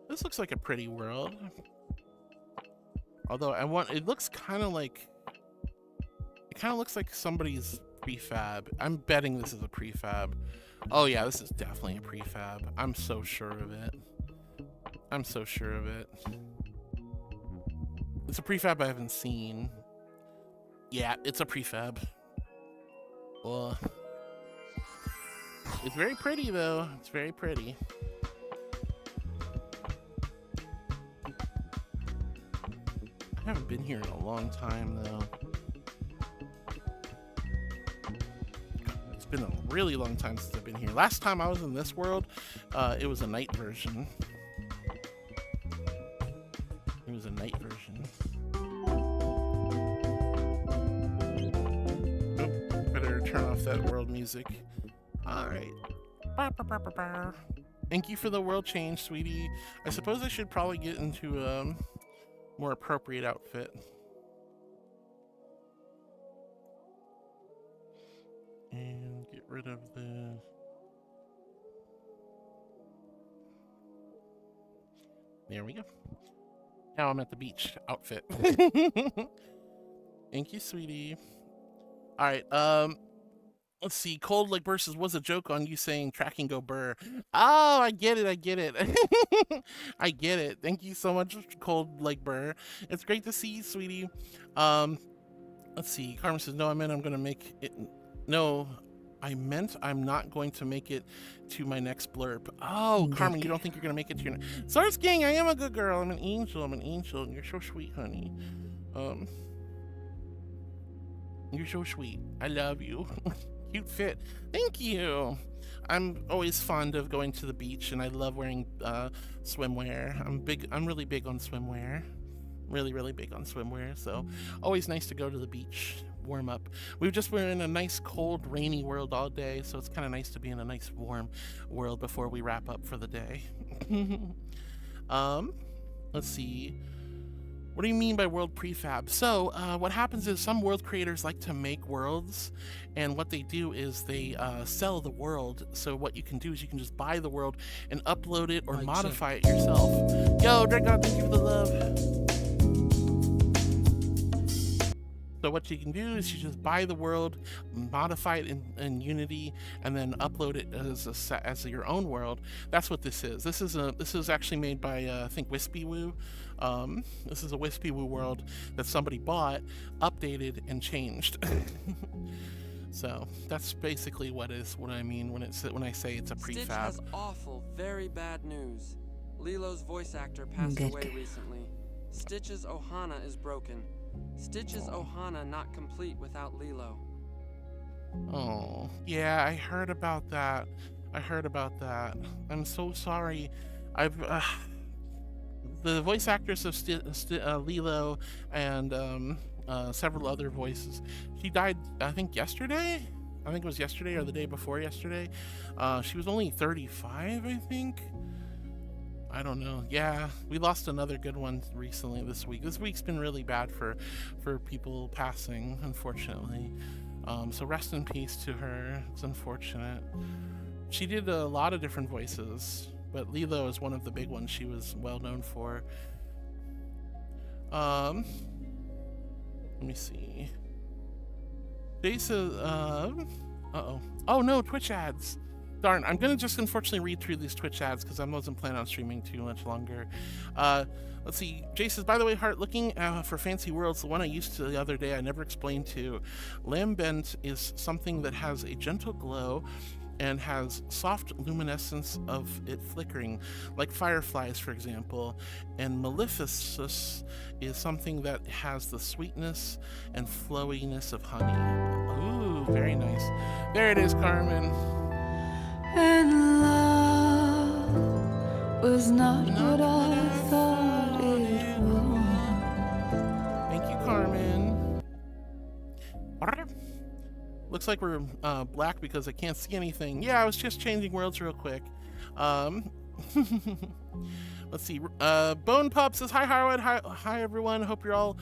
This looks like a pretty world. Although it looks kind of like, it kind of looks like somebody's prefab. I'm betting this is a prefab. Oh yeah, this is definitely a prefab. I'm so sure of it. I'm so sure of it. It's a prefab I haven't seen. Yeah, it's a prefab. It's very pretty though. It's very pretty. I haven't been here in a long time though. It's been a really long time since I've been here. Last time I was in this world, it was a night version. It was a night version. turn off that world music. All right. Thank you for the world change, sweetie. I suppose I should probably get into a more appropriate outfit. And get rid of the... There we go. Now I'm at the beach outfit. Thank you, sweetie. All right, let's see. Cold like versus was a joke on you saying tracking go burr. Oh, I get it. I get it. I get it. Thank you so much, Cold like burr. It's great to see you, sweetie. Let's see. Carmen says, no, I meant I'm going to make it. No, I meant I'm not going to make it to my next blurb. Oh, Carmen, you don't think you're going to make it to your next... Source Gang, I am a good girl. I'm an angel. I'm an angel. And you're so sweet, honey. You're so sweet. I love you. Cute fit. Thank you. I'm always fond of going to the beach, and I love wearing swimwear. I'm really big on swimwear. Really big on swimwear. So always nice to go to the beach, warm up. We've just been in a nice cold rainy world all day, so it's kind of nice to be in a nice warm world before we wrap up for the day. Let's see. What do you mean by world prefab? So what happens is some world creators like to make worlds, and what they do is they sell the world. So what you can do is you can just buy the world and upload it or modify it yourself. Yo, Dragon, thank you for the love. So what you can do is you just buy the world, modify it in Unity, and then upload it as your own world. That's what this is. This is actually made by I think WispyWoo. This is a WispyWoo world that somebody bought, updated, and changed. So that's basically what I mean when I say it's a prefab. Stitch has awful, very bad news. Lilo's voice actor passed away recently. Stitch's Ohana is broken. Stitch's Ohana not complete without Lilo. Oh, yeah, I heard about that. I'm so sorry. The voice actress of Lilo and several other voices. She died, I think, yesterday? I think it was yesterday or the day before yesterday. She was only 35, I think. I don't know. Yeah, we lost another good one recently this week. This week's been really bad for people passing, unfortunately. So rest in peace to her. It's unfortunate. She did a lot of different voices, but Lilo is one of the big ones she was well known for. Let me see. Jason, uh-oh. Oh no, Twitch ads. Darn, I'm gonna just unfortunately read through these Twitch ads because I wasn't planning on streaming too much longer. Let's see. Jay says, by the way, Hart, looking for Fancy Worlds, the one I used to the other day, I never explained to. Lambent is something that has a gentle glow and has soft luminescence of it flickering, like fireflies, for example. And Maleficus is something that has the sweetness and flowiness of honey. Ooh, very nice. There it is, Carmen. And love was not what I thought it was. Thank you, Carmen. Looks like we're black because I can't see anything. Yeah, I was just changing worlds real quick. Let's see. Bone Pup says, hi, Harwood. Hi, everyone. Hope you're all,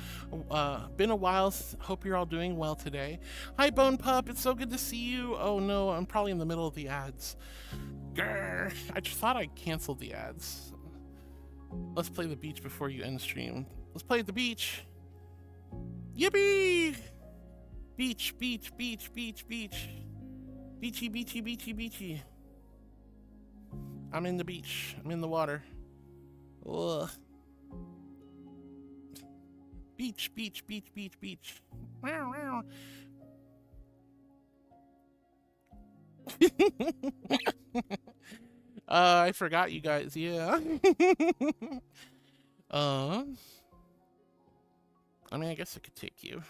been a while. Hope you're all doing well today. Hi, Bone Pup. It's so good to see you. Oh, no, I'm probably in the middle of the ads. Grr. I just thought I canceled the ads. Let's play the beach before you end stream. Let's play at the beach. Yippee! Beach, beach, beach, beach, beach. Beachy, beachy, beachy, beachy. I'm in the beach. I'm in the water. Ugh. Beach, beach, beach, beach, beach. Wow, wow. I forgot you guys. Yeah. I mean, I guess I could take you.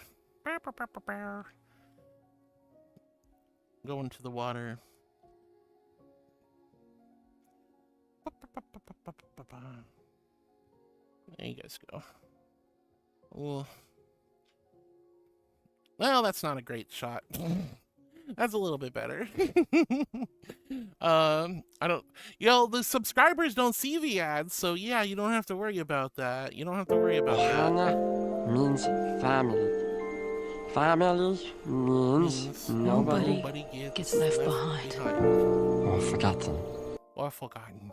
Go into the water. There you guys go. Ooh. Well, that's not a great shot. That's a little bit better. I don't, the subscribers don't see the ads, so yeah, you don't have to worry about that. You don't have to worry about Ohana means family. Family means nobody gets left behind. Or forgotten. Or forgotten.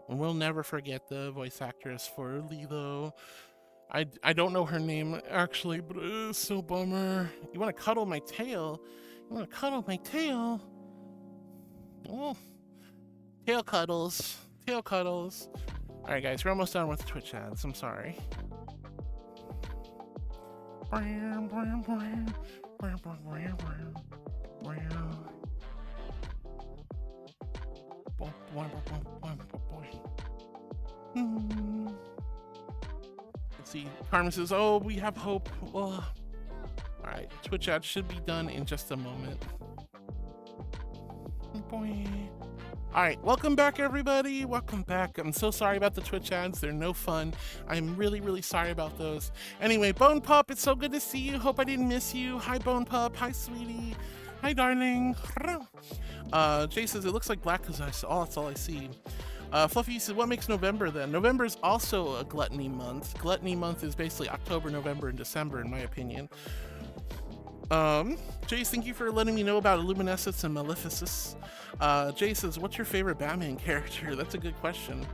And we'll never forget the voice actress for Lilo. I don't know her name actually, but it is so bummer. You want to cuddle my tail? You want to cuddle my tail? Oh, tail cuddles. Tail cuddles. All right, guys, we're almost done with the Twitch ads. I'm sorry. Let's see. Carmen says, "Oh, we have hope." All right, Twitch ads should be done in just a moment. All right, welcome back, everybody. Welcome back. I'm so sorry about the Twitch ads. They're no fun. I'm really, really sorry about those. Anyway, Bone Pup, it's so good to see you. Hope I didn't miss you. Hi, Bone Pup. Hi, sweetie. Hi, darling. Jay says, it looks like black because that's all I see. Fluffy says, what makes November then? November is also a gluttony month. Gluttony month is basically October, November, and December, in my opinion. Jace, thank you for letting me know about Illuminescence and Maleficus. Jay says, what's your favorite Batman character? That's a good question.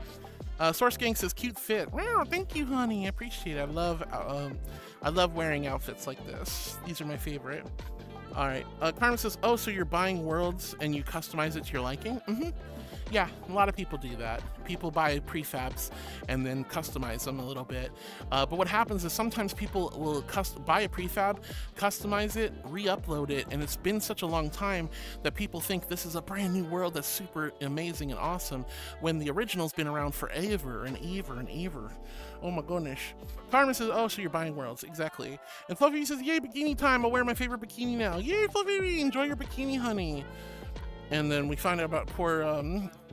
Source Gang says, cute fit. Wow, thank you, honey. I appreciate it. I love wearing outfits like this. These are my favorite. All right. Carmen says, oh, so you're buying worlds and you customize it to your liking? Mm-hmm. Yeah, a lot of people do that. People buy prefabs and then customize them a little bit. But what happens is sometimes people will buy a prefab, customize it, re-upload it, and it's been such a long time that people think this is a brand new world that's super amazing and awesome when the original's been around forever and ever and ever. Oh my goodness. Carmen says, oh, so you're buying worlds. Exactly. And Fluffy says, yay, bikini time. I'll wear my favorite bikini now. Yay, Fluffy, enjoy your bikini, honey. And then we find out about poor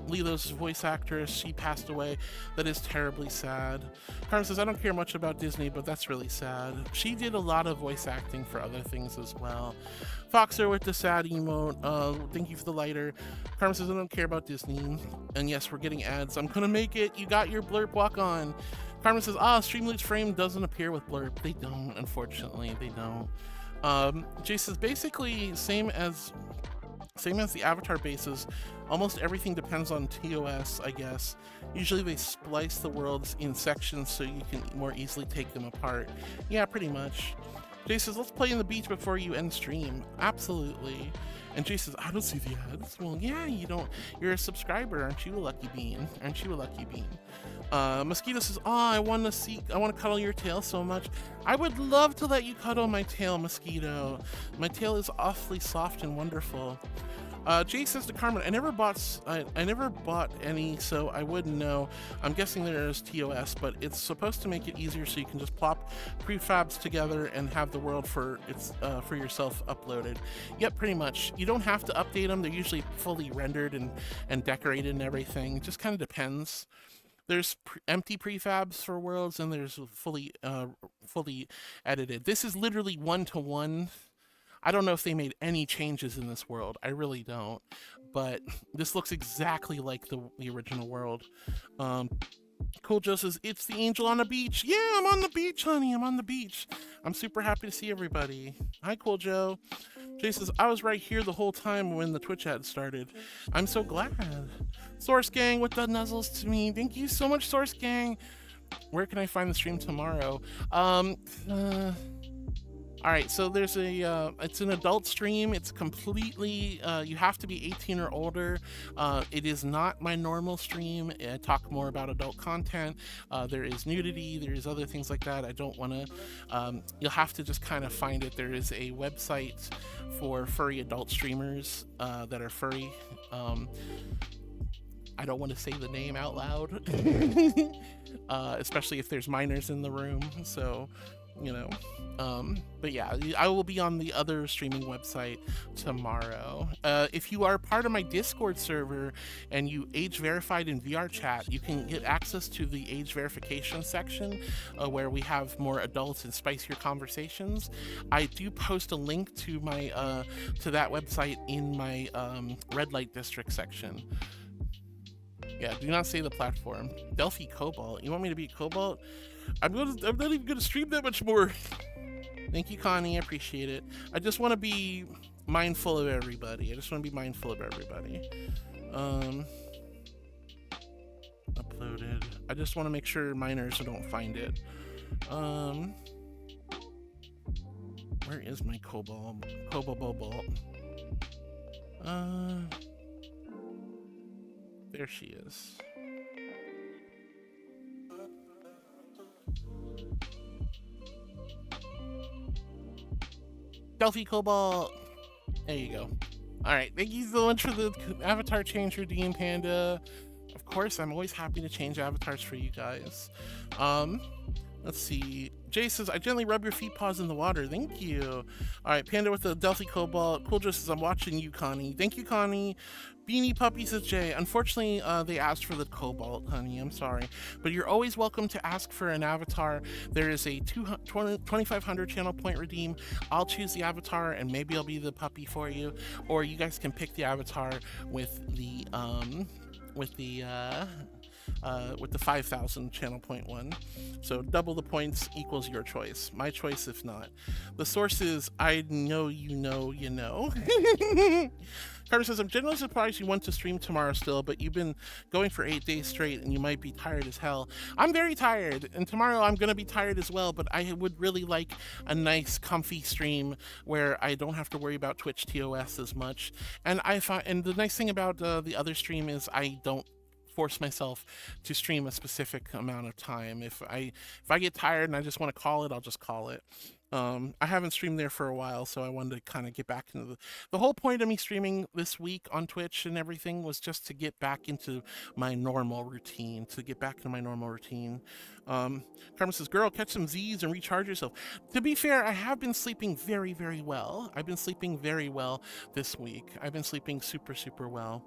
Lilo's voice actress. She passed away. That is terribly sad. Carmen says, I don't care much about Disney, but that's really sad. She did a lot of voice acting for other things as well. Foxer with the sad emote. Thank you for the lighter. Carmen says, I don't care about Disney. And yes, we're getting ads. I'm gonna make it. You got your blurb walk on. Carmen says, Streamlabs frame doesn't appear with blurb. They don't, unfortunately. They don't. Jay says, basically same as the avatar bases, almost everything depends on TOS, I guess. Usually they splice the worlds in sections so you can more easily take them apart. Yeah, pretty much. Jay says, let's play in the beach before you end stream. Absolutely. And Jay says, I don't see the ads. Well, yeah, you don't. You're a subscriber, aren't you a lucky bean? Aren't you a lucky bean? Mosquito says, I want to cuddle your tail so much. I would love to let you cuddle my tail, Mosquito. My tail is awfully soft and wonderful. Jay says to Carmen, I never bought any, so I wouldn't know. I'm guessing there is TOS, but it's supposed to make it easier so you can just plop prefabs together and have the world for yourself uploaded. Yep, pretty much. You don't have to update them. They're usually fully rendered and decorated and everything. It just kind of depends. There's empty prefabs for worlds, and there's fully edited. This is literally 1-to-1. I don't know if they made any changes in this world. I really don't. But this looks exactly like the original world. Cool Joe says, it's the angel on the beach. Yeah, I'm on the beach, honey. I'm on the beach. I'm super happy to see everybody. Hi, Cool Joe. Jay says, I was right here the whole time when the Twitch ad started. I'm so glad. Source Gang with the nuzzles to me. Thank you so much, Source Gang. Where can I find the stream tomorrow? All right, so there's it's an adult stream. It's completely, you have to be 18 or older. It is not my normal stream. I talk more about adult content. There is nudity, there's other things like that. I don't want to, you'll have to just kind of find it. There is a website for furry adult streamers that are furry. I don't want to say the name out loud, especially if there's minors in the room. So you know. But yeah, I will be on the other streaming website tomorrow. If you are part of my Discord server and you age verified in VR chat, you can get access to the age verification section where we have more adult and spicier conversations. I do post a link to my to that website in my red light district section. Yeah, do not say the platform. Delphi Cobalt. You want me to be Cobalt? I'm not even gonna stream that much more. Thank you, Connie. I appreciate it. I just want to be mindful of everybody. Uploaded. I just want to make sure minors don't find it. Where is my Cobalt? There she is. Delphi Cobalt. There you go. All right, thank you so much for the avatar change redeem, Panda. Of course, I'm always happy to change avatars for you guys. Let's see. Jay says, I gently rub your feet paws in the water. Thank you. All right, Panda with the Delphi Cobalt. Cool says, I'm watching you, Connie. Thank you, Connie. Beanie Puppy says, Jay, unfortunately, they asked for the Cobalt, honey. I'm sorry. But you're always welcome to ask for an avatar. There is a 2,500 channel point redeem. I'll choose the avatar, and maybe I'll be the puppy for you. Or you guys can pick the avatar with the 5,000 channel point one. So double the points equals your choice. My choice if not. The source is I know you know you know. Carter says, I'm genuinely surprised you want to stream tomorrow still, but you've been going for 8 days straight and you might be tired as hell. I'm very tired, and tomorrow I'm gonna be tired as well, but I would really like a nice comfy stream where I don't have to worry about Twitch TOS as much. And the nice thing about the other stream is I don't force myself to stream a specific amount of time. If I get tired and I just want to call it, I'll just call it. I haven't streamed there for a while, so I wanted to kind of get back into the whole point of me streaming this week on Twitch and everything was just to get back into my normal routine, Carmen says, girl, catch some Z's and recharge yourself. To be fair, I have been sleeping very, very well. I've been sleeping very well this week. I've been sleeping super, super well.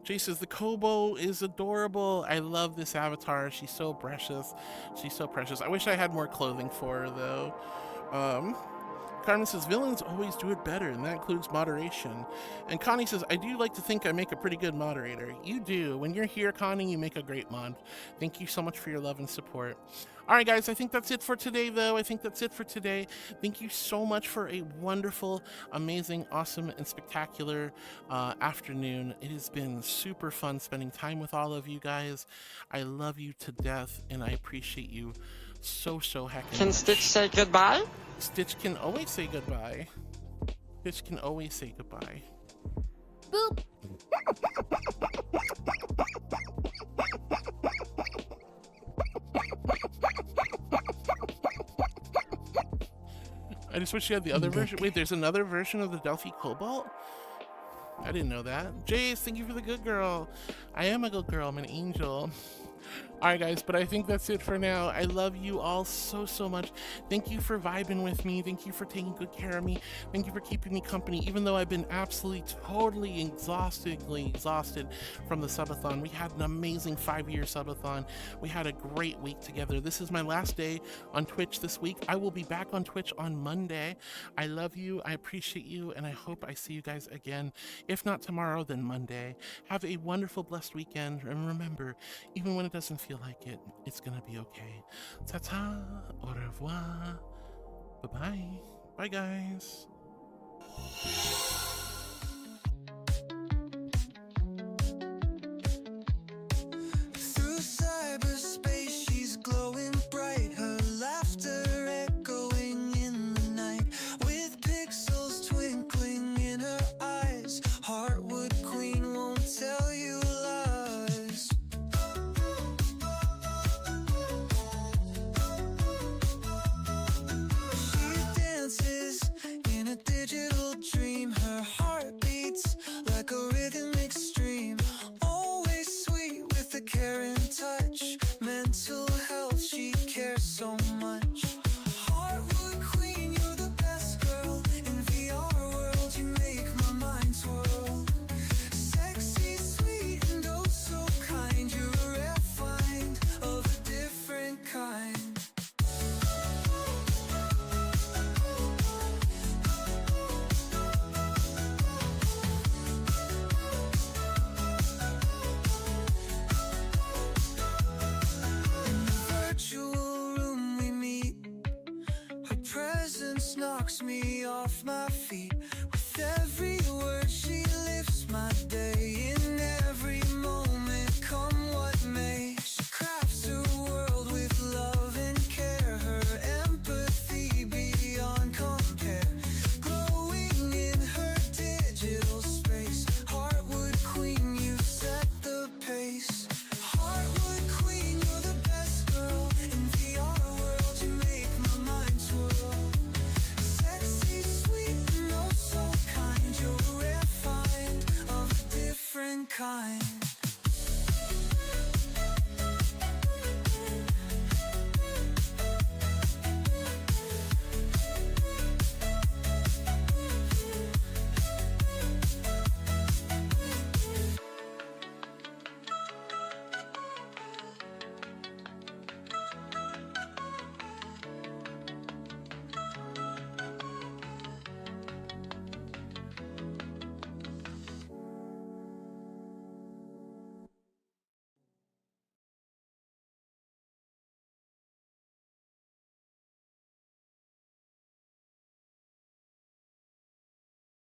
Jay says, the Kobo is adorable. I love this avatar. She's so precious. I wish I had more clothing for her, though. Carmen says, villains always do it better, and that includes moderation. And Connie says, I do like to think I make a pretty good moderator. You do. When you're here, Connie, you make a great mod. Thank you so much for your love and support. All right, guys, I think that's it for today, though. Thank you so much for a wonderful, amazing, awesome, and spectacular afternoon. It has been super fun spending time with all of you guys. I love you to death, and I appreciate you so heckin' much. Can Stitch say goodbye? Stitch can always say goodbye. Boop. I just wish you had the other version. Wait, there's another version of the Delphi Cobalt? I didn't know that. Jace, thank you for the good girl. I am a good girl. I'm an angel. All right, guys, but I think that's it for now. I love you all so much. Thank you for vibing with me. Thank you for taking good care of me. Thank you for keeping me company, even though I've been absolutely, totally, exhaustingly exhausted from the subathon. We had an amazing 5-year subathon. We had a great week together. This is my last day on Twitch this week. I will be back on Twitch on Monday. I love you. I appreciate you, and I hope I see you guys again. If not tomorrow, then Monday. Have a wonderful, blessed weekend, and remember, even when it doesn't feel like it, it's gonna be okay. Ta-ta, au revoir, bye-bye, bye guys. Through cyberspace, she's glowing bright, her laughter echoing in the night, with pixels twinkling in her eyes. Heartwood queen won't tell you lies. She dances in a digital dream. knocks me off my feet. With every word she lifts my day. In every moment, come what may, she crafts a world with love and care. Her empathy beyond compare, glowing in her digital space. Heartwood queen, you set the pace. Heartwood queen, you're the best girl in VR world. You make my mind swirl. Sexy, sweet, and oh so kind. You're a rare find of a different kind.